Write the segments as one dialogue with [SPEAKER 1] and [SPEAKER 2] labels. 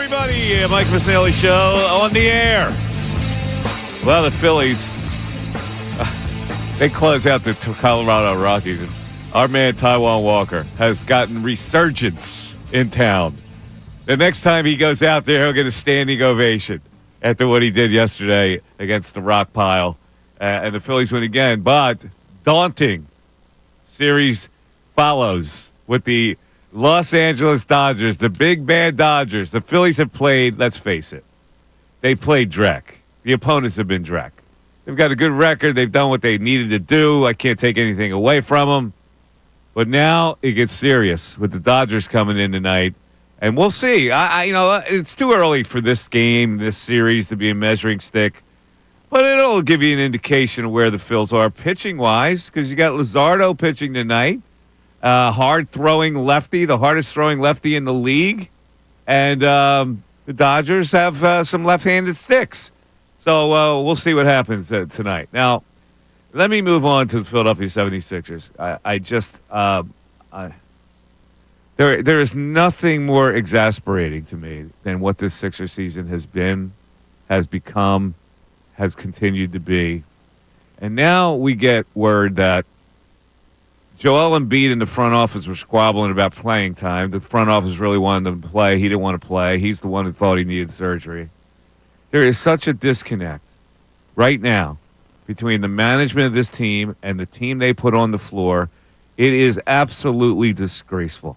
[SPEAKER 1] everybody. Mike Missanelli Show on the air. Well, the Phillies, they close out the Colorado Rockies. And our man, Taijuan Walker, has gotten resurgence in town. The next time he goes out there, he'll get a standing ovation after what he did yesterday against the rock pile. And the Phillies win again. But daunting series follows with the Los Angeles Dodgers, the big bad Dodgers. The Phillies have played, let's face it, they played dreck. The opponents have been dreck. They've got a good record. They've done what they needed to do. I can't take anything away from them. But now it gets serious with the Dodgers coming in tonight. And we'll see. It's too early for this game, this series, to be a measuring stick. But it'll give you an indication of where the Phils are pitching-wise, because you got Luzardo pitching tonight. Hard-throwing lefty, the hardest-throwing lefty in the league. And the Dodgers have some left-handed sticks. So we'll see what happens tonight. Now, let me move on to the Philadelphia 76ers. There is nothing more exasperating to me than what this Sixer season has been, has become, has continued to be. And now we get word that Joel Embiid in the front office were squabbling about playing time. The front office really wanted him to play. He didn't want to play. He's the one who thought he needed surgery. There is such a disconnect right now between the management of this team and the team they put on the floor. It is absolutely disgraceful.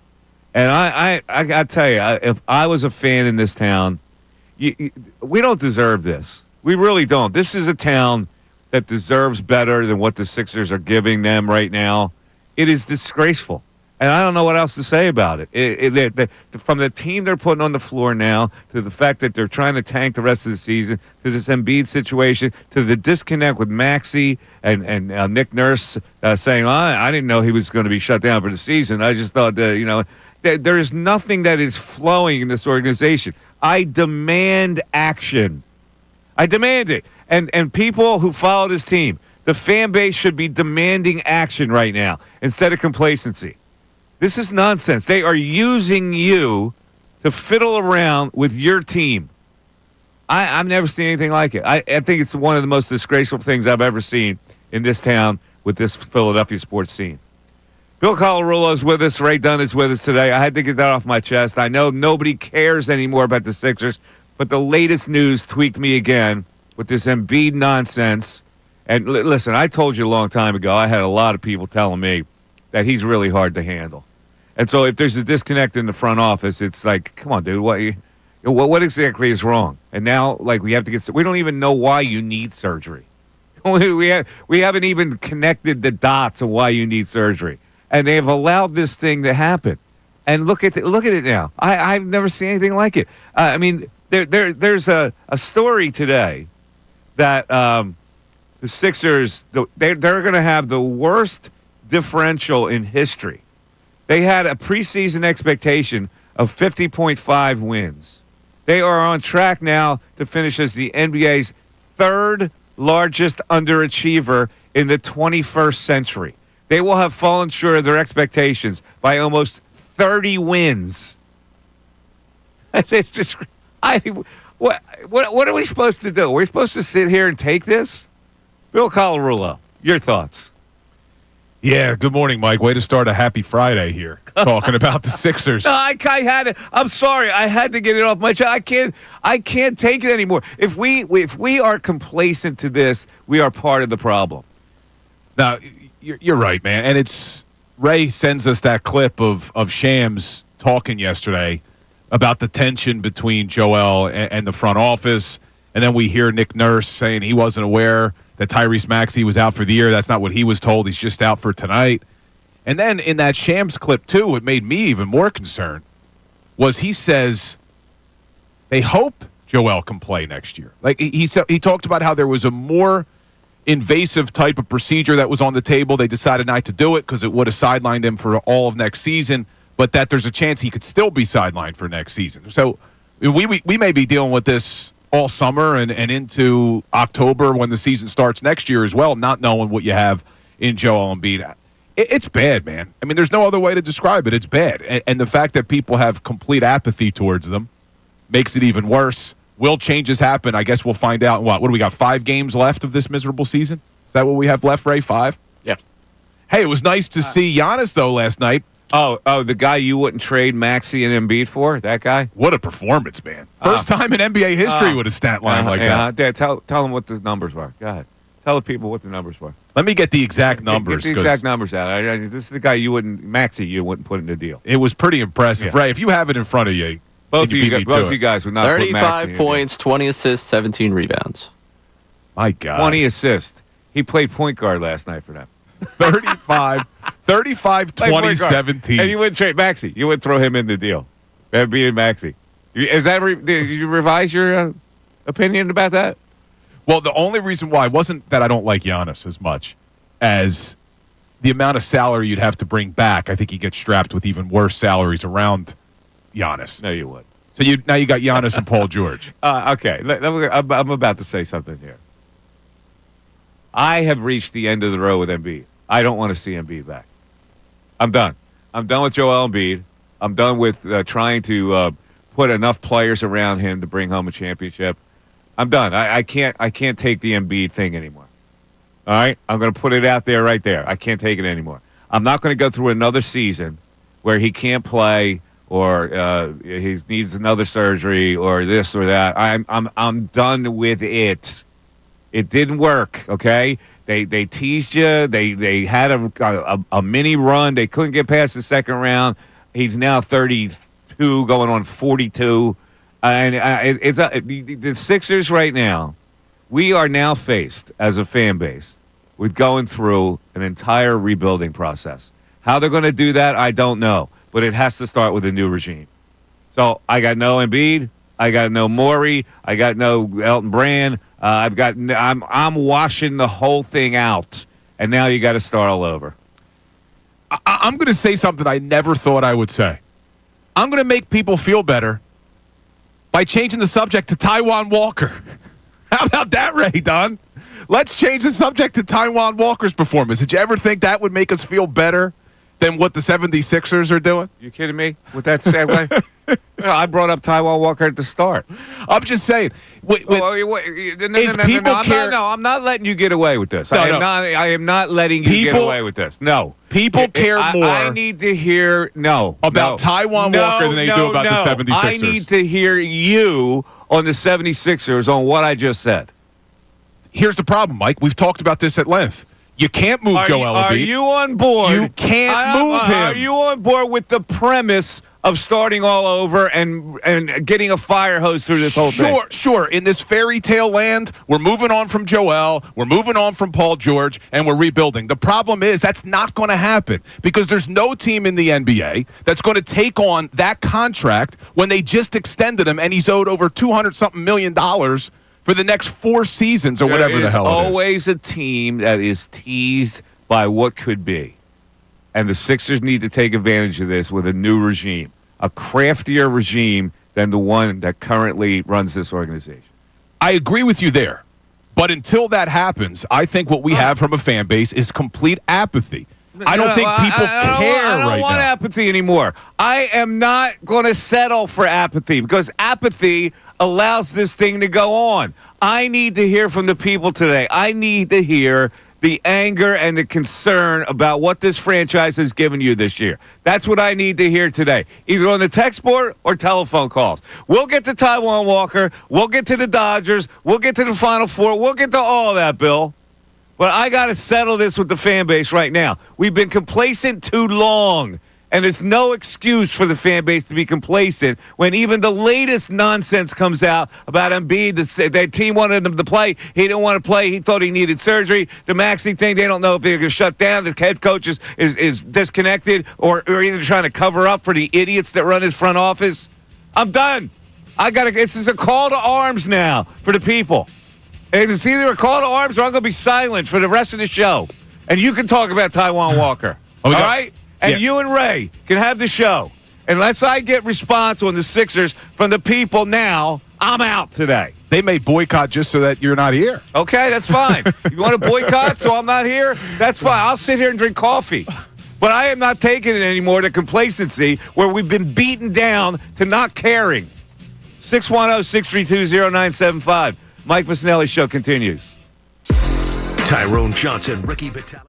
[SPEAKER 1] And I got to tell you, if I was a fan in this town, we don't deserve this. We really don't. This is a town that deserves better than what the Sixers are giving them right now. It is disgraceful. And I don't know what else to say about it. From the team they're putting on the floor now, to the fact that they're trying to tank the rest of the season, to this Embiid situation, to the disconnect with Maxey and Nick Nurse saying, I didn't know he was going to be shut down for the season. I just thought, there is nothing that is flowing in this organization. I demand action. I demand it. And people who follow this team, the fan base should be demanding action right now instead of complacency. This is nonsense. They are using you to fiddle around with your team. I've never seen anything like it. I think it's one of the most disgraceful things I've ever seen in this town with this Philadelphia sports scene. Bill Colarulo is with us. Ray Dunn is with us today. I had to get that off my chest. I know nobody cares anymore about the Sixers, but the latest news tweaked me again with this Embiid nonsense. And listen, I told you a long time ago, I had a lot of people telling me that he's really hard to handle. And so if there's a disconnect in the front office, it's like, come on, dude, what exactly is wrong? And now, we have to we don't even know why you need surgery. We haven't even connected the dots of why you need surgery. And they have allowed this thing to happen. And look at it now. I've never seen anything like it. There's a story today that the Sixers, they're going to have the worst differential in history. They had a preseason expectation of 50.5 wins. They are on track now to finish as the NBA's third largest underachiever in the 21st century. They will have fallen short of their expectations by almost 30 wins. It's just, what are we supposed to do? We're supposed to sit here and take this? Bill Colarulo, your thoughts?
[SPEAKER 2] Yeah, good morning, Mike. Way to start a happy Friday here, talking about the Sixers.
[SPEAKER 1] No, I had it. I'm sorry. I had to get it off my chest. I can't take it anymore. If we are complacent to this, we are part of the problem.
[SPEAKER 2] Now, you're right, man. And it's Ray sends us that clip of Shams talking yesterday about the tension between Joel and the front office. And then we hear Nick Nurse saying he wasn't aware that Tyrese Maxey was out for the year. That's not what he was told. He's just out for tonight. And then in that Shams clip, too, what made me even more concerned was he says they hope Joel can play next year. He talked about how there was a more invasive type of procedure that was on the table. They decided not to do it because it would have sidelined him for all of next season, but that there's a chance he could still be sidelined for next season. So we may be dealing with this all summer and into October when the season starts next year as well, not knowing what you have in Joel Embiid. It's bad, man. I mean, there's no other way to describe it. It's bad. And the fact that people have complete apathy towards them makes it even worse. Will changes happen? I guess we'll find out. What do we got? 5 games left of this miserable season? Is that what we have left, Ray? 5?
[SPEAKER 3] Yeah.
[SPEAKER 2] Hey, it was nice to see Giannis, though, last night.
[SPEAKER 1] Oh, the guy you wouldn't trade Maxey and Embiid for? That guy?
[SPEAKER 2] What a performance, man. First time in NBA history with a stat line like that.
[SPEAKER 1] Dad, tell them what the numbers were. Go ahead. Tell the people what the numbers were.
[SPEAKER 2] Let me get the exact numbers.
[SPEAKER 1] Get the exact numbers out. This is the guy you wouldn't put in the deal.
[SPEAKER 2] It was pretty impressive.
[SPEAKER 1] Yeah.
[SPEAKER 2] Ray, if you have it in front of you,
[SPEAKER 1] both
[SPEAKER 2] can you
[SPEAKER 1] you guys would not put Maxey
[SPEAKER 3] 35 points, 20 assists, 17 rebounds.
[SPEAKER 2] My God.
[SPEAKER 1] 20 assists. He played point guard last night for them.
[SPEAKER 2] 35, 20, 17.
[SPEAKER 1] And you wouldn't trade Maxey. You wouldn't throw him in the deal. Embiid and Maxey. Did you revise your opinion about that?
[SPEAKER 2] Well, the only reason why wasn't that I don't like Giannis as much as the amount of salary you'd have to bring back. I think he gets strapped with even worse salaries around Giannis.
[SPEAKER 1] No, you would.
[SPEAKER 2] So now you got Giannis and Paul George.
[SPEAKER 1] Okay. I'm about to say something here. I have reached the end of the road with Embiid. I don't want to see Embiid back. I'm done. I'm done with Joel Embiid. I'm done with trying to put enough players around him to bring home a championship. I'm done. I can't take the Embiid thing anymore. All right? I'm going to put it out there right there. I can't take it anymore. I'm not going to go through another season where he can't play or he needs another surgery or this or that. I'm done with it. It didn't work, okay? They teased you. They had a mini run. They couldn't get past the second round. He's now 32, going on 42. And the Sixers right now, we are now faced as a fan base with going through an entire rebuilding process. How they're going to do that, I don't know. But it has to start with a new regime. So I got no Embiid. I got no Morey. I got no Elton Brand. I'm washing the whole thing out. And now you got to start all over.
[SPEAKER 2] I'm going to say something I never thought I would say. I'm going to make people feel better by changing the subject to Taijuan Walker. How about that, Ray Dunn? Let's change the subject to Taijuan Walker's performance. Did you ever think that would make us feel better than what the 76ers are doing?
[SPEAKER 1] You kidding me with that segue? I brought up Taijuan Walker at the start.
[SPEAKER 2] I'm just saying.
[SPEAKER 1] I'm not letting you get away with this. I am not letting you get away with this. No.
[SPEAKER 2] People care more.
[SPEAKER 1] I need to hear
[SPEAKER 2] about Taijuan Walker than they do about the 76ers.
[SPEAKER 1] I need to hear you on the 76ers on what I just said.
[SPEAKER 2] Here's the problem, Mike. We've talked about this at length. You can't move Joel Embiid.
[SPEAKER 1] Are you on board?
[SPEAKER 2] You can't move him.
[SPEAKER 1] Are you on board with the premise of starting all over and getting a fire hose through this whole thing?
[SPEAKER 2] Sure. In this fairy tale land, we're moving on from Joel, we're moving on from Paul George, and we're rebuilding. The problem is that's not going to happen because there's no team in the NBA that's going to take on that contract when they just extended him and he's owed over $200-something million for the next 4 seasons or whatever the hell it is.
[SPEAKER 1] There's always a team that is teased by what could be. And the Sixers need to take advantage of this with a new regime, a craftier regime than the one that currently runs this organization.
[SPEAKER 2] I agree with you there. But until that happens, I think what we have from a fan base is complete apathy. I don't think people care right now.
[SPEAKER 1] I don't want apathy anymore. I am not going to settle for apathy because apathy allows this thing to go on. I need to hear from the people today. I need to hear the anger and the concern about what this franchise has given you this year. That's what I need to hear today, either on the text board or telephone calls. We'll get to Taijuan Walker. We'll get to the Dodgers. We'll get to the Final Four. We'll get to all of that, Bill. But I got to settle this with the fan base right now. We've been complacent too long, and there's no excuse for the fan base to be complacent when even the latest nonsense comes out about Embiid. Their team wanted him to play. He didn't want to play. He thought he needed surgery. The Maxey thing, they don't know if they're going to shut down. The head coach is disconnected or either trying to cover up for the idiots that run his front office. I'm done. This is a call to arms now for the people. And it's either a call to arms or I'm going to be silent for the rest of the show. And you can talk about Taijuan Walker. All right? And you and Ray can have the show. Unless I get response on the Sixers from the people now, I'm out today.
[SPEAKER 2] They may boycott just so that you're not here.
[SPEAKER 1] Okay, that's fine. You want to boycott so I'm not here? That's fine. I'll sit here and drink coffee. But I am not taking it anymore, the complacency where we've been beaten down to not caring. 610-632-0975. Mike Missanelli Show continues.
[SPEAKER 4] Tyrone Johnson, Ricky Vitale.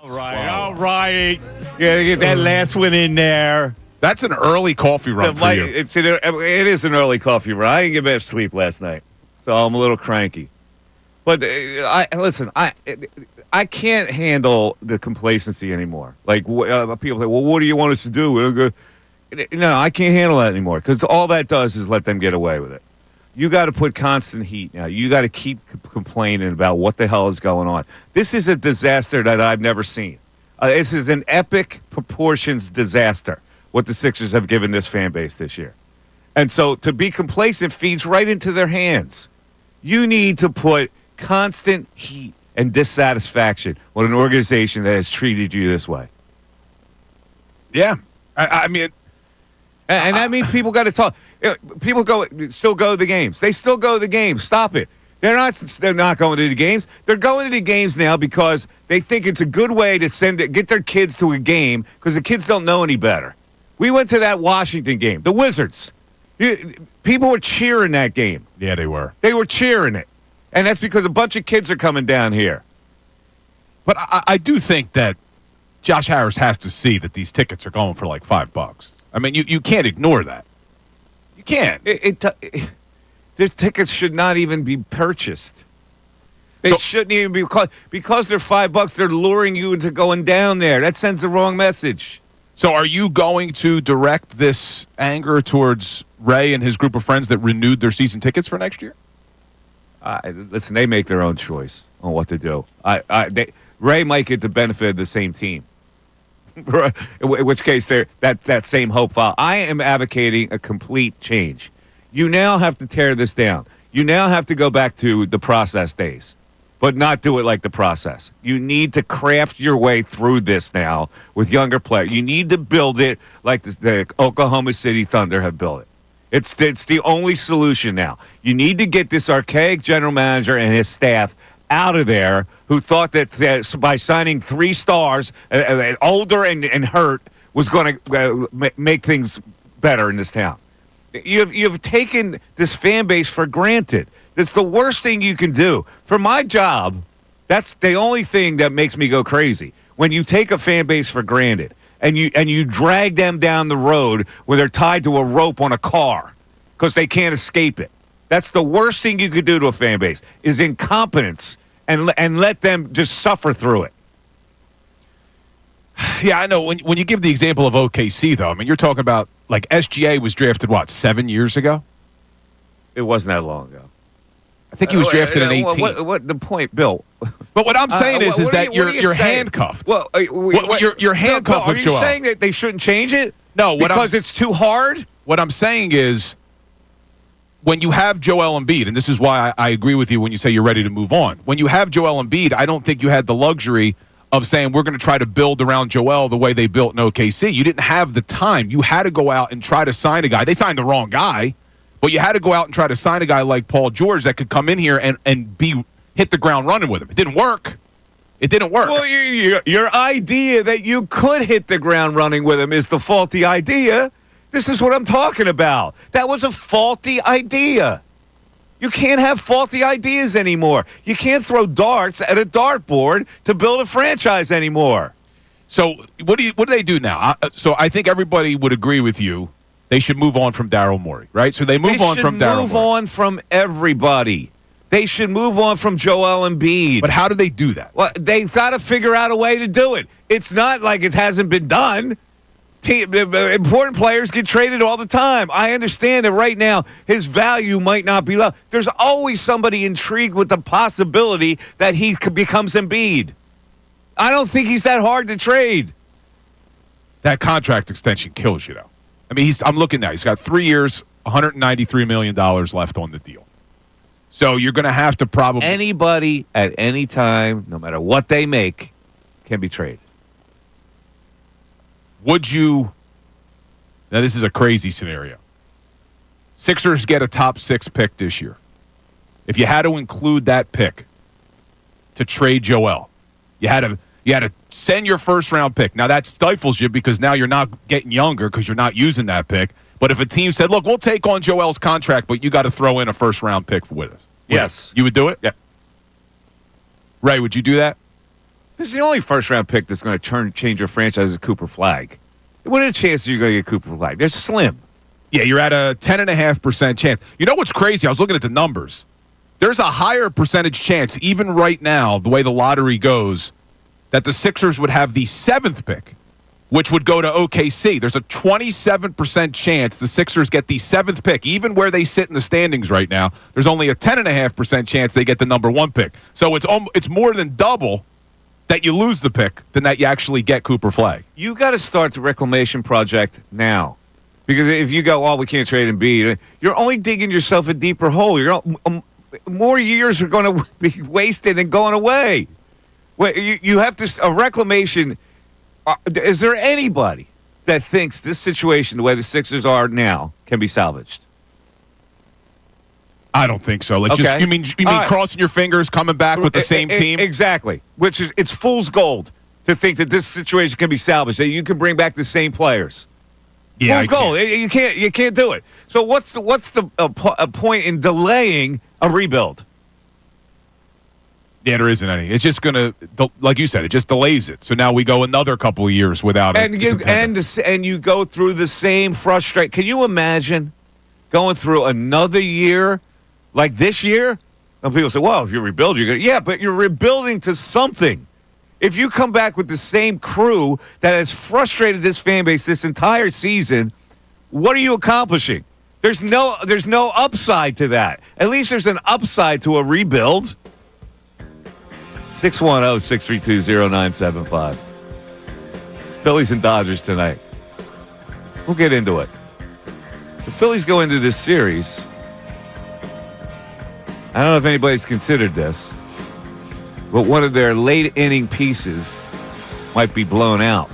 [SPEAKER 1] All right. Yeah, get that last one in there.
[SPEAKER 2] That's an early coffee run for you.
[SPEAKER 1] It is an early coffee run. I didn't get much sleep last night, so I'm a little cranky. But I can't handle the complacency anymore. Like people say, "Well, what do you want us to do?" We're good. No, I can't handle that anymore because all that does is let them get away with it. You got to put constant heat now. You got to keep complaining about what the hell is going on. This is a disaster that I've never seen. This is an epic proportions disaster, what the Sixers have given this fan base this year. And so to be complacent feeds right into their hands. You need to put constant heat and dissatisfaction with an organization that has treated you this way.
[SPEAKER 2] Yeah. I mean...
[SPEAKER 1] And that means people got to talk. People still go to the games. They still go to the games. Stop it. They're not going to the games. They're going to the games now because they think it's a good way to get their kids to a game because the kids don't know any better. We went to that Washington game, the Wizards. People were cheering that game.
[SPEAKER 2] Yeah, they were.
[SPEAKER 1] They were cheering it. And that's because a bunch of kids are coming down here.
[SPEAKER 2] But I do think that Josh Harris has to see that these tickets are going for like $5. I mean, you can't ignore that. You can't.
[SPEAKER 1] Their tickets should not even be purchased. They shouldn't even be because they're $5. They're luring you into going down there. That sends the wrong message.
[SPEAKER 2] So, are you going to direct this anger towards Ray and his group of friends that renewed their season tickets for next year?
[SPEAKER 1] Listen, they make their own choice on what to do. Ray might get the benefit of the same team. In which case, that same hope file. I am advocating a complete change. You now have to tear this down. You now have to go back to the process days, but not do it like the process. You need to craft your way through this now with younger players. You need to build it like the Oklahoma City Thunder have built it. It's the only solution now. You need to get this archaic general manager and his staff out of there who thought that by signing 3 stars, older and hurt, was going to make things better in this town. You've taken this fan base for granted. That's the worst thing you can do. For my job, that's the only thing that makes me go crazy. When you take a fan base for granted and you drag them down the road where they're tied to a rope on a car because they can't escape it. That's the worst thing you could do to a fan base is incompetence and let them just suffer through it.
[SPEAKER 2] Yeah, I know. When you give the example of OKC, though, I mean, you're talking about, like, SGA was drafted, 7 years ago?
[SPEAKER 1] It wasn't that long ago.
[SPEAKER 2] I think he was drafted in 18.
[SPEAKER 1] What the point, Bill?
[SPEAKER 2] But what I'm saying is that you're handcuffed.
[SPEAKER 1] Well,
[SPEAKER 2] you're handcuffed with Joel.
[SPEAKER 1] Are you saying that they shouldn't change it?
[SPEAKER 2] No.
[SPEAKER 1] Because it's too hard?
[SPEAKER 2] What I'm saying is when you have Joel Embiid, and this is why I agree with you when you say you're ready to move on. When you have Joel Embiid, I don't think you had the luxury of saying we're going to try to build around Joel the way they built in OKC. You didn't have the time. You had to go out and try to sign a guy. They signed the wrong guy, but you had to go out and try to sign a guy like Paul George that could come in here and hit the ground running with him. It didn't work. Well, your idea that you could hit the ground running with him is the faulty idea. This is what I'm talking about. That was a faulty idea. You can't have faulty ideas anymore. You can't throw darts at a dartboard to build a franchise anymore. So what do they do now? So I think everybody would agree with you. They should move on from Daryl Morey, right? So they move on from Daryl Morey. They should move on from everybody. They should move on from Joel Embiid. But how do they do that?
[SPEAKER 1] Well, they've got to figure out a way to do it. It's not like it hasn't been done. Important players get traded all the time. I understand that right now his value might not be low. There's always somebody intrigued with the possibility that he becomes Embiid. I don't think he's that hard to trade.
[SPEAKER 2] That contract extension kills you, though. I mean, I'm looking now. He's got 3 years, $193 million left on the deal. So you're going to have to probably...
[SPEAKER 1] Anybody at any time, no matter what they make, can be traded.
[SPEAKER 2] Would you... Now, this is a crazy scenario. Sixers get a top 6 pick this year. If you had to include that pick to trade Joel, you had to send your first-round pick. Now, that stifles you because now you're not getting younger because you're not using that pick. But if a team said, look, we'll take on Joel's contract, but you got to throw in a first-round pick with us.
[SPEAKER 1] Yes.
[SPEAKER 2] You would do it?
[SPEAKER 1] Yeah.
[SPEAKER 2] Ray, would you do that?
[SPEAKER 1] This is the only first-round pick that's going to change your franchise is Cooper Flagg. What are the chances you're going to get Cooper Flagg? They're slim.
[SPEAKER 2] Yeah, you're at a 10.5% chance. You know what's crazy? I was looking at the numbers. There's a higher percentage chance, even right now, the way the lottery goes, that the Sixers would have the 7th pick which would go to OKC. There's a 27% chance the Sixers get the 7th pick. Even where they sit in the standings right now, there's only a 10.5% chance they get the number 1 pick. So it's more than double that you lose the pick than that you actually get Cooper Flagg.
[SPEAKER 1] You got to start the reclamation project now. Because if you go, we can't trade Embiid, you're only digging yourself a deeper hole. More years are going to be wasted and going away. You have to a reclamation. Is there anybody that thinks this situation, the way the Sixers are now, can be salvaged?
[SPEAKER 2] I don't think so.
[SPEAKER 1] Okay.
[SPEAKER 2] You mean right. Crossing your fingers, coming back with the same team?
[SPEAKER 1] Exactly. Which is it's fool's gold to think that this situation can be salvaged. That you can bring back the same players.
[SPEAKER 2] Yeah,
[SPEAKER 1] fool's gold. You can't do it. So what's the point in delaying a rebuild?
[SPEAKER 2] Yeah, there isn't any. It's just going to, like you said, it just delays it. So now we go another couple of years without it.
[SPEAKER 1] And you go through the same frustration. Can you imagine going through another year like this year? And people say, well, if you rebuild, you're going to. Yeah, but you're rebuilding to something. If you come back with the same crew that has frustrated this fan base this entire season, what are you accomplishing? There's no upside to that. At least there's an upside to a rebuild. 610-632-0975. Phillies and Dodgers tonight. We'll get into it. The Phillies go into this series. I don't know if anybody's considered this, but one of their late inning pieces might be blown out.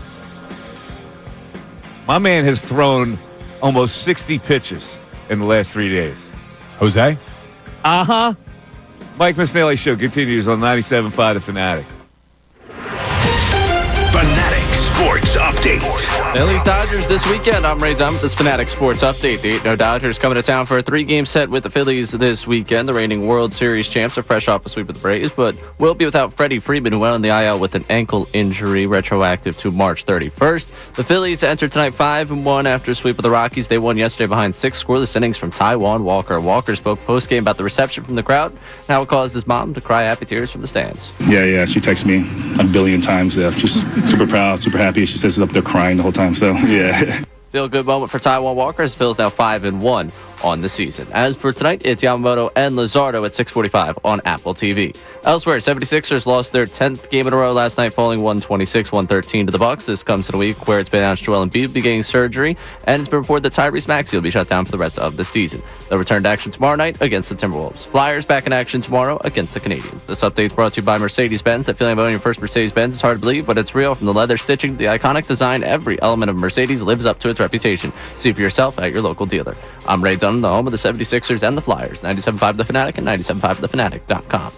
[SPEAKER 1] My man has thrown almost 60 pitches in the last 3 days.
[SPEAKER 2] Jose?
[SPEAKER 1] Uh-huh. Mike Missanelli Show continues on 97.5 The Fanatic.
[SPEAKER 4] Fanatic Sports Update.
[SPEAKER 3] Phillies Dodgers this weekend. I'm Ray Dunn with this Fanatic Sports Update. The 8-0 Dodgers coming to town for a 3-game set with the Phillies this weekend. The reigning World Series champs are fresh off a sweep of the Braves, but will be without Freddie Freeman, who went on the IL with an ankle injury retroactive to March 31st. The Phillies entered tonight 5-1 after a sweep of the Rockies. They won yesterday behind 6 scoreless innings from Taijuan Walker. Walker spoke post-game about the reception from the crowd and how it caused his mom to cry happy tears from the stands.
[SPEAKER 5] Yeah. She texts me a billion times. Just super proud, super happy. She says up there crying the whole time. So, yeah.
[SPEAKER 3] Still a good moment for Taijuan Walker as Phil's now 5-1 on the season. As for tonight, it's Yamamoto and Luzardo at 6:45 on Apple TV. Elsewhere, 76ers lost their 10th game in a row last night, falling 126-113 to the Bucks. This comes in a week where it's been announced Joel Embiid will be getting surgery, and it's been reported that Tyrese Maxey will be shut down for the rest of the season. They'll return to action tomorrow night against the Timberwolves. Flyers back in action tomorrow against the Canadians. This update is brought to you by Mercedes-Benz. That feeling of owning your first Mercedes-Benz is hard to believe, but it's real. From the leather stitching to the iconic design, every element of Mercedes lives up to its reputation. See for yourself at your local dealer. I'm Ray Dunn, the home of the 76ers and the Flyers. 97.5 The Fanatic and 97.5thefanatic.com.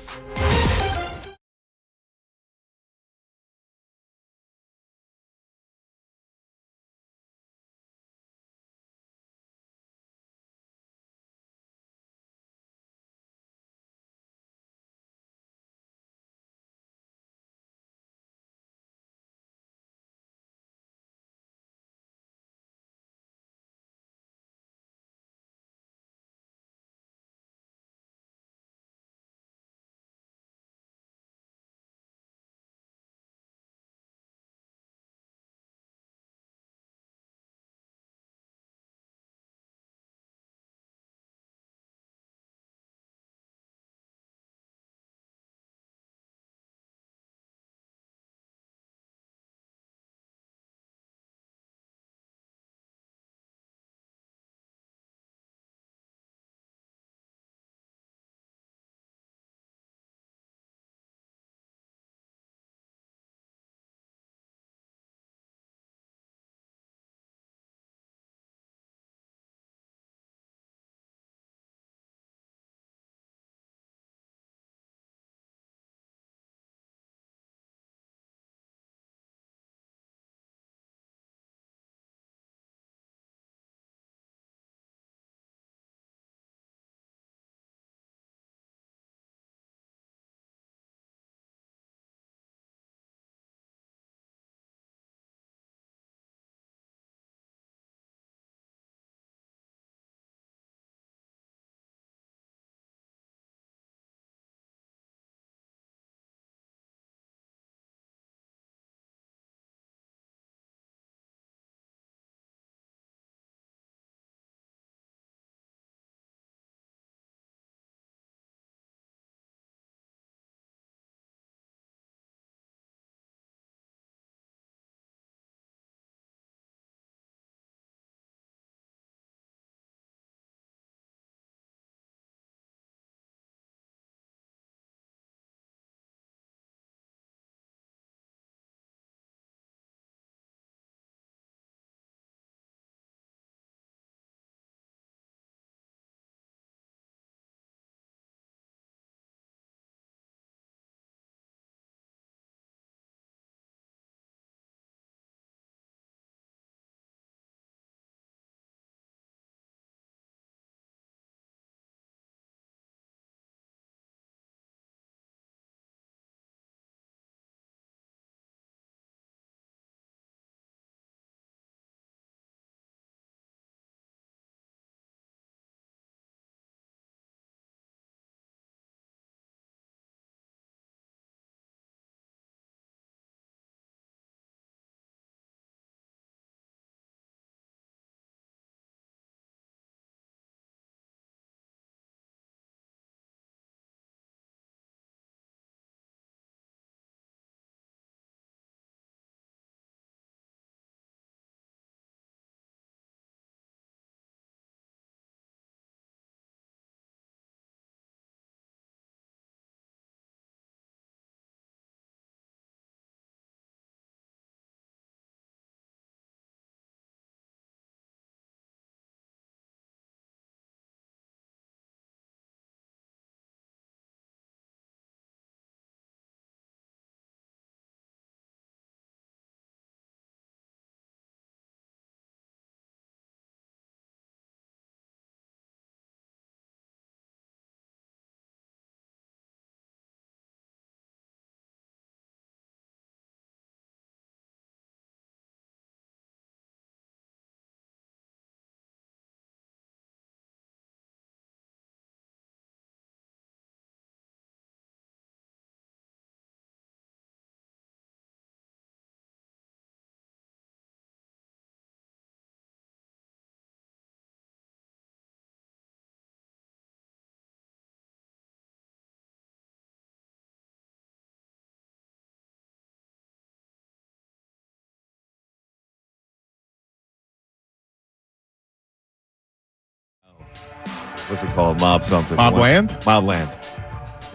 [SPEAKER 1] what's it called? Mob something.
[SPEAKER 2] Mobland?
[SPEAKER 1] Mobland.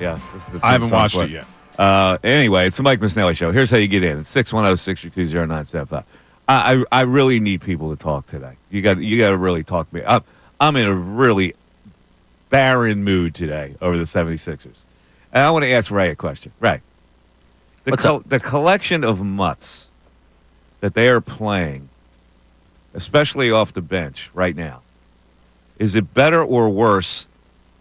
[SPEAKER 1] Yeah. This is the
[SPEAKER 2] I haven't
[SPEAKER 1] song
[SPEAKER 2] watched
[SPEAKER 1] for
[SPEAKER 2] it yet.
[SPEAKER 1] Anyway, it's the Mike Missanelli Show. Here's how you get in. It's 610-632-0975. I really need people to talk today. You got to really talk to me. I'm in a really barren mood today over the 76ers. And I want to ask Ray a question. Ray, the collection of mutts that they are playing, especially off the bench right now, is it better or worse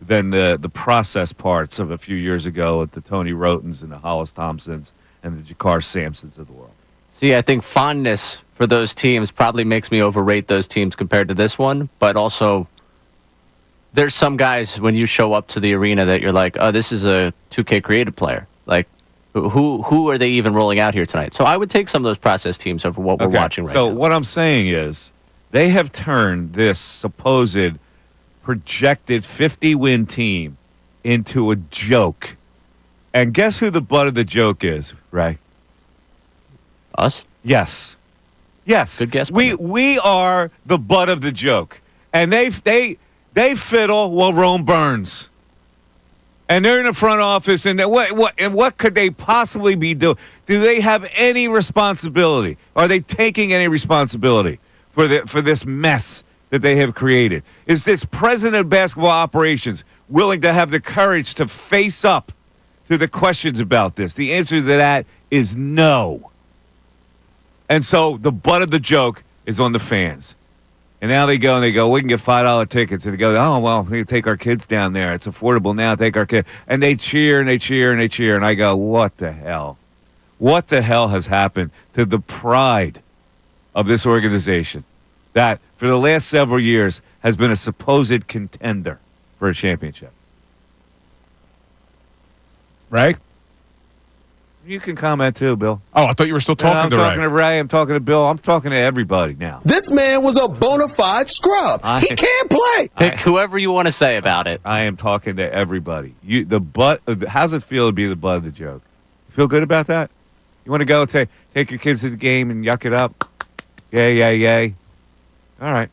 [SPEAKER 1] than the process parts of a few years ago at the Tony Rotens and the Hollis Thompsons and the Jakar Sampsons of the world?
[SPEAKER 3] See, I think fondness for those teams probably makes me overrate those teams compared to this one, but also there's some guys when you show up to the arena that you're like, oh, this is a 2K creative player. Like, who are they even rolling out here tonight? So I would take some of those process teams over what we're watching right now.
[SPEAKER 1] So what I'm saying is they have turned this supposed projected 50-win team into a joke. And guess who the butt of the joke is, Ray?
[SPEAKER 3] Us?
[SPEAKER 1] Yes.
[SPEAKER 3] Good guess.
[SPEAKER 1] We are the butt of the joke. And they fiddle while Rome burns. And they're in the front office, and what could they possibly be doing? Do they have any responsibility? Are they taking any responsibility for this mess that they have created? Is this president of basketball operations willing to have the courage to face up to the questions about this? The answer to that is no. And so the butt of the joke is on the fans. And now they go, we can get $5 tickets. And they go, oh, well, we can take our kids down there. It's affordable now. Take our kids. And they cheer and they cheer and they cheer. And I go, what the hell? What the hell has happened to the pride of this organization that for the last several years has been a supposed contender for a championship?
[SPEAKER 2] Right?
[SPEAKER 1] You can comment too, Bill.
[SPEAKER 2] Oh, I thought you were still talking to Ray.
[SPEAKER 1] I'm talking to Ray. I'm talking to Bill. I'm talking to everybody now.
[SPEAKER 6] This man was a bona fide scrub. He can't play.
[SPEAKER 3] Pick whoever you want to say about it.
[SPEAKER 1] I am talking to everybody. How's it feel to be the butt of the joke? You feel good about that? You want to go and take your kids to the game and yuck it up? Yay. All right.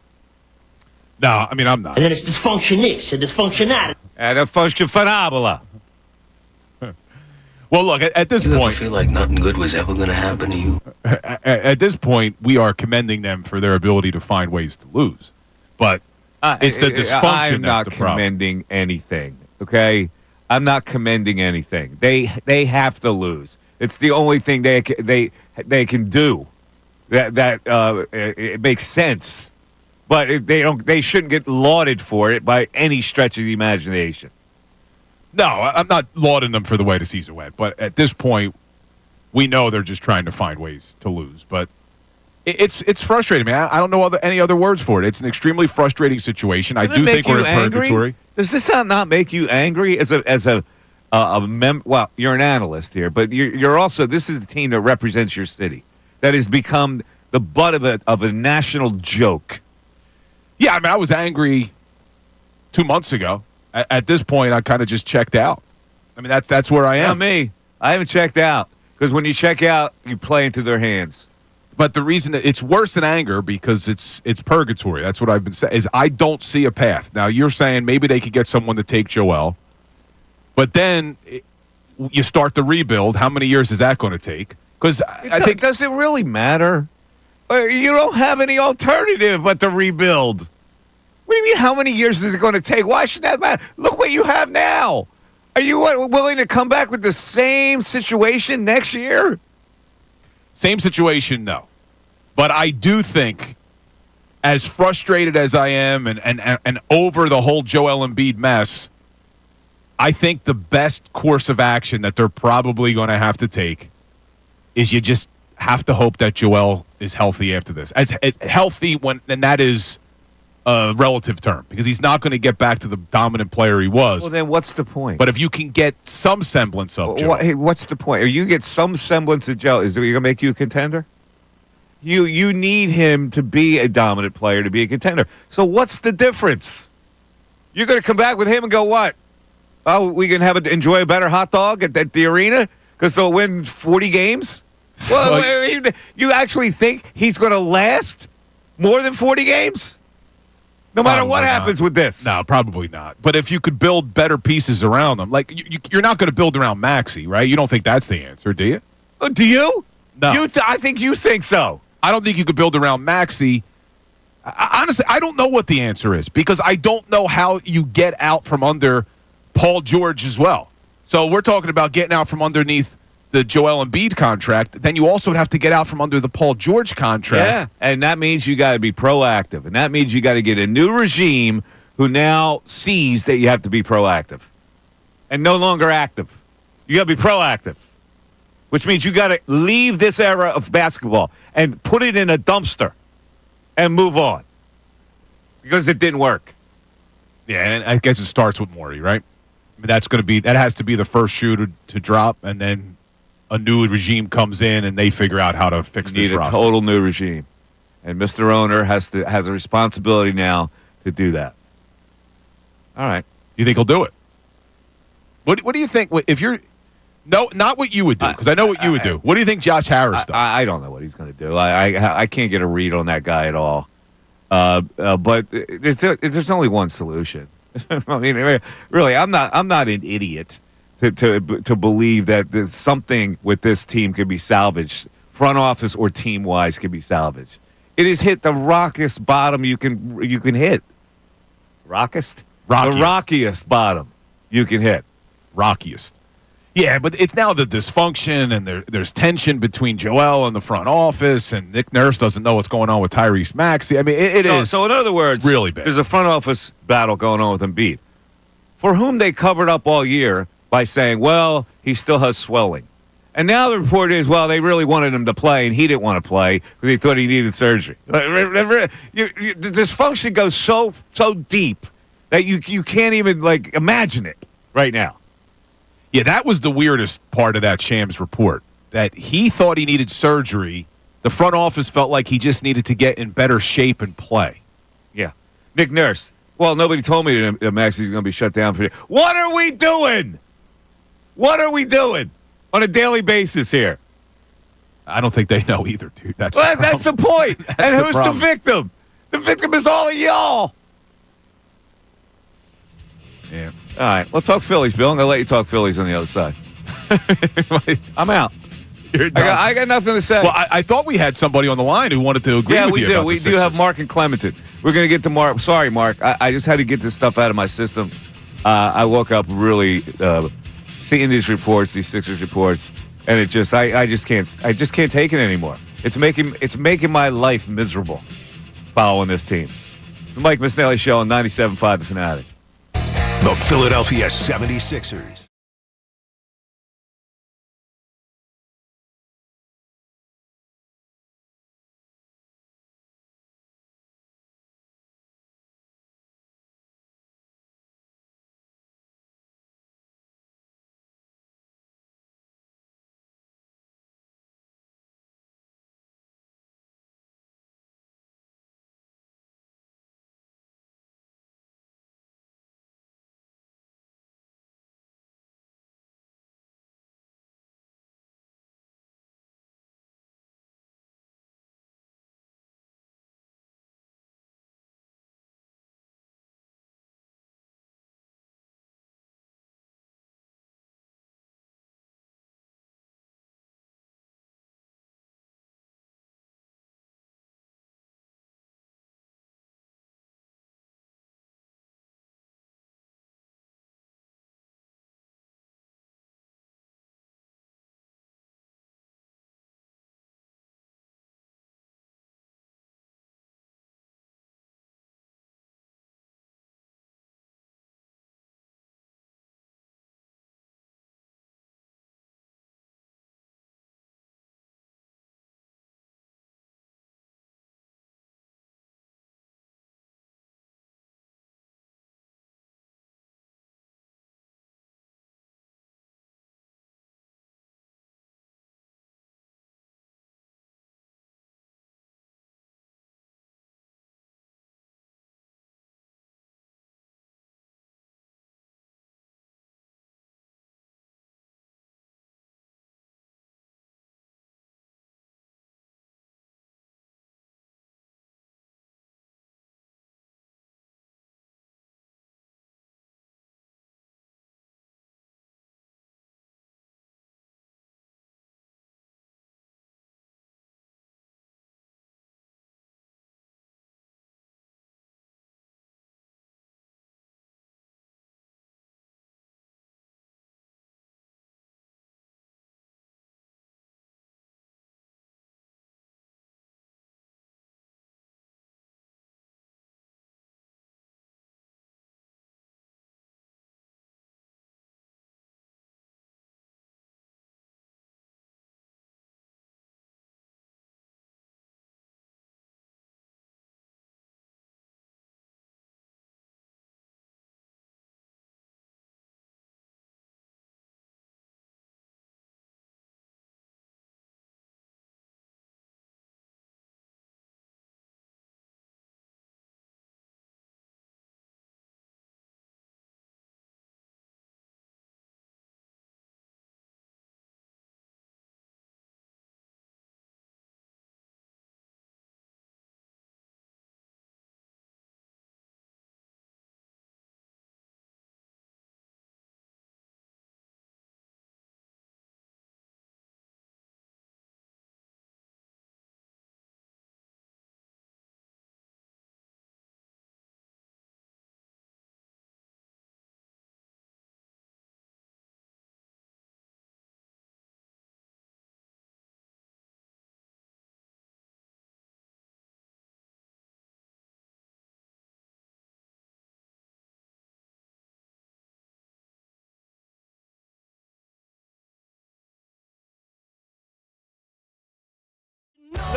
[SPEAKER 2] No, I mean, I'm not.
[SPEAKER 7] And then it's dysfunctionist and dysfunctionality.
[SPEAKER 1] And a function phenomenal.
[SPEAKER 2] Well, look, at this
[SPEAKER 8] You ever
[SPEAKER 2] point,
[SPEAKER 8] feel like nothing good was ever going to happen to you?
[SPEAKER 2] at this point, we are commending them for their ability to find ways to lose. But it's the dysfunction
[SPEAKER 1] I'm not
[SPEAKER 2] that's the problem.
[SPEAKER 1] commending anything, okay? I'm not commending anything. They have to lose. It's the only thing they can do. It makes sense. But they shouldn't get lauded for it by any stretch of the imagination.
[SPEAKER 2] No, I'm not lauding them for the way the season went. But at this point, we know they're just trying to find ways to lose. But it's frustrating, man. I don't know any other words for it. It's an extremely frustrating situation. I do think we're in purgatory.
[SPEAKER 1] Does this not make you angry as a well, you're an analyst here, but you're also, this is the team that represents your city that has become the butt of a national joke.
[SPEAKER 2] Yeah, I mean, I was angry 2 months ago. At this point, I kind of just checked out. I mean, that's where I am.
[SPEAKER 1] Not me. I haven't checked out because when you check out, you play into their hands.
[SPEAKER 2] But the reason it's worse than anger because it's purgatory. That's what I've been saying. Is I don't see a path. Now you're saying maybe they could get someone to take Joel, but then you start the rebuild. How many years is that going to take? Because I think
[SPEAKER 1] does it really matter? You don't have any alternative but to rebuild. What do you mean, how many years is it going to take? Why should that matter? Look what you have now. Are you willing to come back with the same situation next year?
[SPEAKER 2] Same situation, no. But I do think, as frustrated as I am and over the whole Joel Embiid mess, I think the best course of action that they're probably going to have to take is you just have to hope that Joel is healthy after this. As healthy and that is a relative term because he's not going to get back to the dominant player he was.
[SPEAKER 1] Well, then what's the point?
[SPEAKER 2] But if you can get some semblance of Joel.
[SPEAKER 1] What's the point? If you get some semblance of Joel, is it going to make you a contender? You need him to be a dominant player to be a contender. So what's the difference? You're going to come back with him and go, what? Oh, we can enjoy a better hot dog at the arena because they'll win 40 games? Well, you actually think he's going to last more than 40 games? No matter
[SPEAKER 2] Probably
[SPEAKER 1] what
[SPEAKER 2] not.
[SPEAKER 1] happens with this.
[SPEAKER 2] No, probably not. But if you could build better pieces around them, like you're not going to build around Maxey, right? You don't think that's the answer, do you?
[SPEAKER 1] Oh, do you?
[SPEAKER 2] No.
[SPEAKER 1] I think you think so.
[SPEAKER 2] I don't think you could build around Maxey. Honestly, I don't know what the answer is because I don't know how you get out from under Paul George as well. So we're talking about getting out from underneath the Joel Embiid contract. Then you also would have to get out from under the Paul George contract.
[SPEAKER 1] Yeah, and that means you got to be proactive. And that means you got to get a new regime who now sees that you have to be proactive and no longer active. You got to be proactive, which means you got to leave this era of basketball and put it in a dumpster and move on because it didn't work.
[SPEAKER 2] Yeah, and I guess it starts with Morey, right? I mean, that has to be the first shoe to drop, and then a new regime comes in and they figure out how to fix
[SPEAKER 1] You
[SPEAKER 2] this
[SPEAKER 1] need a
[SPEAKER 2] roster.
[SPEAKER 1] total new regime, and Mr. Owner has a responsibility now to do that. All right.
[SPEAKER 2] You think he'll do it? What do you think? If you're not what you would do, because I know what you would do. What do you think Josh Harris does?
[SPEAKER 1] I don't know what he's going to do. I can't get a read on that guy at all. But there's only one solution. I mean, really, I'm not an idiot to believe that there's something with this team could be salvaged, front office or team wise, could be salvaged. It has hit the rockiest bottom you can hit. Rockiest?
[SPEAKER 2] Rockiest.
[SPEAKER 1] The rockiest bottom you can hit.
[SPEAKER 2] Rockiest. Yeah, but it's now the dysfunction, and there's tension between Joel and the front office, and Nick Nurse doesn't know what's going on with Tyrese Maxey. I mean, it is.
[SPEAKER 1] So in other words,
[SPEAKER 2] really bad.
[SPEAKER 1] There's a front office battle going on with Embiid, for whom they covered up all year by saying, well, he still has swelling. And now the report is, well, they really wanted him to play, and he didn't want to play because they thought he needed surgery. The dysfunction goes so deep that you can't even, imagine it right now.
[SPEAKER 2] Yeah, that was the weirdest part of that Shams report, that he thought he needed surgery. The front office felt like he just needed to get in better shape and play.
[SPEAKER 1] Yeah. Nick Nurse. Well, nobody told me that Maxey's going to be shut down for. What are we doing? What are we doing on a daily basis here?
[SPEAKER 2] I don't think they know either, dude. That's
[SPEAKER 1] the point. And
[SPEAKER 2] the
[SPEAKER 1] who's
[SPEAKER 2] problem.
[SPEAKER 1] the victim? The victim is all of y'all.
[SPEAKER 2] Yeah.
[SPEAKER 1] All right. We'll talk Phillies, Bill. I'm going to let you talk Phillies on the other side. I'm out.
[SPEAKER 2] You're done.
[SPEAKER 1] I got nothing to say.
[SPEAKER 2] Well, I thought we had somebody on the line who wanted to agree with you.
[SPEAKER 1] Yeah,
[SPEAKER 2] about
[SPEAKER 1] we
[SPEAKER 2] the
[SPEAKER 1] do. We do have
[SPEAKER 2] Sixers.
[SPEAKER 1] Mark and Clementon. We're going to get to Mark. Sorry, Mark. I just had to get this stuff out of my system. I woke up really seeing these reports, these Sixers reports, and it just I just can't take it anymore. It's making my life miserable following this team. It's the Mike Missanelli Show on 97.5 The Fanatic.
[SPEAKER 4] The Philadelphia 76ers.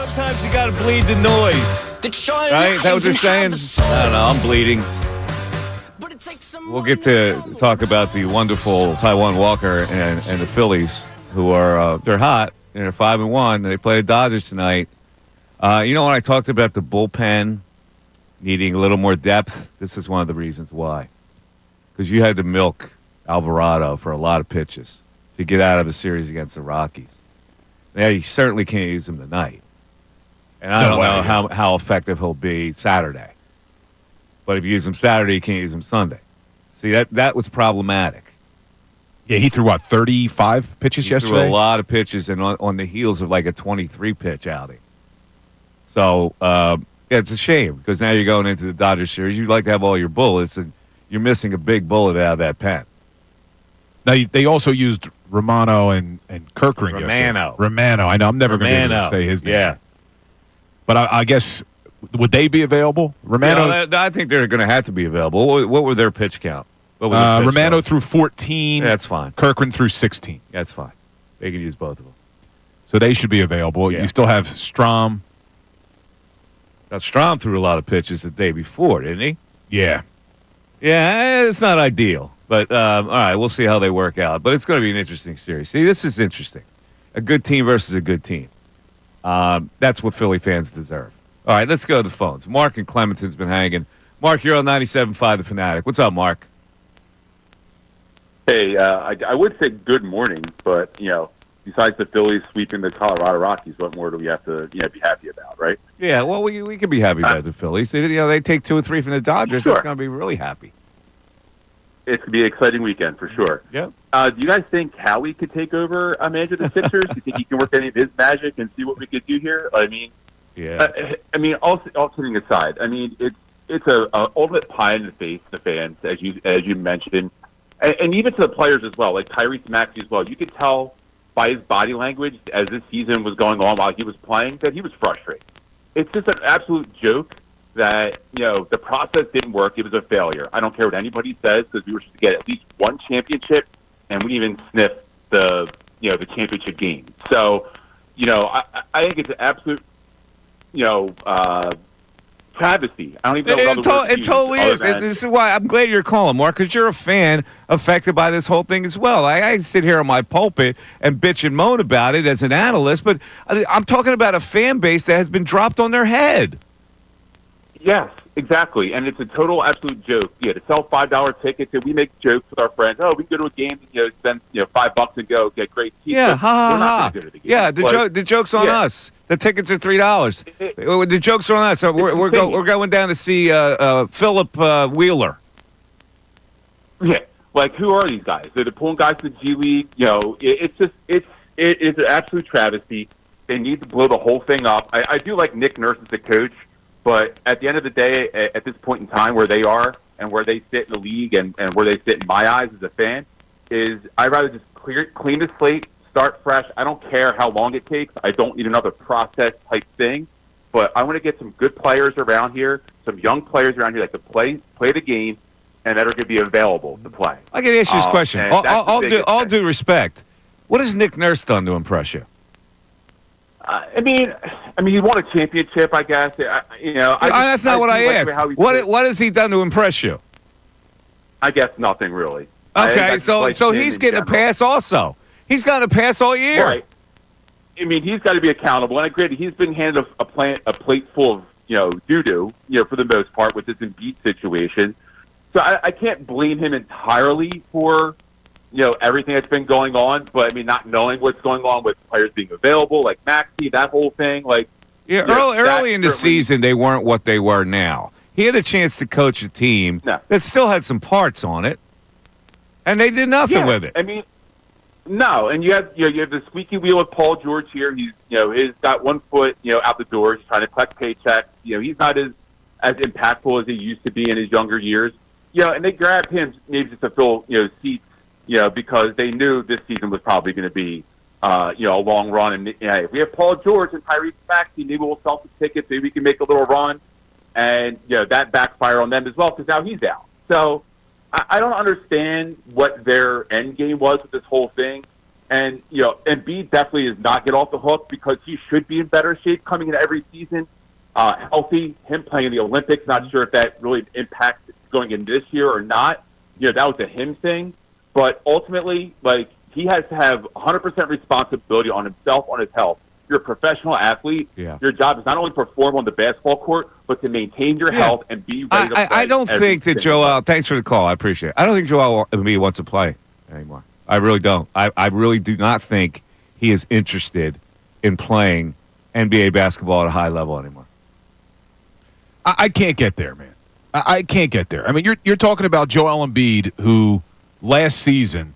[SPEAKER 1] sometimes you got to bleed the noise. Right? Is that what they're saying? I don't know. I'm bleeding. We'll get to talk about the wonderful Taijuan Walker and the Phillies, who are they're hot. They're 5-1. They play the Dodgers tonight. You know, when I talked about the bullpen needing a little more depth, this is one of the reasons why. Because you had to milk Alvarado for a lot of pitches to get out of a series against the Rockies. Now, you certainly can't use him tonight. And I don't know how effective he'll be Saturday. But if you use him Saturday, you can't use him Sunday. See, that was problematic.
[SPEAKER 2] Yeah, he threw, 35 pitches yesterday?
[SPEAKER 1] Threw a lot of pitches and on the heels of like a 23-pitch outing. So, yeah, it's a shame because now you're going into the Dodgers series. You'd like to have all your bullets, and you're missing a big bullet out of that pen.
[SPEAKER 2] Now, they also used Romano and Kirkring yesterday. Romano. I know. I'm never going to be able to say his name. Yeah. But I guess, would they be available? Romano.
[SPEAKER 1] Yeah, I think they're going to have to be available. What were their pitch count?
[SPEAKER 2] Romano threw 14.
[SPEAKER 1] Yeah, that's fine.
[SPEAKER 2] Kirkring threw 16.
[SPEAKER 1] That's fine. They can use both of them.
[SPEAKER 2] So they should be available. Yeah. You still have Strom.
[SPEAKER 1] Now, Strom threw a lot of pitches the day before, didn't he?
[SPEAKER 2] Yeah.
[SPEAKER 1] Yeah, it's not ideal. But, all right, we'll see how they work out. But it's going to be an interesting series. See, this is interesting. A good team versus a good team. That's what Philly fans deserve. All right, let's go to the phones. Mark in Clementon's been hanging. Mark, you're on 97.5 The Fanatic. What's up, Mark?
[SPEAKER 9] Hey, I would say good morning, but, besides the Phillies sweeping the Colorado Rockies, what more do we have to be happy about, right?
[SPEAKER 1] Yeah, well, we can be happy about the Phillies. They take 2 or 3 from the Dodgers.
[SPEAKER 9] Sure.
[SPEAKER 1] That's going to be really happy.
[SPEAKER 9] It's going to be an exciting weekend for sure.
[SPEAKER 1] Yep.
[SPEAKER 9] Do you guys think Howie could take over a manager of the Sixers? Do you think he can work any of his magic and see what we could do here? I mean, all kidding aside, it's a ultimate pie in the face to fans, as you mentioned, and even to the players as well, like Tyrese Maxey as well. You could tell by his body language as this season was going on while he was playing that he was frustrated. It's just an absolute joke that, the process didn't work. It was a failure. I don't care what anybody says because we were supposed to get at least one championship, and we even sniffed the championship game. So, I think it's an absolute, travesty. I don't even know what other words to use.
[SPEAKER 1] It totally is. This is why I'm glad you're calling, Mark, because you're a fan affected by this whole thing as well. I sit here on my pulpit and bitch and moan about it as an analyst, but I'm talking about a fan base that has been dropped on their head.
[SPEAKER 9] Yes, exactly. And it's a total absolute joke. Yeah, to sell $5 tickets, and we make jokes with our friends. Oh, we can go to a game and spend $5 and go get great seats.
[SPEAKER 1] Yeah, ha. Yeah, the joke's on us. The tickets are $3. The joke's on us. So we're going down to see Philip Wheeler.
[SPEAKER 9] Yeah, like who are these guys? They're pulling guys to the G League. It's an absolute travesty. They need to blow the whole thing up. I do like Nick Nurse as the coach. But at the end of the day, at this point in time where they are and where they sit in the league and where they sit in my eyes as a fan, is I'd rather just clean the slate, start fresh. I don't care how long it takes. I don't need another process type thing. But I want to get some good players around here, some young players around here that can play the game and that are going to be available to play.
[SPEAKER 1] I can ask you this question. All due respect. What has Nick Nurse done to impress you?
[SPEAKER 9] He won a championship, I guess.
[SPEAKER 1] That's not what I asked. What has he done to impress you?
[SPEAKER 9] I guess nothing really.
[SPEAKER 1] Okay, so he's getting a pass also. He's gotten a pass all year.
[SPEAKER 9] Right. He's got to be accountable. And I agree, he's been handed a plate full of doo-doo, for the most part with this Embiid situation. So I can't blame him entirely for everything that's been going on, but not knowing what's going on with players being available, like Maxey, that whole thing,
[SPEAKER 1] early in the season they weren't what they were now. He had a chance to coach a team that still had some parts on it, and they did nothing with it.
[SPEAKER 9] No, and you have the squeaky wheel of Paul George here. He's he's got one foot out the door. He's trying to collect paychecks. He's not as impactful as he used to be in his younger years. And they grabbed him maybe just to fill seats. Because they knew this season was probably going to be, a long run. And if we have Paul George and Tyrese Maxey, maybe we'll sell some tickets. Maybe we can make a little run. And, that backfire on them as well because now he's out. So I don't understand what their end game was with this whole thing. And, Embiid definitely does not get off the hook because he should be in better shape coming into every season. Healthy, him playing in the Olympics, not sure if that really impacts going in this year or not. That was a him thing. But ultimately, he has to have 100% responsibility on himself, on his health. You're a professional athlete.
[SPEAKER 1] Yeah.
[SPEAKER 9] Your job is not only perform on the basketball court, but to maintain your health and be ready to play.
[SPEAKER 1] I don't think that Joel, thanks for the call. I appreciate it. I don't think Joel Embiid wants to play anymore. I really don't. I really do not think he is interested in playing NBA basketball at a high level anymore.
[SPEAKER 2] I can't get there, man. I can't get there. I mean, you're talking about Joel Embiid, who last season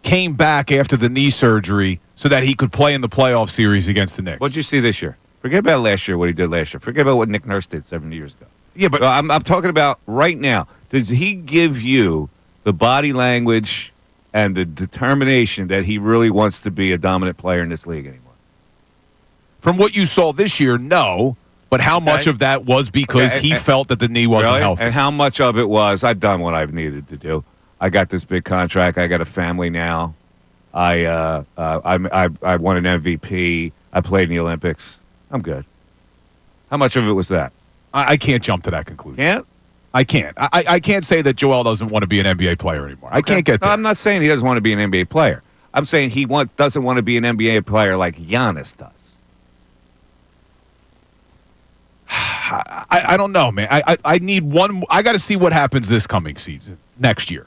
[SPEAKER 2] came back after the knee surgery so that he could play in the playoff series against the Knicks.
[SPEAKER 1] What'd you see this year? Forget about last year, what he did last year. Forget about what Nick Nurse did 7 years ago.
[SPEAKER 2] Yeah, but
[SPEAKER 1] I'm talking about right now. Does he give you the body language and the determination that he really wants to be a dominant player in this league anymore?
[SPEAKER 2] From what you saw this year, no. But how much of that was because he felt that the knee wasn't healthy?
[SPEAKER 1] And how much of it was, I've done what I've needed to do. I got this big contract. I got a family now. I won an MVP. I played in the Olympics. I'm good. How much of it was that?
[SPEAKER 2] I can't jump to that conclusion.
[SPEAKER 1] Can't?
[SPEAKER 2] I can't. I can't say that Joel doesn't want to be an NBA player anymore. I can't get there.
[SPEAKER 1] No, I'm not saying he doesn't want to be an NBA player. I'm saying he doesn't want to be an NBA player like Giannis does.
[SPEAKER 2] I don't know, man. I need one. I got to see what happens this coming season, next year.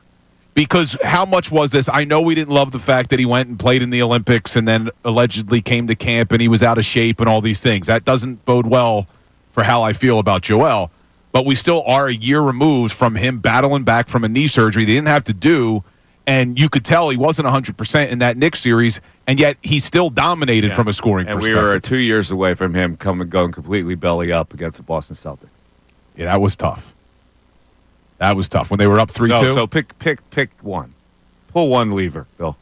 [SPEAKER 2] Because how much was this? I know we didn't love the fact that he went and played in the Olympics and then allegedly came to camp and he was out of shape and all these things. That doesn't bode well for how I feel about Joel. But we still are a year removed from him battling back from a knee surgery they didn't have to do. And you could tell he wasn't 100% in that Knicks series, and yet he still dominated from a scoring perspective.
[SPEAKER 1] And we were 2 years away from him going completely belly up against the Boston Celtics.
[SPEAKER 2] Yeah, that was tough. That was tough when they were up 3-2.
[SPEAKER 1] So pick one. Pull one lever, Bill.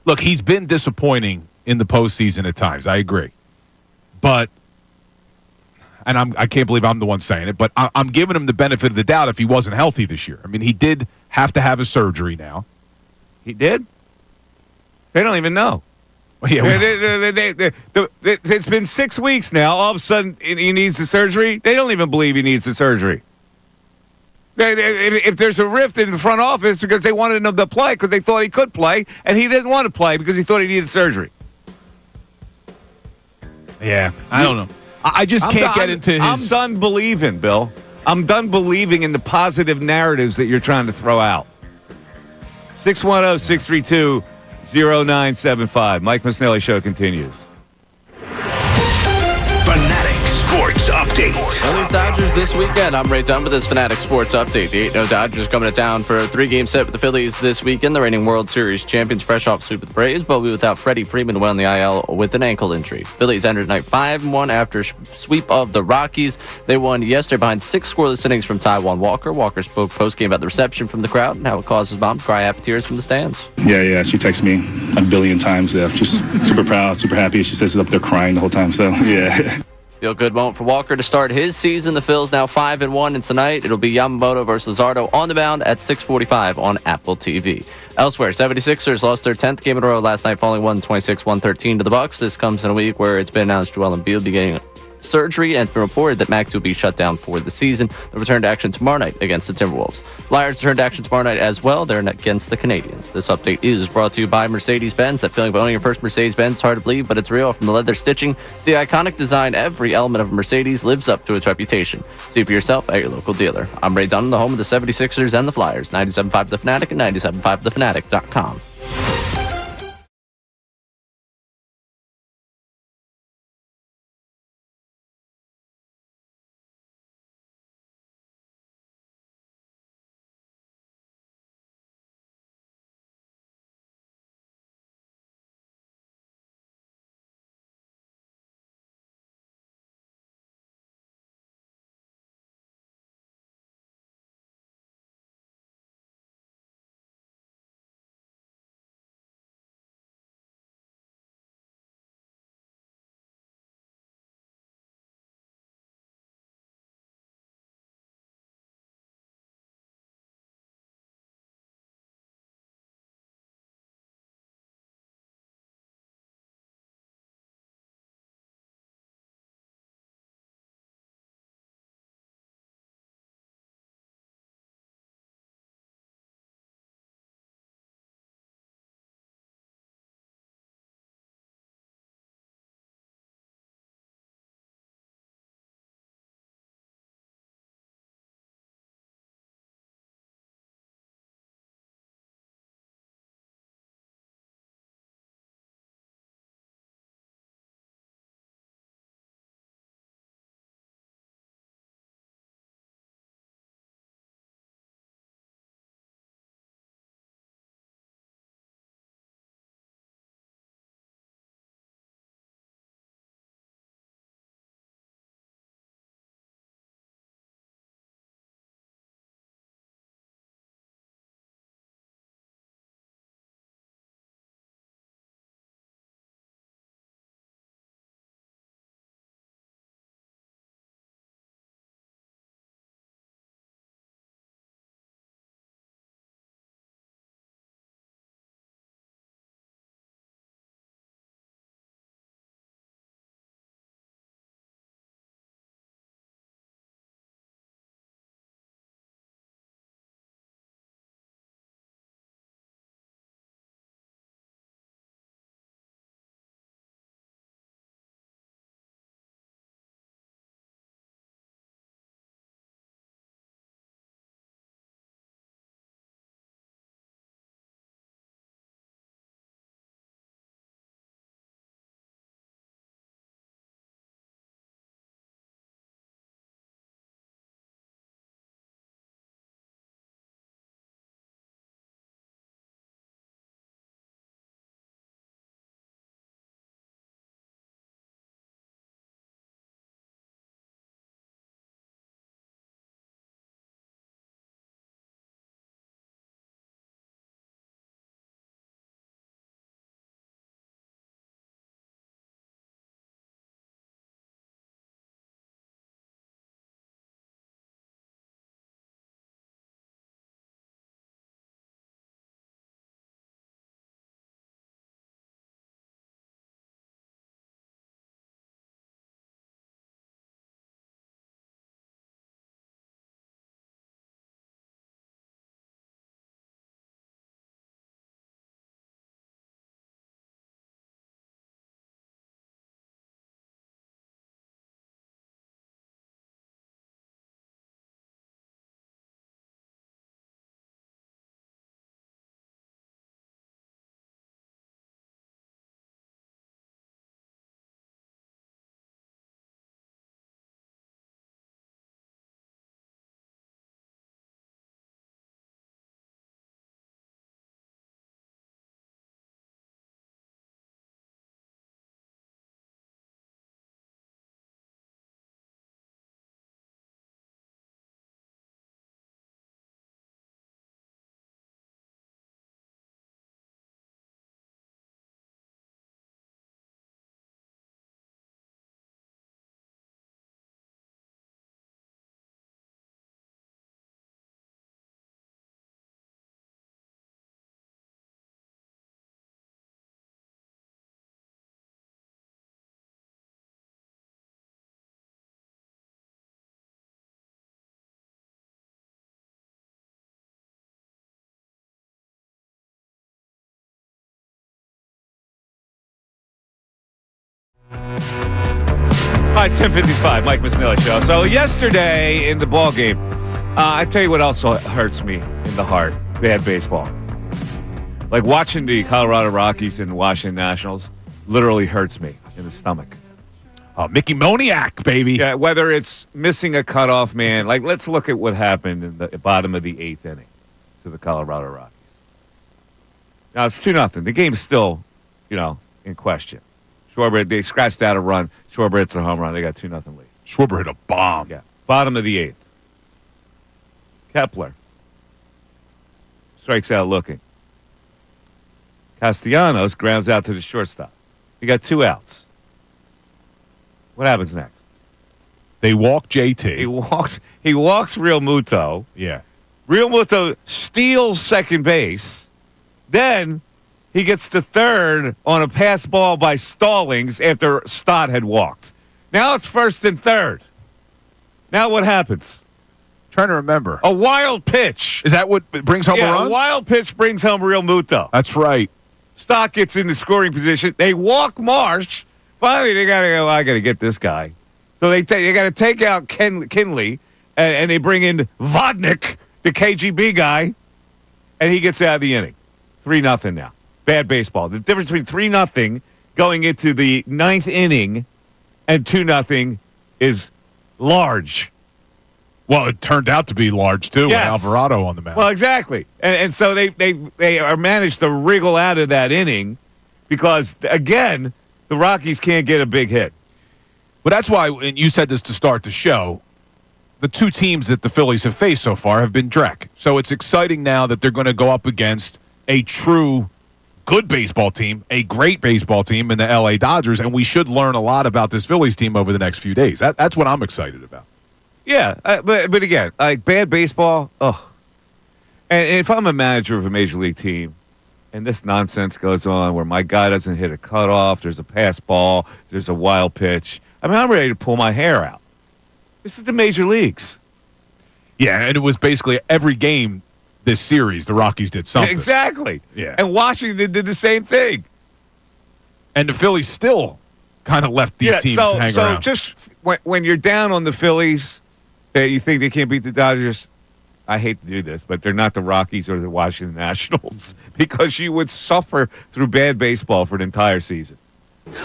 [SPEAKER 2] Look, he's been disappointing in the postseason at times. I agree. But, and I can't believe I'm the one saying it, but I'm giving him the benefit of the doubt if he wasn't healthy this year. I mean, he did have to have a surgery now.
[SPEAKER 1] He did? They don't even know.
[SPEAKER 2] Yeah,
[SPEAKER 1] it's been 6 weeks now. All of a sudden, he needs the surgery. They don't even believe he needs the surgery. If there's a rift in the front office because they wanted him to play because they thought he could play, and he didn't want to play because he thought he needed surgery.
[SPEAKER 2] Yeah, I don't know. I just can't get into his...
[SPEAKER 1] I'm done believing, Bill. I'm done believing in the positive narratives that you're trying to throw out. 610-632-0975. Mike Missanelli Show continues.
[SPEAKER 4] Fanatic Sports Update.
[SPEAKER 3] Phillies Dodgers this weekend. I'm Ray Dunn with this Fanatic Sports Update. The 8-0 Dodgers coming to town for a 3-game set with the Phillies this weekend. The reigning World Series champions fresh off sweep with the Braves, but will be without Freddie Freeman, went on the IL with an ankle injury. Phillies entered tonight 5-1 after sweep of the Rockies. They won yesterday behind 6 scoreless innings from Taijuan Walker. Walker spoke post-game about the reception from the crowd and how it caused his mom to cry happy tears from the stands.
[SPEAKER 5] Yeah. She texts me a billion times. Yeah, just super proud, super happy. She says up there crying the whole time. So, yeah.
[SPEAKER 3] Feel good moment for Walker to start his season. The Phils now 5-1, and tonight it'll be Yamamoto versus Luzardo on the mound at 6:45 on Apple TV. Elsewhere, 76ers lost their 10th game in a row last night, falling 126-113 to the Bucks. This comes in a week where it's been announced Joel Embiid will be getting surgery, and it's been reported that Max will be shut down for the season. They'll return to action tomorrow night against the Timberwolves. Flyers return to action tomorrow night as well. They're against the Canadians. This update is brought to you by Mercedes-Benz. That feeling of owning your first Mercedes-Benz is hard to believe, but it's real. From the leather stitching to the iconic design, every element of a Mercedes lives up to its reputation. See for yourself at your local dealer. I'm Ray Dunn, the home of the 76ers and the Flyers. 97.5 The Fanatic and 97.5thefanatic.com.
[SPEAKER 1] All right, 10:55, Mike Missanelli Show. So yesterday in the ball game, I tell you what else hurts me in the heart: bad baseball. Like watching the Colorado Rockies and Washington Nationals literally hurts me in the stomach.
[SPEAKER 2] Mickey Moniak, baby.
[SPEAKER 1] Yeah, whether it's missing a cutoff man, like let's look at what happened in the bottom of the 8th inning to the Colorado Rockies. Now it's 2-0. The game's still, in question. Schwarber, they scratched out a run. Schwarber hits a home run. They got 2-0 lead.
[SPEAKER 2] Schwarber hit a bomb.
[SPEAKER 1] Yeah. Bottom of the 8th. Kepler strikes out looking. Castellanos grounds out to the shortstop. You got 2 outs. What happens next?
[SPEAKER 2] They walk JT.
[SPEAKER 1] He walks Real Muto.
[SPEAKER 2] Yeah.
[SPEAKER 1] Real Muto steals second base. Then he gets to third on a pass ball by Stallings after Stott had walked. Now it's first and third. Now what happens?
[SPEAKER 2] Trying to remember.
[SPEAKER 1] A wild pitch.
[SPEAKER 2] Is that what brings home a run?
[SPEAKER 1] A wild pitch brings home Real Muto.
[SPEAKER 2] That's right.
[SPEAKER 1] Stott gets in the scoring position. They walk Marsh. Finally, they got to go, I got to get this guy. So they got to take out Kinley, and they bring in Vodnik, the KGB guy, and he gets out of the inning. 3-0 now. Bad baseball. The difference between 3-0 going into the 9th inning and 2-0 is large.
[SPEAKER 2] Well, it turned out to be large, too,
[SPEAKER 1] Yes.
[SPEAKER 2] with Alvarado on the mound.
[SPEAKER 1] Well, exactly. And so they are managed to wriggle out of that inning because, again, the Rockies can't get a big hit.
[SPEAKER 2] But that's why, and you said this to start the show, the 2 teams that the Phillies have faced so far have been Drek. So it's exciting now that they're going to go up against a true good baseball team, a great baseball team in the LA Dodgers, and we should learn a lot about this Phillies team over the next few days. That's what I'm excited about.
[SPEAKER 1] Yeah, but again, like bad baseball, ugh. And if I'm a manager of a major league team, and this nonsense goes on where my guy doesn't hit a cutoff, there's a pass ball, there's a wild pitch, I mean, I'm ready to pull my hair out. This is the major leagues.
[SPEAKER 2] Yeah, and it was basically every game this series, the Rockies did something.
[SPEAKER 1] Exactly.
[SPEAKER 2] Yeah.
[SPEAKER 1] And Washington did the same thing.
[SPEAKER 2] And the Phillies still kind of left these teams hang around.
[SPEAKER 1] So just when you're down on the Phillies, you think they can't beat the Dodgers, I hate to do this, but they're not the Rockies or the Washington Nationals because you would suffer through bad baseball for an entire season.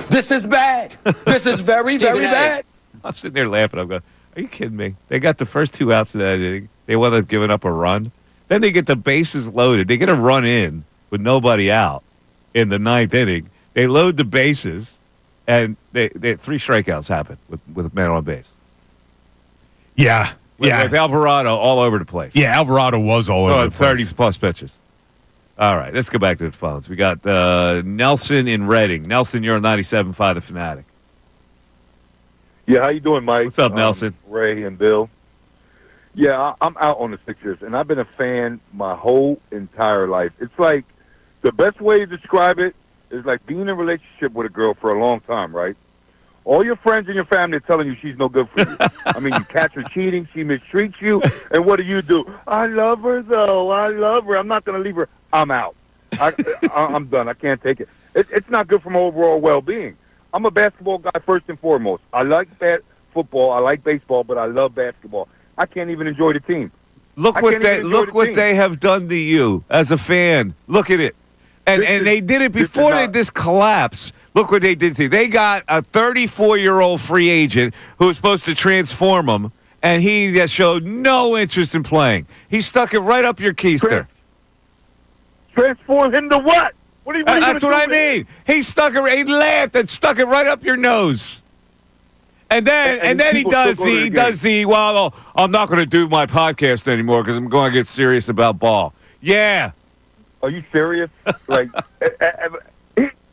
[SPEAKER 6] This is bad. This is very, very bad.
[SPEAKER 1] I'm sitting there laughing. I'm going, are you kidding me? They got the first 2 outs of that inning. They wound up giving up a run. Then they get the bases loaded. They get a run in with nobody out in the 9th inning. They load the bases, and they 3 strikeouts happen with a man on base.
[SPEAKER 2] Yeah.
[SPEAKER 1] With Alvarado all over the place.
[SPEAKER 2] Yeah, Alvarado was all over the place.
[SPEAKER 1] 30-plus pitches. All right, let's go back to the phones. We got Nelson in Reading. Nelson, you're on 97.5 The Fanatic.
[SPEAKER 10] Yeah, how you doing, Mike?
[SPEAKER 1] What's up, Nelson?
[SPEAKER 10] Ray and Bill. Yeah, I'm out on the Sixers, and I've been a fan my whole entire life. It's like the best way to describe it is like being in a relationship with a girl for a long time, right? All your friends and your family are telling you she's no good for you. I mean, you catch her cheating, she mistreats you, and what do? I love her, though. I love her. I'm not going to leave her. I'm out. I'm done. I can't take it. It's not good for my overall well-being. I'm a basketball guy first and foremost. I like football. I like baseball, but I love basketball. I can't even enjoy the team.
[SPEAKER 1] Look what they have done to you as a fan. Look at it. And they did it before this collapse. Look what they did to you. They got a 34-year-old free agent who was supposed to transform him, and he just showed no interest in playing. He stuck it right up your keister.
[SPEAKER 10] Transform him to what? What are you
[SPEAKER 1] That's what I mean. He laughed and stuck it right up your nose. And then he does well, I'm not going to do my podcast anymore because I'm going to get serious about ball. Yeah.
[SPEAKER 10] Are you serious? Like,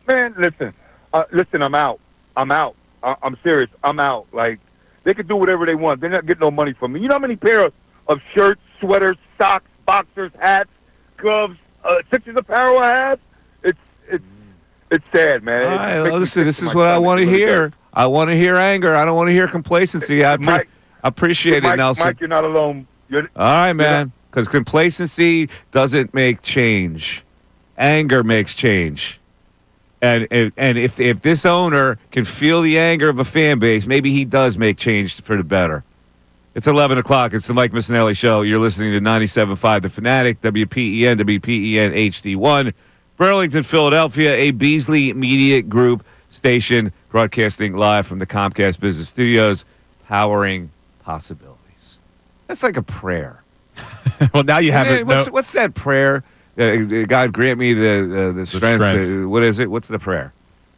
[SPEAKER 10] man, listen, I'm out. I'm serious. I'm out. Like, they can do whatever they want. They're not getting no money from me. You know how many pair of shirts, sweaters, socks, boxers, hats, gloves, Sixers apparel I have? It's sad, man.
[SPEAKER 1] All right, listen, this is what I want to hear. I want to hear anger. I don't want to hear complacency. I appreciate it, Nelson.
[SPEAKER 10] Mike, you're not alone.
[SPEAKER 1] All right, man. Because complacency doesn't make change. Anger makes change. And if this owner can feel the anger of a fan base, maybe he does make change for the better. It's 11 o'clock. It's the Mike Missanelli Show. You're listening to 97.5 The Fanatic, WPEN HD1, Burlington, Philadelphia, a Beasley Media Group station broadcasting live from the Comcast Business Studios, powering possibilities. That's like a prayer.
[SPEAKER 2] Well, now you have it.
[SPEAKER 1] What's that prayer? God grant me the strength. What is it? What's the prayer?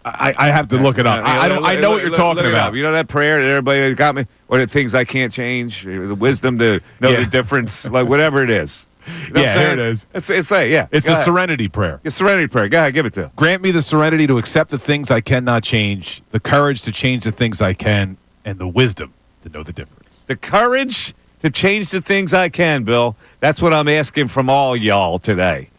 [SPEAKER 2] I have to look it up. I know what you're talking about.
[SPEAKER 1] You know that prayer that everybody got me? Or the things I can't change? The wisdom to know the difference? Like whatever it is. You know
[SPEAKER 2] here it is.
[SPEAKER 1] It's the
[SPEAKER 2] serenity prayer.
[SPEAKER 1] The serenity prayer. Go ahead, give it to him.
[SPEAKER 2] Grant me the serenity to accept the things I cannot change, the courage to change the things I can, and the wisdom to know the difference.
[SPEAKER 1] The courage to change the things I can, Bill. That's what I'm asking from all y'all today.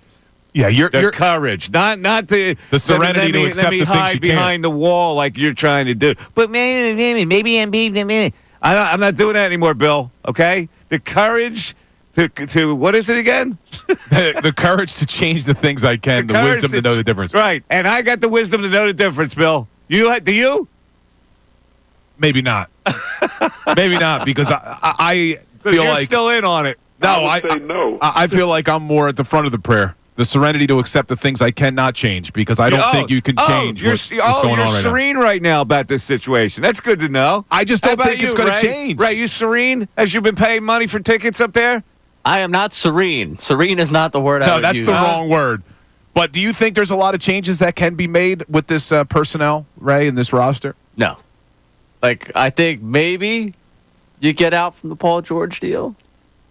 [SPEAKER 2] Yeah, you're
[SPEAKER 1] courage, not the
[SPEAKER 2] serenity to accept the things you
[SPEAKER 1] hide
[SPEAKER 2] can.
[SPEAKER 1] behind the wall like you're trying to do. But maybe I'm not doing that anymore, Bill. Okay, the courage to what is it again?
[SPEAKER 2] The courage to change the things I can, the wisdom to know the difference.
[SPEAKER 1] Right, and I got the wisdom to know the difference, Bill. Do you?
[SPEAKER 2] Maybe not. Maybe not, because I feel
[SPEAKER 1] you're
[SPEAKER 2] like
[SPEAKER 1] still in on it.
[SPEAKER 2] No,
[SPEAKER 10] no.
[SPEAKER 2] I feel like I'm more at the front of the prayer. The serenity to accept the things I cannot change, because I don't think you can change what's going on right now.
[SPEAKER 1] You're serene right now about this situation. That's good to know.
[SPEAKER 2] I just don't think it's going to change.
[SPEAKER 1] Right, you serene as you've been paying money for tickets up there?
[SPEAKER 3] I am not serene. Serene is not the word I would use.
[SPEAKER 2] No, that's the wrong word. But do you think there's a lot of changes that can be made with this personnel, Ray, in this roster?
[SPEAKER 3] No. I think maybe you get out from the Paul George deal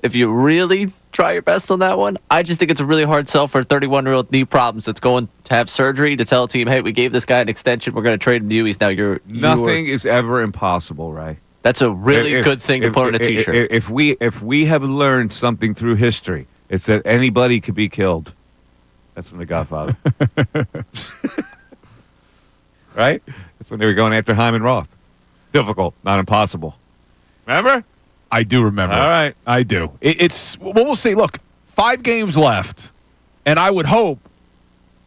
[SPEAKER 3] if you really try your best on that one. I just think it's a really hard sell for a 31-year-old knee problems that's going to have surgery to tell a team, hey, we gave this guy an extension. We're going to trade him to you. He's now
[SPEAKER 1] Nothing is ever impossible, Ray.
[SPEAKER 3] That's a really good thing to put on a T-shirt.
[SPEAKER 1] If we have learned something through history, it's that anybody could be killed. That's from The Godfather. Right? That's when they were going after Hyman Roth. Difficult, not impossible. Remember?
[SPEAKER 2] I do remember.
[SPEAKER 1] All right.
[SPEAKER 2] I do. We'll see. Look, 5 games left, and I would hope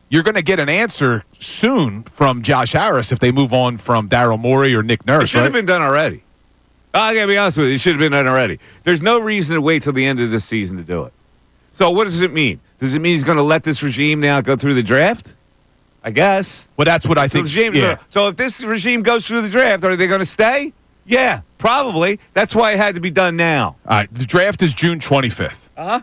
[SPEAKER 2] you're going to get an answer soon from Josh Harris if they move on from Daryl Morey or Nick Nurse.
[SPEAKER 1] It should have been done already. I got to be honest with you. It should have been done already. There's no reason to wait till the end of this season to do it. So what does it mean? Does it mean he's going to let this regime now go through the draft? I guess.
[SPEAKER 2] Well, that's what I think.
[SPEAKER 1] So if this regime goes through the draft, are they going to stay? Yeah, probably. That's why it had to be done now.
[SPEAKER 2] All right. The draft is June 25th.
[SPEAKER 1] Uh-huh.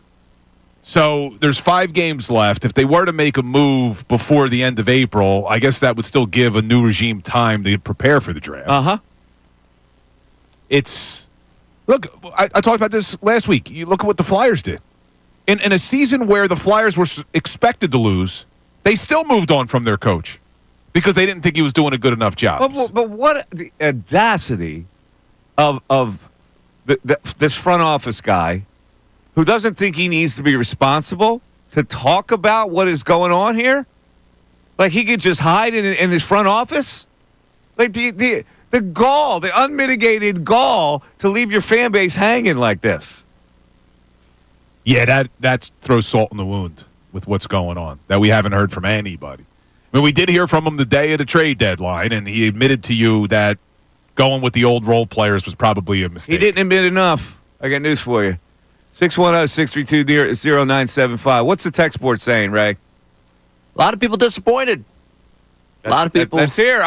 [SPEAKER 2] So there's 5 games left. If they were to make a move before the end of April, I guess that would still give a new regime time to prepare for the draft.
[SPEAKER 1] Uh-huh.
[SPEAKER 2] Look, I talked about this last week. You look at what the Flyers did. In a season where the Flyers were expected to lose, they still moved on from their coach because they didn't think he was doing a good enough job.
[SPEAKER 1] But what the audacity of this front office guy who doesn't think he needs to be responsible to talk about what is going on here? Like he could just hide in his front office? Like the gall, the unmitigated gall to leave your fan base hanging like this.
[SPEAKER 2] Yeah, that throws salt in the wound with what's going on that we haven't heard from anybody. I mean, we did hear from him the day of the trade deadline, and he admitted to you that going with the old role players was probably a mistake.
[SPEAKER 1] He didn't admit enough. I got news for you. 610-632-0975. What's the text board saying, Ray?
[SPEAKER 3] A lot of people disappointed. A lot of people.
[SPEAKER 1] That's here.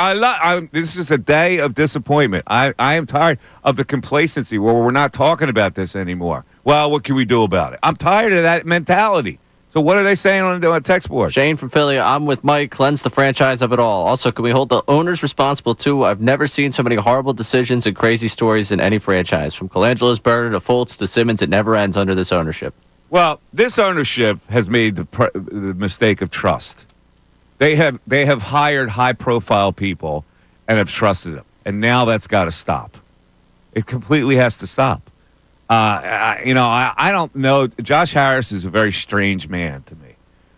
[SPEAKER 1] This is a day of disappointment. I am tired of the complacency where we're not talking about this anymore. Well, what can we do about it? I'm tired of that mentality. So what are they saying on the text board?
[SPEAKER 3] Shane from Philly, I'm with Mike. Cleanse the franchise of it all. Also, can we hold the owners responsible, too? I've never seen so many horrible decisions and crazy stories in any franchise. From Colangelo's burner to Fultz to Simmons, it never ends under this ownership.
[SPEAKER 1] Well, this ownership has made the mistake of trust. They have hired high-profile people and have trusted them. And now that's got to stop. It completely has to stop. I don't know. Josh Harris is a very strange man to me.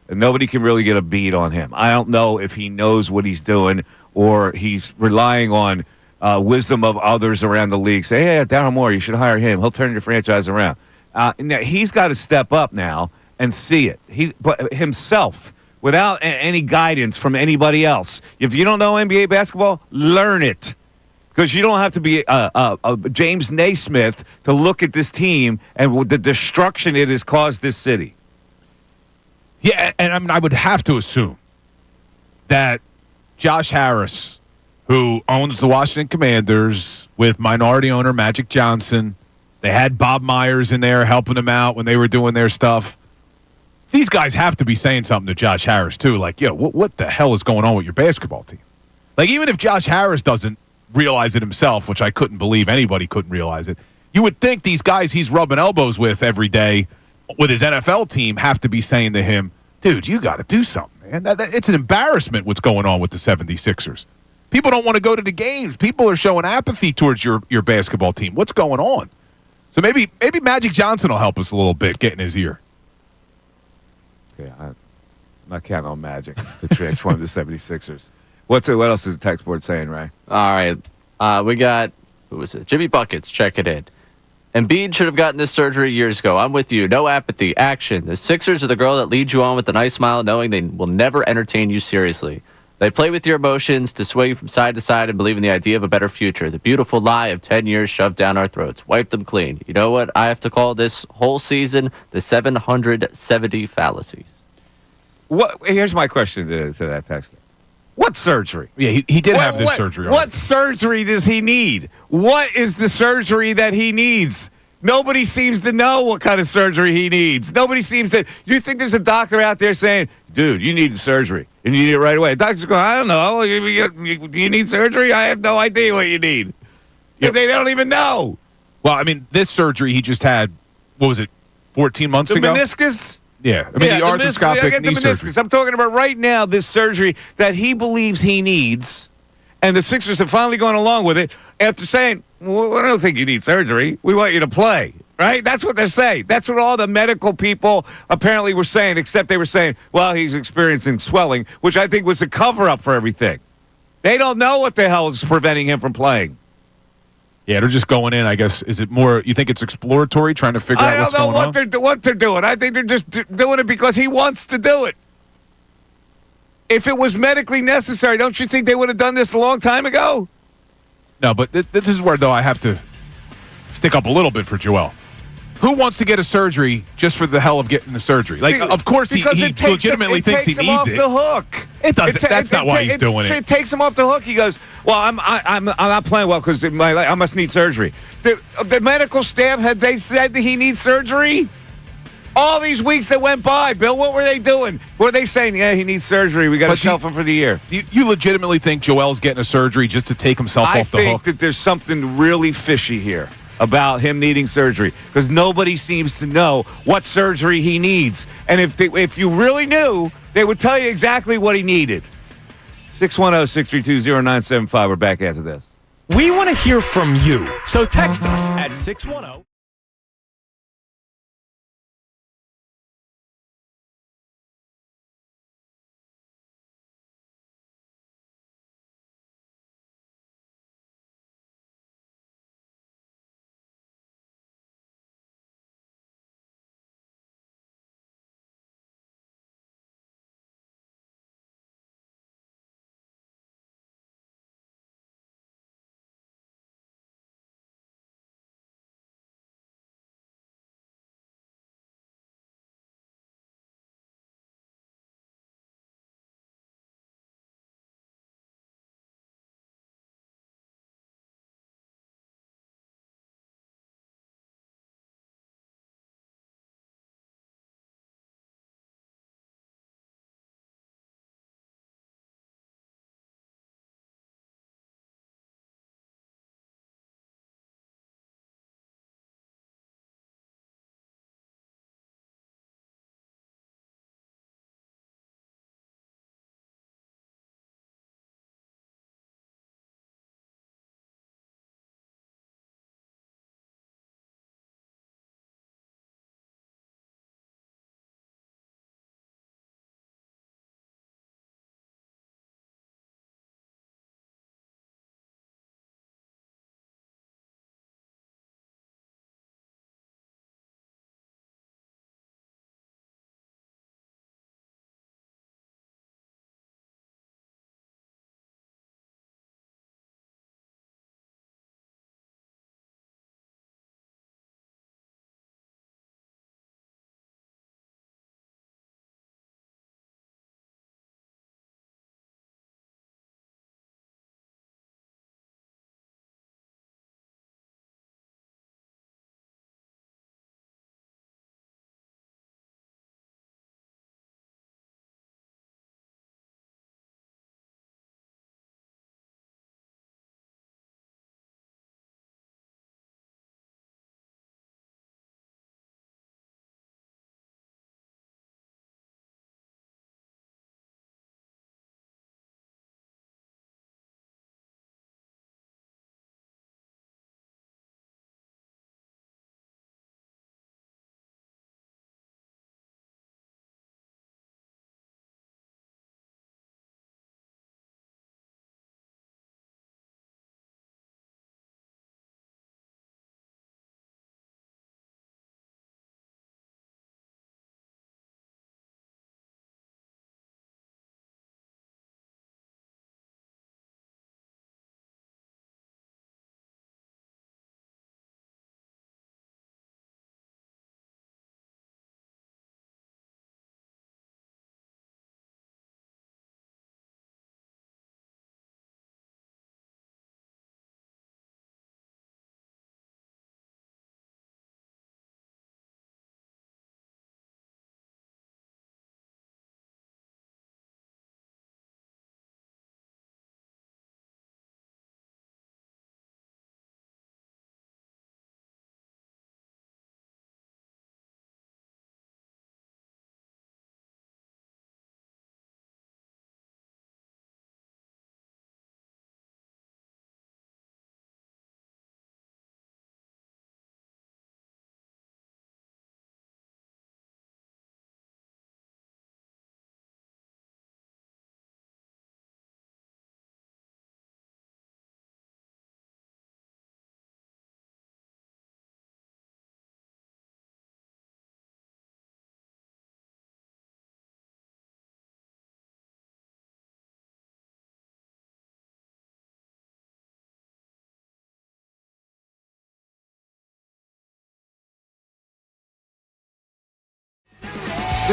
[SPEAKER 1] And nobody can really get a beat on him. I don't know if he knows what he's doing or he's relying on wisdom of others around the league. Say, hey, Daryl Morey, you should hire him. He'll turn your franchise around. He's got to step up now and see it. But himself, without any guidance from anybody else. If you don't know NBA basketball, learn it. Because you don't have to be a James Naismith to look at this team and the destruction it has caused this city.
[SPEAKER 2] Yeah, and I mean, I would have to assume that Josh Harris, who owns the Washington Commanders with minority owner Magic Johnson, they had Bob Myers in there helping them out when they were doing their stuff. These guys have to be saying something to Josh Harris, too. Like, yo, what the hell is going on with your basketball team? Like, even if Josh Harris doesn't realize it himself, which I couldn't believe anybody couldn't realize it, you would think these guys he's rubbing elbows with every day with his NFL team have to be saying to him, dude, you got to do something, man. It's an embarrassment what's going on with the 76ers. People don't want to go to the games. People are showing apathy towards your basketball team. What's going on? So maybe Magic Johnson will help us a little bit, get in his ear.
[SPEAKER 1] Yeah, I'm not counting on Magic to transform the 76ers. What else is the text board saying, Ray?
[SPEAKER 3] All right. We got, who was it? Jimmy Buckets, check it in. Embiid should have gotten this surgery years ago. I'm with you. No apathy. Action. The Sixers are the girl that leads you on with a nice smile, knowing they will never entertain you seriously. They play with your emotions to sway you from side to side and believe in the idea of a better future. The beautiful lie of 10 years shoved down our throats. Wipe them clean. You know what I have to call this whole season? The 770 fallacies.
[SPEAKER 1] Here's my question to that texter. What surgery?
[SPEAKER 2] Yeah, he did have this surgery.
[SPEAKER 1] What surgery does he need? What is the surgery that he needs? Nobody seems to know what kind of surgery he needs. Nobody seems to. Do you think there's a doctor out there saying, dude, you need surgery, and you need it right away? The doctor's going, I don't know. Do you need surgery? I have no idea what you need. Yep. They don't even know.
[SPEAKER 2] Well, I mean, this surgery he just had, what was it, 14 months ago?
[SPEAKER 1] The meniscus?
[SPEAKER 2] Yeah, I mean, the arthroscopic knee surgery.
[SPEAKER 1] I'm talking about right now this surgery that he believes he needs, and the Sixers have finally gone along with it after saying, well, I don't think you need surgery. We want you to play, right? That's what they're saying. That's what all the medical people apparently were saying, except they were saying, well, he's experiencing swelling, which I think was a cover-up for everything. They don't know what the hell is preventing him from playing.
[SPEAKER 2] Yeah, they're just going in, I guess. Is it more, you think it's exploratory, trying to figure out what's going on?
[SPEAKER 1] I don't know what they're doing. I think they're just doing it because he wants to do it. If it was medically necessary, don't you think they would have done this a long time ago?
[SPEAKER 2] No, but this is where, though, I have to stick up a little bit for Joel. Who wants to get a surgery just for the hell of getting the surgery? Like, of course, he legitimately thinks he needs it.
[SPEAKER 1] It takes him off the hook.
[SPEAKER 2] It doesn't. That's not why he's doing it.
[SPEAKER 1] It takes him off the hook. He goes, well, I'm not playing well because I must need surgery. The medical staff, had they said that he needs surgery? All these weeks that went by, Bill, what were they doing? Were they saying, yeah, he needs surgery, we got to shelf him for the year?
[SPEAKER 2] You legitimately think Joel's getting a surgery just to take himself off the hook?
[SPEAKER 1] I think that there's something really fishy here about him needing surgery because nobody seems to know what surgery he needs. And if you really knew, they would tell you exactly what he needed. 610-632-0975. We're back after this.
[SPEAKER 11] We want to hear from you, so text us at 610-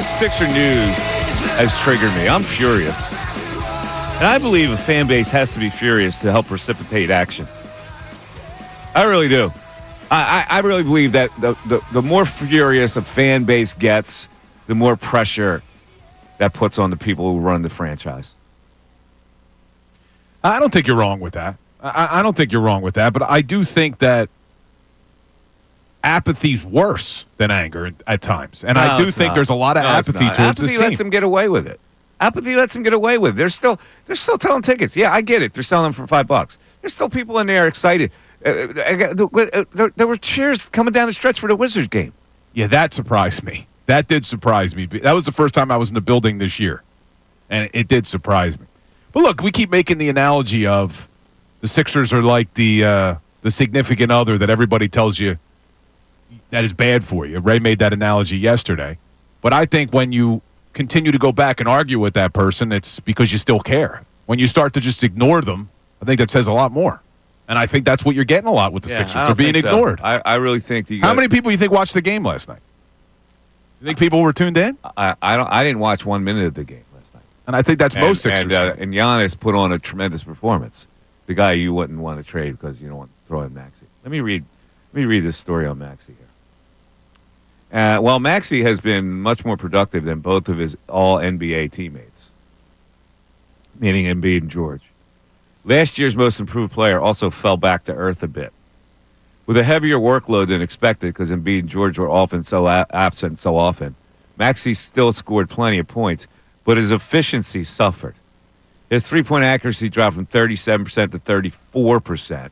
[SPEAKER 1] this Sixer news has triggered me. I'm furious. And I believe a fan base has to be furious to help precipitate action. I really do. I really believe that the more furious a fan base gets, the more pressure that puts on the people who run the franchise.
[SPEAKER 2] I don't think you're wrong with that. I don't think you're wrong with that, but I do think that apathy's worse than anger at times. And I do think there's a lot of apathy towards this team.
[SPEAKER 1] Apathy lets them get away with it. Apathy lets them get away with it. They're still selling tickets. Yeah, I get it. They're selling them for $5. There's still people in there excited. There were cheers coming down the stretch for the Wizards game.
[SPEAKER 2] Yeah, that surprised me. That did surprise me. That was the first time I was in the building this year, and it did surprise me. But look, we keep making the analogy of the Sixers are like the significant other that everybody tells you that is bad for you. Ray made that analogy yesterday. But I think when you continue to go back and argue with that person, it's because you still care. When you start to just ignore them, I think that says a lot more. And I think that's what you're getting a lot with the Sixers. They're being ignored.
[SPEAKER 1] I really think.
[SPEAKER 2] How many people you think watched the game last night? You think people were tuned in?
[SPEAKER 1] I didn't watch 1 minute of the game last night.
[SPEAKER 2] And I think that's most Sixers.
[SPEAKER 1] And Giannis put on a tremendous performance. The guy you wouldn't want to trade because you don't want to throw in Maxey. Let me read this story on Maxey here. Well, Maxey has been much more productive than both of his all-NBA teammates, meaning Embiid and George. Last year's most improved player also fell back to earth a bit. With a heavier workload than expected because Embiid and George were often so absent so often, Maxey still scored plenty of points, but his efficiency suffered. His three-point accuracy dropped from 37% to 34%,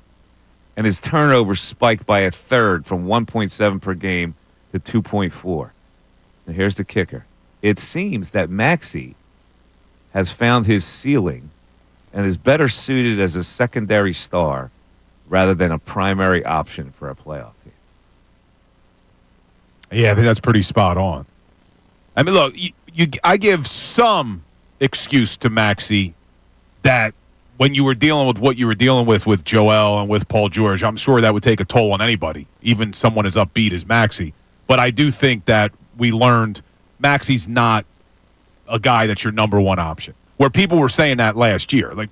[SPEAKER 1] and his turnovers spiked by a third from 1.7 per game to 2.4. Now here's the kicker. It seems that Maxey has found his ceiling and is better suited as a secondary star rather than a primary option for a playoff team.
[SPEAKER 2] Yeah, I think that's pretty spot on. I mean, look, I give some excuse to Maxey that when you were dealing with what you were dealing with Joel and with Paul George, I'm sure that would take a toll on anybody, even someone as upbeat as Maxey. But I do think that we learned Maxey's not a guy that's your number one option. Where people were saying that last year. Like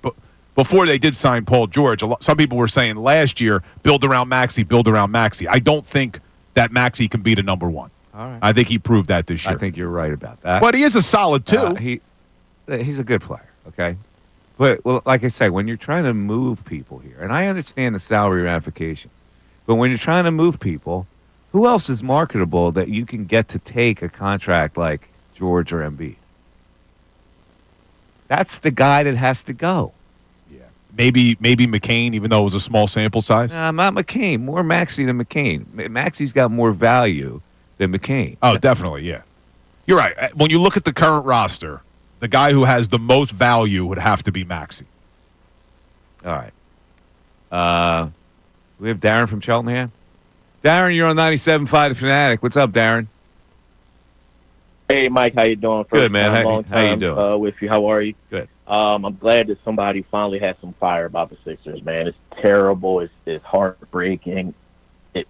[SPEAKER 2] before they did sign Paul George, some people were saying last year, build around Maxey, build around Maxey. I don't think that Maxey can be the number one.
[SPEAKER 1] All right.
[SPEAKER 2] I think he proved that this year.
[SPEAKER 1] I think you're right about that.
[SPEAKER 2] But he is a solid two.
[SPEAKER 1] He's a good player, okay? But, well, like I said, when you're trying to move people here, and I understand the salary ramifications, but when you're trying to move people, who else is marketable that you can get to take a contract like George or Embiid? That's the guy that has to go.
[SPEAKER 2] Yeah. Maybe McCain, even though it was a small sample size?
[SPEAKER 1] Not McCain. More Maxey than McCain. Maxey's got more value than McCain.
[SPEAKER 2] Oh, definitely, yeah. You're right. When you look at the current roster, the guy who has the most value would have to be Maxey.
[SPEAKER 1] All right. We have Darren from Cheltenham. Darren, you're on 97.5 The Fanatic. What's up, Darren?
[SPEAKER 12] Hey, Mike, how you doing?
[SPEAKER 1] Good, man. How you doing?
[SPEAKER 12] With you, how are you?
[SPEAKER 1] Good.
[SPEAKER 12] I'm glad that somebody finally has some fire about the Sixers, man. It's terrible. It's heartbreaking. It,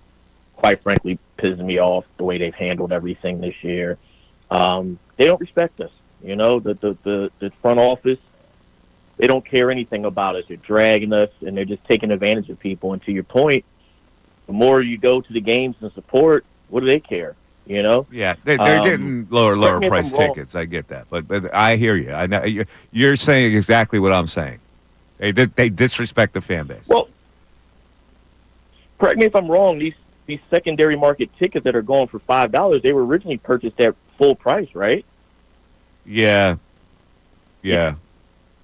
[SPEAKER 12] quite frankly, pisses me off the way they've handled everything this year. They don't respect us. You know, the front office, they don't care anything about us. They're dragging us, and they're just taking advantage of people. And to your point, the more you go to the games and support, what do they care? You know?
[SPEAKER 1] Yeah, they're getting lower price tickets. I get that, but I hear you. I know you're saying exactly what I'm saying. They disrespect the fan base.
[SPEAKER 12] Well, correct me if I'm wrong. These secondary market tickets that are going for $5, they were originally purchased at full price, right?
[SPEAKER 1] Yeah.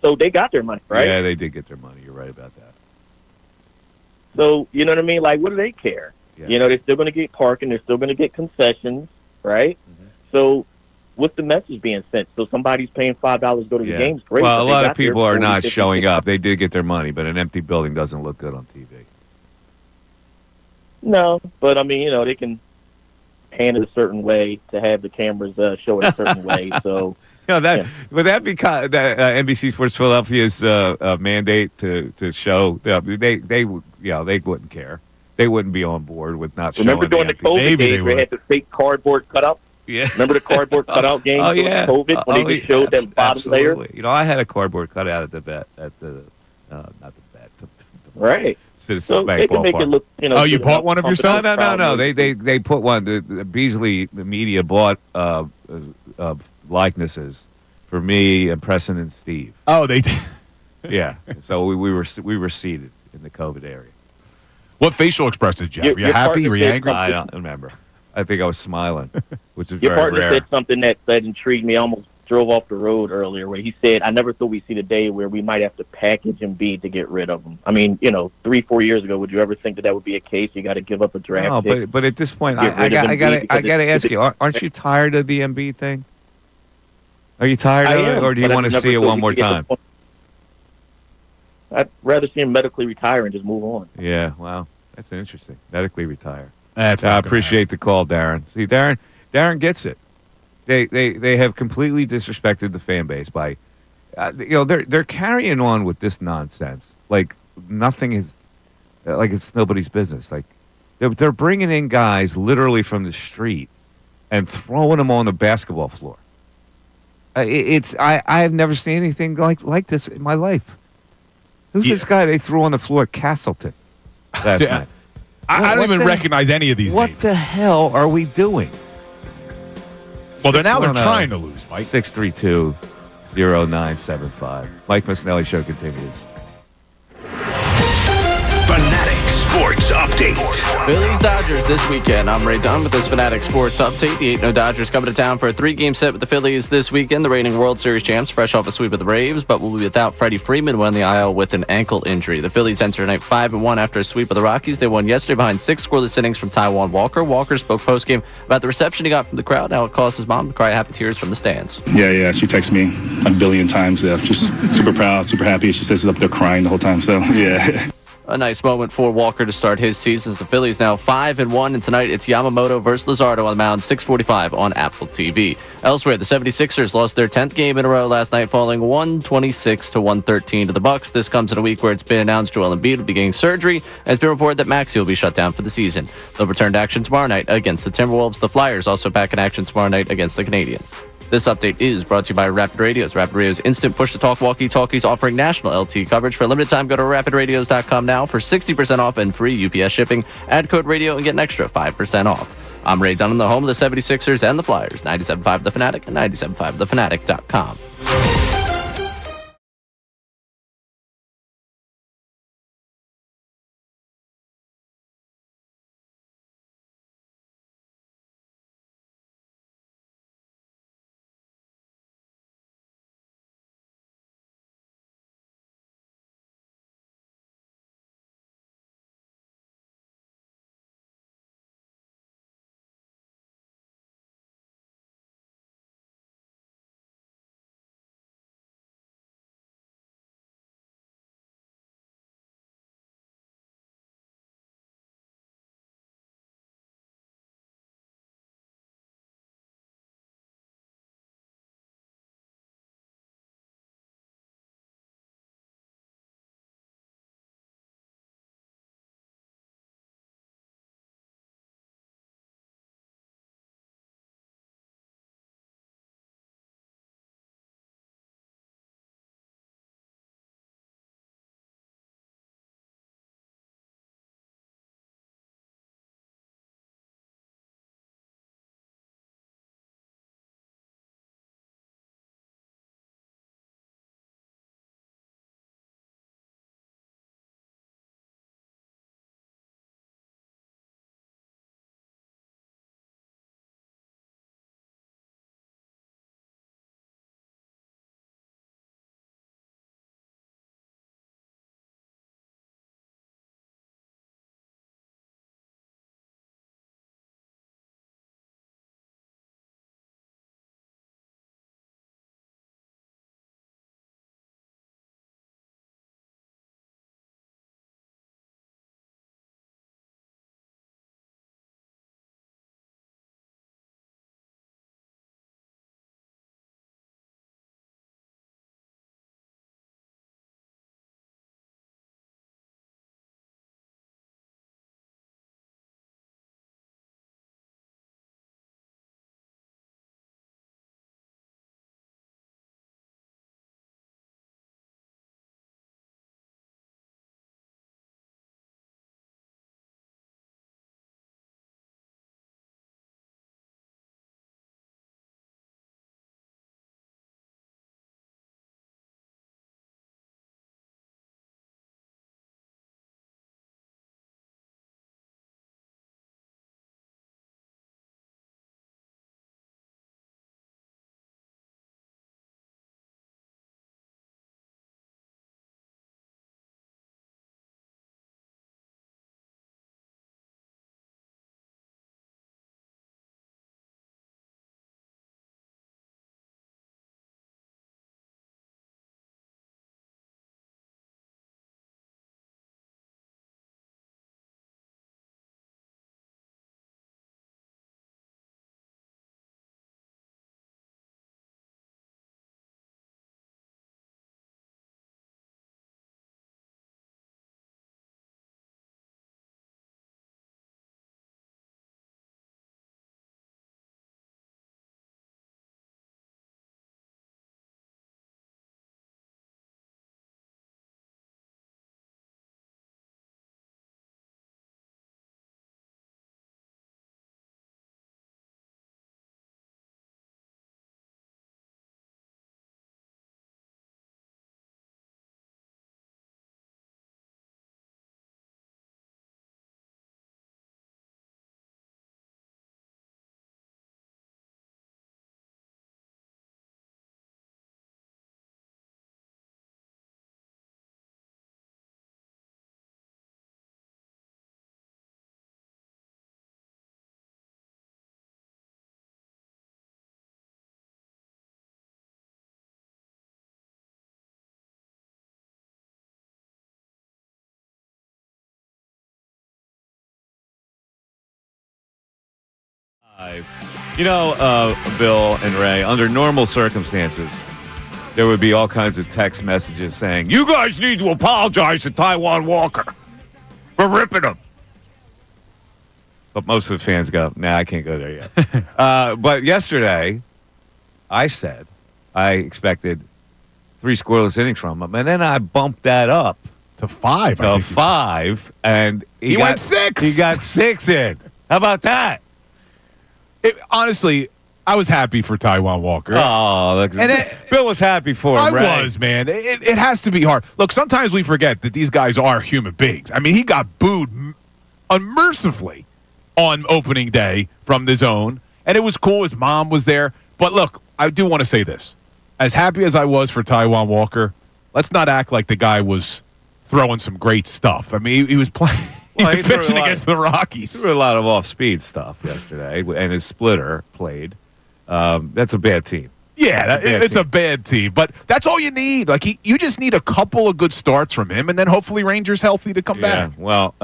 [SPEAKER 12] So they got their money, right?
[SPEAKER 1] Yeah, they did get their money. You're right about that.
[SPEAKER 12] So you know what I mean? Like, what do they care? Yeah. You know, they're still going to get parking. They're still going to get concessions, right? Mm-hmm. So what's the message being sent? So somebody's paying $5 to go to the games. Great.
[SPEAKER 1] Well, a lot of people are not showing up. They did get their money, but an empty building doesn't look good on TV.
[SPEAKER 12] No, but, I mean, you know, they can pan it a certain way to have the cameras show it a certain way. So,
[SPEAKER 1] would that be NBC Sports Philadelphia's mandate to show? They wouldn't care. They wouldn't be on board with not showing.
[SPEAKER 12] Remember during the COVID days where they had the fake cardboard cut up?
[SPEAKER 1] Yeah.
[SPEAKER 12] Remember the cardboard cutout game during COVID when they just showed that bottom layer?
[SPEAKER 1] Absolutely. You know, I had a cardboard cutout at the vet at the not the vet. The
[SPEAKER 12] Right.
[SPEAKER 1] Citizens
[SPEAKER 12] So
[SPEAKER 1] Bank
[SPEAKER 12] they can make
[SPEAKER 1] ballpark.
[SPEAKER 12] it look,
[SPEAKER 2] Oh, you bought one of yourself?
[SPEAKER 1] No. They put one. The Beasley Media bought likenesses for me and Preston and Steve.
[SPEAKER 2] Oh, they did.
[SPEAKER 1] Yeah. So we were seated in the COVID area.
[SPEAKER 2] What facial expressions did you have? Were you
[SPEAKER 12] Your
[SPEAKER 2] happy?
[SPEAKER 12] partner
[SPEAKER 2] Were you
[SPEAKER 12] said
[SPEAKER 2] angry?
[SPEAKER 1] I don't remember. I think I was smiling, which is
[SPEAKER 12] Your
[SPEAKER 1] very
[SPEAKER 12] partner
[SPEAKER 1] rare.
[SPEAKER 12] said something that intrigued me. I almost drove off the road earlier where he said, I never thought we'd see the day where we might have to package Embiid to get rid of him. I mean, 3-4 years ago, would you ever think that would be a case? You got to give up a draft
[SPEAKER 1] No,
[SPEAKER 12] pick.
[SPEAKER 1] but at this point,
[SPEAKER 12] Get
[SPEAKER 1] I
[SPEAKER 12] rid of
[SPEAKER 1] got
[SPEAKER 12] Embiid
[SPEAKER 1] to ask you: aren't you tired of the Embiid thing? Are you tired of it, or do you want to see it one more time?
[SPEAKER 12] I'd rather see him medically retire and just move on.
[SPEAKER 1] Yeah, wow, that's interesting. Medically retire.
[SPEAKER 2] That's
[SPEAKER 1] I
[SPEAKER 2] not gonna
[SPEAKER 1] appreciate the call, Darren. See, Darren gets it. They have completely disrespected the fan base by, they're carrying on with this nonsense like nothing is, like it's nobody's business. Like they're bringing in guys literally from the street and throwing them on the basketball floor. I have never seen anything like this in my life. Who's this guy they threw on the floor at Castleton last night?
[SPEAKER 2] I don't even recognize any of these names.
[SPEAKER 1] What the hell are we doing?
[SPEAKER 2] Well, they're trying to lose, Mike.
[SPEAKER 1] 632-0975. Mike Missanelli Show continues.
[SPEAKER 4] Fanatic Sports Update.
[SPEAKER 3] Phillies Dodgers this weekend. I'm Ray Dunn with this Fanatic Sports Update. The 8-0 Dodgers coming to town for a 3-game set with the Phillies this weekend. The reigning World Series champs, fresh off a sweep of the Braves, but will be without Freddie Freeman when the IL with an ankle injury. The Phillies enter tonight 5-1 after a sweep of the Rockies. They won yesterday behind 6 scoreless innings from Taijuan Walker. Walker spoke postgame about the reception he got from the crowd, how it caused his mom to cry happy tears from the stands.
[SPEAKER 5] Yeah. She texts me a billion times. Yeah, just super proud, super happy. She says she's up there crying the whole time. So, yeah.
[SPEAKER 3] A nice moment for Walker to start his season. The Phillies now 5-1, and tonight it's Yamamoto versus Luzardo on the mound, 6:45 on Apple TV. Elsewhere, the 76ers lost their 10th game in a row last night, falling 126-113 to the Bucks. This comes in a week where it's been announced Joel Embiid will be getting surgery, and it's been reported that Maxey will be shut down for the season. They'll return to action tomorrow night against the Timberwolves. The Flyers also back in action tomorrow night against the Canadiens. This update is brought to you by Rapid Radios. Rapid Radios instant push-to-talk walkie-talkies offering national LTE coverage. For a limited time, go to rapidradios.com now for 60% off and free UPS shipping. Add code radio and get an extra 5% off. I'm Ray Dunn, the home of the 76ers and the Flyers. 97.5 The Fanatic and 97.5thefanatic.com.
[SPEAKER 1] You know, Bill and Ray, under normal circumstances, there would be all kinds of text messages saying, "You guys need to apologize to Taijuan Walker for ripping him." But most of the fans go, "Nah, I can't go there yet." But yesterday, I said I expected 3 scoreless innings from him, and then I bumped that up
[SPEAKER 2] to 5.
[SPEAKER 1] To 5, and he
[SPEAKER 2] went 6.
[SPEAKER 1] He got 6 in. How about that?
[SPEAKER 2] Honestly, I was happy for Taijuan Walker.
[SPEAKER 1] Oh, look, Bill was happy for him.
[SPEAKER 2] I was, man. It has to be hard. Look, sometimes we forget that these guys are human beings. I mean, he got booed unmercifully on opening day from the zone, and it was cool. His mom was there. But look, I do want to say this. As happy as I was for Taijuan Walker, let's not act like the guy was throwing some great stuff. I mean, he was playing. He was pitching against the Rockies.
[SPEAKER 1] He threw a lot of off-speed stuff yesterday, and his splitter played. That's a bad team.
[SPEAKER 2] Yeah, it's a bad team, but that's all you need. Like you just need a couple of good starts from him, and then hopefully Rangers healthy to come back.
[SPEAKER 1] Well,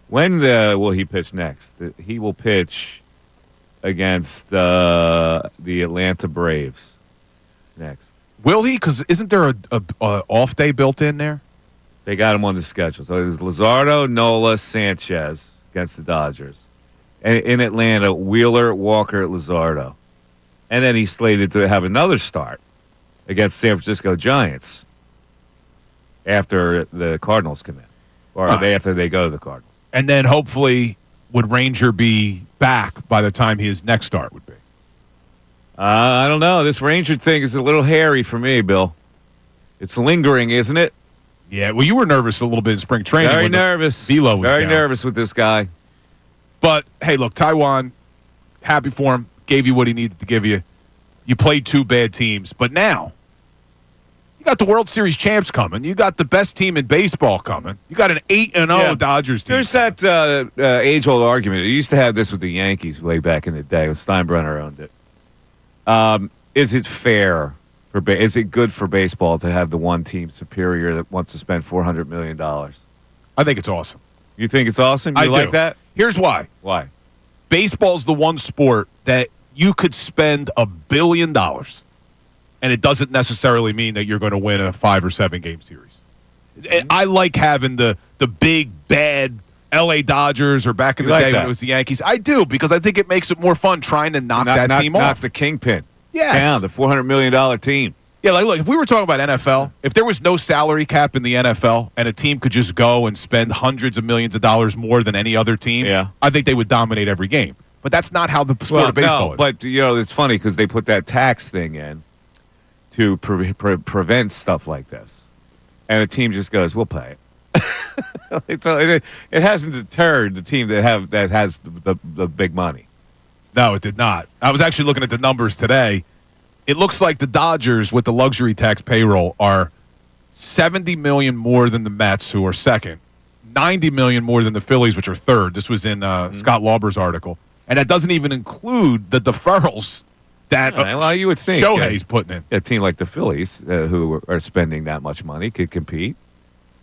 [SPEAKER 1] when will he pitch next? He will pitch against the Atlanta Braves next.
[SPEAKER 2] Will he? Because isn't there a off day built in there?
[SPEAKER 1] They got him on the schedule. So there's Luzardo, Nola, Sanchez against the Dodgers. And in Atlanta, Wheeler, Walker, Luzardo. And then he's slated to have another start against San Francisco Giants after the Cardinals come in. Or after they go to the Cardinals.
[SPEAKER 2] And then hopefully would Ranger be back by the time his next start would be?
[SPEAKER 1] I don't know. This Ranger thing is a little hairy for me, Bill. It's lingering, isn't it?
[SPEAKER 2] Yeah, well, you were nervous a little bit in spring training.
[SPEAKER 1] Very nervous.
[SPEAKER 2] Velo was
[SPEAKER 1] very
[SPEAKER 2] down.
[SPEAKER 1] nervous with this guy.
[SPEAKER 2] But, hey, look, Taijuan, happy for him, gave you what he needed to give you. You played 2 bad teams. But now, you got the World Series champs coming. You got the best team in baseball coming. You got an 8-0 Dodgers team.
[SPEAKER 1] There's that age-old argument. I used to have this with the Yankees way back in the day when Steinbrenner owned it. Is it fair? Is it good for baseball to have the one team superior that wants to spend $400 million?
[SPEAKER 2] I think it's awesome.
[SPEAKER 1] You think it's awesome? You like that?
[SPEAKER 2] Here's why.
[SPEAKER 1] Why?
[SPEAKER 2] Baseball's the one sport that you could spend $1 billion, and it doesn't necessarily mean that you're going to win a 5 or 7 game series. And I like having the big, bad L.A. Dodgers or back in the day when it was the Yankees. I do, because I think it makes it more fun trying to knock that team off.
[SPEAKER 1] Knock the kingpin.
[SPEAKER 2] Yes.
[SPEAKER 1] Down, the $400 million team.
[SPEAKER 2] Yeah, like, look, if we were talking about NFL, if there was no salary cap in the NFL and a team could just go and spend hundreds of millions of dollars more than any other team, I think they would dominate every game. But that's not how the sport of baseball is.
[SPEAKER 1] But, it's funny because they put that tax thing in to prevent stuff like this. And the team just goes, we'll pay it. It hasn't deterred the team that has the big money.
[SPEAKER 2] No, it did not. I was actually looking at the numbers today. It looks like the Dodgers with the luxury tax payroll are $70 million more than the Mets, who are second, $90 million more than the Phillies, which are third. This was in Scott Lauber's article. And that doesn't even include the deferrals that
[SPEAKER 1] you would think
[SPEAKER 2] Shohei's putting in.
[SPEAKER 1] A team like the Phillies, who are spending that much money, could compete.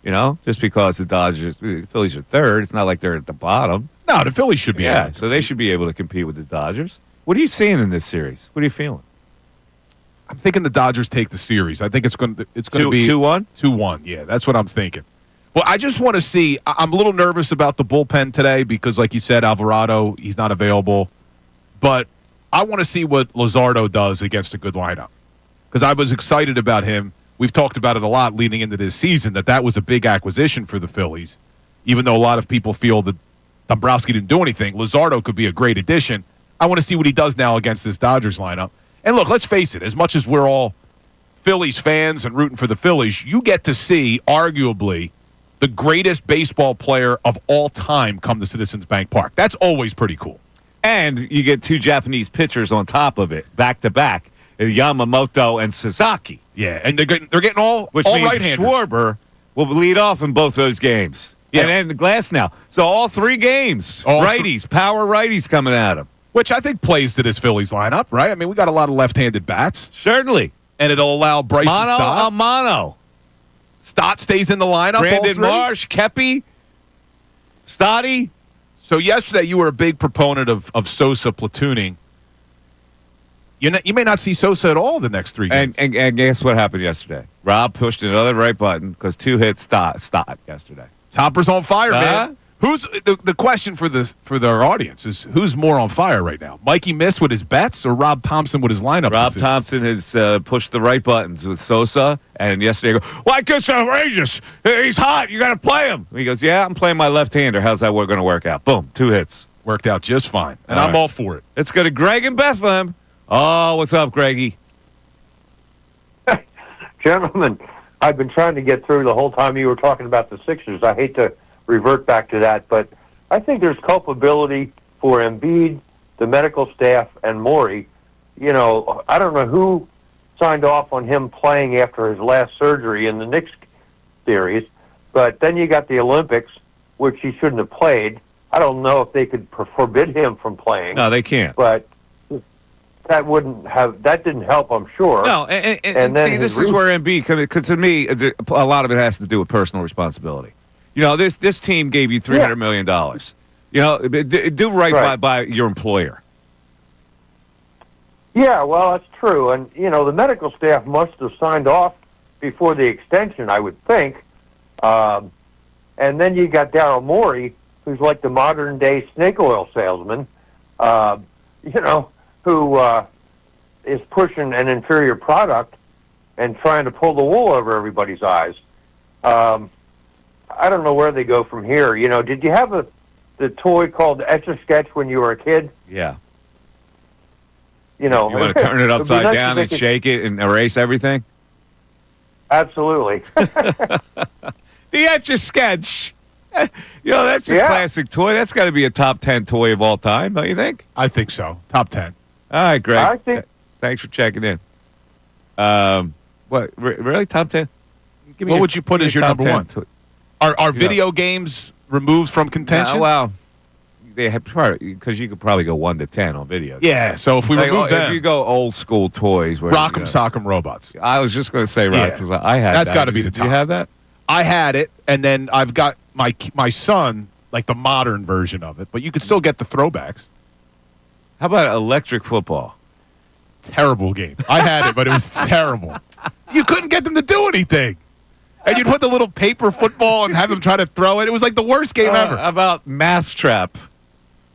[SPEAKER 1] Just because the Phillies are third, it's not like they're at the bottom.
[SPEAKER 2] No, the Phillies should be able to.
[SPEAKER 1] So they should be able to compete with the Dodgers. What are you seeing in this series? What are you feeling?
[SPEAKER 2] I'm thinking the Dodgers take the series. I think it's going to be
[SPEAKER 1] 2-1?
[SPEAKER 2] 2-1, yeah. That's what I'm thinking. Well, I just want to see. I'm a little nervous about the bullpen today because, like you said, Alvarado, he's not available. But I want to see what Luzardo does against a good lineup because I was excited about him. We've talked about it a lot leading into this season, that was a big acquisition for the Phillies, even though a lot of people feel that Dombrowski didn't do anything. Luzardo could be a great addition. I want to see what he does now against this Dodgers lineup. And look, let's face it, as much as we're all Phillies fans and rooting for the Phillies, you get to see, arguably, the greatest baseball player of all time come to Citizens Bank Park. That's always pretty cool.
[SPEAKER 1] And you get 2 Japanese pitchers on top of it, back-to-back, Yamamoto and Sasaki.
[SPEAKER 2] Yeah, and they're getting all right-handers.
[SPEAKER 1] Schwarber will lead off in both those games. Yeah. And then the Glass now. So all 3 games, righties, power righties coming at him.
[SPEAKER 2] Which I think plays to this Phillies lineup, right? I mean, we got a lot of left-handed bats.
[SPEAKER 1] Certainly.
[SPEAKER 2] And it'll allow Bryson Stott.
[SPEAKER 1] Mono.
[SPEAKER 2] Stott stays in the lineup.
[SPEAKER 1] Brandon Marsh, Kepi, Stotty.
[SPEAKER 2] So yesterday you were a big proponent of Sosa platooning. You may not see Sosa at all the next 3 games.
[SPEAKER 1] And guess what happened yesterday? Rob pushed another right button because 2 hits stopped yesterday.
[SPEAKER 2] Topper's on fire, man. Who's the question for our audience is who's more on fire right now? Mikey Miss with his bets or Rob Thompson with his lineup?
[SPEAKER 1] Rob
[SPEAKER 2] decisions?
[SPEAKER 1] Thompson has pushed the right buttons with Sosa, and yesterday why it's outrageous? He's hot. You got to play him. And he goes, yeah, I'm playing my left-hander. How's that going to work out? Boom, 2 hits.
[SPEAKER 2] Worked out just fine, and I'm all for it.
[SPEAKER 1] Let's go to Greg in Bethlehem. Oh, what's up, Greggy?
[SPEAKER 13] Gentlemen, I've been trying to get through the whole time you were talking about the Sixers. I hate to revert back to that, but I think there's culpability for Embiid, the medical staff, and Morey. You know, I don't know who signed off on him playing after his last surgery in the Knicks series, but then you got the Olympics, which he shouldn't have played. I don't know if they could forbid him from playing.
[SPEAKER 1] No, they can't.
[SPEAKER 13] But that didn't help, I'm sure.
[SPEAKER 1] No, and see, this is where Embiid, because to me, a lot of it has to do with personal responsibility. You know, this team gave you $300 million. You know, do right by your employer.
[SPEAKER 13] Yeah, well, that's true. And, you know, the medical staff must have signed off before the extension, I would think. And then you got Daryl Morey, who's like the modern-day snake oil salesman, you know, who is pushing an inferior product and trying to pull the wool over everybody's eyes. I don't know where they go from here. You know, did you have the toy called Etch-a-Sketch when you were a kid?
[SPEAKER 1] Yeah.
[SPEAKER 13] You know,
[SPEAKER 1] you want to turn it upside down and shake it and erase everything?
[SPEAKER 13] Absolutely.
[SPEAKER 1] The Etch-a-Sketch. You know, that's a classic toy. That's got to be a top 10 toy of all time, don't you think?
[SPEAKER 2] I think so. Top 10.
[SPEAKER 1] All right, Greg.
[SPEAKER 13] I think.
[SPEAKER 1] Thanks for checking in. What? Really? Top 10?
[SPEAKER 2] What would you put as your number 1? Are video games removed from contention?
[SPEAKER 1] Well, they have because you could probably go 1 to 10 on video.
[SPEAKER 2] Yeah. So if we remove them,
[SPEAKER 1] if you go old school toys,
[SPEAKER 2] Rock'em Sock'em Robots.
[SPEAKER 1] I was just going to say because I had
[SPEAKER 2] that's
[SPEAKER 1] that.
[SPEAKER 2] got to be the top.
[SPEAKER 1] Did you have that?
[SPEAKER 2] I had it, and then I've got my son, like the modern version of it, but you could still get the throwbacks.
[SPEAKER 1] How about electric football?
[SPEAKER 2] Terrible game. I had it, but it was terrible. You couldn't get them to do anything. And you'd put the little paper football and have them try to throw it. It was like the worst game ever.
[SPEAKER 1] How about Mousetrap?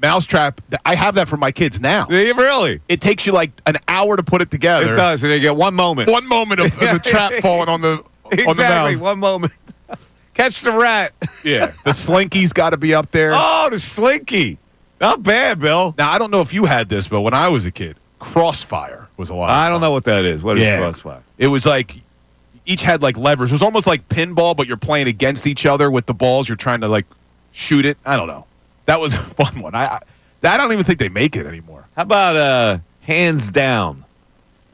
[SPEAKER 2] Mousetrap, I have that for my kids now.
[SPEAKER 1] Really?
[SPEAKER 2] It takes you like an hour to put it together.
[SPEAKER 1] It does, and they get 1 moment.
[SPEAKER 2] 1 moment of the trap falling on the
[SPEAKER 1] exactly,
[SPEAKER 2] mouse.
[SPEAKER 1] 1 moment. Catch the rat.
[SPEAKER 2] Yeah. The Slinky's got to be up there.
[SPEAKER 1] Oh, the Slinky. Not bad, Bill.
[SPEAKER 2] Now, I don't know if you had this, but when I was a kid, Crossfire was a lot of fun.
[SPEAKER 1] I don't know what that is. What is Crossfire?
[SPEAKER 2] It was like each had like levers. It was almost like pinball, but you're playing against each other with the balls. You're trying to like shoot it. I don't know. That was a fun one. I don't even think they make it anymore.
[SPEAKER 1] How about Hands Down?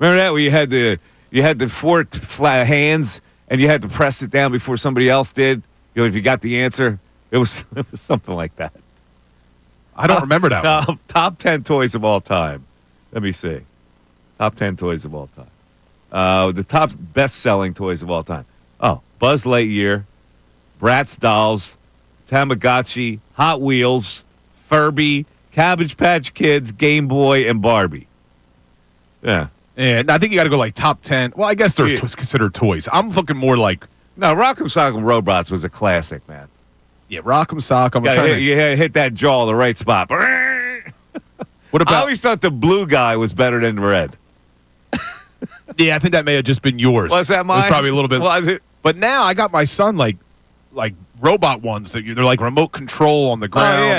[SPEAKER 1] Remember that where you had the 4 flat hands and you had to press it down before somebody else did. You know, if you got the answer, it was something like that.
[SPEAKER 2] I don't remember that one.
[SPEAKER 1] Top 10 toys of all time. Let me see. Top 10 toys of all time. The top best-selling toys of all time. Oh, Buzz Lightyear, Bratz dolls, Tamagotchi, Hot Wheels, Furby, Cabbage Patch Kids, Game Boy, and Barbie. Yeah.
[SPEAKER 2] And I think you got to go like top 10. Well, I guess they're considered toys. I'm looking more like...
[SPEAKER 1] No, Rock'em Sock'em Robots was a classic, man.
[SPEAKER 2] Yeah, Rock'em Sock'em.
[SPEAKER 1] You hit that jaw the right spot.
[SPEAKER 2] What about?
[SPEAKER 1] I always thought the blue guy was better than the red.
[SPEAKER 2] Yeah, I think that may have just been yours.
[SPEAKER 1] Was that mine?
[SPEAKER 2] It was probably a little bit.
[SPEAKER 1] Was it?
[SPEAKER 2] But now I got my son like robot ones that they're like remote control on the ground.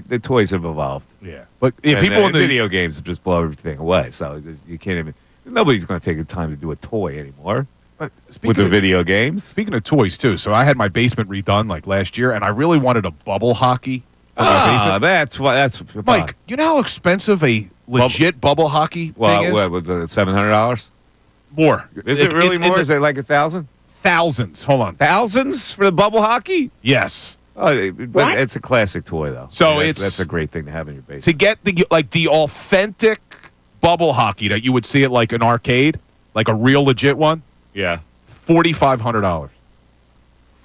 [SPEAKER 1] The toys have evolved.
[SPEAKER 2] Yeah, but people in the
[SPEAKER 1] video games just blow everything away. So you can't even. Nobody's going to take the time to do a toy anymore.
[SPEAKER 2] But
[SPEAKER 1] with the video games.
[SPEAKER 2] Speaking of toys too, so I had my basement redone like last year, and I really wanted a bubble hockey for my basement.
[SPEAKER 1] That's
[SPEAKER 2] Mike. You know how expensive a legit bubble hockey thing is?
[SPEAKER 1] What was it, $700?
[SPEAKER 2] More.
[SPEAKER 1] Is it really more? Is it like 1,000?
[SPEAKER 2] Thousands. Hold on.
[SPEAKER 1] Thousands for the bubble hockey?
[SPEAKER 2] Yes.
[SPEAKER 1] Oh, but it's a classic toy though.
[SPEAKER 2] So
[SPEAKER 1] that's a great thing to have in your basement.
[SPEAKER 2] To get the authentic bubble hockey that you would see at like an arcade, like a real legit one.
[SPEAKER 1] Yeah.
[SPEAKER 2] $4,500.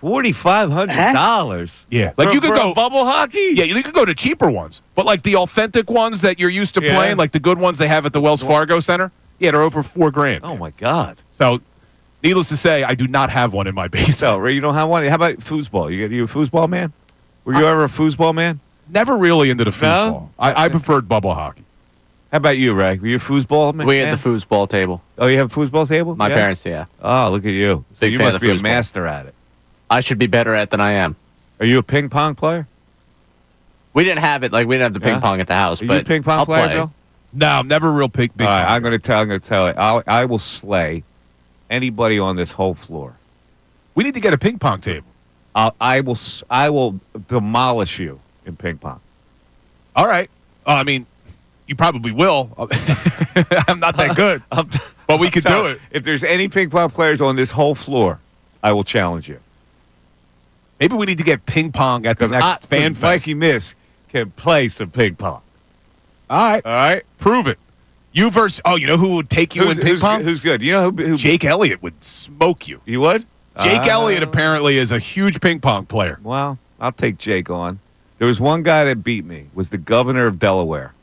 [SPEAKER 1] $4,500.
[SPEAKER 2] Yeah, like you could go
[SPEAKER 1] bubble hockey.
[SPEAKER 2] Yeah, you could go to cheaper ones, but like the authentic ones that you're used to playing, like the good ones they have at the Wells Fargo Center. Yeah, they're over $4,000.
[SPEAKER 1] Oh my God!
[SPEAKER 2] So, needless to say, I do not have one in my basement.
[SPEAKER 1] So, Ray, you don't have one. How about foosball? You a foosball man? Were you ever a foosball man?
[SPEAKER 2] Never really into the foosball.
[SPEAKER 1] No?
[SPEAKER 2] I preferred bubble hockey.
[SPEAKER 1] How about you, Ray? Were you a foosball man?
[SPEAKER 3] We had the foosball table.
[SPEAKER 1] Oh, you have a foosball table?
[SPEAKER 3] My parents, yeah.
[SPEAKER 1] Oh, look at you. So
[SPEAKER 3] Big
[SPEAKER 1] you
[SPEAKER 3] fan
[SPEAKER 1] must
[SPEAKER 3] of
[SPEAKER 1] be a
[SPEAKER 3] foosball.
[SPEAKER 1] master at it.
[SPEAKER 3] I should be better at it than I am.
[SPEAKER 1] Are you a ping pong player?
[SPEAKER 3] We didn't have it. Like, we didn't have the ping pong at the house.
[SPEAKER 1] Are
[SPEAKER 3] but
[SPEAKER 1] you a ping pong
[SPEAKER 3] I'll
[SPEAKER 1] player,
[SPEAKER 3] play.
[SPEAKER 1] Bill?
[SPEAKER 2] No, I'm never a real big
[SPEAKER 1] All right,
[SPEAKER 2] pong.
[SPEAKER 1] I'm going to tell you. I will slay anybody on this whole floor.
[SPEAKER 2] We need to get a ping pong table.
[SPEAKER 1] I will demolish you in ping pong.
[SPEAKER 2] All right. I mean, you probably will. I'm not that good, but we could do it.
[SPEAKER 1] If there's any ping pong players on this whole floor, I will challenge you.
[SPEAKER 2] Maybe we need to get ping pong at the next fan fest.
[SPEAKER 1] Mikey Miss can play some ping pong.
[SPEAKER 2] All right.
[SPEAKER 1] All right.
[SPEAKER 2] Prove it. You versus, you know who would take you in ping pong?
[SPEAKER 1] Who's good? You know who
[SPEAKER 2] Jake Elliott would smoke you.
[SPEAKER 1] You would?
[SPEAKER 2] Jake Elliott apparently is a huge ping pong player.
[SPEAKER 1] Well, I'll take Jake on. There was one guy that beat me, was the governor of Delaware.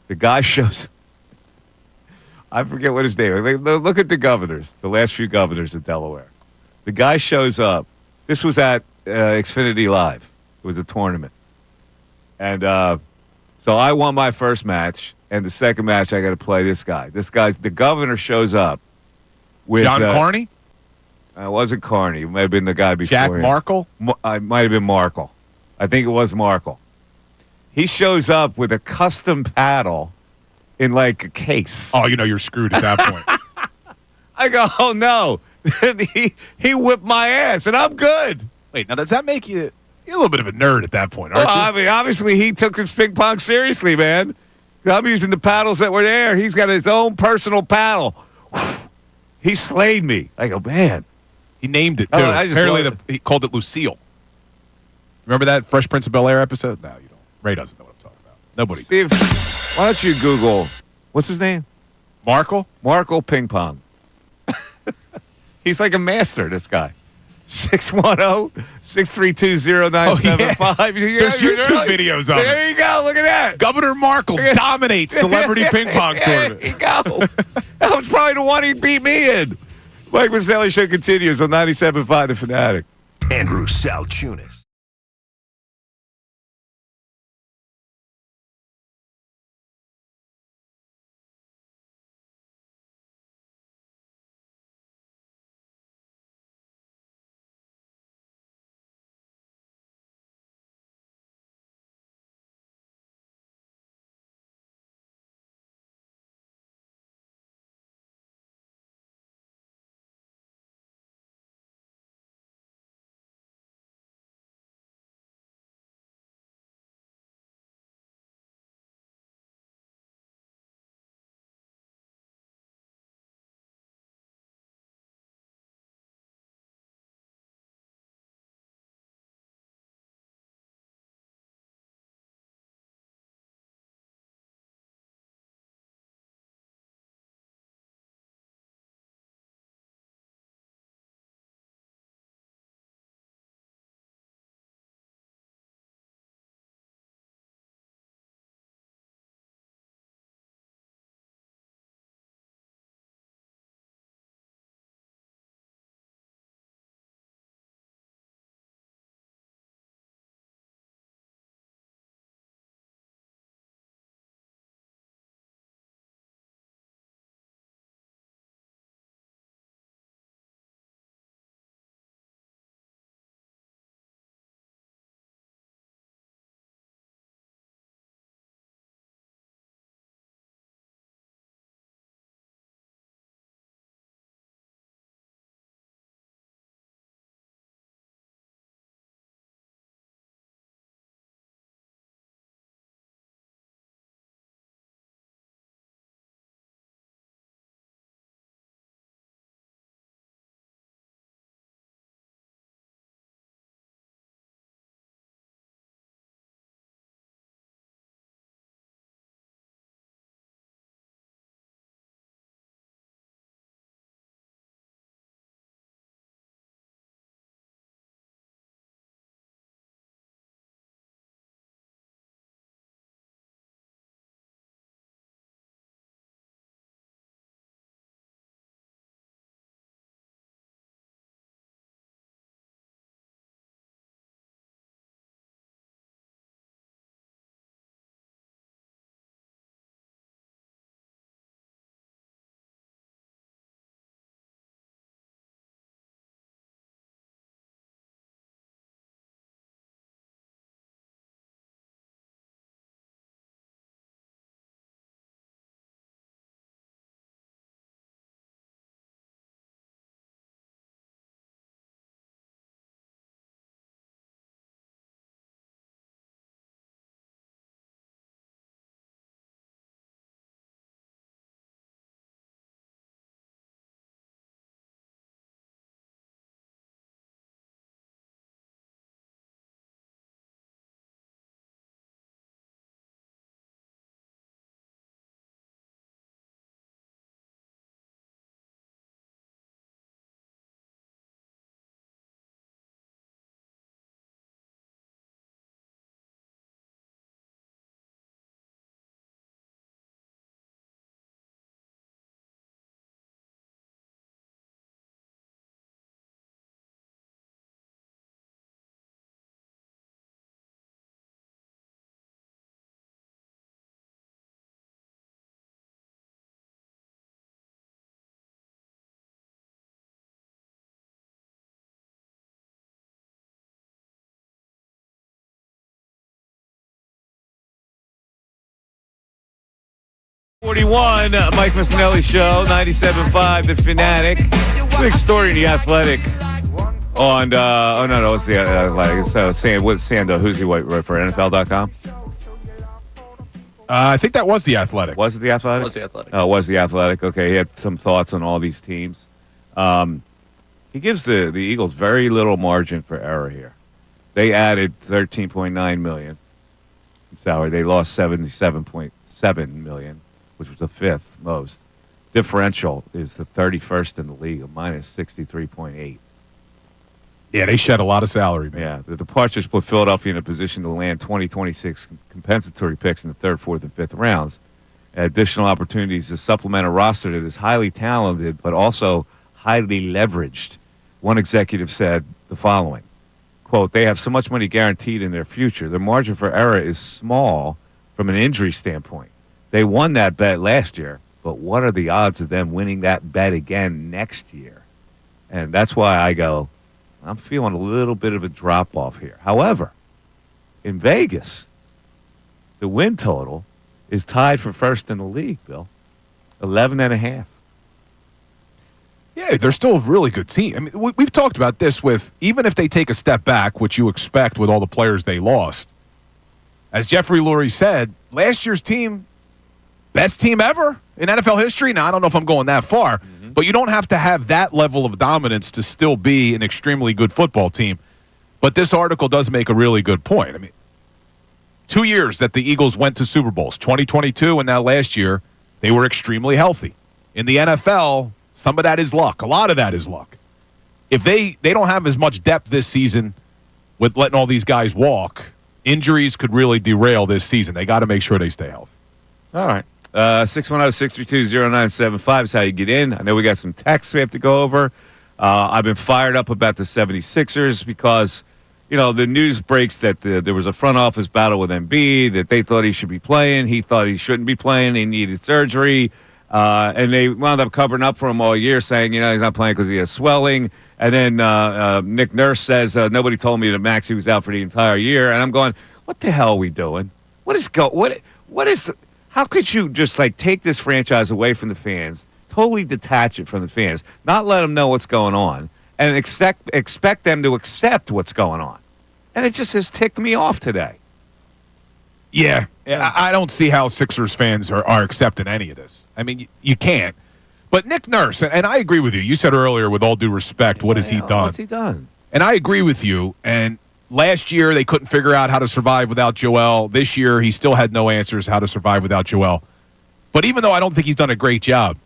[SPEAKER 1] The guy shows, I forget what his name is. Look at the governors, the last few governors of Delaware. The guy shows up. This was at Xfinity Live. It was a tournament. And so I won my first match, and the second match I got to play this guy. The governor shows up with
[SPEAKER 2] John Carney?
[SPEAKER 1] It wasn't Carney. It might have been the guy before
[SPEAKER 2] Jack
[SPEAKER 1] him.
[SPEAKER 2] Markle?
[SPEAKER 1] It might have been Markle. I think it was Markle. He shows up with a custom paddle in like a case.
[SPEAKER 2] Oh, you're screwed at that point.
[SPEAKER 1] I go, oh no. he whipped my ass, and I'm good.
[SPEAKER 2] Wait, now does that make you're a little bit of a nerd at that point, aren't
[SPEAKER 1] Well,
[SPEAKER 2] you?
[SPEAKER 1] I mean, obviously he took his ping pong seriously, man. I'm using the paddles that were there. He's got his own personal paddle. He slayed me. I go, man.
[SPEAKER 2] He named it, too. Apparently, he called it Lucille. Remember that Fresh Prince of Bel-Air episode? No, you don't. Ray doesn't know what I'm talking about. Nobody.
[SPEAKER 1] Steve, why don't you Google, what's his name?
[SPEAKER 2] Markle?
[SPEAKER 1] Markle ping pong. He's like a master, this guy. 610-632-0975.
[SPEAKER 2] There's YouTube videos of it.
[SPEAKER 1] There you go. Look at that.
[SPEAKER 2] Governor Markle dominates celebrity ping pong tournament.
[SPEAKER 1] There you go. That was probably the one he beat me in. Mike Missanelli Show continues on 97.5 The Fanatic.
[SPEAKER 4] Andrew Salciunas.
[SPEAKER 1] 41, Mike Missanelli Show, 97.5, The Fanatic. Big story in The Athletic on, it's The Athletic. So, Sando, who's he wrote for NFL.com?
[SPEAKER 2] I think that was The Athletic.
[SPEAKER 1] Was it The Athletic?
[SPEAKER 3] It was The Athletic.
[SPEAKER 1] Oh, it was The Athletic. Okay, he had some thoughts on all these teams. He gives the Eagles very little margin for error here. They added $13.9 million in salary. They lost $77.7 million, which was the fifth most. Differential is the 31st in the league, a minus 63.8.
[SPEAKER 2] Yeah, they shed a lot of salary, man.
[SPEAKER 1] Yeah, the departures put Philadelphia in a position to land 2026 compensatory picks in the third, fourth, and fifth rounds. Additional opportunities to supplement a roster that is highly talented but also highly leveraged. One executive said the following, quote, they have so much money guaranteed in their future. Their margin for error is small from an injury standpoint. They won that bet last year, but what are the odds of them winning that bet again next year? And that's why I go, I'm feeling a little bit of a drop-off here. However, in Vegas, the win total is tied for first in the league, Bill. 11.5.
[SPEAKER 2] Yeah, they're still a really good team. I mean, we've talked about this with, even if they take a step back, which you expect with all the players they lost, as Jeffrey Lurie said, last year's team, best team ever in NFL history. Now, I don't know if I'm going that far, but you don't have to have that level of dominance to still be an extremely good football team. But this article does make a really good point. I mean, 2 years that the Eagles went to Super Bowls, 2022 and now last year, they were extremely healthy. In the NFL, some of that is luck. A lot of that is luck. If they don't have as much depth this season with letting all these guys walk, injuries could really derail this season. They got to make sure they stay healthy.
[SPEAKER 1] All right. 610-632-0975 is how you get in. I know we got some texts we have to go over. I've been fired up about the 76ers because, the news breaks that there was a front office battle with Embiid, that they thought he should be playing. He thought he shouldn't be playing. He needed surgery. And they wound up covering up for him all year, saying, he's not playing because he has swelling. And then Nick Nurse says, nobody told me that Maxey was out for the entire year. And I'm going, what the hell are we doing? How could you just take this franchise away from the fans, totally detach it from the fans, not let them know what's going on, and expect them to accept what's going on? And it just has ticked me off today.
[SPEAKER 2] Yeah, I don't see how Sixers fans are accepting any of this. I mean, you can't. But Nick Nurse, and I agree with you. You said earlier, with all due respect, what has he done?
[SPEAKER 1] What's he done?
[SPEAKER 2] And I agree with you. And last year, they couldn't figure out how to survive without Joel. This year, he still had no answers how to survive without Joel. But even though I don't think he's done a great job,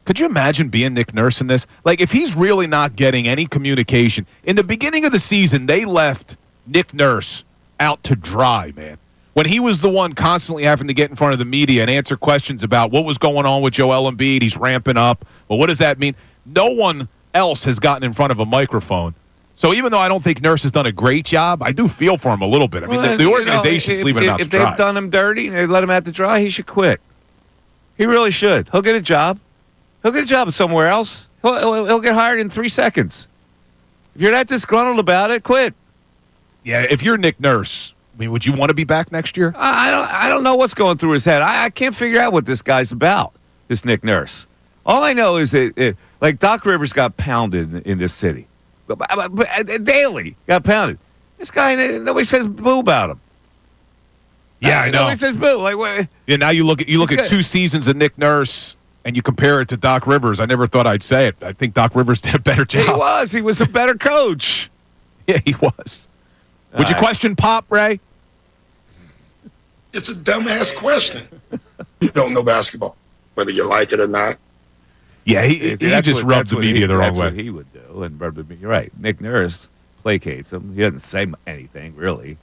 [SPEAKER 2] could you imagine being Nick Nurse in this? If he's really not getting any communication. In the beginning of the season, they left Nick Nurse out to dry, man. When he was the one constantly having to get in front of the media and answer questions about what was going on with Joel Embiid, he's ramping up. Well, what does that mean? No one else has gotten in front of a microphone. So even though I don't think Nurse has done a great job, I do feel for him a little bit. I mean, the organization's leaving him out to dry.
[SPEAKER 1] If they've done him dirty and they let him out to dry, he should quit. He really should. He'll get a job. He'll get a job somewhere else. He'll get hired in 3 seconds. If you're that disgruntled about it, quit.
[SPEAKER 2] Yeah, if you're Nick Nurse, I mean, would you want to be back next year?
[SPEAKER 1] I don't know what's going through his head. I can't figure out what this guy's about, this Nick Nurse. All I know is that, Doc Rivers got pounded in this city. Daily got pounded. This guy, nobody says boo about him.
[SPEAKER 2] Yeah, I know.
[SPEAKER 1] Nobody says boo.
[SPEAKER 2] Yeah, now you look at 2 seasons of Nick Nurse and you compare it to Doc Rivers. I never thought I'd say it. I think Doc Rivers did a better job.
[SPEAKER 1] He was a better coach.
[SPEAKER 2] Yeah, he was. Would you question Pop, Ray?
[SPEAKER 14] It's a dumbass question. You don't know basketball, whether you like it or not.
[SPEAKER 2] Yeah, he just rubbed the media the wrong way.
[SPEAKER 1] That's what he would do. And you're right. Nick Nurse placates him. He doesn't say anything, really.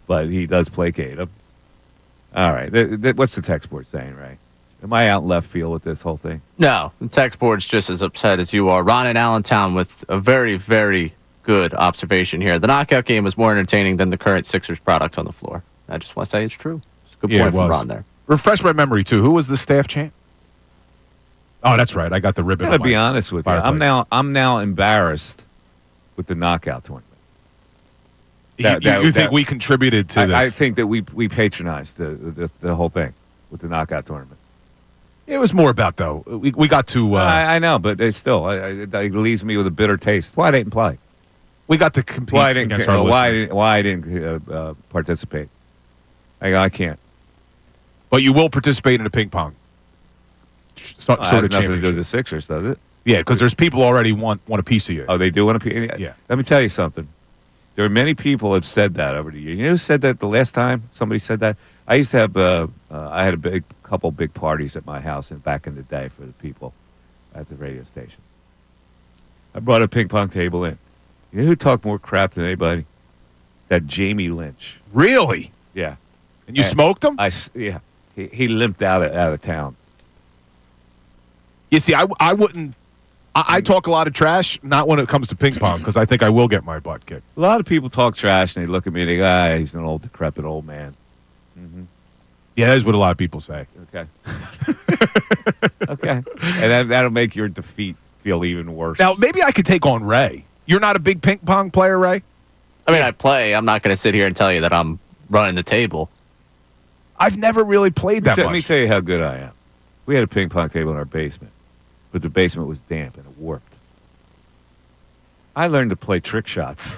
[SPEAKER 1] But he does placate him. All right. What's the text board saying, Ray? Am I out in left field with this whole thing?
[SPEAKER 3] No. The text board's just as upset as you are. Ron in Allentown with a very, very good observation here. The knockout game was more entertaining than the current Sixers product on the floor. I just want to say it's true. It's a good point from Ron there.
[SPEAKER 2] Refresh my memory, too. Who was the staff champ? Oh, that's right. I got the ribbon.
[SPEAKER 1] I'm gonna be honest with you. I'm now embarrassed with the knockout tournament.
[SPEAKER 2] You think we contributed to this?
[SPEAKER 1] I think that we patronized the whole thing with the knockout tournament.
[SPEAKER 2] It was more about, though, we got to...
[SPEAKER 1] I know, but it still, it leaves me with a bitter taste. Why I didn't play?
[SPEAKER 2] We got to compete against our listeners.
[SPEAKER 1] Why I didn't participate? I can't.
[SPEAKER 2] But you will participate in a ping pong sort of
[SPEAKER 1] nothing to do
[SPEAKER 2] championship.
[SPEAKER 1] with the Sixers, does it?
[SPEAKER 2] Yeah, because there's people already want a piece of you.
[SPEAKER 1] Oh, they do want a piece?
[SPEAKER 2] Yeah.
[SPEAKER 1] Let me tell you something. There are many people that said that over the years. You know who said that the last time somebody said that? I used to have, I had a couple big parties at my house back in the day for the people at the radio station. I brought a ping pong table in. You know who talked more crap than anybody? That Jamie Lynch.
[SPEAKER 2] Really?
[SPEAKER 1] Yeah.
[SPEAKER 2] And you smoked him?
[SPEAKER 1] Yeah. He limped out of town.
[SPEAKER 2] You see, I wouldn't. I talk a lot of trash, not when it comes to ping pong, because I think I will get my butt kicked.
[SPEAKER 1] A lot of people talk trash, and they look at me and they go, he's an old, decrepit old man. Mm-hmm.
[SPEAKER 2] Yeah, that's what a lot of people say.
[SPEAKER 1] Okay. Okay. And that'll make your defeat feel even worse.
[SPEAKER 2] Now, maybe I could take on Ray. You're not a big ping pong player, Ray?
[SPEAKER 3] I mean, I play. I'm not going to sit here and tell you that I'm running the table.
[SPEAKER 2] I've never really played that much.
[SPEAKER 1] Let me tell you how good I am. We had a ping pong table in our basement, but the basement was damp and it warped. I learned to play trick shots.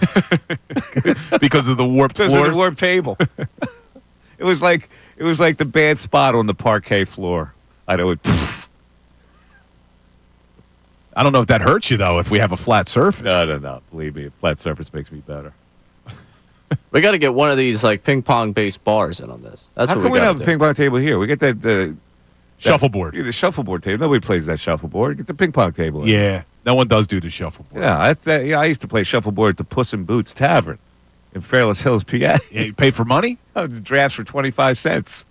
[SPEAKER 2] Because of the warped floors?
[SPEAKER 1] Because of the warped table. It was like the bad spot on the parquet floor. I know it.
[SPEAKER 2] I don't know if that hurts you, though, if we have a flat surface.
[SPEAKER 1] No. Believe me, a flat surface makes me better.
[SPEAKER 3] We got to get one of these like ping pong based bars in on this. That's
[SPEAKER 1] How
[SPEAKER 3] what
[SPEAKER 1] come we
[SPEAKER 3] gotta
[SPEAKER 1] don't have a ping pong table here? We get that
[SPEAKER 2] shuffleboard.
[SPEAKER 1] The shuffleboard table. Nobody plays that shuffleboard. Get the ping pong table in.
[SPEAKER 2] Yeah, no one does do the shuffleboard.
[SPEAKER 1] Yeah, that's that. Yeah, I used to play shuffleboard at the Puss in Boots Tavern in Fairless Hills, PA.
[SPEAKER 2] Yeah, you pay for money?
[SPEAKER 1] Oh, the drafts for 25 cents.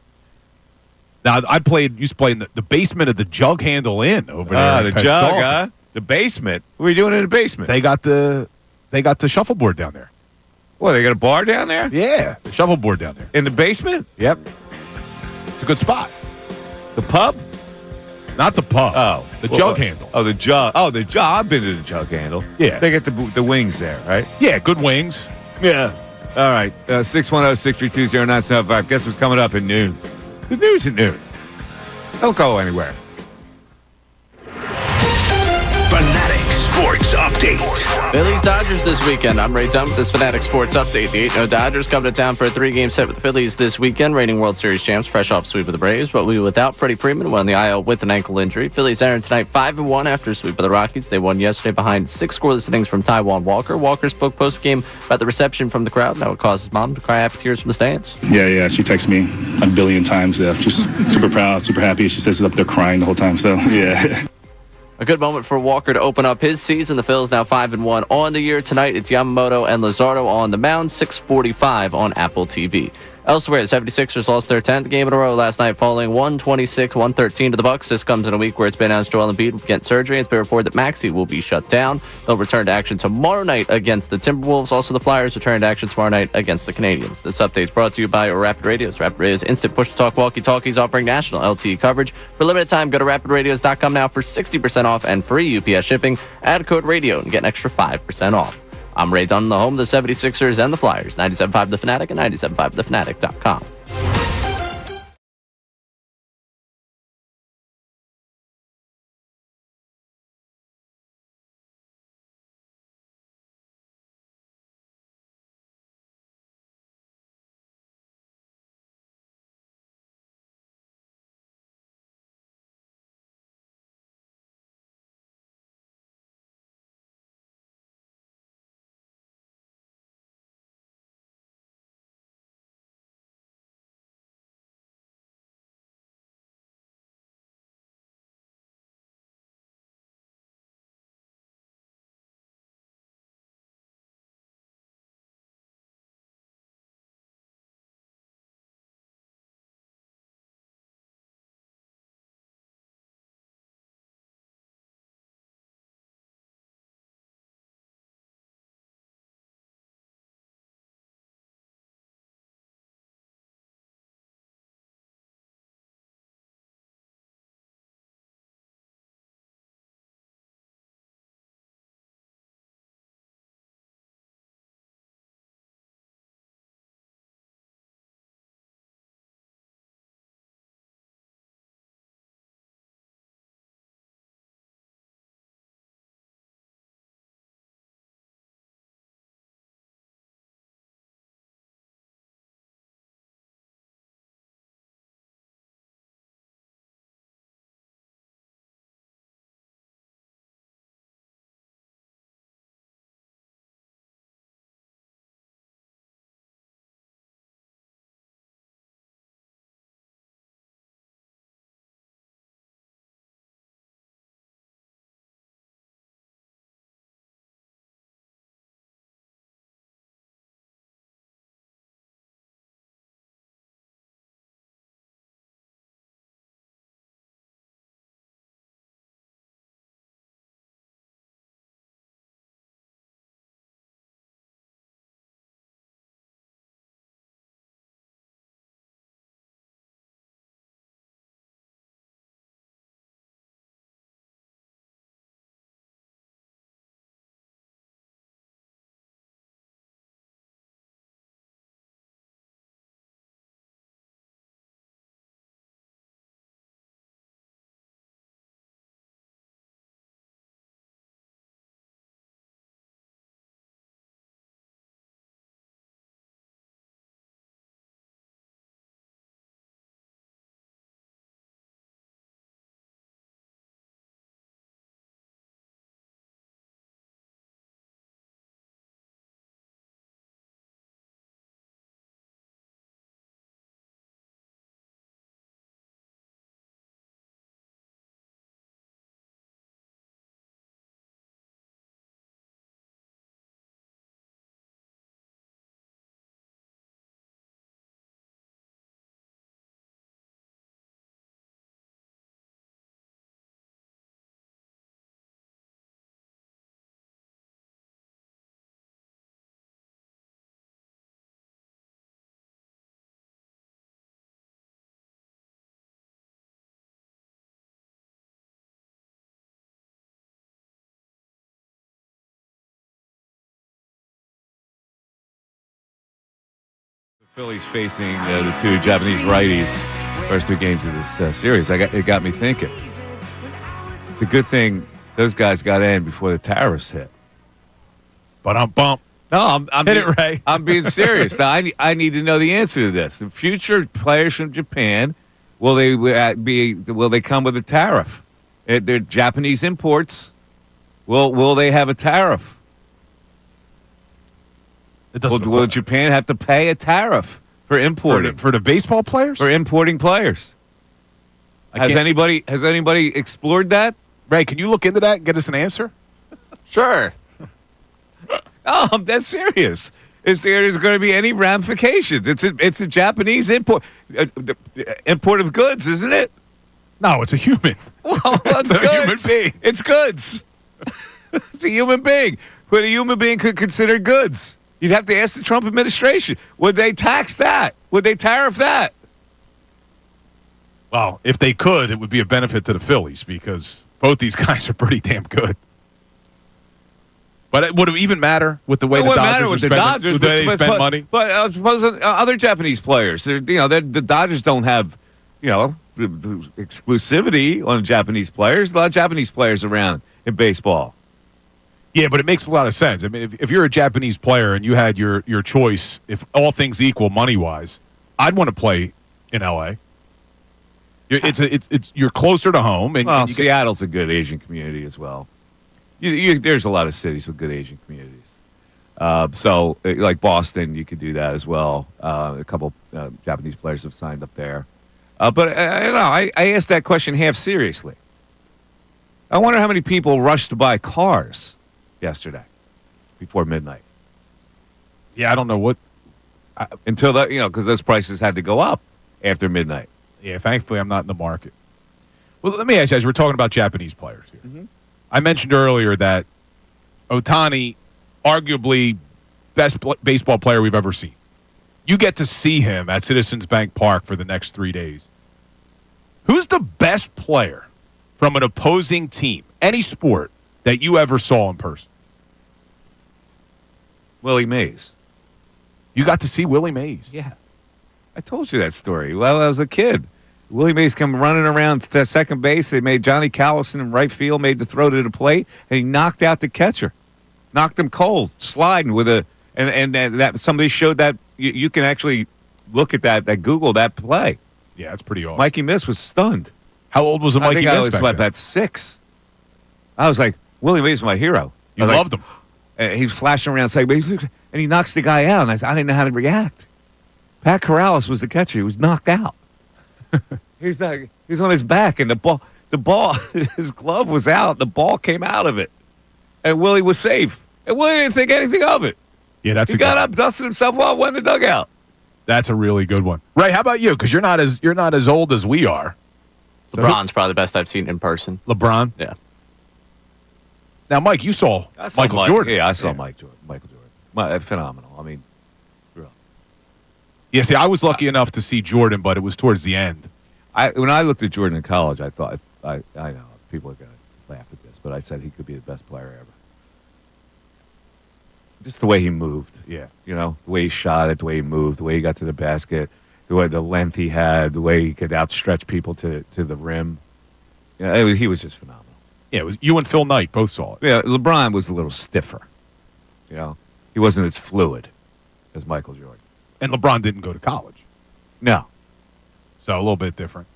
[SPEAKER 2] Now, used to play in the basement of the Jug Handle Inn over there.
[SPEAKER 1] The Jug, huh? The basement. What are we doing in the basement?
[SPEAKER 2] They got the shuffleboard down there.
[SPEAKER 1] What, they got a bar down there?
[SPEAKER 2] Yeah, the shuffleboard down there.
[SPEAKER 1] In the basement?
[SPEAKER 2] Yep. It's a good spot.
[SPEAKER 1] The pub?
[SPEAKER 2] Not the pub.
[SPEAKER 1] Oh.
[SPEAKER 2] The Jug Handle.
[SPEAKER 1] Oh, the Jug. Oh, the Jug. I've been to the Jug Handle.
[SPEAKER 2] Yeah.
[SPEAKER 1] They get the wings there, right?
[SPEAKER 2] Yeah, good wings.
[SPEAKER 1] Yeah. All right. 610-632-0975. Guess what's coming up at noon? Good news at noon. Don't go anywhere.
[SPEAKER 4] Fanatic Sports Update.
[SPEAKER 3] Phillies Dodgers this weekend. I'm Ray Dunn with this Fanatic Sports Update. The 8-0 Dodgers coming to town for a 3-game set with the Phillies this weekend. Reigning World Series champs, fresh off sweep of the Braves, but we without Freddie Freeman, went on the IL with an ankle injury. Phillies entering tonight 5-1 after a sweep of the Rockies. They won yesterday behind 6 scoreless innings from Taijuan Walker. Walker spoke post-game about the reception from the crowd. Now it caused his mom to cry happy tears from the stands.
[SPEAKER 5] Yeah. She texts me a billion times. Just super proud, super happy. She says it's up there crying the whole time. So, yeah.
[SPEAKER 3] A good moment for Walker to open up his season. The Phillies now 5-1 on the year. Tonight, it's Yamamoto and Luzardo on the mound, 6:45 on Apple TV. Elsewhere, the 76ers lost their 10th game in a row last night, falling 126-113 to the Bucks. This comes in a week where it's been announced Joel Embiid will get surgery. It's been reported that Maxey will be shut down. They'll return to action tomorrow night against the Timberwolves. Also, the Flyers return to action tomorrow night against the Canadians. This update is brought to you by Rapid Radios. Rapid Radios instant push-to-talk walkie-talkies offering national LTE coverage. For limited time, go to rapidradios.com now for 60% off and free UPS shipping. Add code RADIO and get an extra 5% off. I'm Ray Dunn, the home of the 76ers and the Flyers. 97.5 The Fanatic and 97.5thefanatic.com.
[SPEAKER 1] Phillies facing the two Japanese righties first two games of this series. It got me thinking. It's a good thing those guys got in before the tariffs hit.
[SPEAKER 2] But I'm bumped.
[SPEAKER 1] No, I'm
[SPEAKER 2] Hit
[SPEAKER 1] being,
[SPEAKER 2] it, Ray.
[SPEAKER 1] I'm being serious. Now, I need to know the answer to this. The future players from Japan, will they come with a tariff? They're Japanese imports. Will they have a tariff? Will Japan have to pay a tariff for importing
[SPEAKER 2] for the baseball players?
[SPEAKER 1] For importing players? Has anybody explored that?
[SPEAKER 2] Ray, can you look into that and get us an answer?
[SPEAKER 3] Sure.
[SPEAKER 1] Oh, I'm dead serious. Is there's going to be any ramifications? It's a Japanese import of goods, isn't it?
[SPEAKER 2] No, it's a human.
[SPEAKER 1] Well, it's
[SPEAKER 2] a
[SPEAKER 1] goods.
[SPEAKER 2] human being.
[SPEAKER 1] It's goods. It's a human being. But a human being could consider goods. You'd have to ask the Trump administration. Would they tax that? Would they tariff that?
[SPEAKER 2] Well, if they could, it would be a benefit to the Phillies because both these guys are pretty damn good. But would it even matter with the way the Dodgers spend money?
[SPEAKER 1] But suppose other Japanese players, the Dodgers don't have, exclusivity on Japanese players. A lot of Japanese players around in baseball.
[SPEAKER 2] Yeah, but it makes a lot of sense. I mean, if you're a Japanese player and you had your choice, if all things equal money-wise, I'd want to play in L.A. You're closer to home. And
[SPEAKER 1] Seattle's a good Asian community as well. There's a lot of cities with good Asian communities. So, like Boston, you could do that as well. A couple Japanese players have signed up there. But I asked that question half seriously. I wonder how many people rushed to buy cars yesterday before midnight.
[SPEAKER 2] Yeah, I don't know what.
[SPEAKER 1] Until that, because those prices had to go up after midnight.
[SPEAKER 2] Yeah, thankfully I'm not in the market. Well, let me ask you guys, we're talking about Japanese players here. Mm-hmm. I mentioned earlier that Ohtani, arguably best baseball player we've ever seen. You get to see him at Citizens Bank Park for the next 3 days. Who's the best player from an opposing team, any sport, that you ever saw in person?
[SPEAKER 1] Willie Mays.
[SPEAKER 2] You got to see Willie Mays?
[SPEAKER 1] Yeah. I told you that story. Well, I was a kid. Willie Mays come running around to second base. They made Johnny Callison in right field, made the throw to the plate, and he knocked out the catcher. Knocked him cold, sliding with a and that somebody showed that you can actually look at that Google that play.
[SPEAKER 2] Yeah, that's pretty awesome.
[SPEAKER 1] Mikey Miss was stunned.
[SPEAKER 2] How old was Mikey Miss?
[SPEAKER 1] I was about 6. I was like, Willie Mays is my hero.
[SPEAKER 2] You loved him.
[SPEAKER 1] And he's flashing around saying, and he knocks the guy out, and I didn't know how to react. Pat Corrales was the catcher. He was knocked out. He's on his back, and the ball, his glove was out. The ball came out of it, and Willie was safe. And Willie didn't think anything of it.
[SPEAKER 2] Yeah,
[SPEAKER 1] he got up, dusted himself off, went in the dugout.
[SPEAKER 2] That's a really good one. Ray, how about you? Because you're not as old as we are.
[SPEAKER 3] So LeBron's probably the best I've seen in person.
[SPEAKER 2] LeBron?
[SPEAKER 3] Yeah.
[SPEAKER 2] Now, Mike, you saw Michael Jordan.
[SPEAKER 1] Yeah, I saw Michael Jordan. Phenomenal. I mean, really.
[SPEAKER 2] Yeah, see, I was lucky enough to see Jordan, but it was towards the end.
[SPEAKER 1] When I looked at Jordan in college, I thought, I know people are going to laugh at this, but I said he could be the best player ever. Just the way he moved.
[SPEAKER 2] Yeah.
[SPEAKER 1] The way he shot it, the way he moved, the way he got to the basket, the length he had, the way he could outstretch people to the rim. He was just phenomenal.
[SPEAKER 2] Yeah, it was you and Phil Knight both saw it.
[SPEAKER 1] Yeah, LeBron was a little stiffer. He wasn't as fluid as Michael Jordan.
[SPEAKER 2] And LeBron didn't go to college.
[SPEAKER 1] No.
[SPEAKER 2] So a little bit different.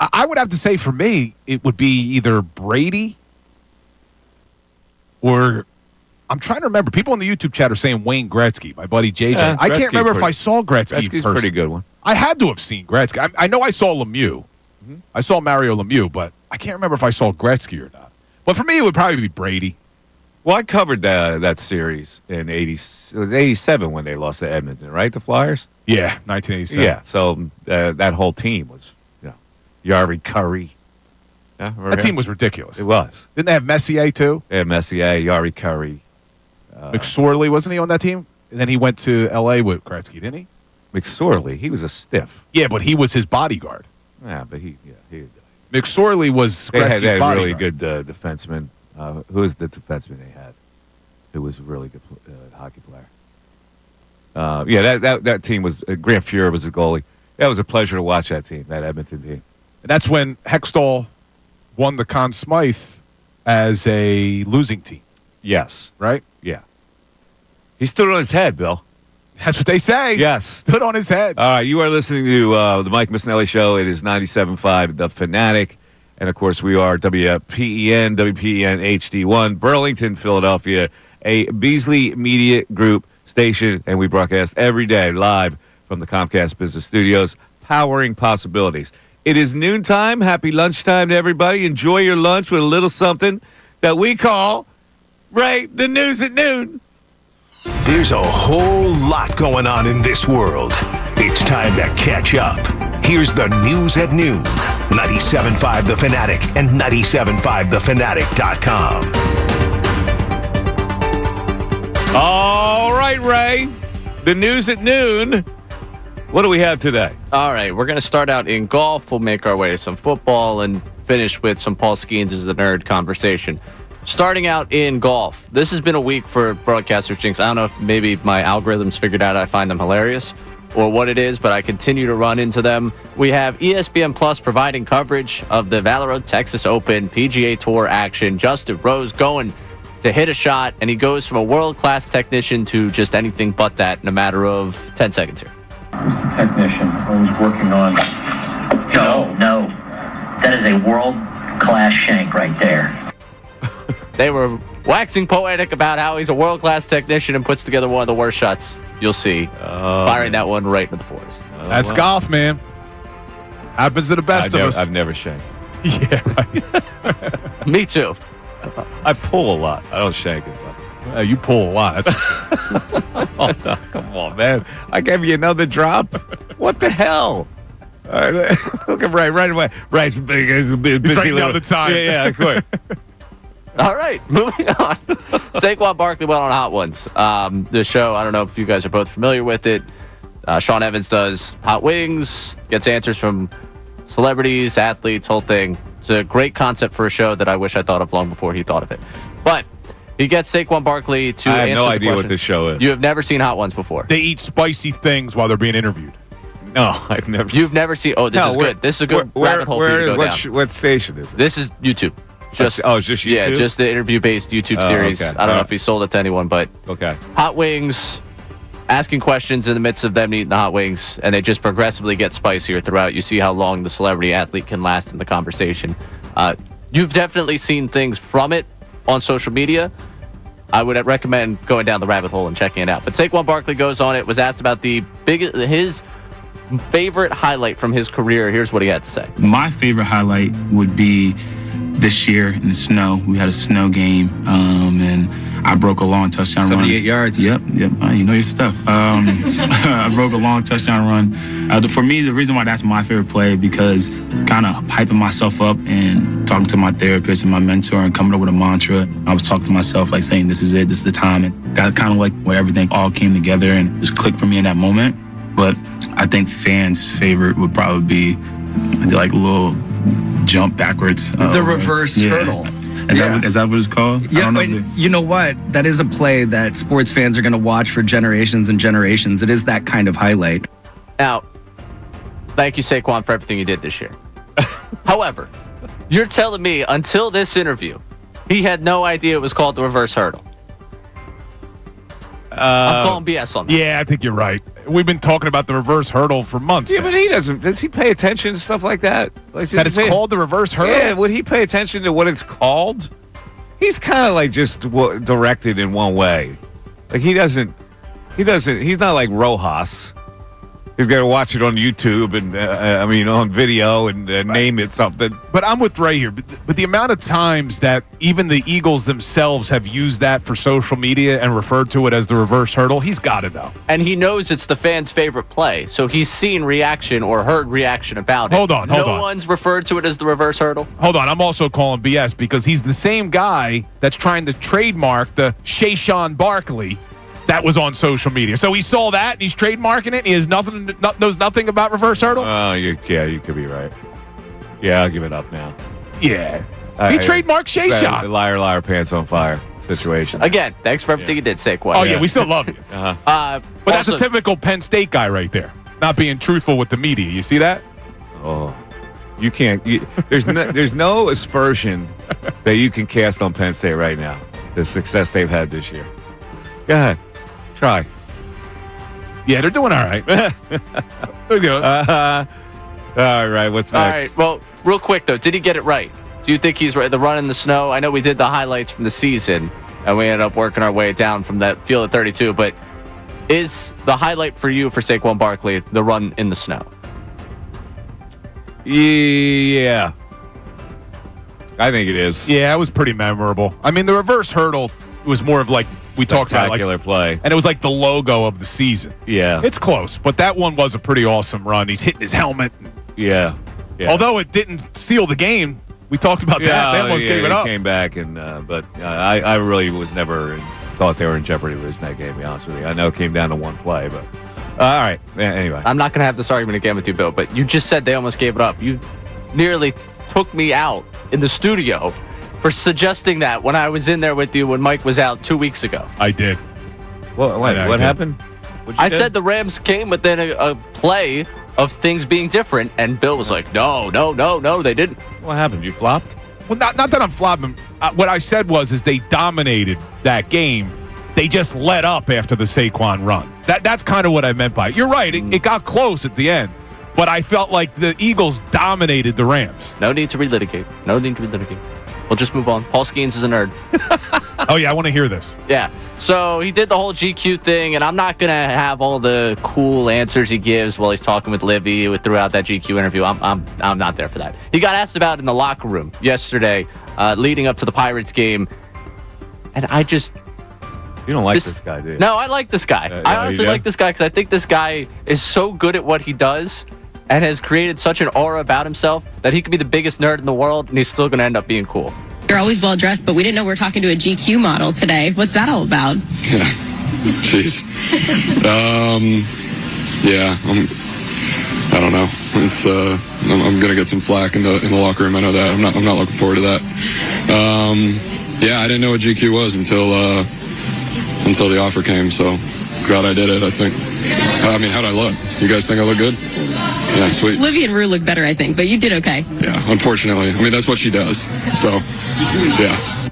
[SPEAKER 2] I would have to say for me, it would be either Brady or I'm trying to remember. People in the YouTube chat are saying Wayne Gretzky, my buddy JJ.
[SPEAKER 1] Yeah,
[SPEAKER 2] I can't remember if I saw Gretzky.
[SPEAKER 1] Gretzky's a pretty good one.
[SPEAKER 2] I had to have seen Gretzky. I know I saw Lemieux. Mm-hmm. I saw Mario Lemieux, but I can't remember if I saw Gretzky or not. But for me, it would probably be Brady.
[SPEAKER 1] Well, I covered that series in it was 87 when they lost to Edmonton, right? The Flyers?
[SPEAKER 2] Yeah, 1987.
[SPEAKER 1] Yeah, so that whole team was, Yari Curry. Yeah,
[SPEAKER 2] that team was ridiculous.
[SPEAKER 1] It was.
[SPEAKER 2] Didn't they have Messier, too?
[SPEAKER 1] They had Messier, Yari Curry.
[SPEAKER 2] McSorley, wasn't he on that team? And then he went to L.A. with Gretzky, didn't he?
[SPEAKER 1] McSorley, he was a stiff.
[SPEAKER 2] Yeah, but he was his bodyguard.
[SPEAKER 1] Yeah, but he
[SPEAKER 2] McSorley was Gretzky's
[SPEAKER 1] they had
[SPEAKER 2] bodyguard.
[SPEAKER 1] Really good defenseman. Who was the defenseman they had? Who was a really good hockey player? That team was Grant Fuhrer was the goalie. That was a pleasure to watch that team, that Edmonton team.
[SPEAKER 2] And that's when Hextall won the Conn Smythe as a losing team.
[SPEAKER 1] Yes.
[SPEAKER 2] Right?
[SPEAKER 1] Yeah. He stood on his head, Bill.
[SPEAKER 2] That's what they say.
[SPEAKER 1] Yes.
[SPEAKER 2] Stood on his head.
[SPEAKER 1] All right, you are listening to the Mike Missanelli Show. It is 97.5 The Fanatic. And, of course, we are WPEN HD1, Burlington, Philadelphia, a Beasley Media Group station. And we broadcast every day live from the Comcast Business Studios, powering possibilities. It is noontime. Happy lunchtime to everybody. Enjoy your lunch with a little something that we call, Ray, the news at noon.
[SPEAKER 4] There's a whole lot going on in this world. It's time to catch up. Here's the news at noon. 97.5 The Fanatic and 97.5thefanatic.com.
[SPEAKER 1] All right, Ray. The news at noon. What do we have today?
[SPEAKER 3] All right, we're going to start out in golf. We'll make our way to some football and finish with some Paul Skeens is the nerd conversation. Starting out in golf, this has been a week for broadcaster jinx. I don't know if maybe my algorithms figured out I find them hilarious or what it is, but I continue to run into them. We have ESPN Plus providing coverage of the Valero Texas Open PGA Tour action. Justin Rose going to hit a shot, and he goes from a world-class technician to just anything but that in a matter of 10 seconds here.
[SPEAKER 15] Who's the technician? Who's working on? No. That is a world-class shank right there.
[SPEAKER 3] They were waxing poetic about how he's a world-class technician and puts together one of the worst shots you'll see. Firing that one right into the forest.
[SPEAKER 2] That's golf, man. Happens to the best of us.
[SPEAKER 1] I've never shanked.
[SPEAKER 2] Yeah, right.
[SPEAKER 3] Me too.
[SPEAKER 1] I pull a lot. I don't shank as much.
[SPEAKER 2] You pull a lot.
[SPEAKER 1] Oh, no, come on, man. I gave you another drop. What the hell? All right, look at Ray right away. Ray's big. He's
[SPEAKER 2] writing down the time.
[SPEAKER 1] Yeah, of course.
[SPEAKER 3] All right, moving on. Saquon Barkley went on Hot Ones. The show, I don't know if you guys are both familiar with it. Sean Evans does Hot Wings, gets answers from celebrities, athletes, whole thing. It's a great concept for a show that I wish I thought of long before he thought of it. But he gets Saquon Barkley to answer the question.
[SPEAKER 1] I have no idea what this show is.
[SPEAKER 3] You have never seen Hot Ones before.
[SPEAKER 2] They eat spicy things while they're being interviewed.
[SPEAKER 1] No, I've never.
[SPEAKER 3] You've never seen. Oh, this is good. This is a good rabbit hole for you to go down.
[SPEAKER 1] What station is it?
[SPEAKER 3] This is YouTube.
[SPEAKER 1] It's just YouTube?
[SPEAKER 3] Yeah, just the interview-based YouTube series.
[SPEAKER 1] Okay.
[SPEAKER 3] I don't know if he sold it to anyone, but
[SPEAKER 1] okay.
[SPEAKER 3] Hot Wings, asking questions in the midst of them eating the hot wings, and they just progressively get spicier throughout. You see how long the celebrity athlete can last in the conversation. You've definitely seen things from it on social media. I would recommend going down the rabbit hole and checking it out. But Saquon Barkley goes on it, was asked about his favorite highlight from his career. Here's what he had to say.
[SPEAKER 16] My favorite highlight would be this year in the snow. We had a snow game, and I broke a long touchdown
[SPEAKER 17] 78
[SPEAKER 16] run.
[SPEAKER 17] yards.
[SPEAKER 16] Yep. You know your stuff. I broke a long touchdown run. For me, the reason why that's my favorite play, because kind of hyping myself up and talking to my therapist and my mentor and coming up with a mantra. I was talking to myself, like saying, this is it, this is the time. And that kind of like where everything all came together and just clicked for me in that moment. But I think fans' favorite would probably be like a little jump backwards.
[SPEAKER 17] The reverse hurdle.
[SPEAKER 16] Is that what it's called?
[SPEAKER 17] Yeah, but you know what? That is a play that sports fans are going to watch for generations and generations. It is that kind of highlight.
[SPEAKER 3] Now, thank you, Saquon, for everything you did this year. However, you're telling me until this interview, he had no idea it was called the reverse hurdle. I'm calling BS on that.
[SPEAKER 2] Yeah, I think you're right. We've been talking about the reverse hurdle for months.
[SPEAKER 1] Yeah, but he doesn't. Does he pay attention to stuff like that? Like,
[SPEAKER 2] that it's called the reverse hurdle?
[SPEAKER 1] Yeah, would he pay attention to what it's called? He's kind of like just directed in one way. Like he doesn't. He's not like Rojas. He's got to watch it on YouTube and on video and name it something.
[SPEAKER 2] But I'm with Ray here. But the amount of times that even the Eagles themselves have used that for social media and referred to it as the reverse hurdle, he's got to know.
[SPEAKER 3] And he knows it's the fans' favorite play, so he's seen reaction or heard reaction about it.
[SPEAKER 2] Hold on.
[SPEAKER 3] No one's referred to it as the reverse hurdle.
[SPEAKER 2] Hold on. I'm also calling BS because he's the same guy that's trying to trademark the Saquon Barkley that was on social media. So he saw that and he's trademarking it. And he has knows nothing about reverse hurdle.
[SPEAKER 1] Oh, you could be right. Yeah, I'll give it up now.
[SPEAKER 2] Yeah, he trademarked Saquon.
[SPEAKER 1] Liar, liar, pants on fire. situation.
[SPEAKER 3] Again, thanks for everything you did, Saquon.
[SPEAKER 2] Oh, yeah, we still love you.
[SPEAKER 1] Uh-huh.
[SPEAKER 2] But that's a typical Penn State guy right there, not being truthful with the media. You see that?
[SPEAKER 1] Oh, you can't. There's no aspersion that you can cast on Penn State right now. The success they've had this year. Go ahead, try.
[SPEAKER 2] Yeah, they're doing all right. They're good.
[SPEAKER 1] All right, what's next?
[SPEAKER 3] All right, well, real quick, though, did he get it right? Do you think he's right? The run in the snow, I know we did the highlights from the season, and we ended up working our way down from that field at 32, but is the highlight for you for Saquon Barkley the run in the snow?
[SPEAKER 1] Yeah. I think it is.
[SPEAKER 2] Yeah, it was pretty memorable. I mean, the reverse hurdle was more of like we talked about,
[SPEAKER 1] Spectacular play.
[SPEAKER 2] And it was like the logo of the season.
[SPEAKER 1] Yeah.
[SPEAKER 2] It's close, but that one was a pretty awesome run. He's hitting his helmet.
[SPEAKER 1] Yeah.
[SPEAKER 2] Although it didn't seal the game, we talked about that. They almost gave it up.
[SPEAKER 1] He came back, but I really was never thought they were in jeopardy losing that game, to be honest with you. I know it came down to one play, but all right. Anyway.
[SPEAKER 3] I'm not going to have this argument again with you, Bill, but you just said they almost gave it up. You nearly took me out in the studio for suggesting that when I was in there with you when Mike was out 2 weeks ago.
[SPEAKER 2] I did.
[SPEAKER 1] What happened?
[SPEAKER 3] I said the Rams came within a play of things being different, and Bill was like, no, they didn't.
[SPEAKER 1] What happened? You flopped?
[SPEAKER 2] Well, not that I'm flopping. What I said was they dominated that game. They just let up after the Saquon run. That's kind of what I meant by it. You're right. It got close at the end, but I felt like the Eagles dominated the Rams.
[SPEAKER 3] No need to relitigate. We'll just move on. Paul Skeens is a nerd.
[SPEAKER 2] Oh, yeah, I want to hear this.
[SPEAKER 3] Yeah. So he did the whole GQ thing, and I'm not going to have all the cool answers he gives while he's talking with Livy throughout that GQ interview. I'm not there for that. He got asked about it in the locker room yesterday, leading up to the Pirates game, and I just...
[SPEAKER 1] You don't like this guy, do you?
[SPEAKER 3] No, I like this guy. I honestly like this guy because I think this guy is so good at what he does and has created such an aura about himself that he could be the biggest nerd in the world, and he's still going to end up being cool.
[SPEAKER 18] You're always well dressed, but we didn't know we were talking to a GQ model today. What's that all about?
[SPEAKER 19] Yeah. Jeez. Yeah. I don't know. It's I'm gonna get some flack in the locker room. I know that. I'm not looking forward to that. Yeah, I didn't know what GQ was until the offer came. So glad I did it. I think. I mean, how'd I look? You guys think I look good? Yeah, sweet.
[SPEAKER 18] Livy and Rue look better, I think, but you did okay.
[SPEAKER 19] Yeah, unfortunately. I mean, that's what she does. So, yeah.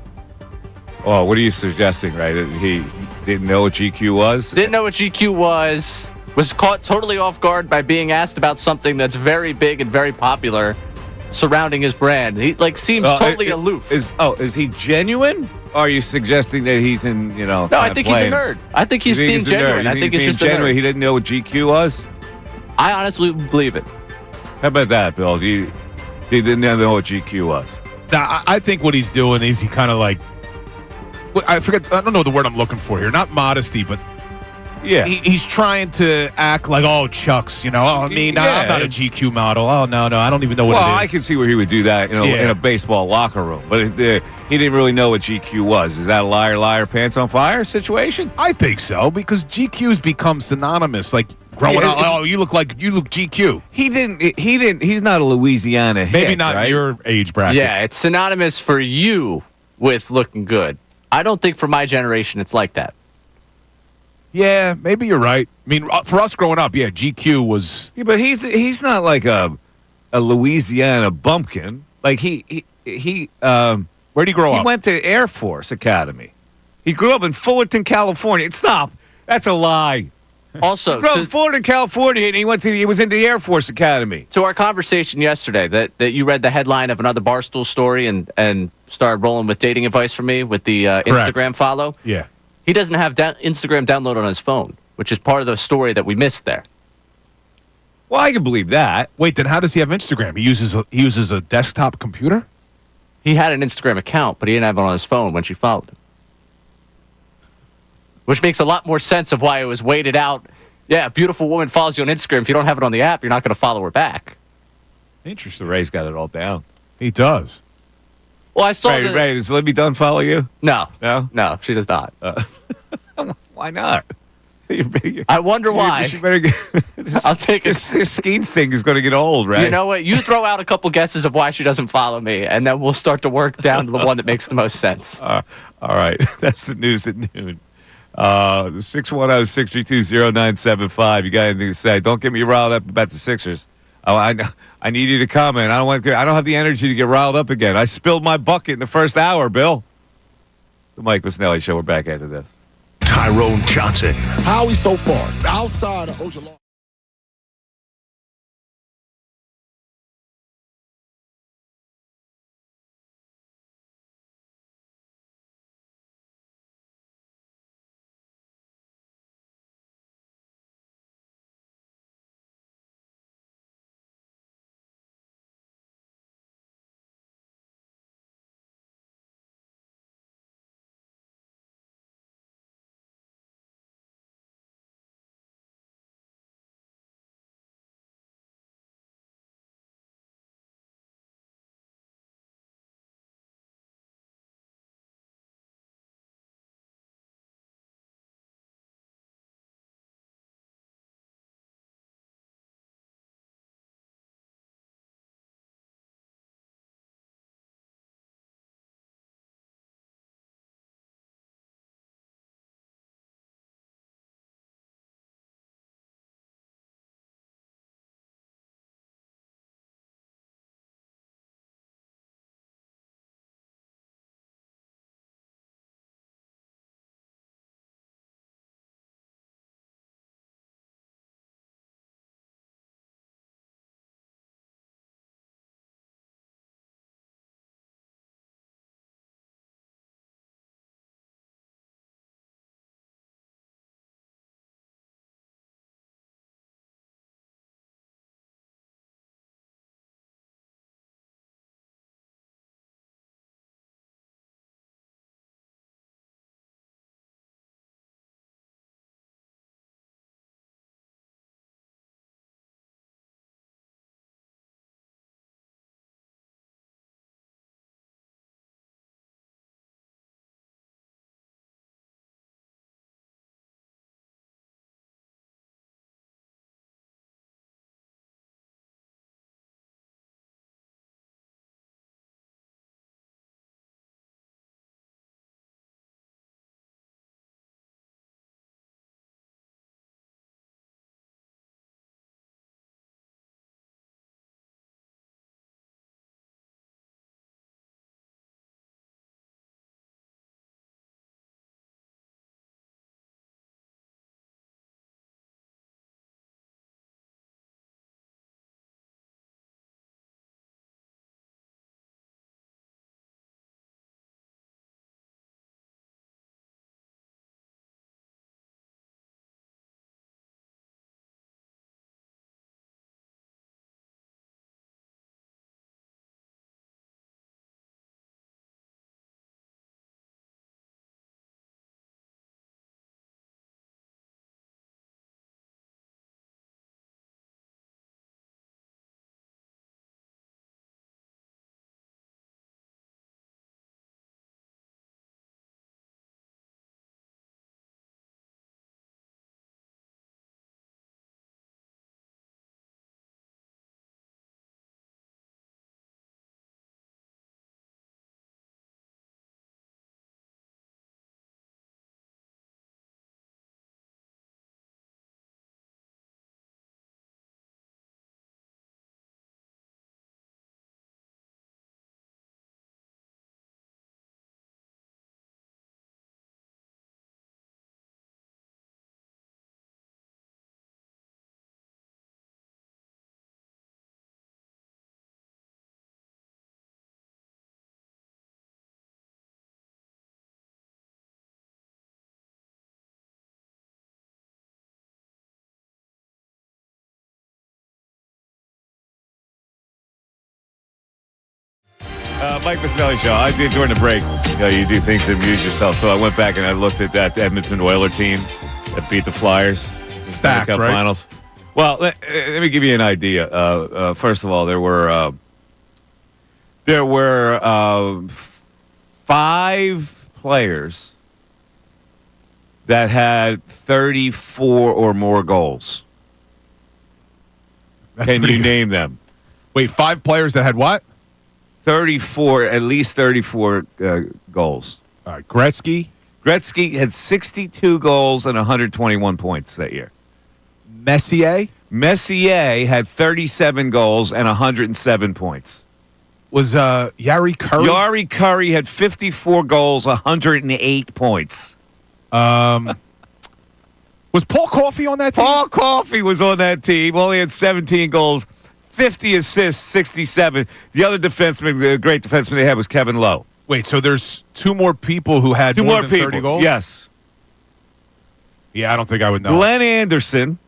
[SPEAKER 1] Oh, what are you suggesting, right? That he didn't know what GQ was?
[SPEAKER 3] Didn't know what GQ was caught totally off guard by being asked about something that's very big and very popular surrounding his brand. He seems totally aloof.
[SPEAKER 1] Is he genuine? Or are you suggesting that he's in,
[SPEAKER 3] No, I think he's a nerd. I think he's being genuine. I think it's just
[SPEAKER 1] genuine. He didn't know what GQ was?
[SPEAKER 3] I honestly believe it.
[SPEAKER 1] How about that, Bill? He didn't know what GQ was.
[SPEAKER 2] Now, I think what he's doing is he kind of I don't know the word I'm looking for here. Not modesty, but
[SPEAKER 1] yeah,
[SPEAKER 2] he's trying to act like, Chucks, I'm not a GQ model. Oh, no, I don't even know what it is.
[SPEAKER 1] Well, I can see where he would do that, in a baseball locker room. But he didn't really know what GQ was. Is that a liar, liar, pants on fire situation?
[SPEAKER 2] I think so, because GQ's become synonymous. Like, growing up, you look GQ.
[SPEAKER 1] He didn't. He's not a Louisiana hit.
[SPEAKER 2] Maybe not
[SPEAKER 1] right?
[SPEAKER 2] your age bracket.
[SPEAKER 3] Yeah, it's synonymous for you with looking good. I don't think for my generation it's like that.
[SPEAKER 2] Yeah, maybe you're right. I mean, for us growing up, GQ was.
[SPEAKER 1] Yeah, but he's not like a Louisiana bumpkin. Like he
[SPEAKER 2] where'd he grow up?
[SPEAKER 1] He went to Air Force Academy. He grew up in Fullerton, California. Stop. That's a lie.
[SPEAKER 3] Also,
[SPEAKER 1] he grew up in Fullerton, California, and he was in the Air Force Academy.
[SPEAKER 3] To our conversation yesterday, that you read the headline of another Barstool story and started rolling with dating advice for me with the Instagram follow.
[SPEAKER 2] Yeah.
[SPEAKER 3] He doesn't have Instagram downloaded on his phone, which is part of the story that we missed there.
[SPEAKER 1] Well, I can believe that.
[SPEAKER 2] Wait, then how does he have Instagram? He uses a desktop computer?
[SPEAKER 3] He had an Instagram account, but he didn't have it on his phone when she followed him. Which makes a lot more sense of why it was weighted out. Yeah, a beautiful woman follows you on Instagram. If you don't have it on the app, you're not going to follow her back.
[SPEAKER 2] Interesting.
[SPEAKER 1] Ray's got it all down.
[SPEAKER 2] He does.
[SPEAKER 3] Well, I saw
[SPEAKER 1] Ray, does Libby Dunn follow you?
[SPEAKER 3] No.
[SPEAKER 1] No?
[SPEAKER 3] No, she does not.
[SPEAKER 1] Why not?
[SPEAKER 3] I wonder why.
[SPEAKER 1] You better get,
[SPEAKER 3] I'll take it.
[SPEAKER 1] This Skeens thing is going to get old, right?
[SPEAKER 3] You know what? You throw out a couple guesses of why she doesn't follow me, and then we'll start to work down to the one that makes the most sense.
[SPEAKER 1] All right. That's the news at noon. 610-632-0975. You got anything to say? Don't get me riled up about the Sixers. Oh, I need you to comment. I don't have the energy to get riled up again. I spilled my bucket in the first hour, Bill. The Mike Missanelli Show. We're back after this.
[SPEAKER 4] Tyrone Johnson.
[SPEAKER 20] How are we so far? Outside of Ojala.
[SPEAKER 1] Mike Missanelli Show. I did during the break. You do things to amuse yourself. So I went back and I looked at that Edmonton Oilers team that beat the Flyers in the Stanley Cup
[SPEAKER 2] right?
[SPEAKER 1] Finals. Well, let me give you an idea. First of all, there were 5 players that had 34 or more goals. Can you name them?
[SPEAKER 2] Wait, 5 players that had what?
[SPEAKER 1] 34, at least 34 goals.
[SPEAKER 2] All right, Gretzky.
[SPEAKER 1] Gretzky had 62 goals and 121 points that year.
[SPEAKER 2] Messier
[SPEAKER 1] had 37 goals and 107 points.
[SPEAKER 2] Was Yari Curry?
[SPEAKER 1] Yari Curry had 54 goals, 108 points.
[SPEAKER 2] Was Paul Coffey on that team?
[SPEAKER 1] Paul Coffey was on that team. Only had 17 goals, 50 assists, 67. The other defenseman, the great defenseman they had, was Kevin Lowe.
[SPEAKER 2] Wait, so there's 2 more people who had more than 30 goals?
[SPEAKER 1] Yes.
[SPEAKER 2] Yeah, I don't think I would know.
[SPEAKER 1] Glenn Anderson,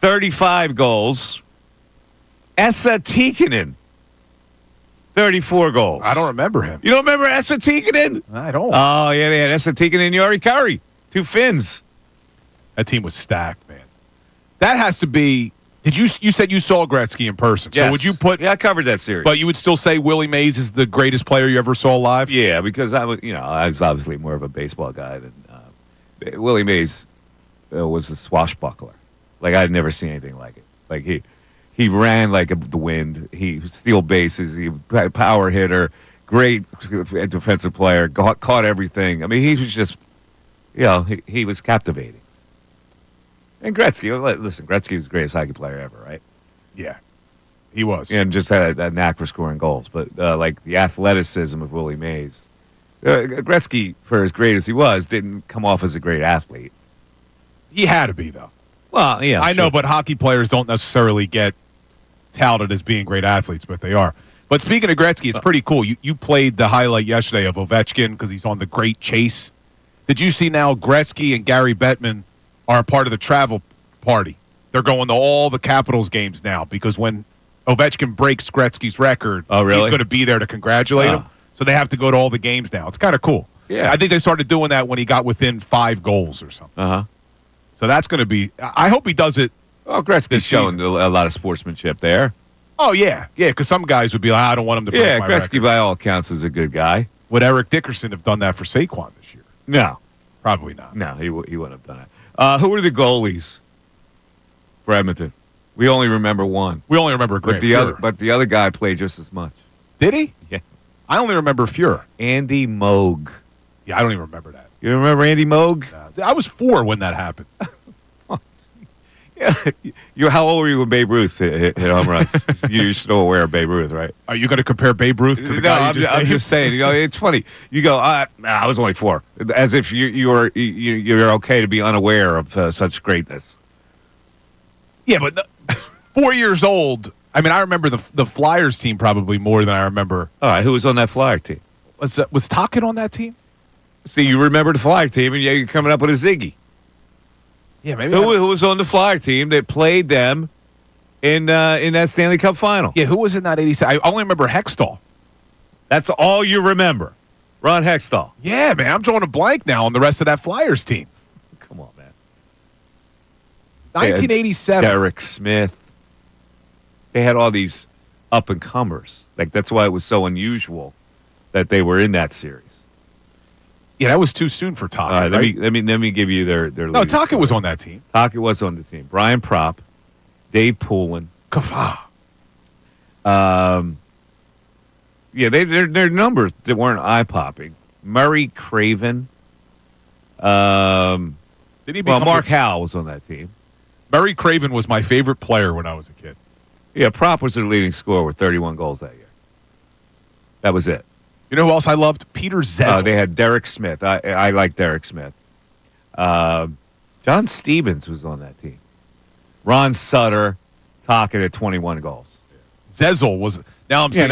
[SPEAKER 1] 35 goals. Esa Tikkanen, 34 goals.
[SPEAKER 2] I don't remember him.
[SPEAKER 1] You don't remember Esa Tikkanen?
[SPEAKER 2] I don't.
[SPEAKER 1] Oh, yeah, they had Esa Tikkanen and Yari Curry. 2 Finns.
[SPEAKER 2] That team was stacked, man. That has to be. You said you saw Gretzky in person.
[SPEAKER 1] Yes.
[SPEAKER 2] So would you put?
[SPEAKER 1] Yeah, I covered that series.
[SPEAKER 2] But you would still say Willie Mays is the greatest player you ever saw live?
[SPEAKER 1] Yeah, because I was obviously more of a baseball guy than Willie Mays was a swashbuckler. Like I'd never seen anything like it. Like he ran like the wind. He steal bases. He power hitter. Great defensive player. Caught everything. I mean, he was just, he was captivating. And Gretzky, listen, Gretzky was the greatest hockey player ever, right?
[SPEAKER 2] Yeah, he was.
[SPEAKER 1] And just had a knack for scoring goals. But like the athleticism of Willie Mays, Gretzky, for as great as he was, didn't come off as a great athlete.
[SPEAKER 2] He had to be, though.
[SPEAKER 1] Well, yeah.
[SPEAKER 2] I know, but hockey players don't necessarily get touted as being great athletes, but they are. But speaking of Gretzky, it's pretty cool. You played the highlight yesterday of Ovechkin because he's on the Great Chase. Did you see now Gretzky and Gary Bettman are a part of the travel party? They're going to all the Capitals games now because when Ovechkin breaks Gretzky's record, he's going to be there to congratulate him. So they have to go to all the games now. It's kind of cool.
[SPEAKER 1] Yeah.
[SPEAKER 2] I think they started doing that when he got within 5 goals or something.
[SPEAKER 1] Uh-huh.
[SPEAKER 2] So that's going to be – I hope he does it.
[SPEAKER 1] Well, Gretzky's showing a lot of sportsmanship there.
[SPEAKER 2] Oh, yeah. Yeah, because some guys would be like, I don't want him to break my
[SPEAKER 1] Gretzky,
[SPEAKER 2] record.
[SPEAKER 1] by all accounts, is a good guy.
[SPEAKER 2] Would Eric Dickerson have done that for Saquon this year?
[SPEAKER 1] No.
[SPEAKER 2] Probably not.
[SPEAKER 1] No, he wouldn't have done it. Who were the goalies for Edmonton? We only remember one.
[SPEAKER 2] We only remember Grant Fuhr.
[SPEAKER 1] But the other guy played just as much.
[SPEAKER 2] Did he?
[SPEAKER 1] Yeah.
[SPEAKER 2] I only remember Fuhr.
[SPEAKER 1] Andy Moog.
[SPEAKER 2] Yeah, I don't even remember that.
[SPEAKER 1] You remember Andy Moog?
[SPEAKER 2] I was 4 when that happened.
[SPEAKER 1] Yeah. How old were you when Babe Ruth hit home runs? You're still aware of Babe Ruth, right?
[SPEAKER 2] Are you going to compare Babe Ruth to the guy you just
[SPEAKER 1] I'm just saying. It's funny. You go, I was only 4. As if you're okay to be unaware of such greatness.
[SPEAKER 2] Yeah, but 4 years old. I mean, I remember the Flyers team probably more than I remember.
[SPEAKER 1] All right, who was on that Flyer team?
[SPEAKER 2] Was Tocchet on that team?
[SPEAKER 1] See, you remember the Flyer team, and you're coming up with a Ziggy.
[SPEAKER 2] Yeah, maybe.
[SPEAKER 1] Who was on the Flyer team that played them in that Stanley Cup final?
[SPEAKER 2] Yeah, who was in that 87? I only remember Hextall.
[SPEAKER 1] That's all you remember. Ron Hextall.
[SPEAKER 2] Yeah, man, I'm drawing a blank now on the rest of that Flyers team.
[SPEAKER 1] Come on, man.
[SPEAKER 2] 1987.
[SPEAKER 1] Derek Smith. They had all these up-and-comers. Like, that's why it was so unusual that they were in that series.
[SPEAKER 2] Yeah, that was too soon for Tocchet.
[SPEAKER 1] Right? Let me give you their
[SPEAKER 2] No, Tocchet was on that team.
[SPEAKER 1] Tocchet was on the team. Brian Propp, Dave Poulin.
[SPEAKER 2] Kafah.
[SPEAKER 1] Yeah, their numbers that weren't eye-popping. Murray Craven.
[SPEAKER 2] Did he
[SPEAKER 1] Mark Howell was on that team.
[SPEAKER 2] Murray Craven was my favorite player when I was a kid.
[SPEAKER 1] Yeah, Propp was their leading scorer with 31 goals that year. That was it.
[SPEAKER 2] You know who else I loved? Peter Zezel.
[SPEAKER 1] They had Derek Smith. I like Derek Smith. John Stevens was on that team. Ron Sutter, Tocchet at 21 goals.
[SPEAKER 2] Zezel was. Now I'm saying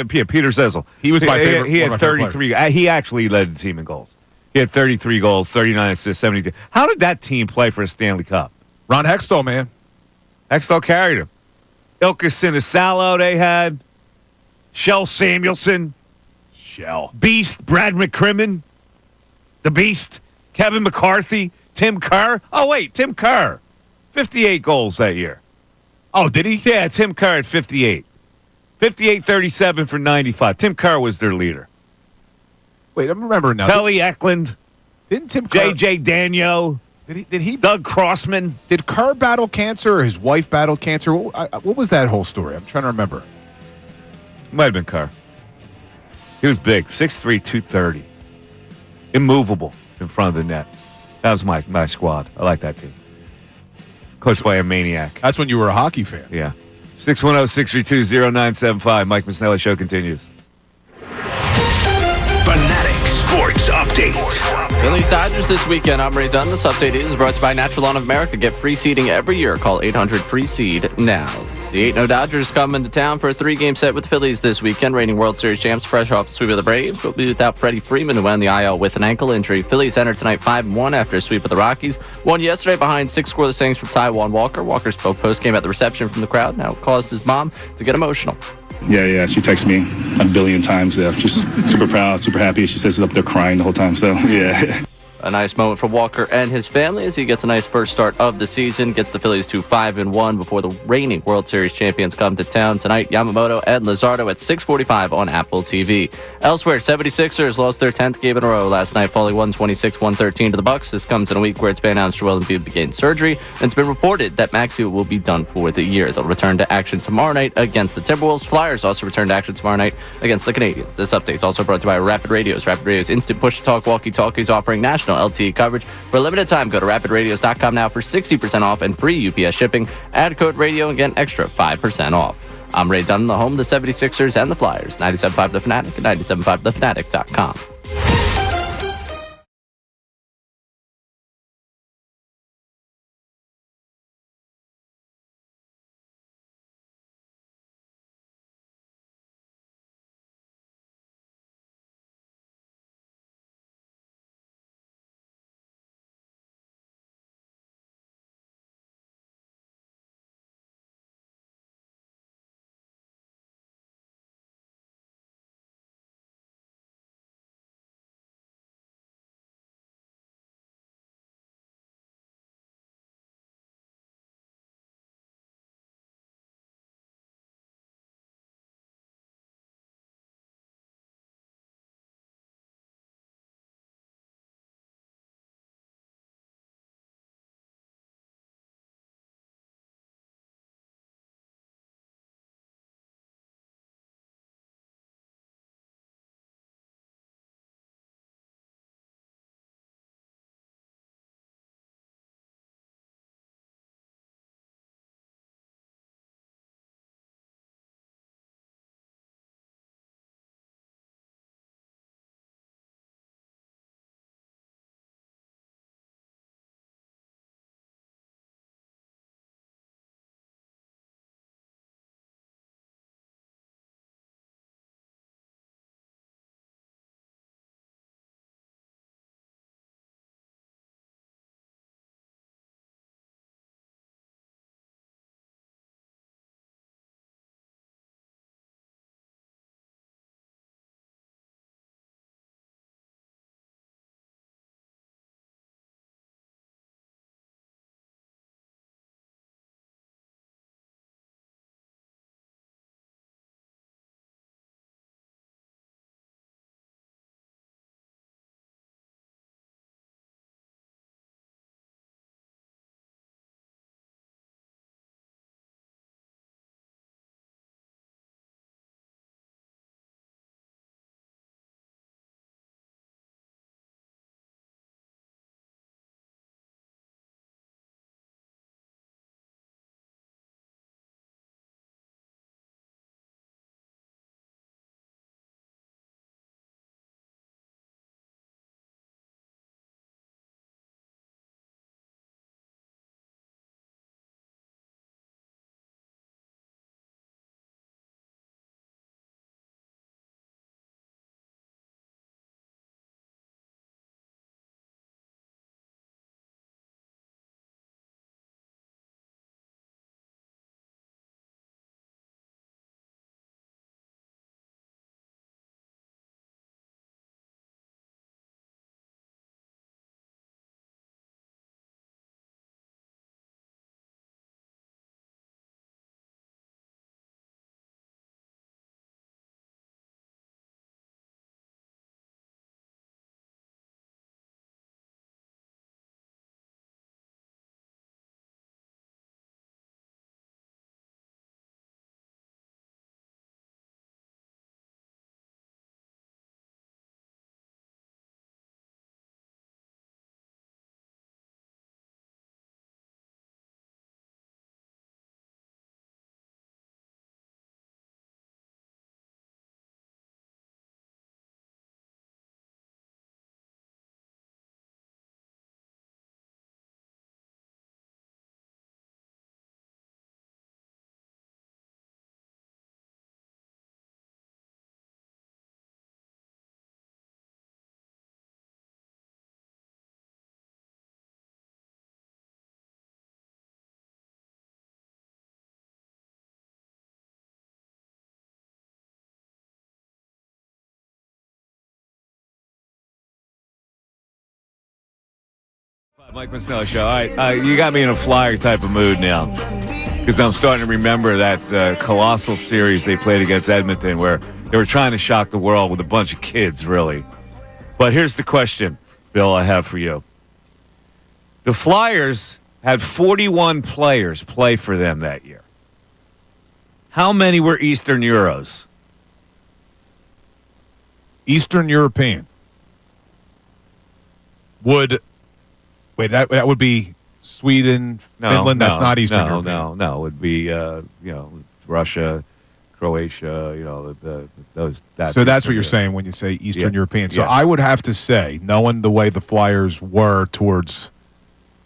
[SPEAKER 1] Peter Zezel.
[SPEAKER 2] He was my favorite.
[SPEAKER 1] He had 33. He actually led the team in goals. He had 33 goals, 39 assists, 72. How did that team play for a Stanley Cup?
[SPEAKER 2] Ron Hextall, man.
[SPEAKER 1] Hextall carried him. Ilka Sinisalo they had. Shell Samuelson. Beast, Brad McCrimmon, the Beast, Kevin McCarthy, Tim Kerr. Oh, wait, Tim Kerr. 58 goals that year.
[SPEAKER 2] Oh, did he?
[SPEAKER 1] Yeah, Tim Kerr at 58. 58-37 for 95. Tim Kerr was their leader.
[SPEAKER 2] Wait, I'm remembering now.
[SPEAKER 1] Pelly Eklund.
[SPEAKER 2] Didn't Tim Kerr,
[SPEAKER 1] J.J. Danio.
[SPEAKER 2] Did he?
[SPEAKER 1] Doug Crossman.
[SPEAKER 2] Did Kerr battle cancer or his wife battled cancer? What was that whole story? I'm trying to remember.
[SPEAKER 1] Might have been Kerr. He was big, 6'3", 230. Immovable in front of the net. That was my squad. I like that team. Coached by a maniac.
[SPEAKER 2] That's when you were a hockey fan.
[SPEAKER 1] Yeah. 610-632-0975. Mike Missanelli Show continues.
[SPEAKER 4] Fanatic Sports Update.
[SPEAKER 3] Phillies Dodgers this weekend. I'm Ray Dunn. This update is brought to you by Natural Lawn of America. Get free seeding every year. Call 800-FREE-SEED now. The 8-0 Dodgers come into town for a 3-game set with the Phillies this weekend. Reigning World Series champs, fresh off the sweep of the Braves, will be without Freddie Freeman, who went on the IL with an ankle injury. Phillies entered tonight 5-1 after a sweep of the Rockies. Won yesterday behind 6 scoreless innings from Taijuan Walker. Walker spoke post-game at the reception from the crowd. Now it caused his mom to get emotional.
[SPEAKER 5] Yeah. She texts me a billion times. Yeah, just super proud, super happy. She says up there crying the whole time. So, yeah.
[SPEAKER 3] A nice moment for Walker and his family as he gets a nice first start of the season, gets the Phillies to 5-1 before the reigning World Series champions come to town tonight. Yamamoto and Luzardo at 6:45 on Apple TV. Elsewhere, 76ers lost their 10th game in a row last night, falling 126-113 to the Bucks. This comes in a week where it's been announced Joel Embiid began surgery, and it's been reported that Maxey will be done for the year. They'll return to action tomorrow night against the Timberwolves. Flyers also return to action tomorrow night against the Canadians. This update is also brought to you by Rapid Radios. Rapid Radios instant push-to-talk walkie-talkies offering national LTE coverage. For a limited time, go to rapidradios.com now for 60% off and free UPS shipping. Add code radio and get an extra 5% off. I'm Ray Dunn, the home of the 76ers and the Flyers. 97.5 The Fanatic and 97.5thefanatic.com.
[SPEAKER 1] Mike Missanelli Show. All right, you got me in a Flyer type of mood now because I'm starting to remember that colossal series they played against Edmonton where they were trying to shock the world with a bunch of kids, really. But here's the question, Bill, I have for you. The Flyers had 41 players play for them that year. How many were Eastern Euros?
[SPEAKER 2] Eastern European. That would be Sweden, Finland. That's not Eastern European.
[SPEAKER 1] No. It would be Russia, Croatia. Those.
[SPEAKER 2] So that's what you're saying when you say Eastern European. So I would have to say, knowing the way the Flyers were towards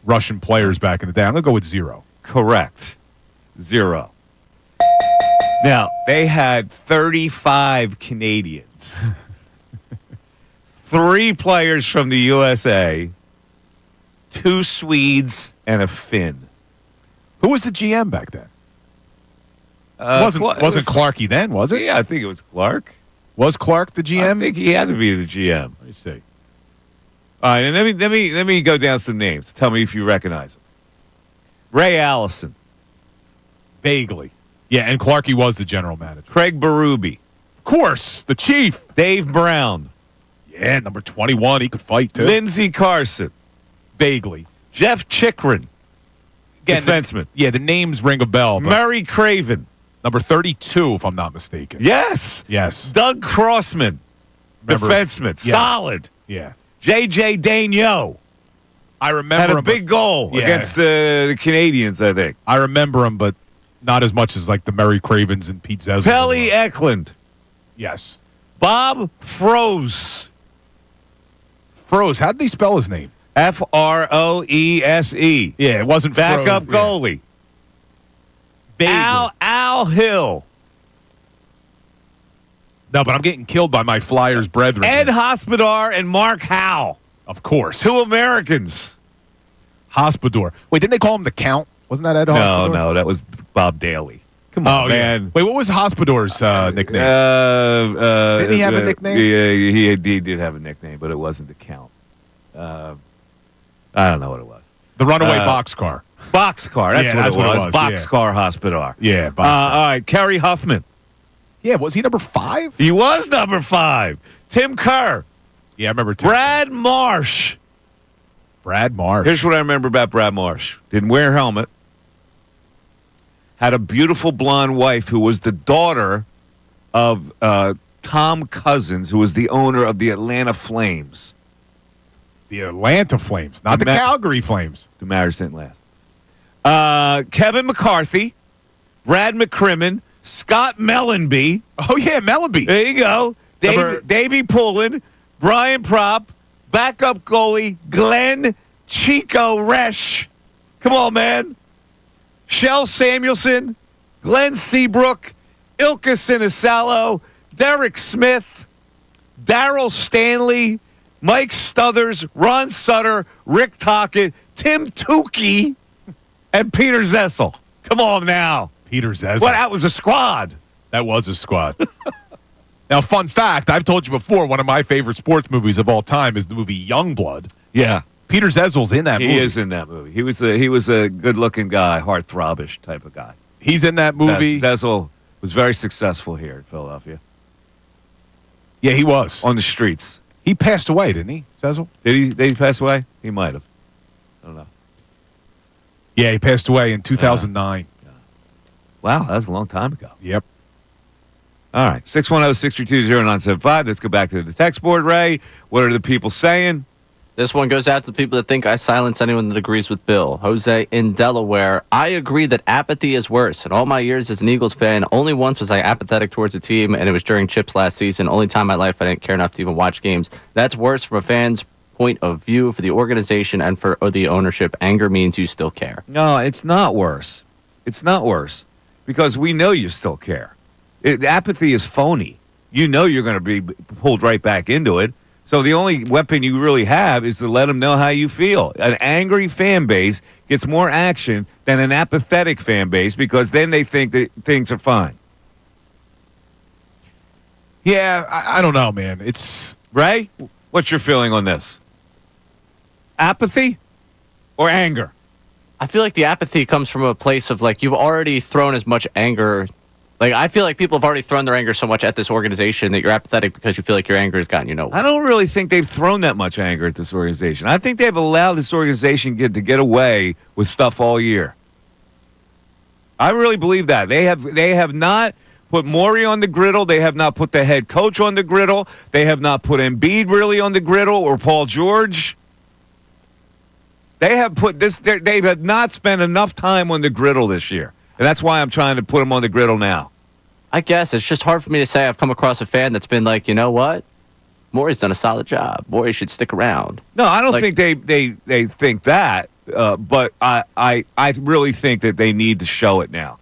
[SPEAKER 2] Russian players back in the day, I'm going to go with 0.
[SPEAKER 1] Correct. 0. Now, they had 35 Canadians. 3 players from the USA, 2 Swedes, and a Finn.
[SPEAKER 2] Who was the GM back then? Wasn't Clarkey then, was it?
[SPEAKER 1] Yeah, I think it was Clark.
[SPEAKER 2] Was Clark the GM?
[SPEAKER 1] I think he had to be the GM.
[SPEAKER 2] Let me see.
[SPEAKER 1] All right, and let me go down some names. Tell me if you recognize them. Ray Allison.
[SPEAKER 2] Vaguely. Yeah, and Clarkey was the general manager.
[SPEAKER 1] Craig Berube.
[SPEAKER 2] Of course, the chief.
[SPEAKER 1] Dave Brown.
[SPEAKER 2] Yeah, number 21. He could fight, too.
[SPEAKER 1] Lindsey Carson.
[SPEAKER 2] Vaguely.
[SPEAKER 1] Jeff Chikrin.
[SPEAKER 2] Again,
[SPEAKER 1] defenseman.
[SPEAKER 2] The names ring a bell.
[SPEAKER 1] Murray Craven.
[SPEAKER 2] Number 32, if I'm not mistaken.
[SPEAKER 1] Yes. Doug Crossman. Defenseman.
[SPEAKER 2] Yeah.
[SPEAKER 1] Solid.
[SPEAKER 2] Yeah.
[SPEAKER 1] J.J. Daigneault.
[SPEAKER 2] I remember
[SPEAKER 1] had a big goal against the Canadians, I think.
[SPEAKER 2] I remember him, but not as much as like the Murray Cravens and Pete Zezel.
[SPEAKER 1] Pelly Eklund.
[SPEAKER 2] Yes.
[SPEAKER 1] Bob Froese.
[SPEAKER 2] Froese. How did he spell his name?
[SPEAKER 1] F-R-O-E-S-E.
[SPEAKER 2] Yeah, it wasn't
[SPEAKER 1] backup goalie.
[SPEAKER 2] Yeah.
[SPEAKER 1] Al Hill.
[SPEAKER 2] No, but I'm getting killed by my Flyers brethren.
[SPEAKER 1] Ed Hospodar and Mark Howe.
[SPEAKER 2] Of course.
[SPEAKER 1] 2 Americans.
[SPEAKER 2] Hospodar. Wait, didn't they call him the Count? Wasn't that Ed Hospodar?
[SPEAKER 1] No, that was Bob Daly. Come on, man.
[SPEAKER 2] Yeah. Wait, what was Hospodar's nickname? Didn't he have a nickname?
[SPEAKER 1] Yeah, he did have a nickname, but it wasn't the Count. I don't know what it was.
[SPEAKER 2] The runaway boxcar.
[SPEAKER 1] Boxcar, that's what it was. Boxcar Hospodar.
[SPEAKER 2] Yeah, boxcar.
[SPEAKER 1] All right, Kerry Huffman.
[SPEAKER 2] Yeah, was he number 5?
[SPEAKER 1] He was number 5. Tim Kerr.
[SPEAKER 2] Yeah, I remember Tim.
[SPEAKER 1] Brad Marsh.
[SPEAKER 2] Brad Marsh.
[SPEAKER 1] Here's what I remember about Brad Marsh. Didn't wear a helmet. Had a beautiful blonde wife who was the daughter of Tom Cousins, who was the owner of the Atlanta Flames.
[SPEAKER 2] The Atlanta Flames, not the Calgary Flames.
[SPEAKER 1] The marriage didn't last. Kevin McCarthy, Brad McCrimmon, Scott Mellenby.
[SPEAKER 2] Oh, yeah, Mellenby.
[SPEAKER 1] There you go. Davey Pullen, Brian Propp, backup goalie Glenn Chico Resch. Come on, man. Shel Samuelson, Glenn Seabrook, Ilka Sinisalo, Derek Smith, Daryl Stanley, Mike Stuthers, Ron Sutter, Rick Tocchet, Tim Tukey, and Peter Zessel. Come on now.
[SPEAKER 2] Peter Zessel.
[SPEAKER 1] Well, that was a squad.
[SPEAKER 2] That was a squad. Now, fun fact, I've told you before, one of my favorite sports movies of all time is the movie Youngblood.
[SPEAKER 1] Yeah.
[SPEAKER 2] Peter Zessel's in that movie.
[SPEAKER 1] He is in that movie. He was a good-looking guy, heartthrobbish type of guy.
[SPEAKER 2] He's in that movie.
[SPEAKER 1] Zessel was very successful here in Philadelphia.
[SPEAKER 2] Yeah, he was.
[SPEAKER 1] On the streets.
[SPEAKER 2] He passed away, didn't he, Zessel?
[SPEAKER 1] Did he pass away? He might have. I don't know.
[SPEAKER 2] Yeah, he passed away in 2009.
[SPEAKER 1] Wow, that was a long time ago.
[SPEAKER 2] Yep.
[SPEAKER 1] All right, 610-632-0975. Let's go back to the text board, Ray. What are the people saying?
[SPEAKER 3] This one goes out to the people that think I silence anyone that agrees with Bill. Jose in Delaware. I agree that apathy is worse. In all my years as an Eagles fan, only once was I apathetic towards a team, and it was during Chip's last season. Only time in my life I didn't care enough to even watch games. That's worse from a fan's point of view for the organization and for the ownership. Anger means you still care.
[SPEAKER 1] No, it's not worse. It's not worse because we know you still care. Apathy is phony. You know you're going to be pulled right back into it. So the only weapon you really have is to let them know how you feel. An angry fan base gets more action than an apathetic fan base because then they think that things are fine.
[SPEAKER 2] Yeah, I don't know, man. It's
[SPEAKER 1] Ray, what's your feeling on this? Apathy? or anger?
[SPEAKER 3] I feel like the apathy comes from a place of like you've already thrown as much anger. Like I feel like people have already thrown their anger so much at this organization that you're apathetic because you feel like your anger has gotten you nowhere.
[SPEAKER 1] I don't really think they've thrown that much anger at this organization. I think they've allowed this organization to get away with stuff all year. I really believe that. They have not put Morey on the griddle. They have not put the head coach on the griddle. They have not put Embiid really on the griddle or Paul George. They have put this. They have not spent enough time on the griddle this year, and that's why I'm trying to put them on the griddle now.
[SPEAKER 3] I guess it's just hard for me to say I've come across a fan that's been like, you know what, Morey's done a solid job. Morey should stick around.
[SPEAKER 1] No, I don't think they think that, but I really think that they need to show it now.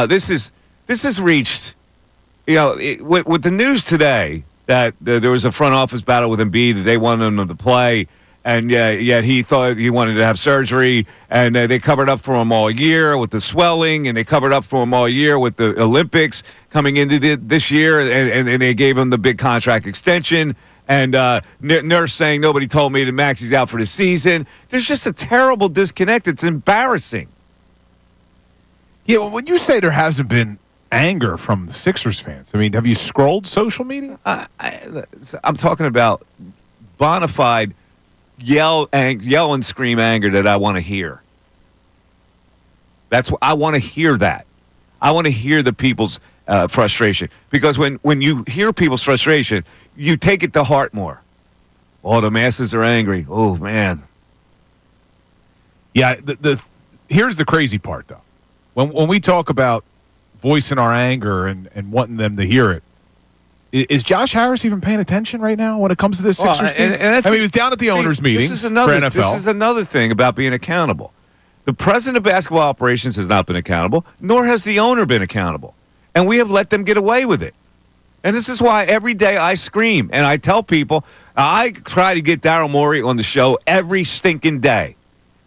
[SPEAKER 1] This has reached, with the news today that there was a front office battle with Embiid that they wanted him to play. And yet he thought he wanted to have surgery, and they covered up for him all year with the swelling, and they covered up for him all year with the Olympics coming into this year, and they gave him the big contract extension. And Nurse saying nobody told me that Maxi's out for the season. There's just a terrible disconnect. It's embarrassing.
[SPEAKER 2] Yeah, well, when you say there hasn't been anger from the Sixers fans, I mean, have you scrolled social media?
[SPEAKER 1] I'm talking about bona fide yell and scream anger that I want to hear. That's what I want to hear. That I want to hear the people's frustration, because when you hear people's frustration, you take it to heart more. Oh, the masses are angry. Oh man.
[SPEAKER 2] Yeah. Here's the crazy part though. When we talk about voicing our anger and wanting them to hear it, is Josh Harris even paying attention right now when it comes to this Sixers team? He was down at the owners' meetings for NFL.
[SPEAKER 1] This is another thing about being accountable. The president of basketball operations has not been accountable, nor has the owner been accountable. And we have let them get away with it. And this is why every day I scream and I tell people, I try to get Daryl Morey on the show every stinking day.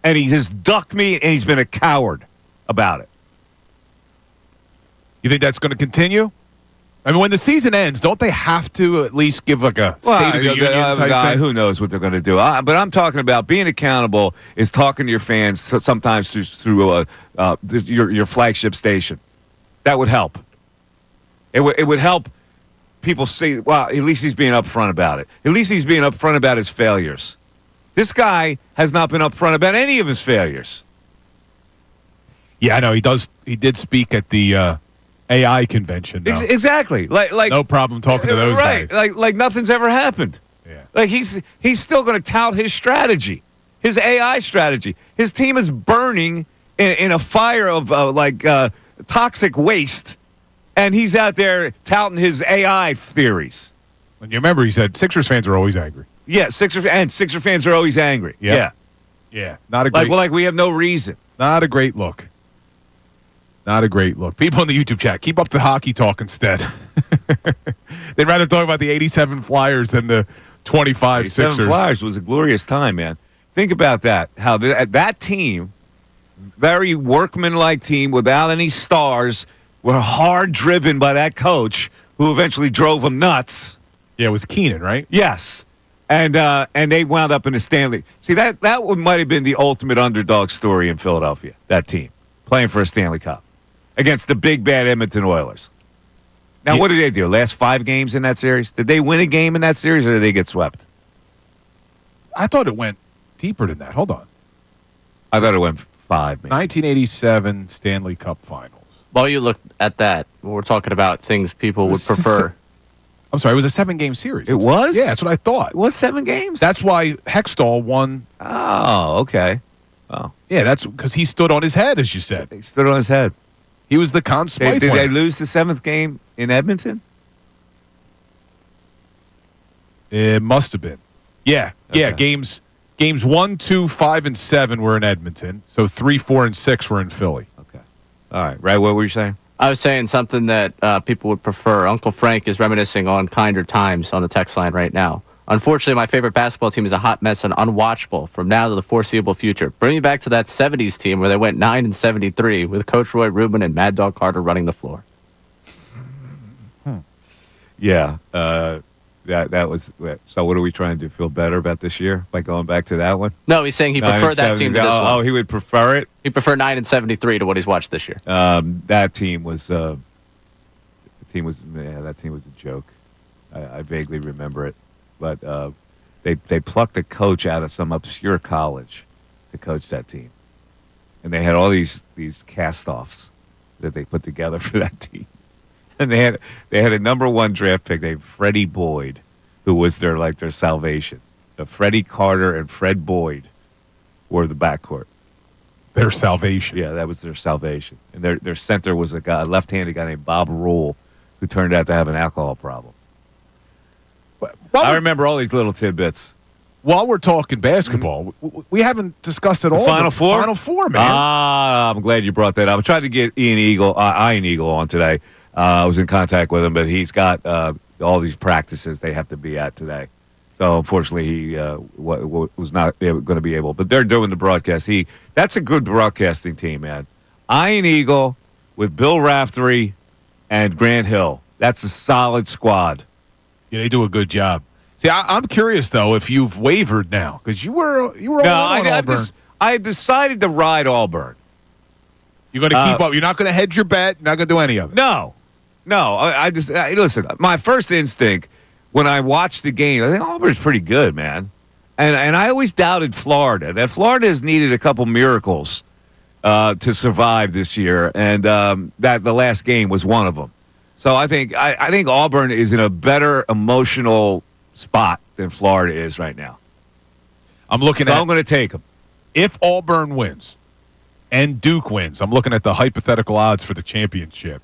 [SPEAKER 1] And he just ducked me, and he's been a coward about it.
[SPEAKER 2] You think that's going to continue? I mean, when the season ends, don't they have to at least give like a State of the Union type thing?
[SPEAKER 1] Who knows what they're going to do? But I'm talking about being accountable is talking to your fans sometimes through your flagship station. That would help. It would help people see, well, at least he's being upfront about it. At least he's being upfront about his failures. This guy has not been upfront about any of his failures.
[SPEAKER 2] Yeah, I know. He did speak at the AI convention. Though.
[SPEAKER 1] Exactly. Like
[SPEAKER 2] no problem talking to those guys.
[SPEAKER 1] Like nothing's ever happened.
[SPEAKER 2] Yeah.
[SPEAKER 1] Like he's still going to tout his strategy, his AI strategy. His team is burning in a fire of toxic waste, and he's out there touting his AI theories.
[SPEAKER 2] And you remember he said Sixers fans are always angry.
[SPEAKER 1] Yeah, Sixer fans are always angry.
[SPEAKER 2] Yep. Yeah. Not a great.
[SPEAKER 1] Like we have no reason.
[SPEAKER 2] Not a great look. Not a great look. People in the YouTube chat, keep up the hockey talk instead. They'd rather talk about the 87 Flyers than the 25
[SPEAKER 1] 87
[SPEAKER 2] Sixers.
[SPEAKER 1] Flyers was a glorious time, man. Think about that. How that team, very workmanlike team without any stars, were hard driven by that coach who eventually drove them nuts.
[SPEAKER 2] Yeah, it was Keenan, right?
[SPEAKER 1] Yes. And they wound up in the Stanley. See, that might have been the ultimate underdog story in Philadelphia, that team, playing for a Stanley Cup against the big, bad Edmonton Oilers. Now, what did they do? Last 5 games in that series? Did they win a game in that series, or did they get swept?
[SPEAKER 2] I thought it went deeper than that. Hold on.
[SPEAKER 1] I thought it went 5, maybe.
[SPEAKER 2] 1987 Stanley Cup Finals.
[SPEAKER 3] While you look at that, we're talking about things people would prefer.
[SPEAKER 2] I'm sorry, it was a 7-game series.
[SPEAKER 1] It was?
[SPEAKER 2] Yeah, that's what I thought.
[SPEAKER 1] It was 7 games?
[SPEAKER 2] That's why Hextall won.
[SPEAKER 1] Oh, okay. Oh.
[SPEAKER 2] Yeah, that's because he stood on his head, as you said.
[SPEAKER 1] He stood on his head.
[SPEAKER 2] He was the Conn Smythe
[SPEAKER 1] Did
[SPEAKER 2] winner.
[SPEAKER 1] they lose the 7th game in Edmonton?
[SPEAKER 2] It must have been. Yeah.
[SPEAKER 1] Okay.
[SPEAKER 2] Yeah, games 1, 2, 5, and 7 were in Edmonton. So 3, 4, and 6 were in Philly.
[SPEAKER 1] Okay. All right. Right, what were you saying?
[SPEAKER 3] I was saying something that people would prefer. Uncle Frank is reminiscing on kinder times on the text line right now. Unfortunately, my favorite basketball team is a hot mess and unwatchable from now to the foreseeable future. Bring me back to that 70s team where they went 9-73 with Coach Roy Rubin and Mad Dog Carter running the floor.
[SPEAKER 1] Yeah. That was so. What are we trying to do? Feel better about this year by going back to that one?
[SPEAKER 3] No, he's saying he preferred that team to this one.
[SPEAKER 1] Oh, he would prefer it.
[SPEAKER 3] He preferred 9-73 to what he's watched this year.
[SPEAKER 1] That team was. That team was a joke. I vaguely remember it, but they plucked a coach out of some obscure college to coach that team, and they had all these cast-offs that they put together for that team. And they had a number 1 draft pick named Freddie Boyd, who was their salvation. Freddie Carter and Fred Boyd were the backcourt.
[SPEAKER 2] Their salvation.
[SPEAKER 1] Yeah, that was their salvation. And their center was a left-handed guy named Bob Rule, who turned out to have an alcohol problem. I remember all these little tidbits.
[SPEAKER 2] While we're talking basketball, we haven't discussed at all
[SPEAKER 1] Final Four?
[SPEAKER 2] Final Four, man.
[SPEAKER 1] I'm glad you brought that up. I tried to get Ian Eagle on today. I was in contact with him, but he's got all these practices they have to be at today. So, unfortunately, he was not going to be able. But they're doing the broadcast. That's a good broadcasting team, man. Ian Eagle with Bill Raftery and Grant Hill. That's a solid squad.
[SPEAKER 2] Yeah, they do a good job. See, I'm curious, though, if you've wavered now. Because you were all in on Auburn.
[SPEAKER 1] I decided to ride Auburn.
[SPEAKER 2] You're going to keep up. You're not going to hedge your bet. You're not going to do any of it.
[SPEAKER 1] No. I just listen. My first instinct when I watched the game, I think Auburn's pretty good, man. And I always doubted Florida. That Florida has needed a couple miracles to survive this year, and that the last game was one of them. So I think Auburn is in a better emotional spot than Florida is right now.
[SPEAKER 2] I'm going
[SPEAKER 1] to take them.
[SPEAKER 2] If Auburn wins and Duke wins, I'm looking at the hypothetical odds for the championship.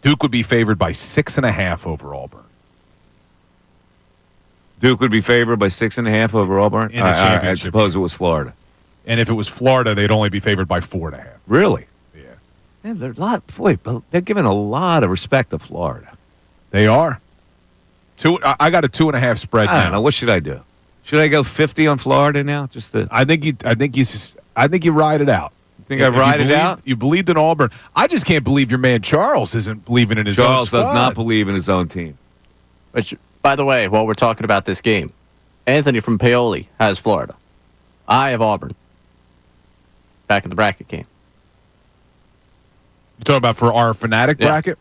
[SPEAKER 2] Duke would be favored by 6.5 over Auburn.
[SPEAKER 1] Duke would be favored by 6.5 over Auburn?
[SPEAKER 2] In the championship.
[SPEAKER 1] I suppose it was Florida.
[SPEAKER 2] And if it was Florida, they'd only be favored by 4.5.
[SPEAKER 1] Really?
[SPEAKER 2] Yeah.
[SPEAKER 1] Man, they're giving a lot of respect to Florida.
[SPEAKER 2] They are. I got a 2.5 spread now.
[SPEAKER 1] I don't know. What should I do? Should I go 50 on Florida now?
[SPEAKER 2] I think you ride it out.
[SPEAKER 1] You think I ride it out?
[SPEAKER 2] You believed in Auburn. I just can't believe your man Charles isn't believing in his own squad.
[SPEAKER 1] Charles does not believe in his own team.
[SPEAKER 3] Which, by the way, while we're talking about this game, Anthony from Paoli has Florida. I have Auburn. Back in the bracket game.
[SPEAKER 2] You talking about for our Fanatic bracket?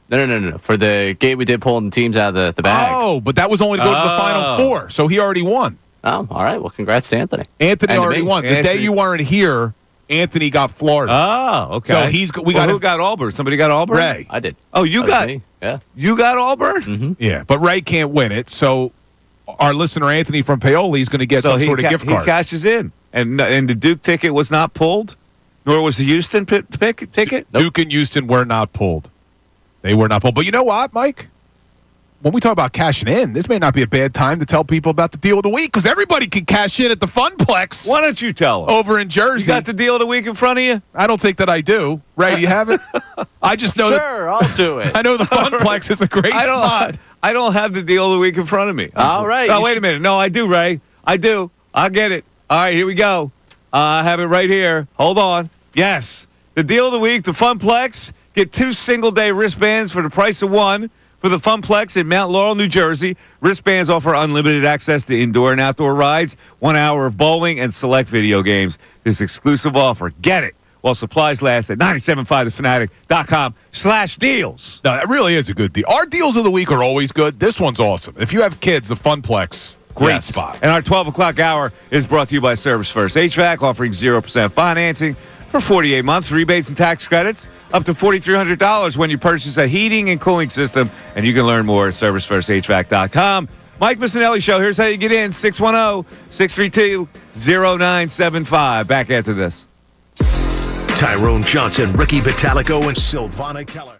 [SPEAKER 3] No. For the game we did pulling the teams out of the bag.
[SPEAKER 2] Oh, but that was only to go to the Final Four, so he already won.
[SPEAKER 3] Oh, all right. Well, congrats to Anthony.
[SPEAKER 2] Anthony already won. The day you weren't here, Anthony got Florida.
[SPEAKER 1] Oh, okay.
[SPEAKER 2] So
[SPEAKER 1] who got Auburn? Somebody got Auburn?
[SPEAKER 2] Ray.
[SPEAKER 3] I did.
[SPEAKER 1] Oh, you got
[SPEAKER 3] me. Yeah.
[SPEAKER 1] You got Auburn?
[SPEAKER 3] Mm-hmm.
[SPEAKER 2] Yeah, but Ray can't win it, so our listener Anthony from Paoli is going to get some sort of gift card.
[SPEAKER 1] He cashes in, and the Duke ticket was not pulled, nor was the Houston ticket.
[SPEAKER 2] Duke and Houston were not pulled. They were not pulled. But you know what, Mike? When we talk about cashing in, this may not be a bad time to tell people about the deal of the week because everybody can cash in at the Funplex.
[SPEAKER 1] Why don't you tell them?
[SPEAKER 2] Over in Jersey.
[SPEAKER 1] You got the deal of the week in front of you?
[SPEAKER 2] I don't think that I do. Ray, do you have it? I just know
[SPEAKER 3] Sure, I'll do it.
[SPEAKER 2] I know the Funplex is a great spot.
[SPEAKER 1] I don't have the deal of the week in front of me.
[SPEAKER 3] All right.
[SPEAKER 1] No, wait a minute. No, I do, Ray. I do. I'll get it. All right, here we go. I have it right here. Hold on. Yes. The deal of the week, the Funplex. Get 2 single-day wristbands for the price of 1 for the Funplex in Mount Laurel, New Jersey. Wristbands offer unlimited access to indoor and outdoor rides, 1 hour of bowling, and select video games. This exclusive offer. Get it while supplies last at 975thefanatic.com/deals.
[SPEAKER 2] No, that really is a good deal. Our deals of the week are always good. This one's awesome. If you have kids, the Funplex, great spot.
[SPEAKER 1] And our 12 o'clock hour is brought to you by Service First HVAC, offering 0% financing for 48 months, rebates and tax credits, up to $4,300 when you purchase a heating and cooling system. And you can learn more at ServiceFirstHVAC.com. Mike Missanelli Show. Here's how you get in. 610-632-0975. Back after this.
[SPEAKER 4] Tyrone Johnson, Ricky Vitalico, and Silvana Keller.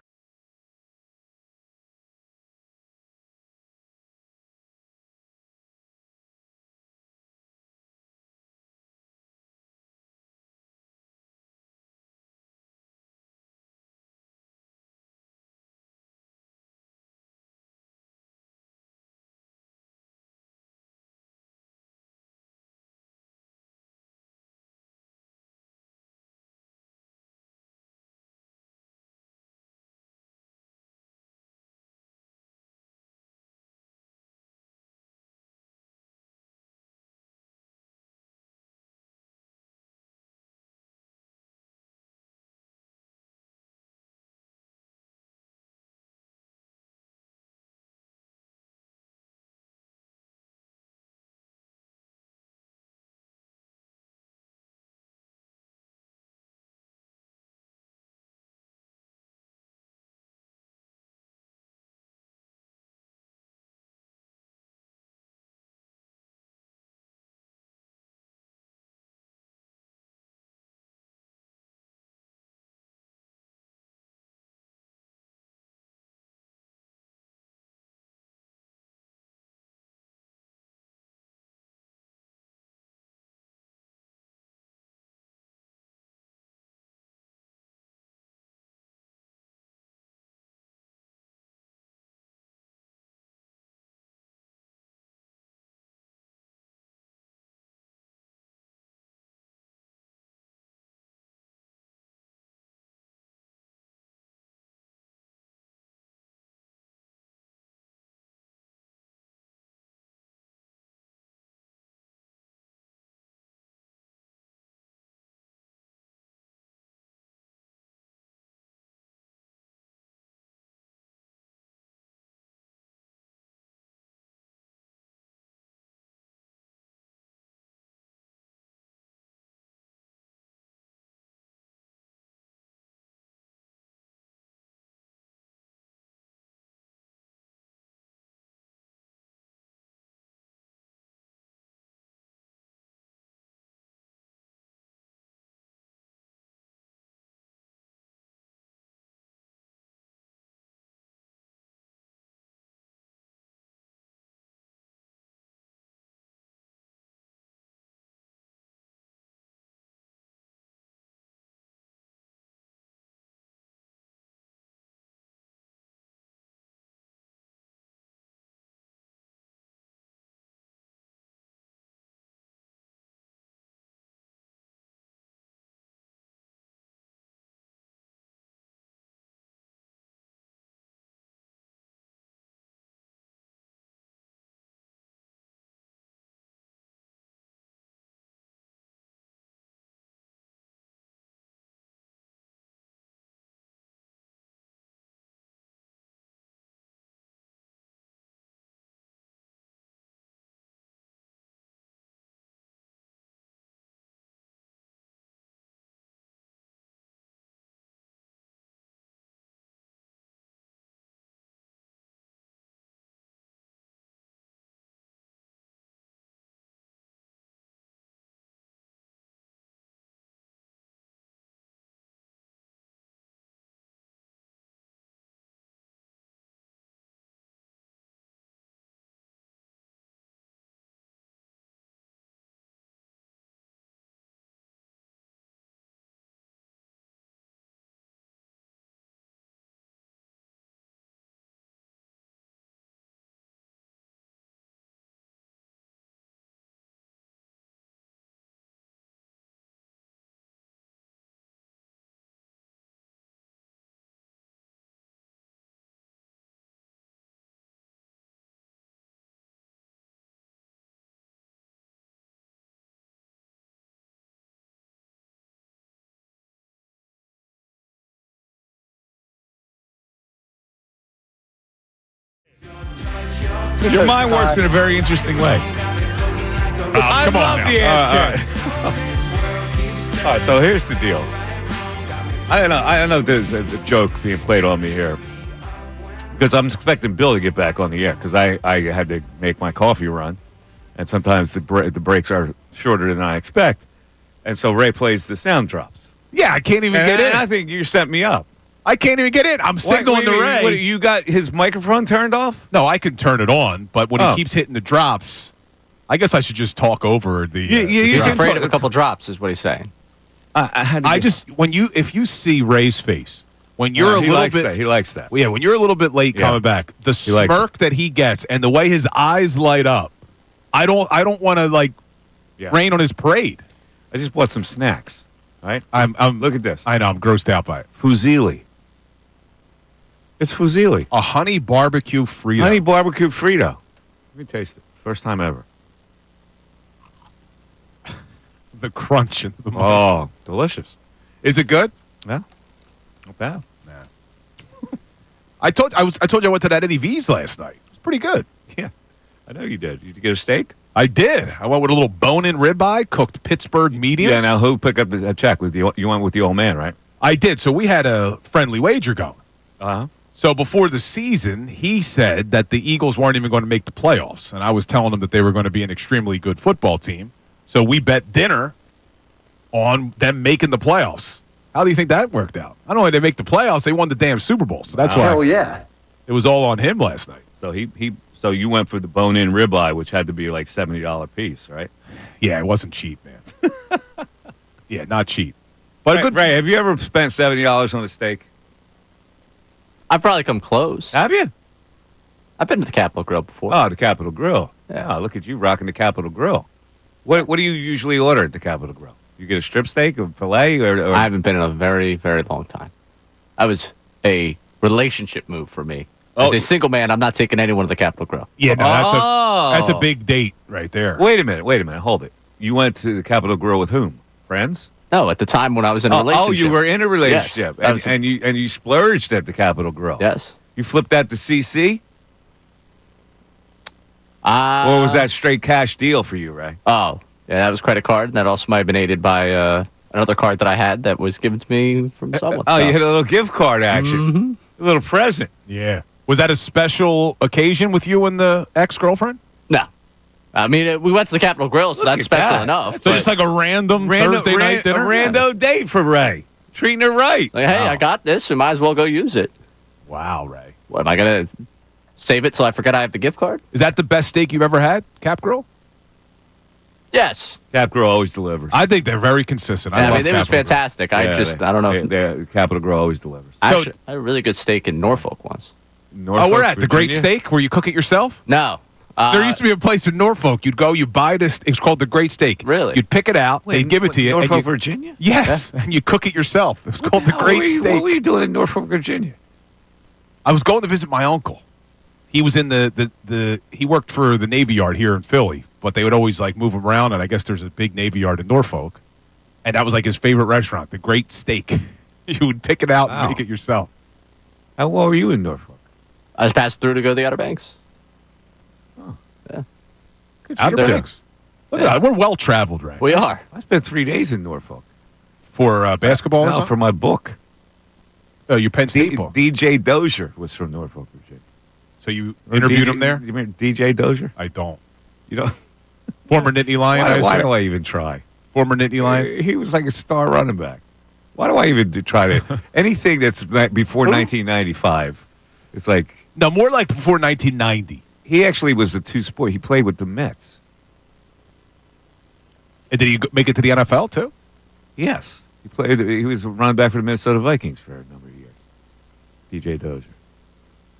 [SPEAKER 2] Your mind works in a very interesting way.
[SPEAKER 1] I
[SPEAKER 2] come on
[SPEAKER 1] love
[SPEAKER 2] now.
[SPEAKER 1] the ass kick. All right, so here's the deal. I know there's a joke being played on me here because I'm expecting Bill to get back on the air because I had to make my coffee run, and sometimes the breaks are shorter than I expect, and so Ray plays the sound drops.
[SPEAKER 2] Yeah, I can't even get in.
[SPEAKER 1] I think you set me up.
[SPEAKER 2] I can't even get in. I'm signaling to Ray.
[SPEAKER 1] What, you got his microphone turned off?
[SPEAKER 2] No, I can turn it on, but when he keeps hitting the drops, I guess I should just talk over the.
[SPEAKER 3] He's afraid of a couple drops, is what he's saying.
[SPEAKER 2] If you see Ray's face when you're a little bit,
[SPEAKER 1] he likes that.
[SPEAKER 2] Yeah, when you're a little bit late coming back, the smirk that he gets and the way his eyes light up, I don't want to rain on his parade.
[SPEAKER 1] I just bought some snacks. Right?
[SPEAKER 2] I'm
[SPEAKER 1] look at this.
[SPEAKER 2] I know I'm grossed out by it.
[SPEAKER 1] Fusilli. It's fusilli.
[SPEAKER 2] A honey barbecue Frito.
[SPEAKER 1] Honey barbecue Frito. Let me taste it. First time ever.
[SPEAKER 2] The crunch in the mouth.
[SPEAKER 1] Oh, delicious.
[SPEAKER 2] Is it good?
[SPEAKER 1] Yeah. Not bad.
[SPEAKER 2] Nah. I told you I went to that Eddie V's last night. It was pretty good.
[SPEAKER 1] Yeah. I know you did. Did you get a steak?
[SPEAKER 2] I did. I went with a little bone-in ribeye, cooked Pittsburgh medium.
[SPEAKER 1] Yeah, now who picked up the check? You went with the old man, right?
[SPEAKER 2] I did. So we had a friendly wager going.
[SPEAKER 1] Uh-huh.
[SPEAKER 2] So before the season, he said that the Eagles weren't even going to make the playoffs. And I was telling him that they were going to be an extremely good football team. So we bet dinner on them making the playoffs. How do you think that worked out? Not only did they make the playoffs, they won the damn Super Bowl. So that's why.
[SPEAKER 6] Hell yeah.
[SPEAKER 2] It was all on him last night.
[SPEAKER 1] So So you went for the bone-in ribeye, which had to be like $70 a piece, right?
[SPEAKER 2] Yeah, it wasn't cheap, man. Yeah, not cheap. But
[SPEAKER 1] Ray, have you ever spent $70 on a steak?
[SPEAKER 3] I've probably come close.
[SPEAKER 1] Have you?
[SPEAKER 3] I've been to the Capitol Grill before.
[SPEAKER 1] Oh, the Capitol Grill.
[SPEAKER 3] Yeah.
[SPEAKER 1] Oh, look at you rocking the Capitol Grill. What do you usually order at the Capitol Grill? You get a strip steak, a filet, or
[SPEAKER 3] I haven't been in a very, very long time. That was a relationship move for me. As a single man, I'm not taking anyone to the Capitol Grill.
[SPEAKER 2] Yeah, no, that's a big date right there.
[SPEAKER 1] Wait a minute, hold it. You went to the Capitol Grill with whom? Friends?
[SPEAKER 3] No, at the time when I was in a relationship.
[SPEAKER 1] Oh, you were in a relationship,
[SPEAKER 3] yes,
[SPEAKER 1] and you splurged at the Capitol Grill.
[SPEAKER 3] Yes.
[SPEAKER 1] You flipped that to CC?
[SPEAKER 3] Or
[SPEAKER 1] was that straight cash deal for you, Ray?
[SPEAKER 3] Oh, yeah, that was credit card, and that also might have been aided by another card that I had that was given to me from someone.
[SPEAKER 1] Oh, you had a little gift card action.
[SPEAKER 3] Mm-hmm.
[SPEAKER 1] A little present.
[SPEAKER 2] Yeah. Was that a special occasion with you and the ex-girlfriend?
[SPEAKER 3] No. I mean, we went to the Capitol Grill, so that's special enough.
[SPEAKER 2] So just like a random Thursday night dinner?
[SPEAKER 1] A rando date for Ray. Treating her right.
[SPEAKER 3] Like, hey, I got this. We might as well go use it.
[SPEAKER 2] Wow, Ray.
[SPEAKER 3] What, am I going to save it till I forget I have the gift card?
[SPEAKER 2] Is that the best steak you've ever had, Cap Grill?
[SPEAKER 3] Yes.
[SPEAKER 1] Cap Grill always delivers.
[SPEAKER 2] I think they're very consistent.
[SPEAKER 3] I
[SPEAKER 2] love
[SPEAKER 3] mean, it was
[SPEAKER 2] Capitol Grill.
[SPEAKER 3] fantastic. I don't know.
[SPEAKER 1] The Capitol Grill always delivers.
[SPEAKER 3] Actually, I had a really good steak in Norfolk once.
[SPEAKER 1] Norfolk,
[SPEAKER 2] where at? The Great
[SPEAKER 1] Virginia?
[SPEAKER 2] Steak, where you cook it yourself?
[SPEAKER 3] No.
[SPEAKER 2] There used to be a place in Norfolk. You'd go, you buy this. It's called the Great Steak.
[SPEAKER 3] Really?
[SPEAKER 2] You'd pick it out. They'd give it to you.
[SPEAKER 1] Norfolk, Virginia?
[SPEAKER 2] Yes, and you cook it yourself. It was called the Great Steak.
[SPEAKER 1] What were you doing in Norfolk, Virginia?
[SPEAKER 2] I was going to visit my uncle. He was in he worked for the Navy Yard here in Philly, but they would always move him around, and I guess there's a big Navy Yard in Norfolk, and that was his favorite restaurant, the Great Steak. You would pick it out and make it yourself.
[SPEAKER 1] How well were you in Norfolk?
[SPEAKER 3] I was passing through to go to the Outer Banks.
[SPEAKER 1] Oh.
[SPEAKER 3] Yeah.
[SPEAKER 2] Outer Banks. Look at that. We're well traveled, right?
[SPEAKER 3] We are.
[SPEAKER 1] I spent 3 days in Norfolk.
[SPEAKER 2] For basketball?
[SPEAKER 1] No, for my book.
[SPEAKER 2] Oh, your Penn State book.
[SPEAKER 1] DJ Dozier was from Norfolk, Virginia.
[SPEAKER 2] So you interviewed him there?
[SPEAKER 1] You remember DJ Dozier?
[SPEAKER 2] I don't.
[SPEAKER 1] You don't?
[SPEAKER 2] Former Nittany Lion.
[SPEAKER 1] Why do I even try?
[SPEAKER 2] Former Nittany Lion.
[SPEAKER 1] He was like a star running back. Why do I even try to anything that's before 1995? It's like
[SPEAKER 2] no, more like before 1990.
[SPEAKER 1] He actually was a two-sport. He played with the Mets.
[SPEAKER 2] And did he make it to the NFL too?
[SPEAKER 1] Yes, he played. He was a running back for the Minnesota Vikings for a number of years. DJ Dozier.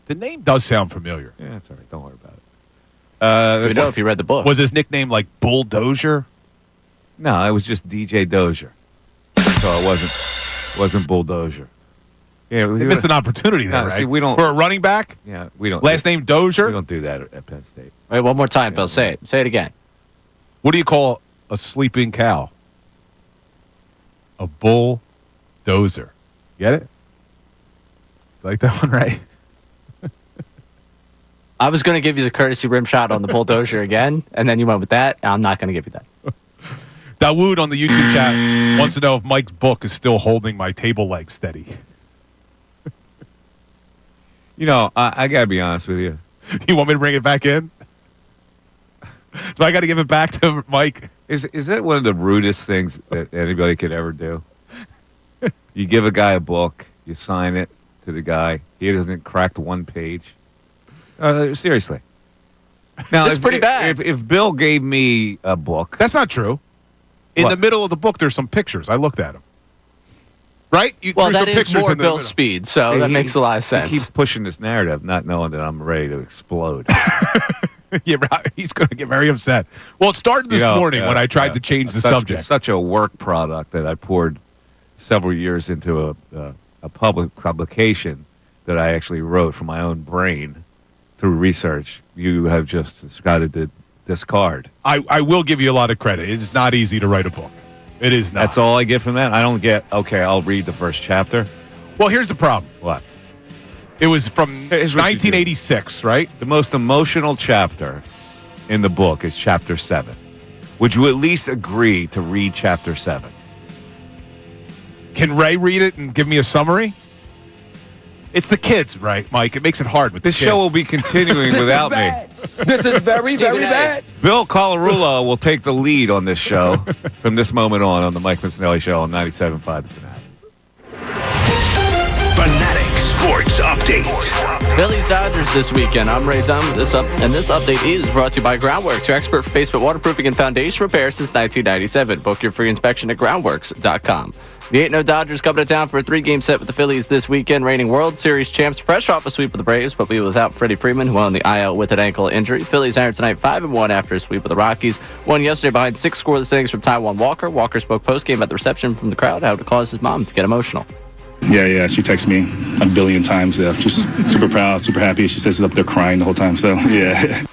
[SPEAKER 2] The name does sound familiar.
[SPEAKER 1] Yeah, that's all right. Don't worry about it.
[SPEAKER 3] We know if you read the book.
[SPEAKER 2] Was his nickname like Bulldozer?
[SPEAKER 1] No, it was just DJ Dozier. So it wasn't Bulldozer. Yeah,
[SPEAKER 2] they missed an opportunity there, right?
[SPEAKER 1] See, we don't
[SPEAKER 2] for a running back.
[SPEAKER 1] Yeah, we don't.
[SPEAKER 2] Last name Dozier.
[SPEAKER 1] We don't do that at Penn State.
[SPEAKER 3] Wait, one more time, Bill. Say it. Say it again.
[SPEAKER 2] What do you call a sleeping cow? A bulldozer. Get it? Like that one, right?
[SPEAKER 3] I was going to give you the courtesy rim shot on the bulldozer again, and then you went with that. I'm not going to give you that.
[SPEAKER 2] Dawood on the YouTube chat wants to know if Mike's book is still holding my table leg steady.
[SPEAKER 1] You know, I got to be honest with you.
[SPEAKER 2] You want me to bring it back in? Do I got to give it back to Mike?
[SPEAKER 1] Is that one of the rudest things that anybody could ever do? You give a guy a book, you sign it to the guy, he doesn't crack one page. Seriously. Now,
[SPEAKER 3] It's pretty bad.
[SPEAKER 1] If Bill gave me a book,
[SPEAKER 2] That's not true. In
[SPEAKER 1] What?
[SPEAKER 2] the middle of the book, there's some pictures. I looked at them. Right? You
[SPEAKER 3] Well,
[SPEAKER 2] threw
[SPEAKER 3] that
[SPEAKER 2] some
[SPEAKER 3] is
[SPEAKER 2] pictures
[SPEAKER 3] more
[SPEAKER 2] in the
[SPEAKER 3] Bill's
[SPEAKER 2] middle.
[SPEAKER 3] speed, so that makes a lot of sense.
[SPEAKER 1] He keeps pushing this narrative, not knowing that I'm ready to explode.
[SPEAKER 2] Yeah, right. He's going to get very upset. Well, it started this morning when I tried to change the subject.
[SPEAKER 1] Such a work product that I poured several years into a public publication that I actually wrote from my own brain through research. You have just decided to discard.
[SPEAKER 2] I will give you a lot of credit. It is not easy to write a book. It is not.
[SPEAKER 1] That's all I get from that. I don't get, okay, I'll read the first chapter.
[SPEAKER 2] Well, here's the problem.
[SPEAKER 1] What?
[SPEAKER 2] It was from
[SPEAKER 1] Here's what you do.
[SPEAKER 2] 1986, right?
[SPEAKER 1] The most emotional chapter in the book is chapter 7. Would you at least agree to read chapter 7?
[SPEAKER 2] Can Ray read it and give me a summary? It's the kids, right, Mike? It makes it hard with
[SPEAKER 1] This
[SPEAKER 2] the kids.
[SPEAKER 1] show will be continuing without me.
[SPEAKER 6] This is very, very bad.
[SPEAKER 1] Bill Colarulo will take the lead on this show from this moment on the Mike Missanelli Show on 97.5 The Fanatic.
[SPEAKER 4] Fanatic Sports Update.
[SPEAKER 3] Phillies Dodgers this weekend. I'm Ray Dunn. This update is brought to you by Groundworks, your expert for basement waterproofing and foundation repair since 1997. Book your free inspection at groundworks.com. The 8-0 Dodgers coming to town for a 3-game set with the Phillies this weekend, reigning World Series champs, fresh off a sweep with the Braves, but we without Freddie Freeman, who on the IL with an ankle injury. Phillies entered tonight 5-1 after a sweep with the Rockies. Won yesterday behind 6 scoreless innings from Taijuan Walker. Walker spoke post-game at the reception from the crowd, how it caused his mom to get emotional.
[SPEAKER 5] Yeah. She texts me a billion times. Yeah, just super proud, super happy. She says she's up there crying the whole time. So, yeah.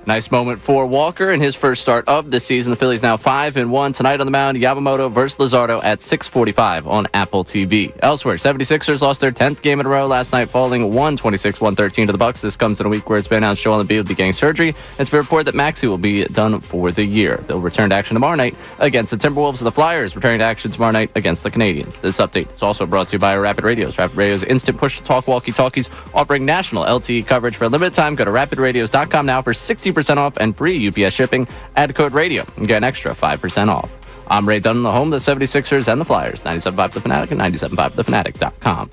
[SPEAKER 3] Nice moment for Walker in his first start of the season. The Phillies now 5-1. Tonight on the mound, Yamamoto versus Luzardo at 6:45 on Apple TV. Elsewhere, 76ers lost their 10th game in a row last night, falling 126-113 to the Bucks. This comes in a week where it's been announced Joel Embiid will be getting surgery. It's been reported that Maxey will be done for the year. They'll return to action tomorrow night against the Timberwolves, and the Flyers returning to action tomorrow night against the Canadians. This update is also brought to you by Rapid Radios. Rapid Radios instant push-to-talk walkie-talkies offering national LTE coverage for a limited time. Go to rapidradios.com now for 60% off and free UPS shipping. Add code radio and get an extra 5% off. I'm Ray Dunn, the home of the 76ers and the Flyers. 97.5 The Fanatic and 97.5thefanatic.com.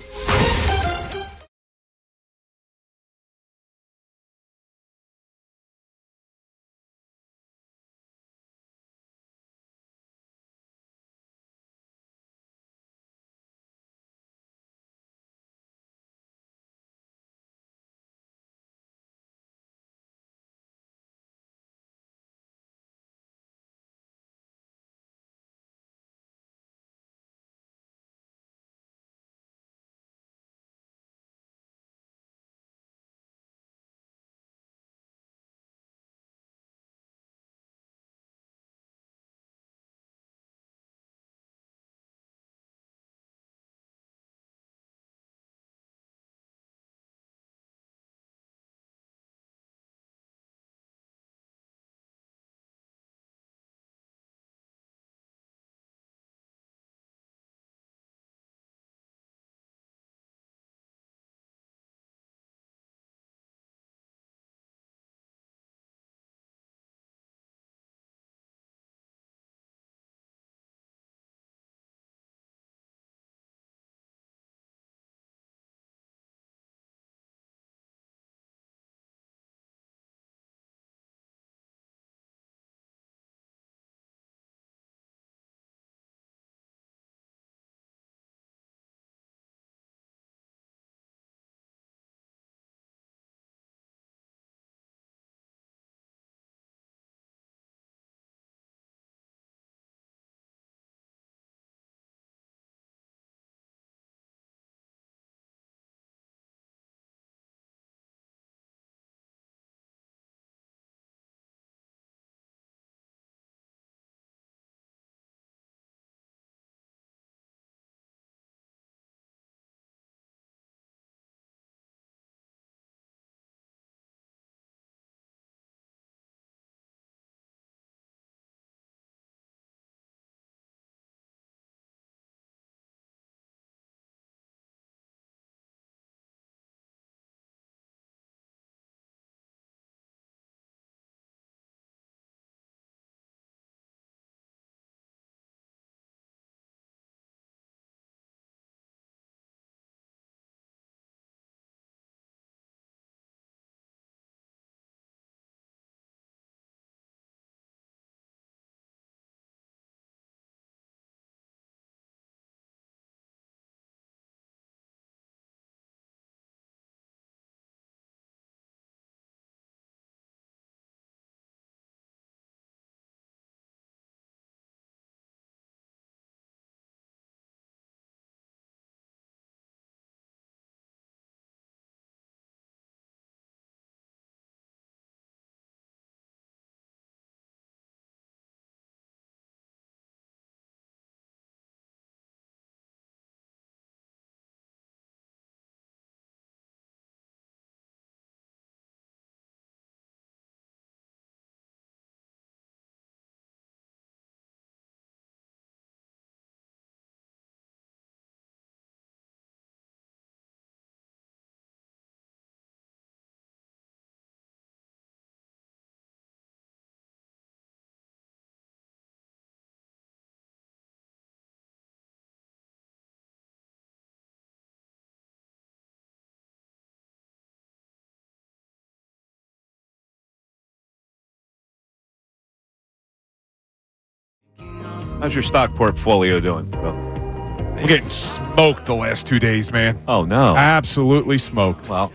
[SPEAKER 1] How's your stock portfolio doing, Bill?
[SPEAKER 2] We're getting smoked the last 2 days, man.
[SPEAKER 1] Oh, no.
[SPEAKER 2] Absolutely smoked.
[SPEAKER 1] Well,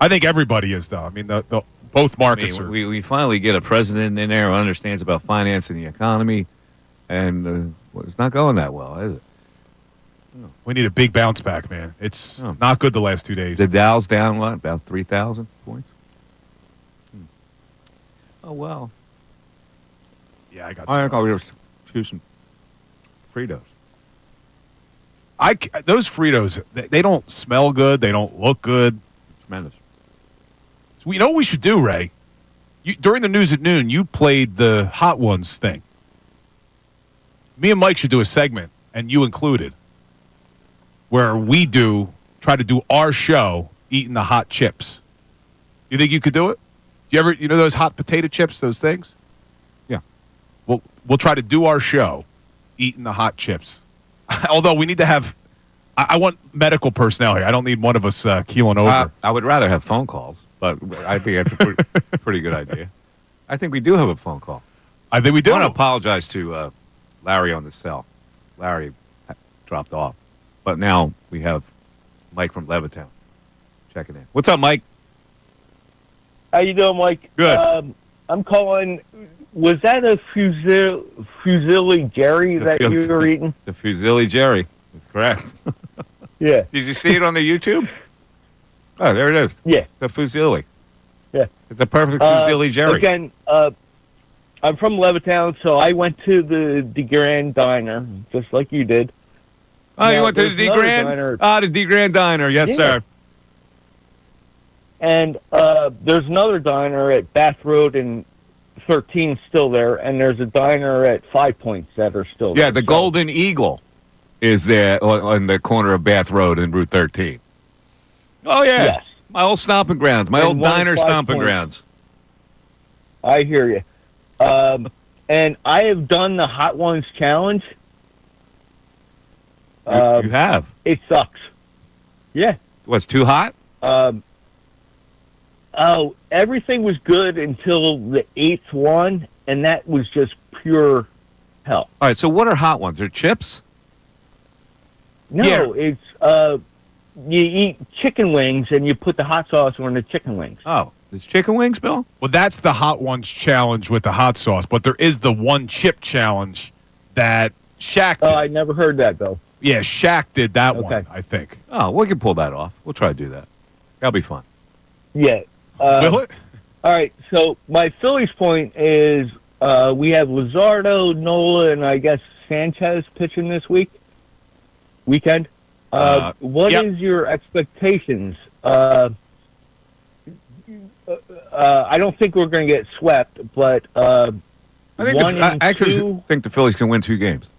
[SPEAKER 2] I think everybody is, though. I mean, the both markets are.
[SPEAKER 1] We finally get a president in there who understands about finance and the economy, and it's not going that well, is it?
[SPEAKER 2] We need a big bounce back, man. It's not good the last 2 days.
[SPEAKER 1] The Dow's down, what, about 3,000 points? Oh, well.
[SPEAKER 2] Yeah, I got
[SPEAKER 1] I think I'll just choose some Fritos.
[SPEAKER 2] Those Fritos, they don't smell good. They don't look good.
[SPEAKER 1] Tremendous.
[SPEAKER 2] So you know what we should do, Ray? During the news at noon, you played the Hot Ones thing. Me and Mike should do a segment, and you included, where we try to do our show eating the hot chips. You think you could do it? You know those hot potato chips, those things?
[SPEAKER 1] Yeah.
[SPEAKER 2] We'll try to do our show eating the hot chips. Although we need to have, I want medical personnel here. I don't need one of us keeling over.
[SPEAKER 1] I would rather have phone calls, but I think that's a pretty good idea. I think we do have a phone call.
[SPEAKER 2] I think we do.
[SPEAKER 1] I want to apologize to Larry on the cell. Larry dropped off. But now we have Mike from Levittown checking in. What's up, Mike?
[SPEAKER 21] How you doing, Mike?
[SPEAKER 1] Good.
[SPEAKER 21] I'm calling. Was that a fusilli Jerry that you were eating?
[SPEAKER 1] The fusilli Jerry. That's correct.
[SPEAKER 21] Yeah.
[SPEAKER 1] Did you see it on the YouTube? Oh, there it is.
[SPEAKER 21] Yeah.
[SPEAKER 1] The fusilli.
[SPEAKER 21] Yeah.
[SPEAKER 1] It's a perfect fusilli Jerry.
[SPEAKER 21] Again, I'm from Levittown, so I went to the Grand Diner, just like you did.
[SPEAKER 1] Oh,
[SPEAKER 21] now,
[SPEAKER 1] you went to the D Grand? The D Grand Diner. Yes, sir.
[SPEAKER 21] And there's another diner at Bath Road and 13 still there, and there's a diner at 5 Points that are still there.
[SPEAKER 1] Yeah, the Golden Eagle is there on the corner of Bath Road and Route 13. Oh, yeah.
[SPEAKER 21] Yes.
[SPEAKER 1] My old stomping grounds. My old diner stomping grounds.
[SPEAKER 21] I hear you. And I have done the Hot Ones Challenge.
[SPEAKER 1] You have?
[SPEAKER 21] It sucks. Yeah.
[SPEAKER 1] What's too hot?
[SPEAKER 21] Everything was good until the 8th one, and that was just pure hell.
[SPEAKER 1] All right, so what are hot ones? They're chips?
[SPEAKER 21] No, it's you eat chicken wings and you put the hot sauce on the chicken wings.
[SPEAKER 1] Oh, it's chicken wings, Bill?
[SPEAKER 2] Well, that's the Hot Ones challenge with the hot sauce, but there is the one chip challenge that Shaq did.
[SPEAKER 21] I never heard that, Bill.
[SPEAKER 2] Yeah, Shaq did that one, I think.
[SPEAKER 1] Oh, we can pull that off. We'll try to do that. That'll be fun.
[SPEAKER 21] Yeah.
[SPEAKER 2] Will it?
[SPEAKER 21] All right, so my Phillies point is we have Luzardo, Nola, and I guess Sanchez pitching this weekend. What is your expectations? I don't think we're going to get swept, but
[SPEAKER 1] I actually think the Phillies can win 2 games.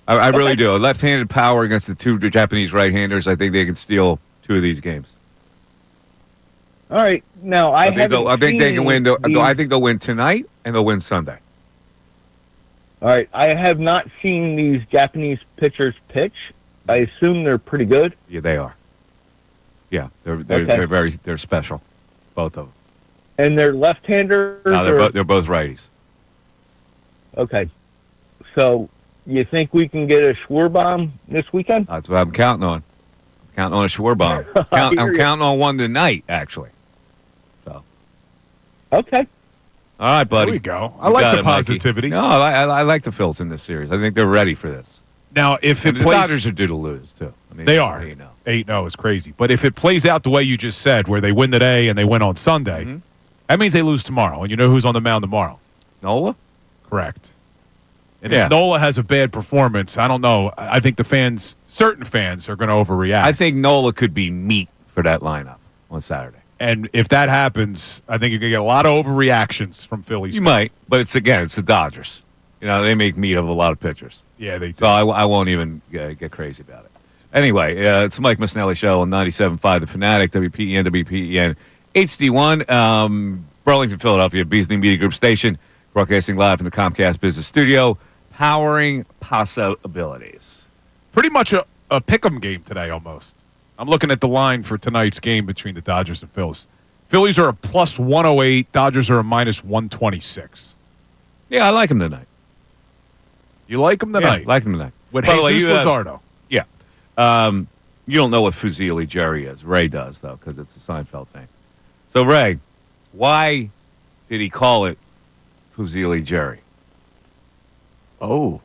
[SPEAKER 1] I really do. A left-handed power against the 2 Japanese right-handers. I think they can steal 2 of these games.
[SPEAKER 21] All right. Now I
[SPEAKER 1] think they can win. I think they'll win tonight and they'll win Sunday.
[SPEAKER 21] All right. I have not seen these Japanese pitchers pitch. I assume they're pretty good.
[SPEAKER 1] Yeah, they are. Yeah, they're special, both of them.
[SPEAKER 21] And they're left-handers.
[SPEAKER 1] No, they're both righties.
[SPEAKER 21] Okay. So you think we can get a Schwarbaum this weekend?
[SPEAKER 1] That's what I'm counting on. I'm counting on a Schwarbaum. I'm counting on one tonight, actually. So.
[SPEAKER 21] Okay.
[SPEAKER 1] All right, buddy.
[SPEAKER 2] There we go. I like the positivity.
[SPEAKER 1] No, I like the Phils in this series. I think they're ready for this.
[SPEAKER 2] Now, if
[SPEAKER 1] the Dodgers are due to lose, too. I mean,
[SPEAKER 2] they are. 8-0 is crazy. But if it plays out the way you just said, where they win today and they win on Sunday, that means they lose tomorrow. And you know who's on the mound tomorrow?
[SPEAKER 1] Nola?
[SPEAKER 2] Correct. And if Nola has a bad performance, I don't know. I think certain fans are going to overreact.
[SPEAKER 1] I think Nola could be meat for that lineup on Saturday.
[SPEAKER 2] And if that happens, I think you're going to get a lot of overreactions from Phillies.
[SPEAKER 1] You might, but it's the Dodgers. You know, they make meat of a lot of pitchers.
[SPEAKER 2] Yeah, they do.
[SPEAKER 1] So I won't even get crazy about it. Anyway, it's the Mike Missanelli Show on 97.5 The Fanatic, WPEN, WPEN, HD1, Burlington, Philadelphia, Beasley Media Group Station, broadcasting live from the Comcast Business Studio, powering possibilities.
[SPEAKER 2] Pretty much a pick'em game today, almost. I'm looking at the line for tonight's game between the Dodgers and Phillies. Phillies are a plus 108. Dodgers are a minus 126.
[SPEAKER 1] Yeah, I like them tonight.
[SPEAKER 2] You like him tonight?
[SPEAKER 1] Yeah, like him tonight.
[SPEAKER 2] With
[SPEAKER 1] By the way,
[SPEAKER 2] Jesus
[SPEAKER 1] you have-
[SPEAKER 2] Luzardo.
[SPEAKER 1] Yeah. You don't know what Fusilli Jerry is. Ray does, though, because it's a Seinfeld thing. So, Ray, why did he call it Fusilli Jerry?
[SPEAKER 3] Oh.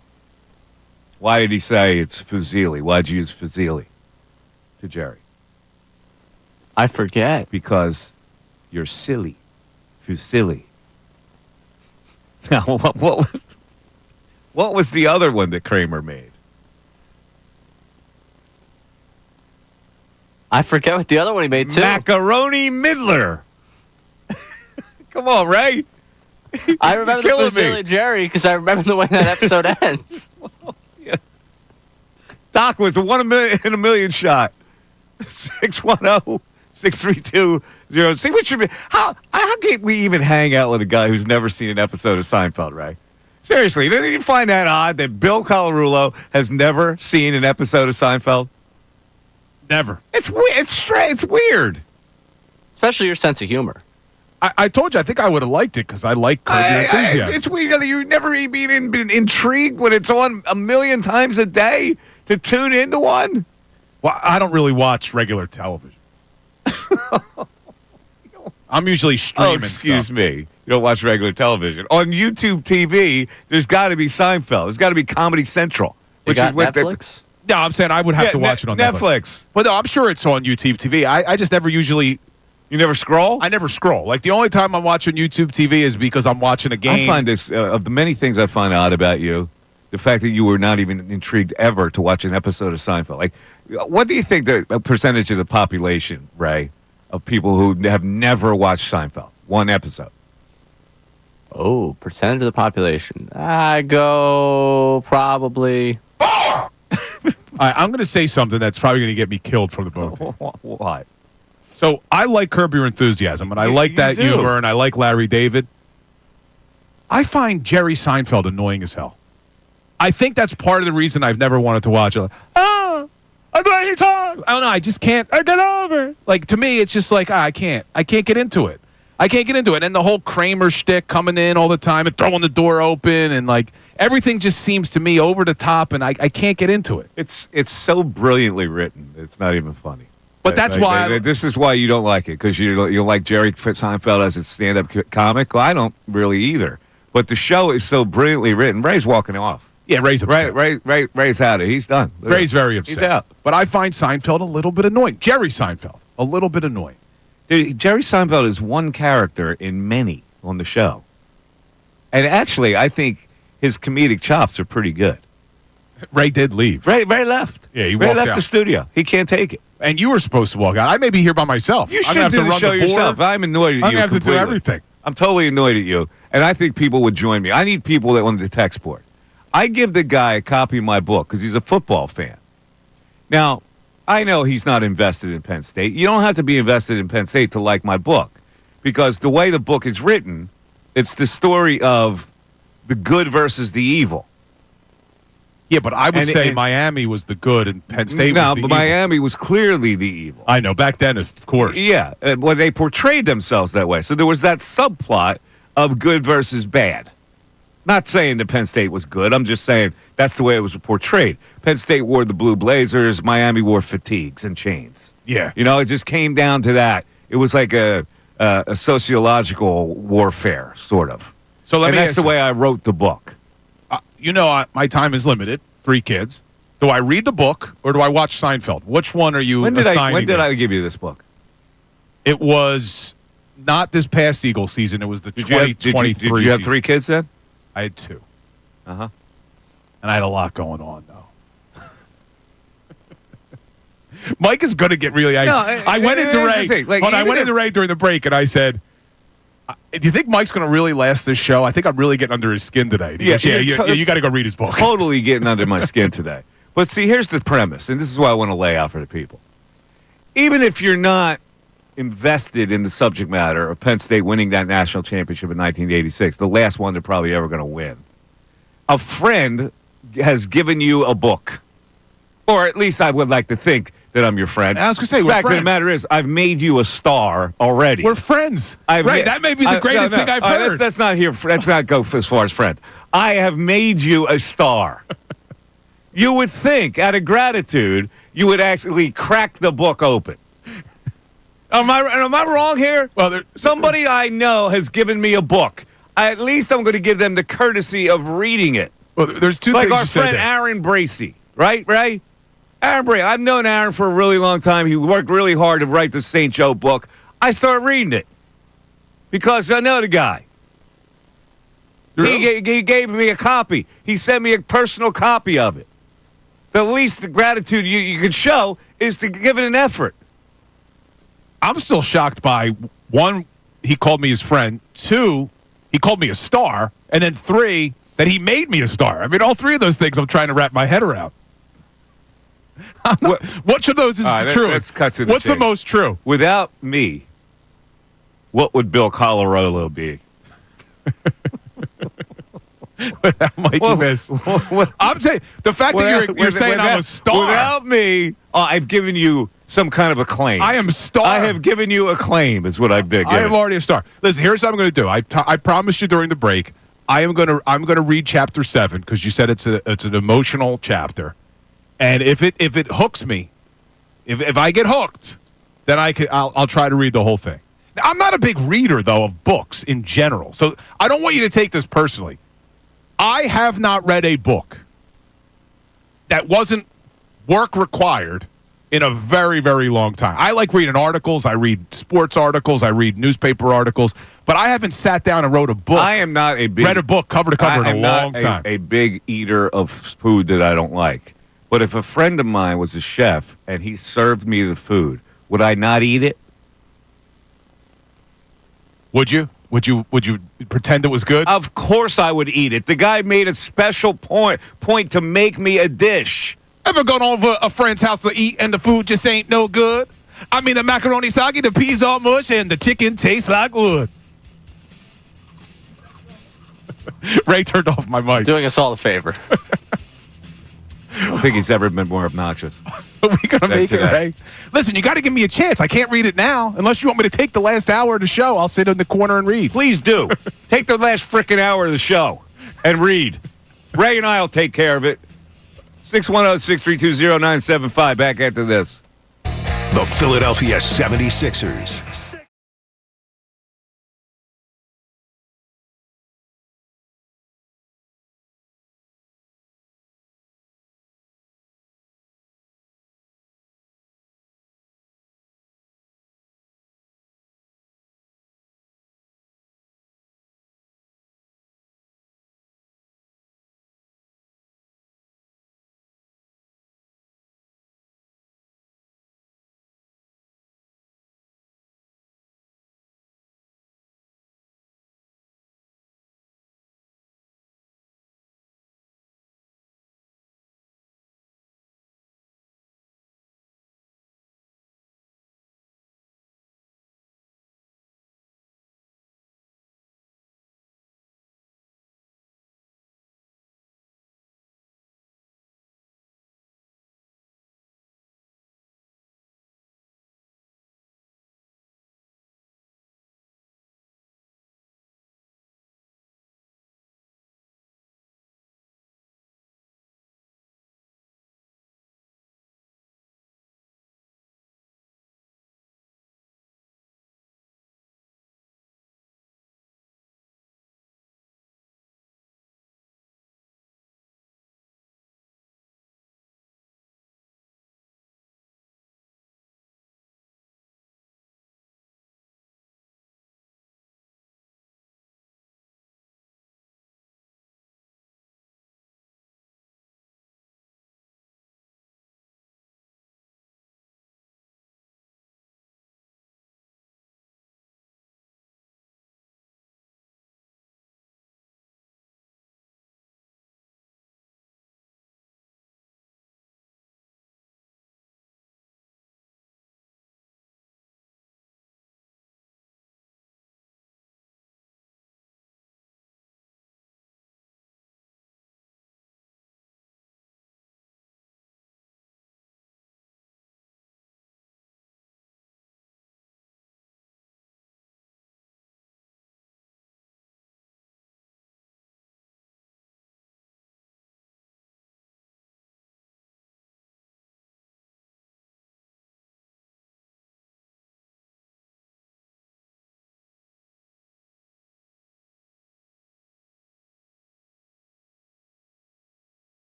[SPEAKER 1] Why did he say it's Fusilli? Why'd you use Fusilli to Jerry?
[SPEAKER 3] I forget.
[SPEAKER 1] Because you're silly. Fusilli. Now, what was the other one that Kramer made?
[SPEAKER 3] I forget what the other one he made, too.
[SPEAKER 1] Macaroni Midler. Come on, Ray.
[SPEAKER 3] I remember the
[SPEAKER 1] killing
[SPEAKER 3] Fusilli
[SPEAKER 1] me.
[SPEAKER 3] Jerry because I remember the way that episode ends.
[SPEAKER 1] Doc was a 1 in a million shot. 610-632-0. See what you mean. How can we even hang out with a guy who's never seen an episode of Seinfeld, Ray? Seriously, don't you find that odd that Bill Colarulo has never seen an episode of Seinfeld?
[SPEAKER 2] Never.
[SPEAKER 1] It's weird.
[SPEAKER 3] Especially your sense of humor.
[SPEAKER 2] I told you, I think I would have liked it because I like Curb Your Enthusiasm.
[SPEAKER 1] It's weird. You've never even been intrigued when it's on a million times a day to tune into one?
[SPEAKER 2] Well, I don't really watch regular television. I'm usually streaming.
[SPEAKER 1] Oh, excuse
[SPEAKER 2] stuff.
[SPEAKER 1] me. You don't watch regular television. On YouTube TV, there's got to be Seinfeld. There's got to be Comedy Central.
[SPEAKER 3] You got Netflix?
[SPEAKER 2] No, I'm saying I would have to watch it on Netflix. But no, I'm sure it's on YouTube TV. I just never usually...
[SPEAKER 1] You never scroll?
[SPEAKER 2] I never scroll. Like, the only time I'm watching YouTube TV is because I'm watching a game.
[SPEAKER 1] I find this, of the many things I find odd about you, the fact that you were not even intrigued ever to watch an episode of Seinfeld. Like, what do you think the percentage of the population, Ray, of people who have never watched Seinfeld? One episode.
[SPEAKER 3] Oh, percentage of the population. I go probably...
[SPEAKER 2] I'm going to say something that's probably going to get me killed from the both.
[SPEAKER 1] What?
[SPEAKER 2] So I like Curb Your Enthusiasm, and I like that
[SPEAKER 1] do.
[SPEAKER 2] humor, and I like Larry David. I find Jerry Seinfeld annoying as hell. I think that's part of the reason I've never wanted to watch it. Like, I don't hear talk. I don't know. I just can't. I get over. Like, to me, it's just like I can't get into it. I can't get into it. And the whole Kramer shtick coming in all the time and throwing the door open, and like everything just seems to me over the top, and I can't get into it.
[SPEAKER 1] It's so brilliantly written. It's not even funny.
[SPEAKER 2] But that's why
[SPEAKER 1] this is why you don't like it, because you don't like Jerry Seinfeld as a stand-up comic. Well, I don't really either. But the show is so brilliantly written. Ray's walking off.
[SPEAKER 2] Yeah, Ray's upset.
[SPEAKER 1] Ray's out. He's done.
[SPEAKER 2] Ray's very upset.
[SPEAKER 1] He's out.
[SPEAKER 2] But I find Seinfeld a little bit annoying. Jerry Seinfeld, a little bit annoying.
[SPEAKER 1] Dude, Jerry Seinfeld is one character in many on the show. And actually, I think his comedic chops are pretty good.
[SPEAKER 2] Ray did leave.
[SPEAKER 1] Ray left.
[SPEAKER 2] Yeah,
[SPEAKER 1] Ray
[SPEAKER 2] walked
[SPEAKER 1] left
[SPEAKER 2] out.
[SPEAKER 1] the studio. He can't take it.
[SPEAKER 2] And you were supposed to walk out. I may be here by myself.
[SPEAKER 1] You
[SPEAKER 2] I'm
[SPEAKER 1] should
[SPEAKER 2] gonna have
[SPEAKER 1] do
[SPEAKER 2] to
[SPEAKER 1] the
[SPEAKER 2] run
[SPEAKER 1] show
[SPEAKER 2] the board.
[SPEAKER 1] yourself. I'm annoyed at you.
[SPEAKER 2] I'm going to have to do
[SPEAKER 1] completely.
[SPEAKER 2] everything.
[SPEAKER 1] I'm totally annoyed at you. And I think people would join me. I need people that on the text board. I give the guy a copy of my book because he's a football fan. Now, I know he's not invested in Penn State. You don't have to be invested in Penn State to like my book, because the way the book is written, it's the story of the good versus the evil.
[SPEAKER 2] Yeah, but I would say Miami was the good and Penn State was the evil.
[SPEAKER 1] Miami was clearly the evil.
[SPEAKER 2] I know. Back then, of course.
[SPEAKER 1] Yeah, well, they portrayed themselves that way. So there was that subplot of good versus bad. Not saying that Penn State was good. I'm just saying that's the way it was portrayed. Penn State wore the blue blazers. Miami wore fatigues and chains.
[SPEAKER 2] Yeah.
[SPEAKER 1] You know, it just came down to that. It was like a sociological warfare, sort of.
[SPEAKER 2] So let
[SPEAKER 1] and
[SPEAKER 2] me
[SPEAKER 1] that's
[SPEAKER 2] ask
[SPEAKER 1] the
[SPEAKER 2] you.
[SPEAKER 1] way I wrote the book.
[SPEAKER 2] My time is limited. 3 kids. Do I read the book or do I watch Seinfeld? Which one are you assigning?
[SPEAKER 1] When did
[SPEAKER 2] me?
[SPEAKER 1] I give you this book?
[SPEAKER 2] It was not this past Eagle season. It was the 2023
[SPEAKER 1] Did you have 3 kids then?
[SPEAKER 2] I had 2.
[SPEAKER 1] Uh-huh.
[SPEAKER 2] And I had a lot going on, though. Mike is going to get really angry. I went into Ray. I went into Ray during the break, and I said, do you think Mike's going to really last this show? I think I'm really getting under his skin today. And he goes, you got to go read his book.
[SPEAKER 1] Totally getting under my skin today. But see, here's the premise, and this is what I want to lay out for the people. Even if you're not invested in the subject matter of Penn State winning that national championship in 1986, the last one they're probably ever going to win, a friend has given you a book. Or at least I would like to think that I'm your friend.
[SPEAKER 2] I was going to say,
[SPEAKER 1] the
[SPEAKER 2] we're
[SPEAKER 1] fact of the
[SPEAKER 2] friends.
[SPEAKER 1] matter is, I've made you a star already.
[SPEAKER 2] We're friends. That may be the greatest thing I've heard.
[SPEAKER 1] Let's not go as far as friend. I have made you a star. You would think, out of gratitude, you would actually crack the book open. Am I wrong here?
[SPEAKER 2] Well,
[SPEAKER 1] somebody I know has given me a book. At least I'm going to give them the courtesy of reading it.
[SPEAKER 2] Well, there's two
[SPEAKER 1] like
[SPEAKER 2] things
[SPEAKER 1] our
[SPEAKER 2] you said
[SPEAKER 1] friend
[SPEAKER 2] there.
[SPEAKER 1] Aaron Bracey, right? Aaron Bracey. I've known Aaron for a really long time. He worked really hard to write the St. Joe book. I started reading it because I know the guy. He gave me a copy. He sent me a personal copy of it. The least gratitude you could show is to give it an effort.
[SPEAKER 2] I'm still shocked by, one, he called me his friend. Two, he called me a star. And then three, that he made me a star. I mean, all three of those things I'm trying to wrap my head around. Which of those is the truth?
[SPEAKER 1] Let's cut to the
[SPEAKER 2] What's the most true?
[SPEAKER 1] Without me, what would Bill Colorado be?
[SPEAKER 2] Without Mikey Miss. I'm saying, the fact that you're saying I'm a star.
[SPEAKER 1] Without me, I've given you some kind of a claim.
[SPEAKER 2] I am a star.
[SPEAKER 1] I have given you a claim, is what I've given.
[SPEAKER 2] I am already a star. Listen, here's what I'm going to do. I promised you during the break, I'm going to read chapter 7 because you said it's an emotional chapter. And if it hooks me, if I get hooked, then I'll try to read the whole thing. Now, I'm not a big reader though of books in general, so I don't want you to take this personally. I have not read a book that wasn't work required in a very, very long time. I like reading articles. I read sports articles. I read newspaper articles. But I haven't sat down and wrote a book.
[SPEAKER 1] I am not read
[SPEAKER 2] a book cover to cover in a long time.
[SPEAKER 1] A big eater of food that I don't like. But if a friend of mine was a chef and he served me the food, would I not eat it?
[SPEAKER 2] Would you? Would you pretend it was good?
[SPEAKER 1] Of course I would eat it. The guy made a special point to make me a dish.
[SPEAKER 2] Ever gone over a friend's house to eat and the food just ain't no good? I mean, the macaroni soggy, the peas all mush, and the chicken tastes like wood. Ray turned off my mic.
[SPEAKER 3] Doing us all a favor.
[SPEAKER 1] I don't think he's ever been more obnoxious.
[SPEAKER 2] Are we going to make it, Ray? Listen, you got to give me a chance. I can't read it now. Unless you want me to take the last hour of the show, I'll sit in the corner and read.
[SPEAKER 1] Please do. Take the last frickin' hour of the show and read. Ray and I will take care of it. 610-632-0975. Back after this.
[SPEAKER 4] The Philadelphia 76ers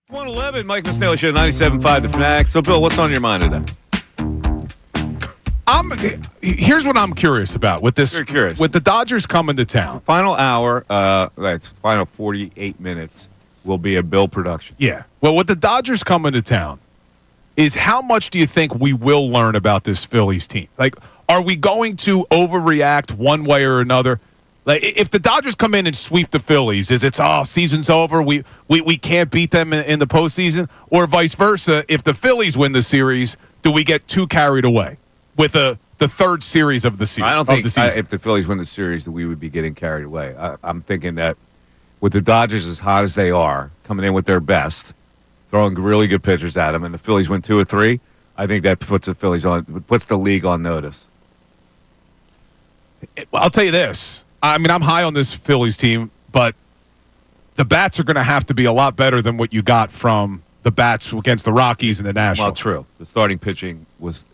[SPEAKER 1] 111, Mike Missanelli Show, 97.5 The Fanatic. So, Bill, what's on your mind today?
[SPEAKER 2] Here's what I'm curious about with this.
[SPEAKER 1] Very curious.
[SPEAKER 2] With the Dodgers coming to town.
[SPEAKER 1] Final hour, final 48 minutes will be a Bill production.
[SPEAKER 2] Yeah. Well, with the Dodgers coming to town, is how much do you think we will learn about this Phillies team? Like, are we going to overreact one way or another? Like, if the Dodgers come in and sweep the Phillies, is it, season's over, we can't beat them in the postseason? Or vice versa, if the Phillies win the series, do we get too carried away with the third series of the season?
[SPEAKER 1] I don't think if the Phillies win the series that we would be getting carried away. I'm thinking that with the Dodgers as hot as they are, coming in with their best, throwing really good pitchers at them, and the Phillies win 2 or 3, I think that puts the league on notice.
[SPEAKER 2] I'll tell you this. I mean, I'm high on this Phillies team, but the bats are going to have to be a lot better than what you got from the bats against the Rockies and the Nationals.
[SPEAKER 1] Well, true. The starting pitching was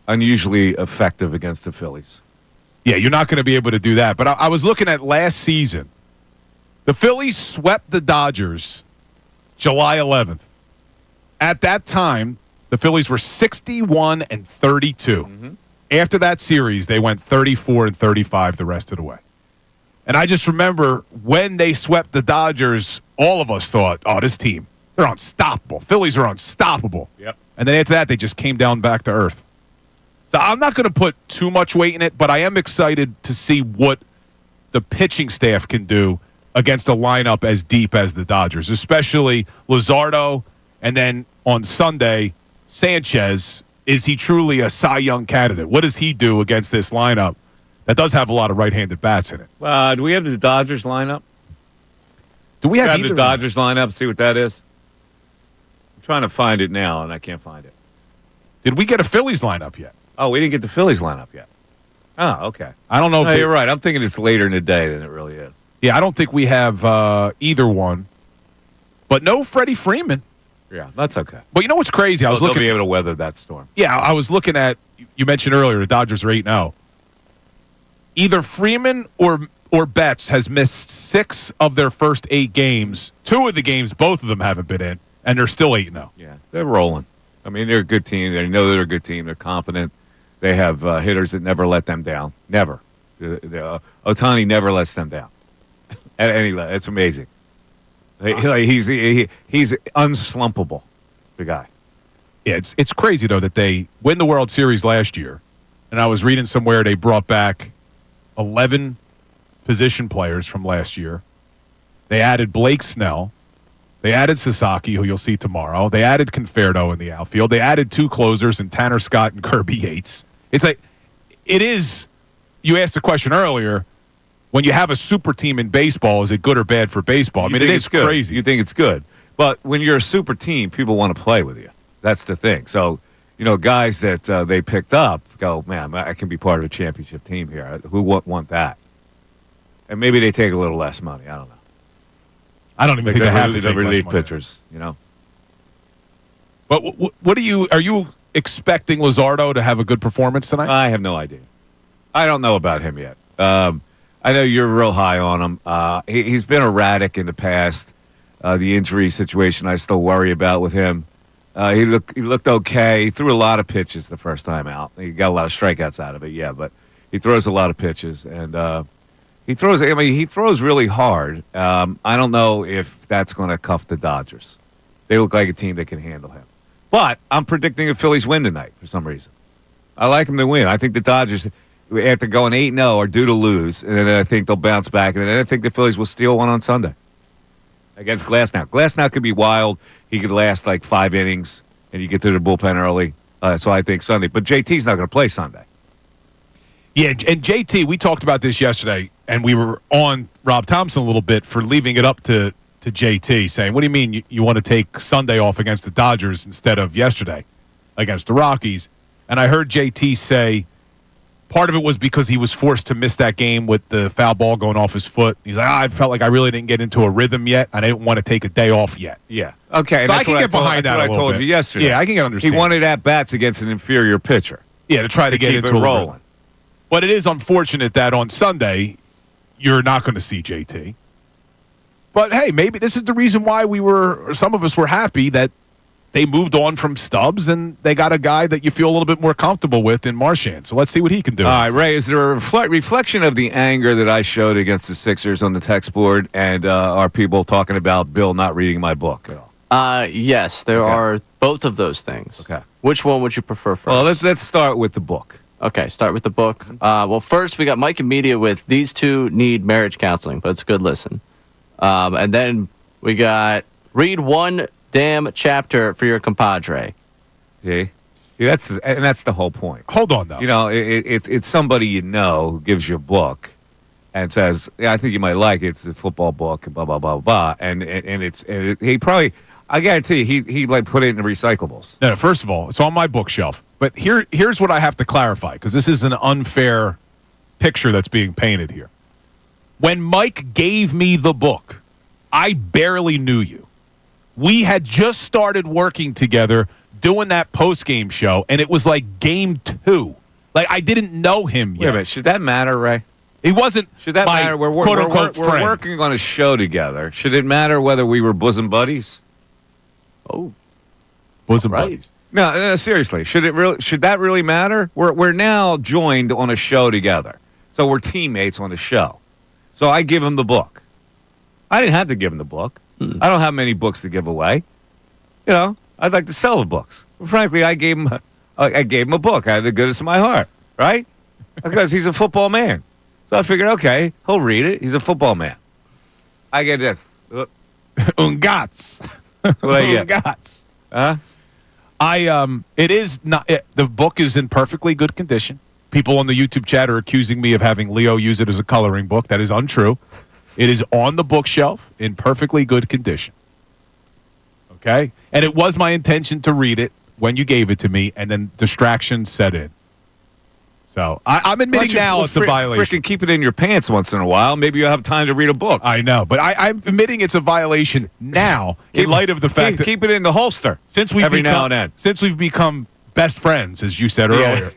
[SPEAKER 1] unusually effective against the Phillies.
[SPEAKER 2] Yeah, you're not going to be able to do that. But I was looking at last season. The Phillies swept the Dodgers July 11th. At that time, the Phillies were 61-32. Mm-hmm. After that series, they went 34-35 the rest of the way. And I just remember when they swept the Dodgers, all of us thought, this team, they're unstoppable. Phillies are unstoppable.
[SPEAKER 1] Yep.
[SPEAKER 2] And then after that, they just came down back to earth. So I'm not going to put too much weight in it, but I am excited to see what the pitching staff can do against a lineup as deep as the Dodgers, especially Luzardo, and then on Sunday, Sanchez. Is he truly a Cy Young candidate? What does he do against this lineup that does have a lot of right-handed bats in it?
[SPEAKER 1] Do we have the Dodgers lineup?
[SPEAKER 2] Do we have
[SPEAKER 1] the Dodgers lineup? See what that is? I'm trying to find it now, and I can't find it.
[SPEAKER 2] Did we get a Phillies lineup yet?
[SPEAKER 1] Oh, we didn't get the Phillies lineup yet. Oh, okay.
[SPEAKER 2] I don't know if
[SPEAKER 1] you're right. I'm thinking it's later in the day than it really is.
[SPEAKER 2] Yeah, I don't think we have either one. But no Freddie Freeman.
[SPEAKER 1] Yeah, that's okay.
[SPEAKER 2] But you know what's crazy?
[SPEAKER 1] They'll be able to weather that storm.
[SPEAKER 2] Yeah, I was looking at, you mentioned earlier, the Dodgers are 8-0. Either Freeman or Betts has missed 6 of their first 8 games. 2 of the games, both of them haven't been in, and they're still 8-0.
[SPEAKER 1] Yeah, they're rolling. I mean, they're a good team. They know they're a good team. They're confident. They have hitters that never let them down. Never. Ohtani never lets them down. It's amazing. He's unslumpable, the guy.
[SPEAKER 2] Yeah, it's crazy, though, that they win the World Series last year. And I was reading somewhere they brought back 11 position players from last year. They added Blake Snell. They added Sasaki, who you'll see tomorrow. They added Conferdo in the outfield. They added 2 closers in Tanner Scott and Kirby Yates. It's like, it is, you asked the question earlier, when you have a super team in baseball, is it good or bad for baseball? I mean, it is crazy.
[SPEAKER 1] You think it's good. But when you're a super team, people want to play with you. That's the thing. So, guys that they picked up go, man, I can be part of a championship team here. Who want that? And maybe they take a little less money. I don't know.
[SPEAKER 2] I don't even think they have to take
[SPEAKER 1] relief
[SPEAKER 2] less money.
[SPEAKER 1] pitchers,
[SPEAKER 2] But what are you expecting Luzardo to have a good performance tonight?
[SPEAKER 1] I have no idea. I don't know about him yet. I know you're real high on him. He's been erratic in the past. The injury situation I still worry about with him. He looked okay. He threw a lot of pitches the first time out. He got a lot of strikeouts out of it, yeah, but he throws a lot of pitches. And he throws really hard. I don't know if that's going to cuff the Dodgers. They look like a team that can handle him. But I'm predicting a Phillies win tonight for some reason. I like them to win. I think the Dodgers, after going 8-0, are due to lose, and then I think they'll bounce back, and then I think the Phillies will steal one on Sunday against Glasnow. Glasnow could be wild. He could last like 5 innings, and you get to the bullpen early. So I think Sunday. But JT's not going to play Sunday.
[SPEAKER 2] Yeah, and JT, we talked about this yesterday, and we were on Rob Thompson a little bit for leaving it up to JT, saying, what do you mean you want to take Sunday off against the Dodgers instead of yesterday against the Rockies? And I heard JT say part of it was because he was forced to miss that game with the foul ball going off his foot. He's like, I felt like I really didn't get into a rhythm yet. I didn't want to take a day off yet.
[SPEAKER 1] Yeah. Okay.
[SPEAKER 2] So I can get behind that a little bit.
[SPEAKER 1] That's what I told you yesterday.
[SPEAKER 2] Yeah, I can understand.
[SPEAKER 1] He wanted at-bats against an inferior pitcher.
[SPEAKER 2] Yeah, to try to get into
[SPEAKER 1] it
[SPEAKER 2] a
[SPEAKER 1] rolling.
[SPEAKER 2] rhythm. But it is unfortunate that on Sunday, you're not going to see JT. But hey, maybe this is the reason why some of us were happy that they moved on from Stubbs and they got a guy that you feel a little bit more comfortable with in Marchand. So let's see what he can do.
[SPEAKER 1] All right, Ray, is there a reflection of the anger that I showed against the Sixers on the text board, and are people talking about Bill not reading my book at all?
[SPEAKER 3] Yes, there are both of those things.
[SPEAKER 1] Okay.
[SPEAKER 3] Which one would you prefer first?
[SPEAKER 1] Well, let's start with the book.
[SPEAKER 3] Okay, start with the book. Well, first we got Mike and Media with These Two Need Marriage Counseling, but it's a good listen. And then we got Read One Damn Chapter for Your Compadre.
[SPEAKER 1] Yeah, that's the whole point.
[SPEAKER 2] Hold on, though.
[SPEAKER 1] You know, it's somebody you know who gives you a book and says, "Yeah, I think you might like it. It's a football book," and blah blah blah blah. And he probably, I guarantee you, he like put it in the recyclables.
[SPEAKER 2] No, first of all, it's on my bookshelf. But here's what I have to clarify, because this is an unfair picture that's being painted here. When Mike gave me the book, I barely knew you. We had just started working together doing that post-game show, and it was like game 2. Like, I didn't know him yet.
[SPEAKER 1] Wait a minute. Should that matter, Ray?
[SPEAKER 2] He wasn't.
[SPEAKER 1] Should that matter? We're working on a show together. Should it matter whether we were bosom buddies?
[SPEAKER 3] Oh,
[SPEAKER 2] bosom buddies.
[SPEAKER 1] No, seriously. Should that really matter? We're now joined on a show together, so we're teammates on a show. So I give him the book. I didn't have to give him the book. I don't have many books to give away. You know, I'd like to sell the books. Frankly, I gave him a book out of the goodness of my heart, right? Because he's a football man. So I figured, okay, he'll read it. He's a football man. I get this.
[SPEAKER 2] Ungats.
[SPEAKER 1] That's what I get.
[SPEAKER 2] Ungats.
[SPEAKER 1] Huh?
[SPEAKER 2] It is not. The book is in perfectly good condition. People on the YouTube chat are accusing me of having Leo use it as a coloring book. That is untrue. It is on the bookshelf in perfectly good condition. Okay? And it was my intention to read it when you gave it to me, and then distractions set in. So I'm admitting now it's a violation.
[SPEAKER 1] Frickin' keep it in your pants once in a while. Maybe you'll have time to read a book.
[SPEAKER 2] I know, but I'm admitting it's a violation now in light of the fact that
[SPEAKER 1] keep it in the holster every now and then.
[SPEAKER 2] Since we've become best friends, as you said earlier.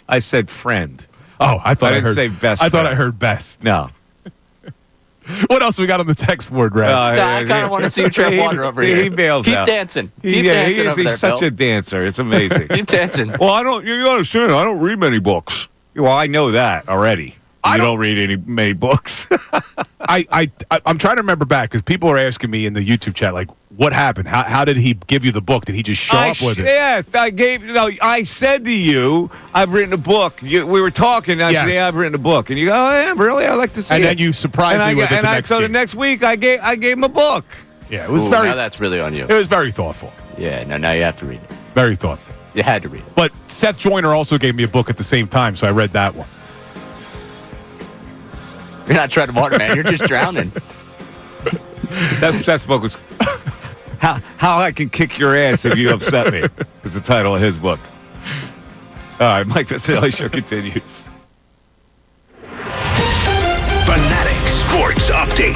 [SPEAKER 1] I said friend.
[SPEAKER 2] Oh, I didn't
[SPEAKER 1] say best.
[SPEAKER 2] I thought I heard best.
[SPEAKER 1] No.
[SPEAKER 2] What else we got on the text board, Ray?
[SPEAKER 3] I kind of want to see you tread water over here.
[SPEAKER 1] He bails
[SPEAKER 3] Keep
[SPEAKER 1] out.
[SPEAKER 3] dancing. Keep dancing over there,
[SPEAKER 1] He's such
[SPEAKER 3] Bill.
[SPEAKER 1] a dancer. It's amazing.
[SPEAKER 3] Keep dancing.
[SPEAKER 1] Well, you understand, I don't read many books. Well, I know that already. You don't read many books.
[SPEAKER 2] I'm trying to remember back, because people are asking me in the YouTube chat, like, what happened? How did he give you the book? Did he just show up with it?
[SPEAKER 1] Yes, I said to you, I've written a book. We were talking, and I said, yeah, I've written a book. And you go, oh, yeah, really? I'd like to see it.
[SPEAKER 2] And then you surprised me with it the next
[SPEAKER 1] So
[SPEAKER 2] game.
[SPEAKER 1] the next week, I gave him a book.
[SPEAKER 2] Yeah, it was
[SPEAKER 3] now that's really on you.
[SPEAKER 2] It was very thoughtful.
[SPEAKER 3] Yeah, now you have to read it.
[SPEAKER 2] Very thoughtful.
[SPEAKER 3] You had to read it.
[SPEAKER 2] But Seth Joyner also gave me a book at the same time, so I read that one.
[SPEAKER 3] You're not treading water, man. You're just drowning.
[SPEAKER 1] Seth's book was How I Can Kick Your Ass If You Upset Me is the title of his book. All right, Mike Missanelli Show continues.
[SPEAKER 4] Fanatic Sports Update.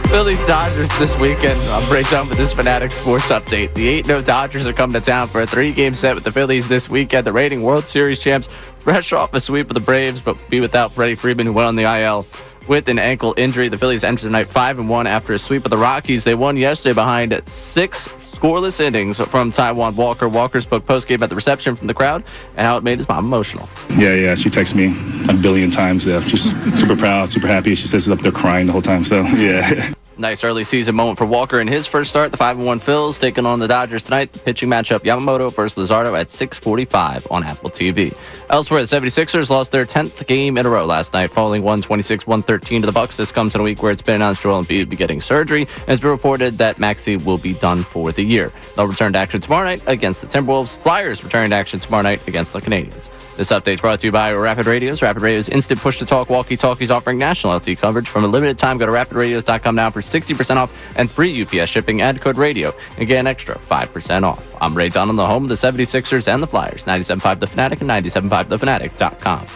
[SPEAKER 3] Phillies Dodgers this weekend. I'll break down with this Fanatic Sports Update. The 8-0 Dodgers are coming to town for a 3-game set with the Phillies this weekend. The reigning World Series champs, fresh off a sweep of the Braves, but be without Freddie Freeman, who went on the IL with an ankle injury. The Phillies entered the night 5-1 after a sweep of the Rockies. They won yesterday behind 6 scoreless innings from Taijuan Walker. Walker spoke postgame at the reception from the crowd and how it made his mom emotional.
[SPEAKER 5] Yeah. She texts me a billion times. Just super proud, super happy. She says she's up there crying the whole time. So, yeah.
[SPEAKER 3] Nice early season moment for Walker in his first start. The 5-1 Phils taking on the Dodgers tonight. The pitching matchup, Yamamoto versus Luzardo at 6:45 on Apple TV. Elsewhere, the 76ers lost their 10th game in a row last night, falling 126-113 to the Bucks. This comes in a week where it's been announced Joel Embiid will be getting surgery, and it's been reported that Maxey will be done for the year. They'll return to action tomorrow night against the Timberwolves. Flyers return to action tomorrow night against the Canadians. This update is brought to you by Rapid Radios. Rapid Radios instant push-to-talk walkie-talkies offering national LTE coverage. From a limited time, go to rapidradios.com now for 60% off and free UPS shipping. Add code radio and get an extra 5% off. I'm Ray Dunn, the home of the 76ers and the Flyers. 97.5 The Fanatic and 97.5thefanatic.com.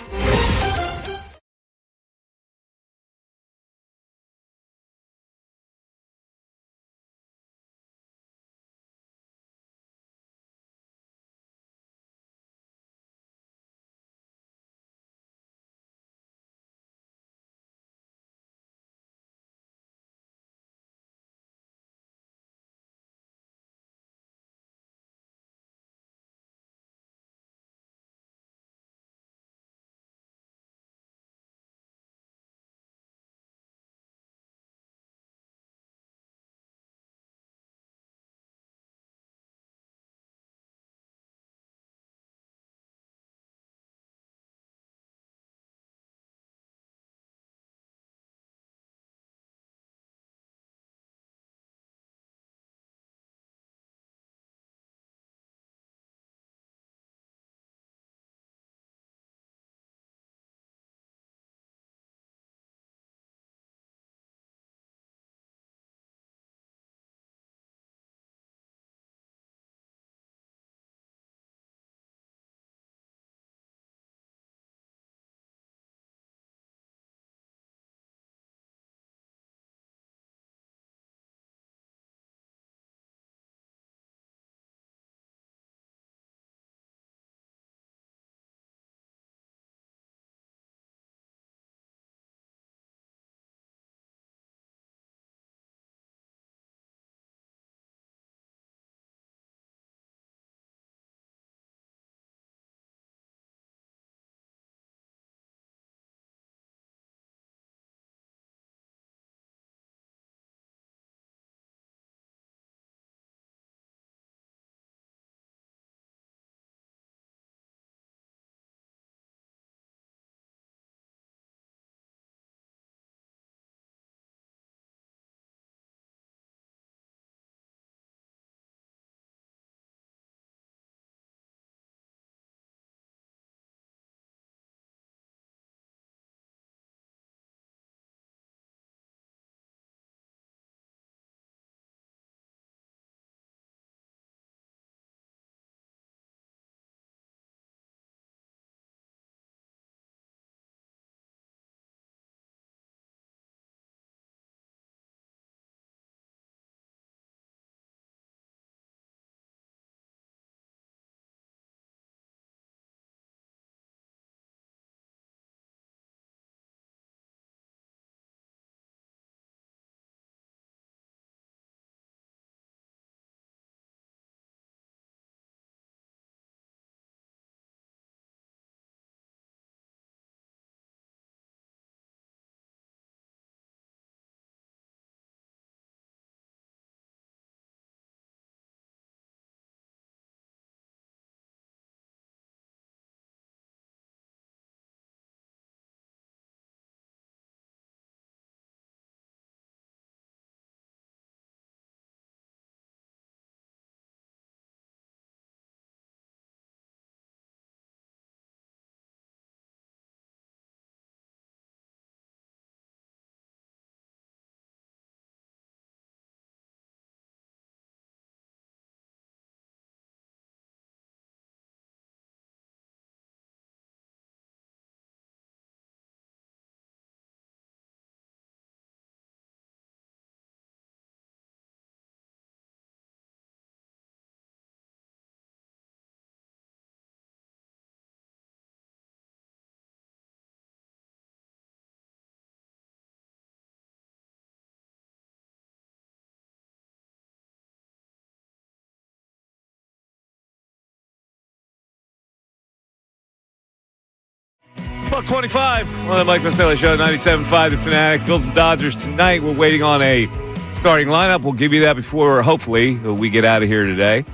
[SPEAKER 1] $1.25 on the Mike Missanelli Show, 97.5 The Fanatic. Phillies and Dodgers tonight. We're waiting on a starting lineup. We'll give you that before, hopefully, we get out of here today.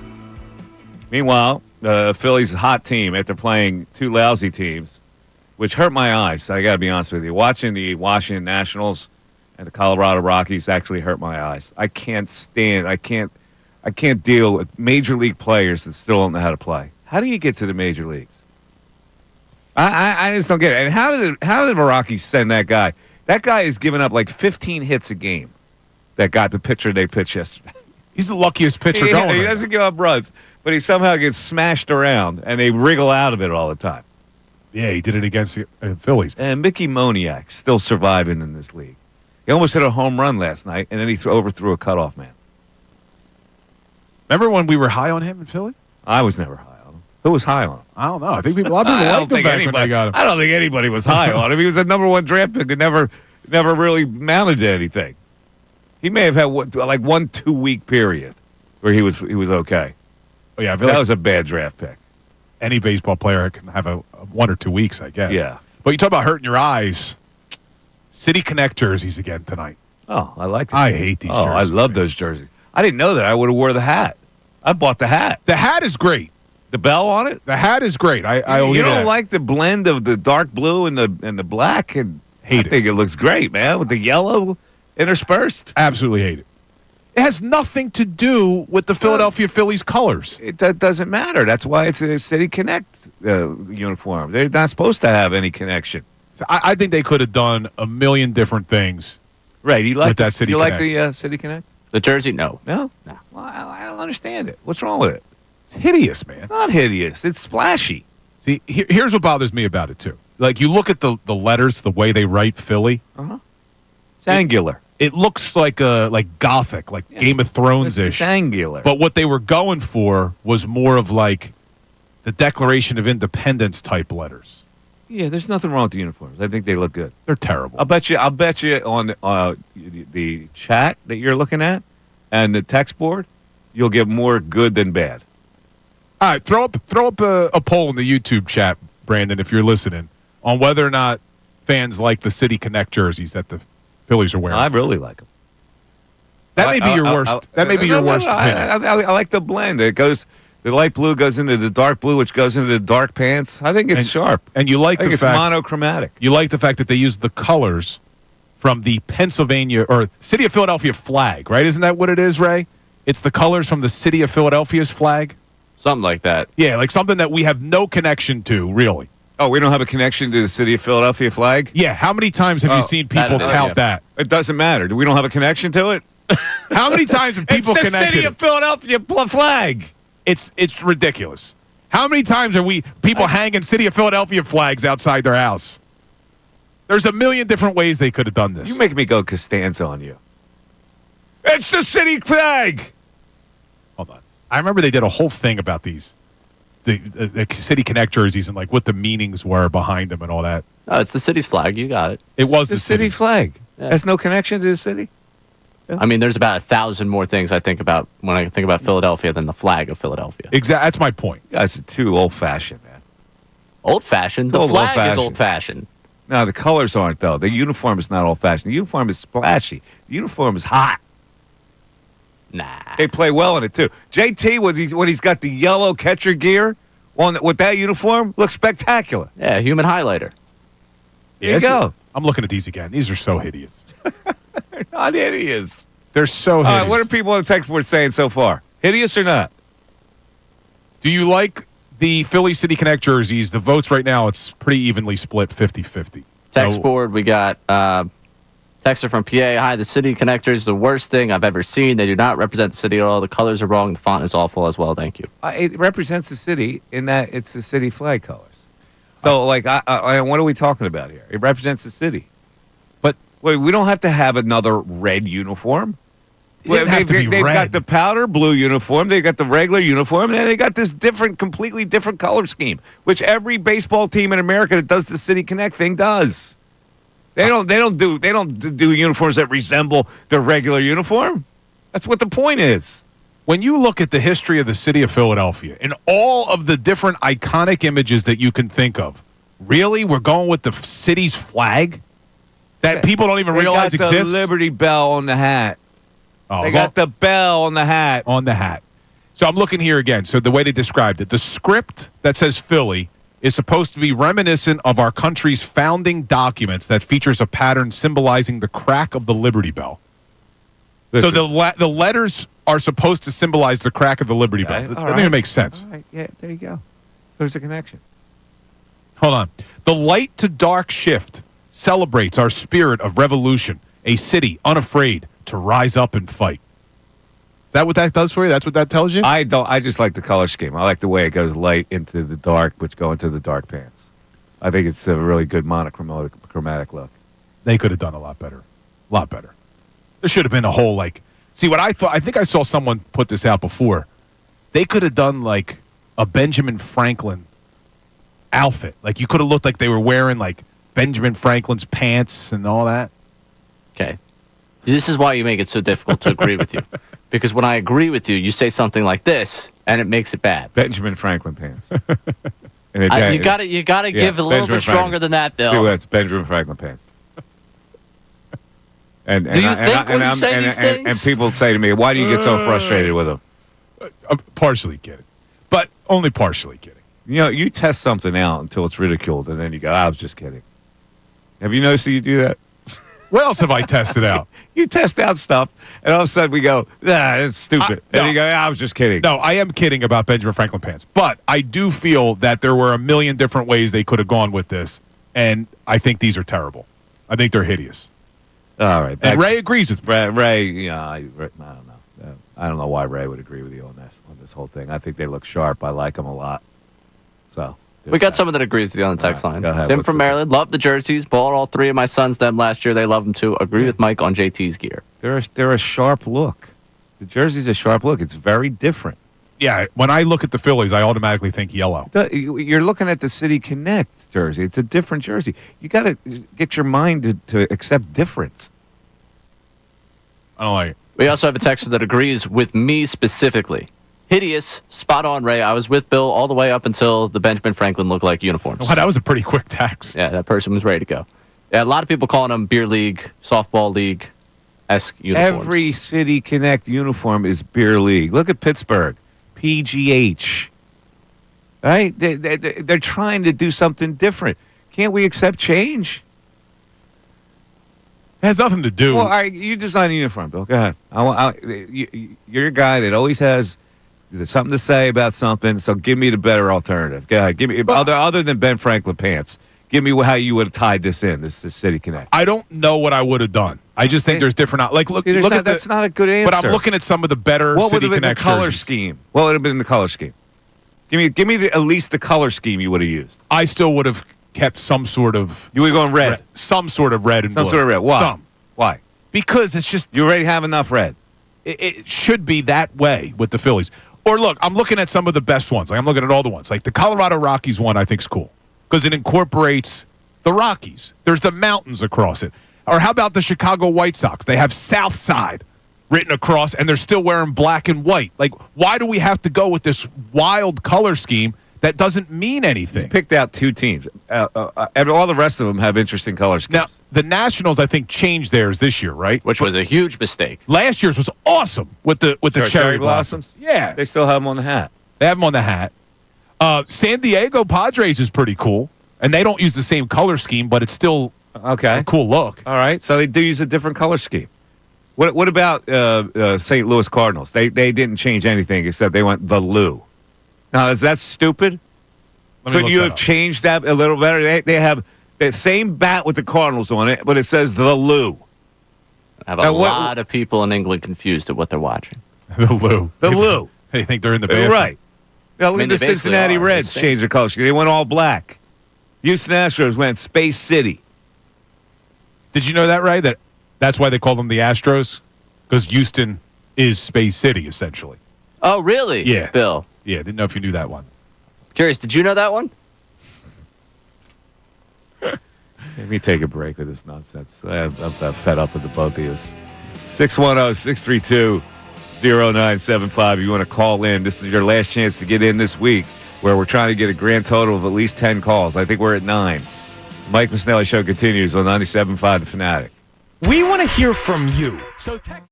[SPEAKER 1] Meanwhile, the Phillies' hot team, after playing two lousy teams, which hurt my eyes, I got to be honest with you. Watching the Washington Nationals and the Colorado Rockies actually hurt my eyes. I can't deal with major league players that still don't know how to play. How do you get to the major leagues? I just don't get it. And how did the Rockies send that guy? That guy is giving up like 15 hits a game. That got the pitcher they pitched yesterday.
[SPEAKER 2] He's the luckiest pitcher going.
[SPEAKER 1] He doesn't give up runs, but he somehow gets smashed around, and they wriggle out of it all the time.
[SPEAKER 2] Yeah, he did it against the Phillies.
[SPEAKER 1] And Mickey Moniak still surviving in this league. He almost hit a home run last night, and then he overthrew a cutoff man.
[SPEAKER 2] Remember when we were high on him in Philly?
[SPEAKER 1] I was never high on him. Who was high on him?
[SPEAKER 2] I don't know. I think a lot of people liked him back when they got him.
[SPEAKER 1] I don't think anybody was high on him. He was a number one draft pick and never really mounted to anything. He may have had like 1-2 week period where he was okay.
[SPEAKER 2] Oh, yeah, I feel
[SPEAKER 1] that
[SPEAKER 2] like
[SPEAKER 1] was a bad draft pick.
[SPEAKER 2] Any baseball player can have a 1 or 2 weeks, I guess.
[SPEAKER 1] Yeah.
[SPEAKER 2] But you talk about hurting your eyes. City Connect jerseys again tonight.
[SPEAKER 1] Oh, I like them.
[SPEAKER 2] I hate these jerseys.
[SPEAKER 1] I love those jerseys. I didn't know that. I would have wore the hat. I bought the hat.
[SPEAKER 2] The hat is great.
[SPEAKER 1] The bell on it?
[SPEAKER 2] The hat is great. You
[SPEAKER 1] don't like the blend of the dark blue and the black? And I think it looks great, man, with the yellow interspersed.
[SPEAKER 2] Absolutely hate it. It has nothing to do with the Philadelphia Phillies colors.
[SPEAKER 1] It doesn't matter. That's why it's a City Connect uniform. They're not supposed to have any connection.
[SPEAKER 2] So I think they could have done a million different things.
[SPEAKER 1] Right. You like
[SPEAKER 2] that City Connect.
[SPEAKER 1] You like the City Connect?
[SPEAKER 3] The jersey? No.
[SPEAKER 1] No? Well, I don't understand it. What's wrong with it?
[SPEAKER 2] It's hideous, man.
[SPEAKER 1] It's not hideous. It's splashy.
[SPEAKER 2] See, here's what bothers me about it, too. Like, you look at the letters, the way they write Philly.
[SPEAKER 1] Uh-huh. It's angular.
[SPEAKER 2] It looks like Gothic, like Game of Thrones-ish.
[SPEAKER 1] It's angular.
[SPEAKER 2] But what they were going for was more of like the Declaration of Independence type letters.
[SPEAKER 1] Yeah, there's nothing wrong with the uniforms. I think they look good.
[SPEAKER 2] They're terrible.
[SPEAKER 1] I'll bet you on the chat that you're looking at and the text board, you'll get more good than bad.
[SPEAKER 2] All right, throw up a poll in the YouTube chat, Brandon, if you're listening, on whether or not fans like the City Connect jerseys that the Phillies are wearing.
[SPEAKER 1] I really like them.
[SPEAKER 2] That may be your worst. That may be your worst opinion.
[SPEAKER 1] I like the blend. The light blue goes into the dark blue, which goes into the dark pants. I think it's sharp.
[SPEAKER 2] And you like
[SPEAKER 1] it's monochromatic.
[SPEAKER 2] You like the fact that they use the colors from the Pennsylvania or City of Philadelphia flag, right? Isn't that what it is, Ray? It's the colors from the City of Philadelphia's flag?
[SPEAKER 3] Something like that.
[SPEAKER 2] Yeah, like something that we have no connection to, really.
[SPEAKER 1] Oh, we don't have a connection to the City of Philadelphia flag?
[SPEAKER 2] Yeah, how many times have you seen people tout that?
[SPEAKER 1] It doesn't matter. We don't have a connection to it?
[SPEAKER 2] How many times have people
[SPEAKER 1] connected?
[SPEAKER 2] It's the
[SPEAKER 1] City of Philadelphia flag.
[SPEAKER 2] It's ridiculous. How many times are people hanging City of Philadelphia flags outside their house? There's a million different ways they could have done this.
[SPEAKER 1] You make me go Costanza on you. It's the city flag.
[SPEAKER 2] Hold on. I remember they did a whole thing about these, the City Connect jerseys and like what the meanings were behind them and all that.
[SPEAKER 3] Oh, it's the city's flag. You got it.
[SPEAKER 2] It was
[SPEAKER 1] the city flag. Yeah. Has no connection to the city.
[SPEAKER 3] Yeah. I mean, there's about 1,000 more things I think about when I think about Philadelphia than the flag of Philadelphia.
[SPEAKER 2] Exactly. That's my point.
[SPEAKER 1] You guys are too old-fashioned, man.
[SPEAKER 3] Old-fashioned? The flag is old-fashioned.
[SPEAKER 1] No, the colors aren't, though. The uniform is not old-fashioned. The uniform is splashy. The uniform is hot.
[SPEAKER 3] Nah.
[SPEAKER 1] They play well in it, too. JT, when he's got the yellow catcher gear with that uniform, looks spectacular.
[SPEAKER 3] Yeah, human highlighter.
[SPEAKER 1] There you go.
[SPEAKER 2] I'm looking at these again. These are so hideous.
[SPEAKER 1] They're not hideous.
[SPEAKER 2] They're so hideous.
[SPEAKER 1] All right, what are people on the text board saying so far? Hideous or not?
[SPEAKER 2] Do you like the Philly City Connect jerseys? The votes right now, it's pretty evenly split 50-50.
[SPEAKER 3] Text board, we got texter from PA. Hi, the City Connector is the worst thing I've ever seen. They do not represent the city at all. The colors are wrong. The font is awful as well. Thank you.
[SPEAKER 1] It represents the city in that it's the city flag colors. So, what are we talking about here? It represents the city. But wait, we don't have to have another red uniform. They've got the powder blue uniform. They've got the regular uniform. And they got this completely different color scheme, which every baseball team in America that does the City Connect thing does. They don't do uniforms that resemble their regular uniform. That's what the point is.
[SPEAKER 2] When you look at the history of the city of Philadelphia and all of the different iconic images that you can think of, Really? We're going with the city's flag that people don't even realize
[SPEAKER 1] They got
[SPEAKER 2] exists?
[SPEAKER 1] the Liberty Bell on the hat.
[SPEAKER 2] Oh,
[SPEAKER 1] They got the bell on the hat.
[SPEAKER 2] On the hat. So I'm looking here again. So the way they described it, the script that says Philly is supposed to be reminiscent of our country's founding documents that features a pattern symbolizing the crack of the Liberty Bell.
[SPEAKER 1] Listen.
[SPEAKER 2] So the letters are supposed to symbolize the crack of the Liberty Bell. That doesn't even make sense.
[SPEAKER 1] All right. Yeah, there you go. There's a connection.
[SPEAKER 2] Hold on. The light to dark shift celebrates our spirit of revolution, a city unafraid to rise up and fight. Is that what that does for you? That's what that tells you?
[SPEAKER 1] I don't. I just like the color scheme. I like the way it goes light into the dark, which go into the dark pants. I think it's a really good monochromatic look.
[SPEAKER 2] They could have done a lot better. A lot better. There should have been a whole, see what I thought, I think I saw someone put this out before. They could have done a Benjamin Franklin outfit. You could have looked like they were wearing Benjamin Franklin's pants and all that.
[SPEAKER 3] Okay. This is why you make it so difficult to agree with you. Because when I agree with you, you say something like this, and it makes it bad.
[SPEAKER 1] Benjamin Franklin pants.
[SPEAKER 3] You got to give a little bit stronger than that, Bill.
[SPEAKER 1] See, it's Benjamin Franklin pants. And
[SPEAKER 3] do you think when you say these things?
[SPEAKER 1] And people say to me, "Why do you get so frustrated with them?"
[SPEAKER 2] I'm partially kidding, but only partially kidding.
[SPEAKER 1] You test something out until it's ridiculed, and then you go, "I was just kidding." Have you noticed that you do that?
[SPEAKER 2] What else have I tested out?
[SPEAKER 1] You test out stuff, and all of a sudden we go, it's stupid. And you go, I was just kidding.
[SPEAKER 2] No, I am kidding about Benjamin Franklin pants. But I do feel that there were a million different ways they could have gone with this, and I think these are terrible. I think they're hideous.
[SPEAKER 1] All right.
[SPEAKER 2] And Ray agrees with me.
[SPEAKER 1] Ray, I don't know. I don't know why Ray would agree with you on this whole thing. I think they look sharp. I like them a lot. So
[SPEAKER 3] we got someone that agrees with you on the text line.
[SPEAKER 1] Go ahead.
[SPEAKER 3] Tim from Maryland, love the jerseys. Bought all three of my sons them last year. They love them too. Agree with Mike on JT's gear.
[SPEAKER 1] They're a sharp look. The jersey's a sharp look. It's very different.
[SPEAKER 2] Yeah, when I look at the Phillies, I automatically think yellow.
[SPEAKER 1] You're looking at the City Connect jersey. It's a different jersey. You got to get your mind to accept difference.
[SPEAKER 2] I don't like it.
[SPEAKER 3] We also have a texter that agrees with me specifically. Hideous, spot on, Ray. I was with Bill all the way up until the Benjamin Franklin looked like uniforms.
[SPEAKER 2] Wow, that was a pretty quick text.
[SPEAKER 3] Yeah, that person was ready to go. Yeah, a lot of people calling them beer league, softball league-esque uniforms.
[SPEAKER 1] Every City Connect uniform is beer league. Look at Pittsburgh, PGH. Right? They're trying to do something different. Can't we accept change?
[SPEAKER 2] It has nothing to do.
[SPEAKER 1] Well, all right, you design a uniform, Bill. Go ahead. You're a guy that always has something to say about something, so give me the better alternative. Go ahead. Give me other than Ben Franklin pants. Give me how you would have tied this in. This is City Connect.
[SPEAKER 2] I don't know what I would have done. I just think there's different. Look at
[SPEAKER 1] that's not a good answer.
[SPEAKER 2] But I'm looking at some of the better
[SPEAKER 1] what
[SPEAKER 2] City
[SPEAKER 1] would have been
[SPEAKER 2] Connect
[SPEAKER 1] the color
[SPEAKER 2] jerseys.
[SPEAKER 1] scheme? What would have been the color scheme? Give me at least the color scheme you would have used.
[SPEAKER 2] I still would have kept some sort of.
[SPEAKER 1] You would have gone red.
[SPEAKER 2] Some sort of red and
[SPEAKER 1] some
[SPEAKER 2] blue.
[SPEAKER 1] sort of red. Why?
[SPEAKER 2] Some.
[SPEAKER 1] Why?
[SPEAKER 2] Because it's just
[SPEAKER 1] you already have enough red.
[SPEAKER 2] It should be that way with the Phillies. Or look, I'm looking at some of the best ones. I'm looking at all the ones. Like the Colorado Rockies one, I think is cool because it incorporates the Rockies. There's the mountains across it. Or how about the Chicago White Sox? They have South Side written across, and they're still wearing black and white. Like, why do we have to go with this wild color scheme that doesn't mean anything?
[SPEAKER 1] You picked out two teams. All the rest of them have interesting color schemes.
[SPEAKER 2] Now, the Nationals, I think, changed theirs this year, right?
[SPEAKER 3] Which was a huge mistake.
[SPEAKER 2] Last year's was awesome with the cherry blossoms. Yeah.
[SPEAKER 1] They still have them on the hat.
[SPEAKER 2] They have them on the hat. San Diego Padres is pretty cool, and they don't use the same color scheme, but it's still a cool look.
[SPEAKER 1] All right, so they do use a different color scheme. What about St. Louis Cardinals? They didn't change anything except they went the Lou. Now, is that stupid? Couldn't you have changed that a little better? They have the same bat with the Cardinals on it, but it says the Lou.
[SPEAKER 3] I have a lot of people in England confused at what they're watching.
[SPEAKER 2] The Lou.
[SPEAKER 1] The Lou.
[SPEAKER 2] They think they're in the bathroom.
[SPEAKER 1] Right. Now, look at the Cincinnati Reds changed their color scheme. They went all black. Houston Astros went Space City.
[SPEAKER 2] Did you know that, Ray? That's why they call them the Astros? Because Houston is Space City, essentially.
[SPEAKER 3] Oh, really?
[SPEAKER 2] Yeah.
[SPEAKER 3] Bill.
[SPEAKER 2] Yeah, didn't know if you knew that one.
[SPEAKER 3] Curious, did you know that one?
[SPEAKER 1] Let me take a break with this nonsense. I'm fed up with the both of you. 610-632-6294. 888-975. You want to call in. This is your last chance to get in this week, where we're trying to get a grand total of at least 10 calls. I think we're at 9. Mike Missanelli Show continues on 97.5 The Fanatic.
[SPEAKER 11] We want to hear from you. So text.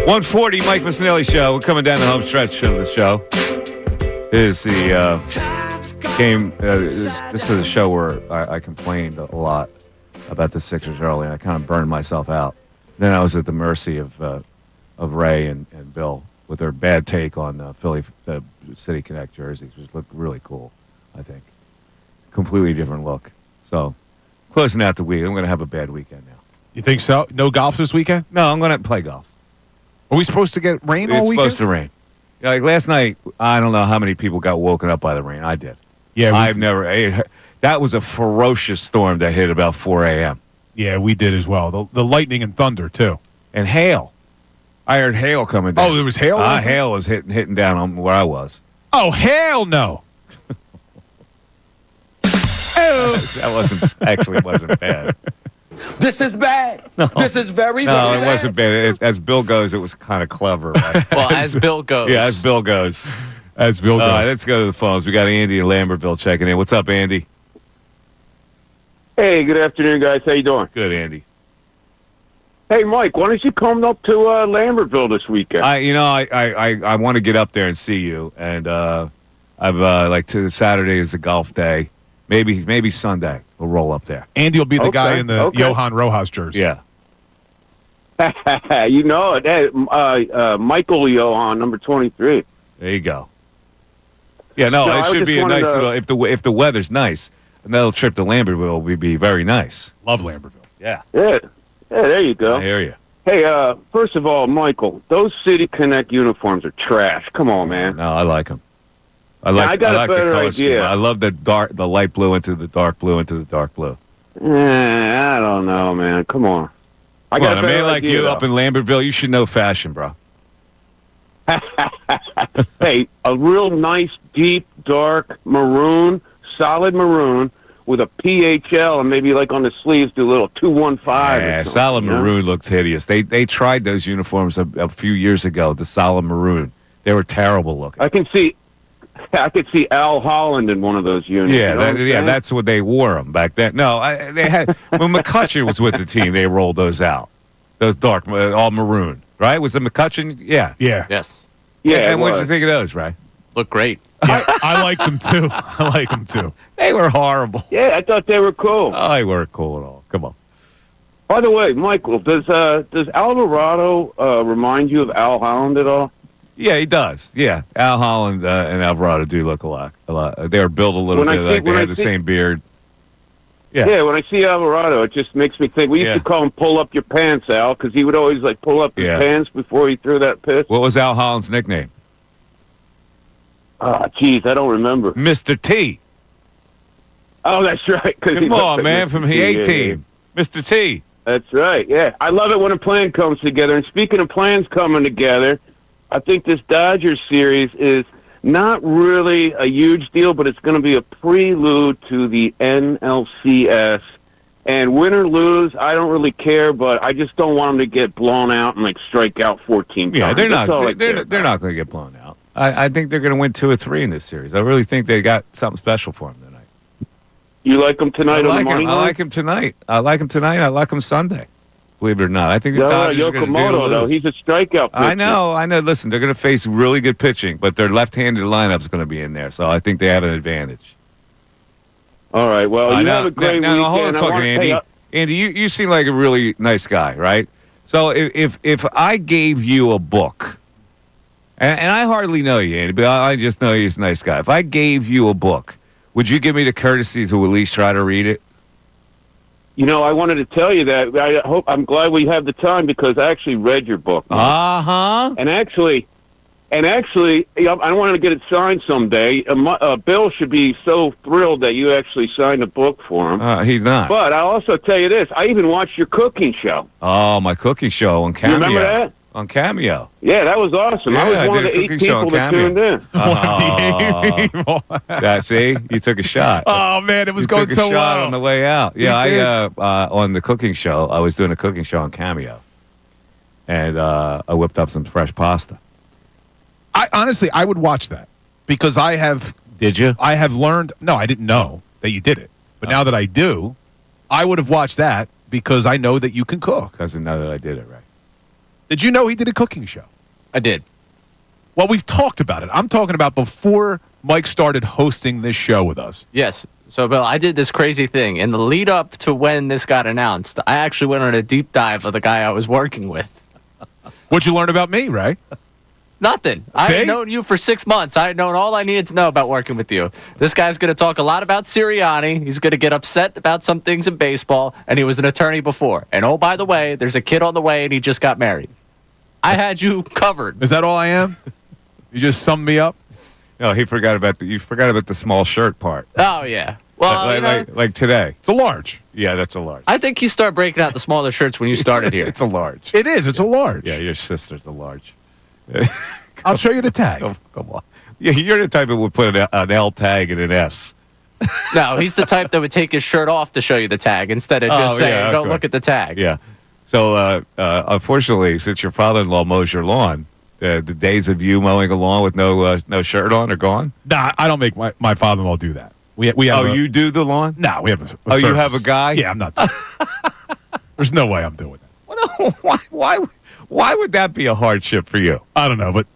[SPEAKER 1] $140 Mike Missanelli Show. We're coming down the home stretch of the show. Is the game. This is a show where I complained a lot about the Sixers early, and I kind of burned myself out. Then I was at the mercy of Ray and Bill with their bad take on Philly City Connect jerseys, which looked really cool, I think. Completely different look. So, closing out the week, I'm going to have a bad weekend now.
[SPEAKER 2] You think so? No golf this weekend?
[SPEAKER 1] No, I'm going to play golf.
[SPEAKER 2] Are we supposed to get rain all
[SPEAKER 1] It's
[SPEAKER 2] weekend?
[SPEAKER 1] supposed to rain. Yeah, like last night, I don't know how many people got woken up by the rain. I did.
[SPEAKER 2] Yeah,
[SPEAKER 1] I've never. That was a ferocious storm that hit about 4 a.m.
[SPEAKER 2] Yeah, we did as well. The lightning and thunder, too.
[SPEAKER 1] And hail. I heard hail coming down.
[SPEAKER 2] Oh, there was hail last night?
[SPEAKER 1] Hail was hitting down on where I was.
[SPEAKER 2] Oh, hell no.
[SPEAKER 1] That wasn't bad.
[SPEAKER 6] This is bad.
[SPEAKER 1] No.
[SPEAKER 6] This is very,
[SPEAKER 1] No,
[SPEAKER 6] very
[SPEAKER 1] it
[SPEAKER 6] bad.
[SPEAKER 1] wasn't bad. As Bill goes, it was kind of clever. Right?
[SPEAKER 3] Well, as Bill goes.
[SPEAKER 1] Yeah, as Bill goes.
[SPEAKER 2] As Bill goes.
[SPEAKER 1] All right, let's go to the phones. We got Andy in Lambertville checking in. What's up, Andy?
[SPEAKER 7] Hey, good afternoon, guys. How you doing?
[SPEAKER 1] Good, Andy.
[SPEAKER 7] Hey, Mike, why don't you come up to Lambertville this weekend?
[SPEAKER 1] I want to get up there and see you, and I've to Saturday is a golf day. Maybe Sunday we'll roll up there.
[SPEAKER 2] Andy will be the guy in the Johan Rojas jersey.
[SPEAKER 1] Yeah.
[SPEAKER 7] You know it. Michael Johan, number 23.
[SPEAKER 1] There you go. Yeah, no,
[SPEAKER 7] I
[SPEAKER 1] it should
[SPEAKER 7] just
[SPEAKER 1] be a
[SPEAKER 7] wanted
[SPEAKER 1] nice
[SPEAKER 7] to-
[SPEAKER 1] little. If the weather's nice, another trip to Lambertville would be very nice.
[SPEAKER 2] Love Lambertville.
[SPEAKER 1] Yeah.
[SPEAKER 7] Yeah, there you go.
[SPEAKER 1] I hear you.
[SPEAKER 7] Hey, first of all, Michael, those City Connect uniforms are trash. Come on, man.
[SPEAKER 1] No, I like them. I
[SPEAKER 7] I got a
[SPEAKER 1] like the
[SPEAKER 7] better
[SPEAKER 1] color
[SPEAKER 7] idea.
[SPEAKER 1] scheme. I love the light blue into the dark blue into the dark blue.
[SPEAKER 7] I don't know, man. Come on. I
[SPEAKER 1] Come
[SPEAKER 7] got
[SPEAKER 1] on,
[SPEAKER 7] a
[SPEAKER 1] a
[SPEAKER 7] better
[SPEAKER 1] man like
[SPEAKER 7] idea,
[SPEAKER 1] you
[SPEAKER 7] though.
[SPEAKER 1] up in Lambertville, you should know fashion, bro.
[SPEAKER 7] Hey, a real nice, deep, dark maroon, solid maroon with a PHL and maybe like on the sleeves do a little 215.
[SPEAKER 1] Yeah, solid maroon looked hideous. They tried those uniforms a few years ago, the solid maroon. They were terrible looking.
[SPEAKER 7] I could see Al Holland in one of those units.
[SPEAKER 1] Yeah,
[SPEAKER 7] you know what I'm saying?
[SPEAKER 1] that's what they wore them back then. No, they had when McCutcheon was with the team, they rolled those out. Those dark, all maroon, right? Was it McCutcheon? Yeah.
[SPEAKER 2] Yeah.
[SPEAKER 3] Yes.
[SPEAKER 7] Yeah,
[SPEAKER 1] And
[SPEAKER 7] it
[SPEAKER 1] what did you
[SPEAKER 7] was.
[SPEAKER 1] think of those, Ray?
[SPEAKER 3] Look great.
[SPEAKER 2] Yeah, I like them too. I like them too.
[SPEAKER 1] They were horrible.
[SPEAKER 7] Yeah, I thought they were cool.
[SPEAKER 1] Oh, they weren't cool at all. Come on.
[SPEAKER 7] By the way, Michael, does Alvarado remind you of Al Holland at all?
[SPEAKER 1] Yeah, he does. Yeah, Al Holland and Alvarado do look a lot. They were built a little bit like they had the same beard. Yeah.
[SPEAKER 7] When I see Alvarado, it just makes me think. We used to call him "pull up your pants," Al, because he would always like pull up his pants before he threw that pitch.
[SPEAKER 1] What was Al Holland's nickname?
[SPEAKER 7] Oh, geez, I don't remember.
[SPEAKER 1] Mr. T.
[SPEAKER 7] Oh, that's right.
[SPEAKER 1] Come on, man, from the A team, Mr. T.
[SPEAKER 7] That's right. Yeah, I love it when a plan comes together. And speaking of plans coming together, I think this Dodgers series is not really a huge deal, but it's going to be a prelude to the NLCS. And win or lose, I don't really care, but I just don't want them to get blown out and like strike out 14 times.
[SPEAKER 1] Yeah, they're
[SPEAKER 7] That's all I
[SPEAKER 1] not.
[SPEAKER 7] care
[SPEAKER 1] They're not going to get blown out. I think they're going to win 2 or 3 in this series. I really think they got something special for them tonight.
[SPEAKER 7] You like them tonight on the money
[SPEAKER 1] I
[SPEAKER 7] line?
[SPEAKER 1] like him tonight. I like him tonight. I like him Sunday. Believe it or not, I think the Dodgers are going to
[SPEAKER 7] Yokomoto, though, he's a strikeout pitcher.
[SPEAKER 1] I know. Listen, they're going to face really good pitching, but their left-handed lineup is going to be in there, so I think they have an advantage.
[SPEAKER 7] All right. Well, you have a great weekend.
[SPEAKER 1] Hold on a second, Andy. Andy, you seem like a really nice guy, right? So if I gave you a book, and I hardly know you, Andy, but I just know you're a nice guy. If I gave you a book, would you give me the courtesy to at least try to read it?
[SPEAKER 7] You know, I wanted to tell you that. I'm glad we have the time because I actually read your book. And actually, I wanted to get it signed someday. Bill should be so thrilled that you actually signed a book for him.
[SPEAKER 1] He's not.
[SPEAKER 7] But I'll also tell you this. I even watched your cooking show.
[SPEAKER 1] Oh, my cooking show on Cameo.
[SPEAKER 7] You remember that?
[SPEAKER 1] On Cameo.
[SPEAKER 7] Yeah, that was awesome. I was one of the 8 people that tuned in.
[SPEAKER 1] See, you took a shot.
[SPEAKER 2] Oh man, it was
[SPEAKER 1] You
[SPEAKER 2] going
[SPEAKER 1] took a
[SPEAKER 2] so
[SPEAKER 1] shot
[SPEAKER 2] well
[SPEAKER 1] on the way out.
[SPEAKER 2] You
[SPEAKER 1] Yeah,
[SPEAKER 2] did.
[SPEAKER 1] on the cooking show, I was doing a cooking show on Cameo, and I whipped up some fresh pasta.
[SPEAKER 2] I honestly, I would watch that because I have.
[SPEAKER 1] Did you?
[SPEAKER 2] I have learned. No, I didn't know that you did it, but now that I do, I would have watched that because I know that you can cook.
[SPEAKER 1] Because I know that I did it right.
[SPEAKER 2] Did you know he did a cooking show?
[SPEAKER 3] I did.
[SPEAKER 2] Well, we've talked about it. I'm talking about before Mike started hosting this show with us.
[SPEAKER 3] Yes. So, Bill, I did this crazy thing. In the lead up to when this got announced, I actually went on a deep dive of the guy I was working with.
[SPEAKER 2] What'd you learn about me, Ray?
[SPEAKER 3] Nothing. I had known you for 6 months. I had known all I needed to know about working with you. This guy's going to talk a lot about Sirianni. He's going to get upset about some things in baseball, and he was an attorney before. And oh, by the way, there's a kid on the way, and he just got married. I had you covered.
[SPEAKER 2] Is that all I am? You just summed me up?
[SPEAKER 1] No, you forgot about the small shirt part.
[SPEAKER 3] Oh, yeah. Well,
[SPEAKER 1] like today.
[SPEAKER 2] It's a large.
[SPEAKER 1] Yeah, that's a large.
[SPEAKER 3] I think you start breaking out the smaller shirts when you started here.
[SPEAKER 1] It's a large.
[SPEAKER 2] It is. It's a large.
[SPEAKER 1] Yeah, your sister's a large.
[SPEAKER 2] I'll show you the tag.
[SPEAKER 1] Come on. Yeah, you're the type that would put an L tag and an S.
[SPEAKER 3] No, he's the type that would take his shirt off to show you the tag instead of just saying, "Go look at the tag."
[SPEAKER 1] Yeah. So, unfortunately, since your father-in-law mows your lawn, the days of you mowing a lawn with no shirt on are gone.
[SPEAKER 2] Nah, I don't make my father-in-law do that. We have
[SPEAKER 1] you do the lawn?
[SPEAKER 2] Nah, we have a
[SPEAKER 1] Oh, you
[SPEAKER 2] service.
[SPEAKER 1] have a guy?
[SPEAKER 2] Yeah, I'm not doing it. There's no way I'm doing that.
[SPEAKER 1] Why would that be a hardship for you?
[SPEAKER 2] I don't know, but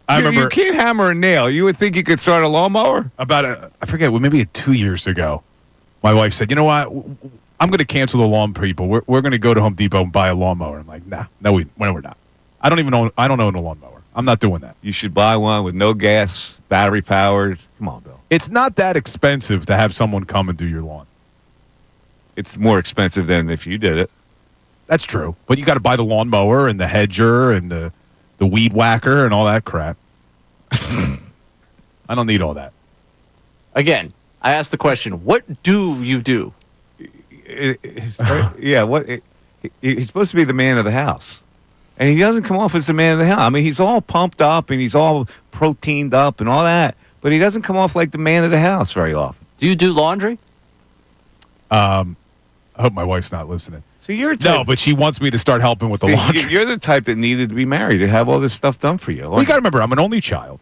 [SPEAKER 2] I remember
[SPEAKER 1] you can't hammer a nail. You would think you could start a lawnmower?
[SPEAKER 2] I forget, maybe 2 years ago, my wife said, "You know what? I'm going to cancel the lawn people. We're going to go to Home Depot and buy a lawnmower." I'm like, no, we're not. I don't own a lawnmower. I'm not doing that.
[SPEAKER 1] You should buy one with no gas, battery powered. Come on, Bill.
[SPEAKER 2] It's not that expensive to have someone come and do your lawn.
[SPEAKER 1] It's more expensive than if you did it.
[SPEAKER 2] That's true. But you got to buy the lawnmower and the hedger and the weed whacker and all that crap. I don't need all that.
[SPEAKER 3] Again, I asked the question, what do you do?
[SPEAKER 1] He's supposed to be the man of the house. And he doesn't come off as the man of the house. I mean, he's all pumped up and he's all proteined up and all that, but he doesn't come off like the man of the house very often.
[SPEAKER 3] Do you do laundry?
[SPEAKER 2] I hope my wife's not listening.
[SPEAKER 1] So you're
[SPEAKER 2] no, but she wants me to start helping with the laundry.
[SPEAKER 1] You're the type that needed to be married to have all this stuff done for you.
[SPEAKER 2] Well, you got to remember, I'm an only child.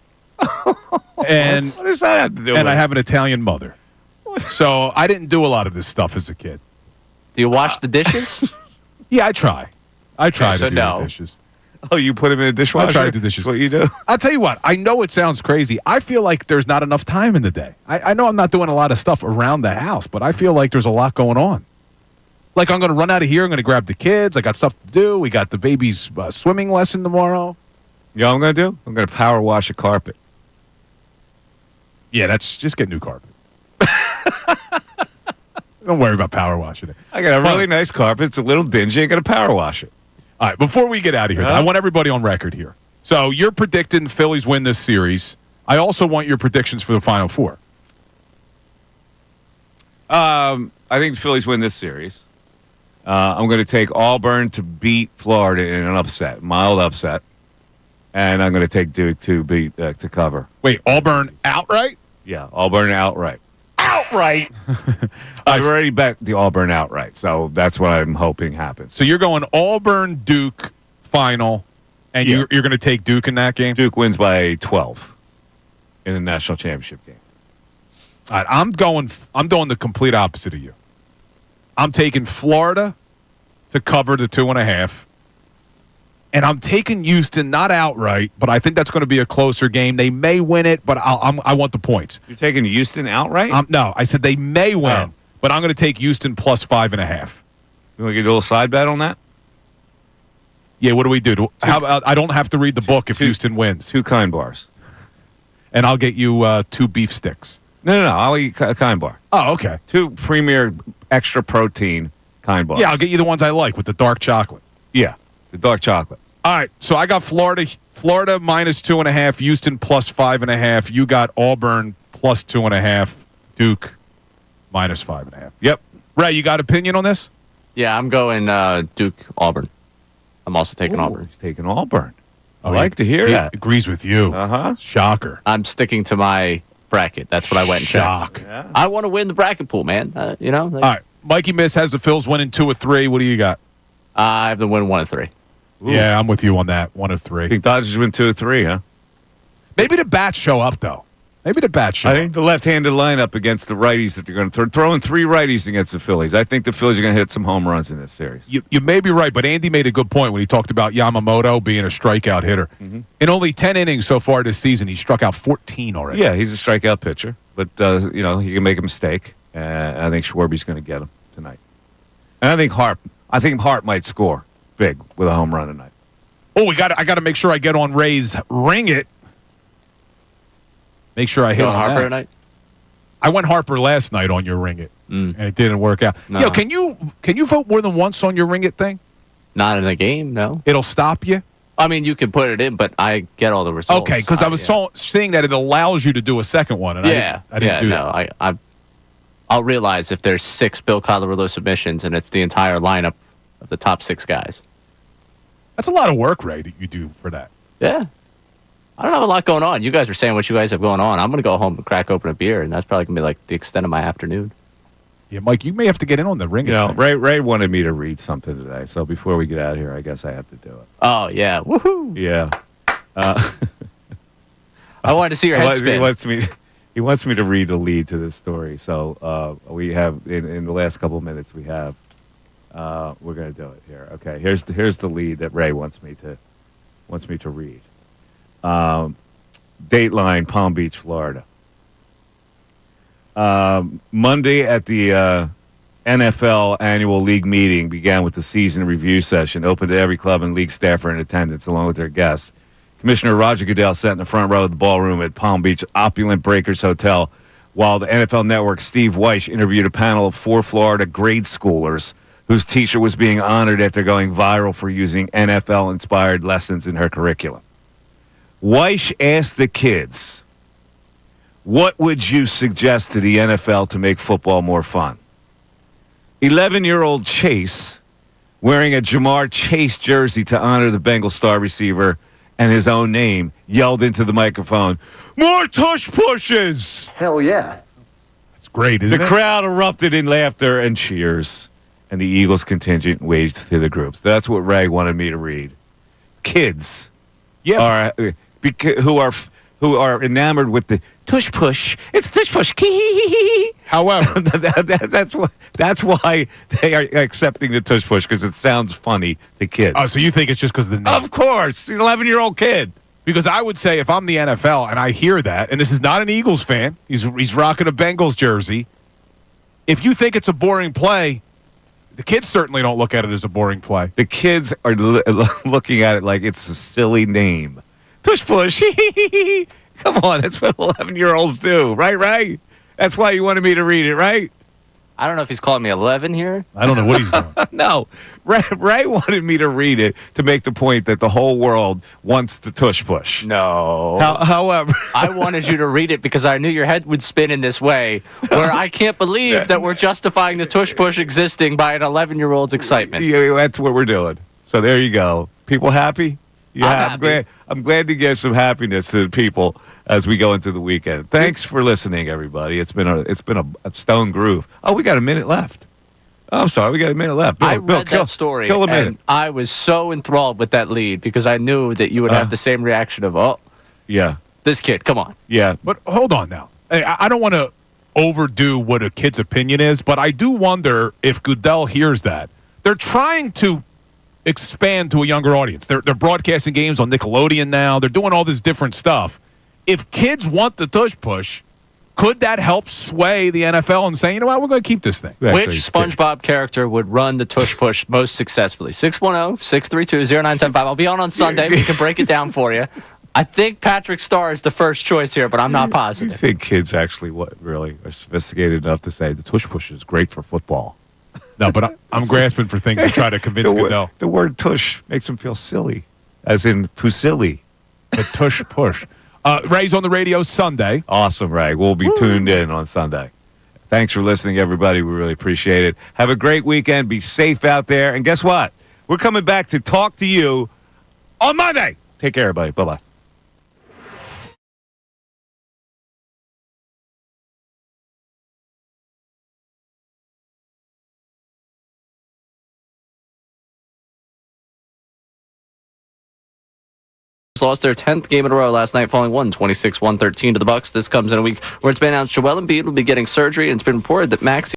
[SPEAKER 2] And
[SPEAKER 1] what does that have to do with
[SPEAKER 2] And I
[SPEAKER 1] it?
[SPEAKER 2] have an Italian mother. So I didn't do a lot of this stuff as a kid.
[SPEAKER 3] Do you wash the dishes?
[SPEAKER 2] Yeah, I try. I try
[SPEAKER 3] so
[SPEAKER 2] to do
[SPEAKER 3] no.
[SPEAKER 2] the dishes.
[SPEAKER 1] Oh, you put them in a dishwasher?
[SPEAKER 2] I try to do dishes.
[SPEAKER 1] That's what you do?
[SPEAKER 2] I'll tell you what. I know it sounds crazy. I feel like there's not enough time in the day. I know I'm not doing a lot of stuff around the house, but I feel like there's a lot going on. Like, I'm going to run out of here. I'm going to grab the kids. I got stuff to do. We got the baby's swimming lesson tomorrow.
[SPEAKER 1] You know what I'm going to do? I'm going to power wash a carpet.
[SPEAKER 2] Yeah, that's just get new carpet. Don't worry about power washing it.
[SPEAKER 1] I got a really nice carpet. It's a little dingy. I got to power wash it.
[SPEAKER 2] All right, before we get out of here, I want everybody on record here. So you're predicting the Phillies win this series. I also want your predictions for the Final Four.
[SPEAKER 1] I think the Phillies win this series. I'm going to take Auburn to beat Florida in an upset, mild upset. And I'm going to take Duke to beat to cover.
[SPEAKER 2] Wait, Auburn outright?
[SPEAKER 1] Yeah, Auburn outright.
[SPEAKER 2] Outright?
[SPEAKER 1] I've already bet the Auburn outright, so that's what I'm hoping happens.
[SPEAKER 2] So you're going Auburn, Duke final, and you're going to take Duke in that game?
[SPEAKER 1] Duke wins by 12 in the national championship game.
[SPEAKER 2] All right, I'm doing the complete opposite of you. I'm taking Florida to cover the 2.5. And I'm taking Houston, not outright, but I think that's going to be a closer game. They may win it, but I want the points.
[SPEAKER 1] You're taking Houston outright?
[SPEAKER 2] No, I said they may win, but I'm going to take Houston plus 5.5.
[SPEAKER 1] You want to get a little side bet on that?
[SPEAKER 2] Yeah, what do we do? How about I don't have to read the book if Houston wins?
[SPEAKER 1] 2 kind bars.
[SPEAKER 2] And I'll get you 2 beef sticks.
[SPEAKER 1] No. I'll eat a kind bar.
[SPEAKER 2] Oh, okay. 2
[SPEAKER 1] premier extra protein kind bars.
[SPEAKER 2] Yeah, I'll get you the ones I like with the dark chocolate.
[SPEAKER 1] Yeah, the dark chocolate.
[SPEAKER 2] All right, so I got Florida minus 2.5, Houston plus 5.5. You got Auburn plus 2.5, Duke minus 5.5.
[SPEAKER 1] Yep.
[SPEAKER 2] Ray, you got opinion on this?
[SPEAKER 3] Yeah, I'm going Duke, Auburn. I'm also taking Auburn.
[SPEAKER 1] He's taking Auburn. I like to hear that.
[SPEAKER 2] Agrees with you.
[SPEAKER 1] Uh-huh.
[SPEAKER 2] Shocker.
[SPEAKER 3] I'm sticking to my bracket. That's what I went and checked.
[SPEAKER 2] Yeah.
[SPEAKER 3] I want to win the bracket pool, man.
[SPEAKER 2] All right, Mikey Miss has the Phils winning 2 of 3. What do you got?
[SPEAKER 3] I have them win 1 of 3.
[SPEAKER 2] Ooh. Yeah, I'm with you on that. 1 of 3.
[SPEAKER 1] I think Dodgers win 2 of 3, huh?
[SPEAKER 2] Maybe the bats show up, though. I
[SPEAKER 1] think the left-handed lineup against the righties that they're going to throw in 3 righties against the Phillies. I think the Phillies are going to hit some home runs in this series.
[SPEAKER 2] You may be right, but Andy made a good point when he talked about Yamamoto being a strikeout hitter. Mm-hmm. In only 10 innings so far this season, he struck out 14 already.
[SPEAKER 1] Yeah, he's a strikeout pitcher, but he can make a mistake. And I think Schwarby's going to get him tonight. And I think Hart might score big with a home run tonight.
[SPEAKER 2] Oh, I got to make sure I get on Ray's Ring It. Make sure I hit on
[SPEAKER 3] Harper
[SPEAKER 2] that.
[SPEAKER 3] tonight?
[SPEAKER 2] I went Harper last night on your Ring It, and it didn't work out.
[SPEAKER 3] No.
[SPEAKER 2] Yo, can you vote more than once on your Ring It thing?
[SPEAKER 3] Not in a game, no.
[SPEAKER 2] It'll stop you?
[SPEAKER 3] I mean, you can put it in, but I get all the results.
[SPEAKER 2] Okay, because I was seeing that it allows you to do a second one, and I didn't do that.
[SPEAKER 3] I'll realize if there's 6 Bill Colorado submissions and it's the entire lineup of the top 6 guys.
[SPEAKER 2] That's a lot of work, Ray, that you do for that.
[SPEAKER 3] Yeah. I don't have a lot going on. You guys were saying what you guys have going on. I'm going to go home and crack open a beer, and that's probably going to be like the extent of my afternoon.
[SPEAKER 2] Yeah, Mike, you may have to get in on the Ring It thing.
[SPEAKER 1] Ray wanted me to read something today, so before we get out of here, I guess I have to do it.
[SPEAKER 3] Oh, yeah. Woohoo!
[SPEAKER 1] Yeah.
[SPEAKER 3] I wanted to see your head spin.
[SPEAKER 1] He wants me to read the lead to this story. So we have in the last couple of minutes we're going to do it here. Okay, here's the lead that Ray wants me to read. Dateline, Palm Beach, Florida. Monday at the NFL annual league meeting began with the season review session, open to every club and league staffer in attendance along with their guests. Commissioner Roger Goodell sat in the front row of the ballroom at Palm Beach opulent Breakers Hotel while the NFL Network's Steve Weish interviewed a panel of 4 Florida grade schoolers whose teacher was being honored after going viral for using NFL-inspired lessons in her curriculum. Weish asked the kids, what would you suggest to the NFL to make football more fun? 11-year-old Chase, wearing a Jamar Chase jersey to honor the Bengal star receiver and his own name, yelled into the microphone, more tush pushes!
[SPEAKER 6] Hell yeah.
[SPEAKER 2] That's great, isn't it?
[SPEAKER 1] The crowd erupted in laughter and cheers, and the Eagles contingent waged through the groups. That's what Ray wanted me to read. Kids who are enamored with the tush push. It's tush push.
[SPEAKER 2] However,
[SPEAKER 1] that's why they are accepting the tush push, because it sounds funny to kids.
[SPEAKER 2] Oh, so you think it's just because of the name?
[SPEAKER 1] Of course, he's an 11-year-old kid.
[SPEAKER 2] Because I would say if I'm the NFL and I hear that, and this is not an Eagles fan, he's rocking a Bengals jersey. If you think it's a boring play, the kids certainly don't look at it as a boring play.
[SPEAKER 1] The kids are looking at it like it's a silly name. Tush push. Come on, that's what 11-year-olds do, right? That's why you wanted me to read it, right?
[SPEAKER 3] I don't know if he's calling me 11 here.
[SPEAKER 2] I don't know what he's doing.
[SPEAKER 1] No, Ray wanted me to read it to make the point that the whole world wants the tush push.
[SPEAKER 3] No.
[SPEAKER 1] However,
[SPEAKER 3] I wanted you to read it because I knew your head would spin in this way, where I can't believe that we're justifying the tush push existing by an 11-year-old's excitement.
[SPEAKER 1] Yeah, that's what we're doing. So there you go. People happy? Yeah, I'm glad to give some happiness to the people as we go into the weekend. Thanks for listening, everybody. It's been a stone groove. Oh, we got a minute left. Oh, I'm sorry, we got a minute left.
[SPEAKER 3] I read that story,
[SPEAKER 1] kill a minute.
[SPEAKER 3] and I was so enthralled with that lead because I knew that you would have the same reaction of,
[SPEAKER 1] yeah,
[SPEAKER 3] this kid, come on.
[SPEAKER 1] Yeah.
[SPEAKER 2] But hold on now. I don't want to overdo what a kid's opinion is, but I do wonder if Goodell hears that. They're trying to expand to a younger audience. They're broadcasting games on Nickelodeon now. They're doing all this different stuff. If kids want the tush push, could that help sway the NFL and say, you know what, we're going to keep this thing?
[SPEAKER 3] Which SpongeBob character would run the tush push most successfully? 610-632-0975. I'll be on Sunday. We can break it down for you. I think Patrick Starr is the first choice here, but I'm not positive.
[SPEAKER 1] You think kids actually really are sophisticated enough to say the tush push is great for football?
[SPEAKER 2] No, but I'm grasping for things to try to convince Goodell.
[SPEAKER 1] The word tush makes him feel silly, as in fusilli.
[SPEAKER 2] The tush push. Ray's on the radio Sunday.
[SPEAKER 1] Awesome, Ray. We'll be tuned in on Sunday. Thanks for listening, everybody. We really appreciate it. Have a great weekend. Be safe out there. And guess what? We're coming back to talk to you on Monday. Take care, everybody. Bye-bye.
[SPEAKER 3] Lost their 10th game in a row last night, falling 126-113 to the Bucks. This comes in a week where it's been announced Joel Embiid will be getting surgery, and it's been reported that Maxey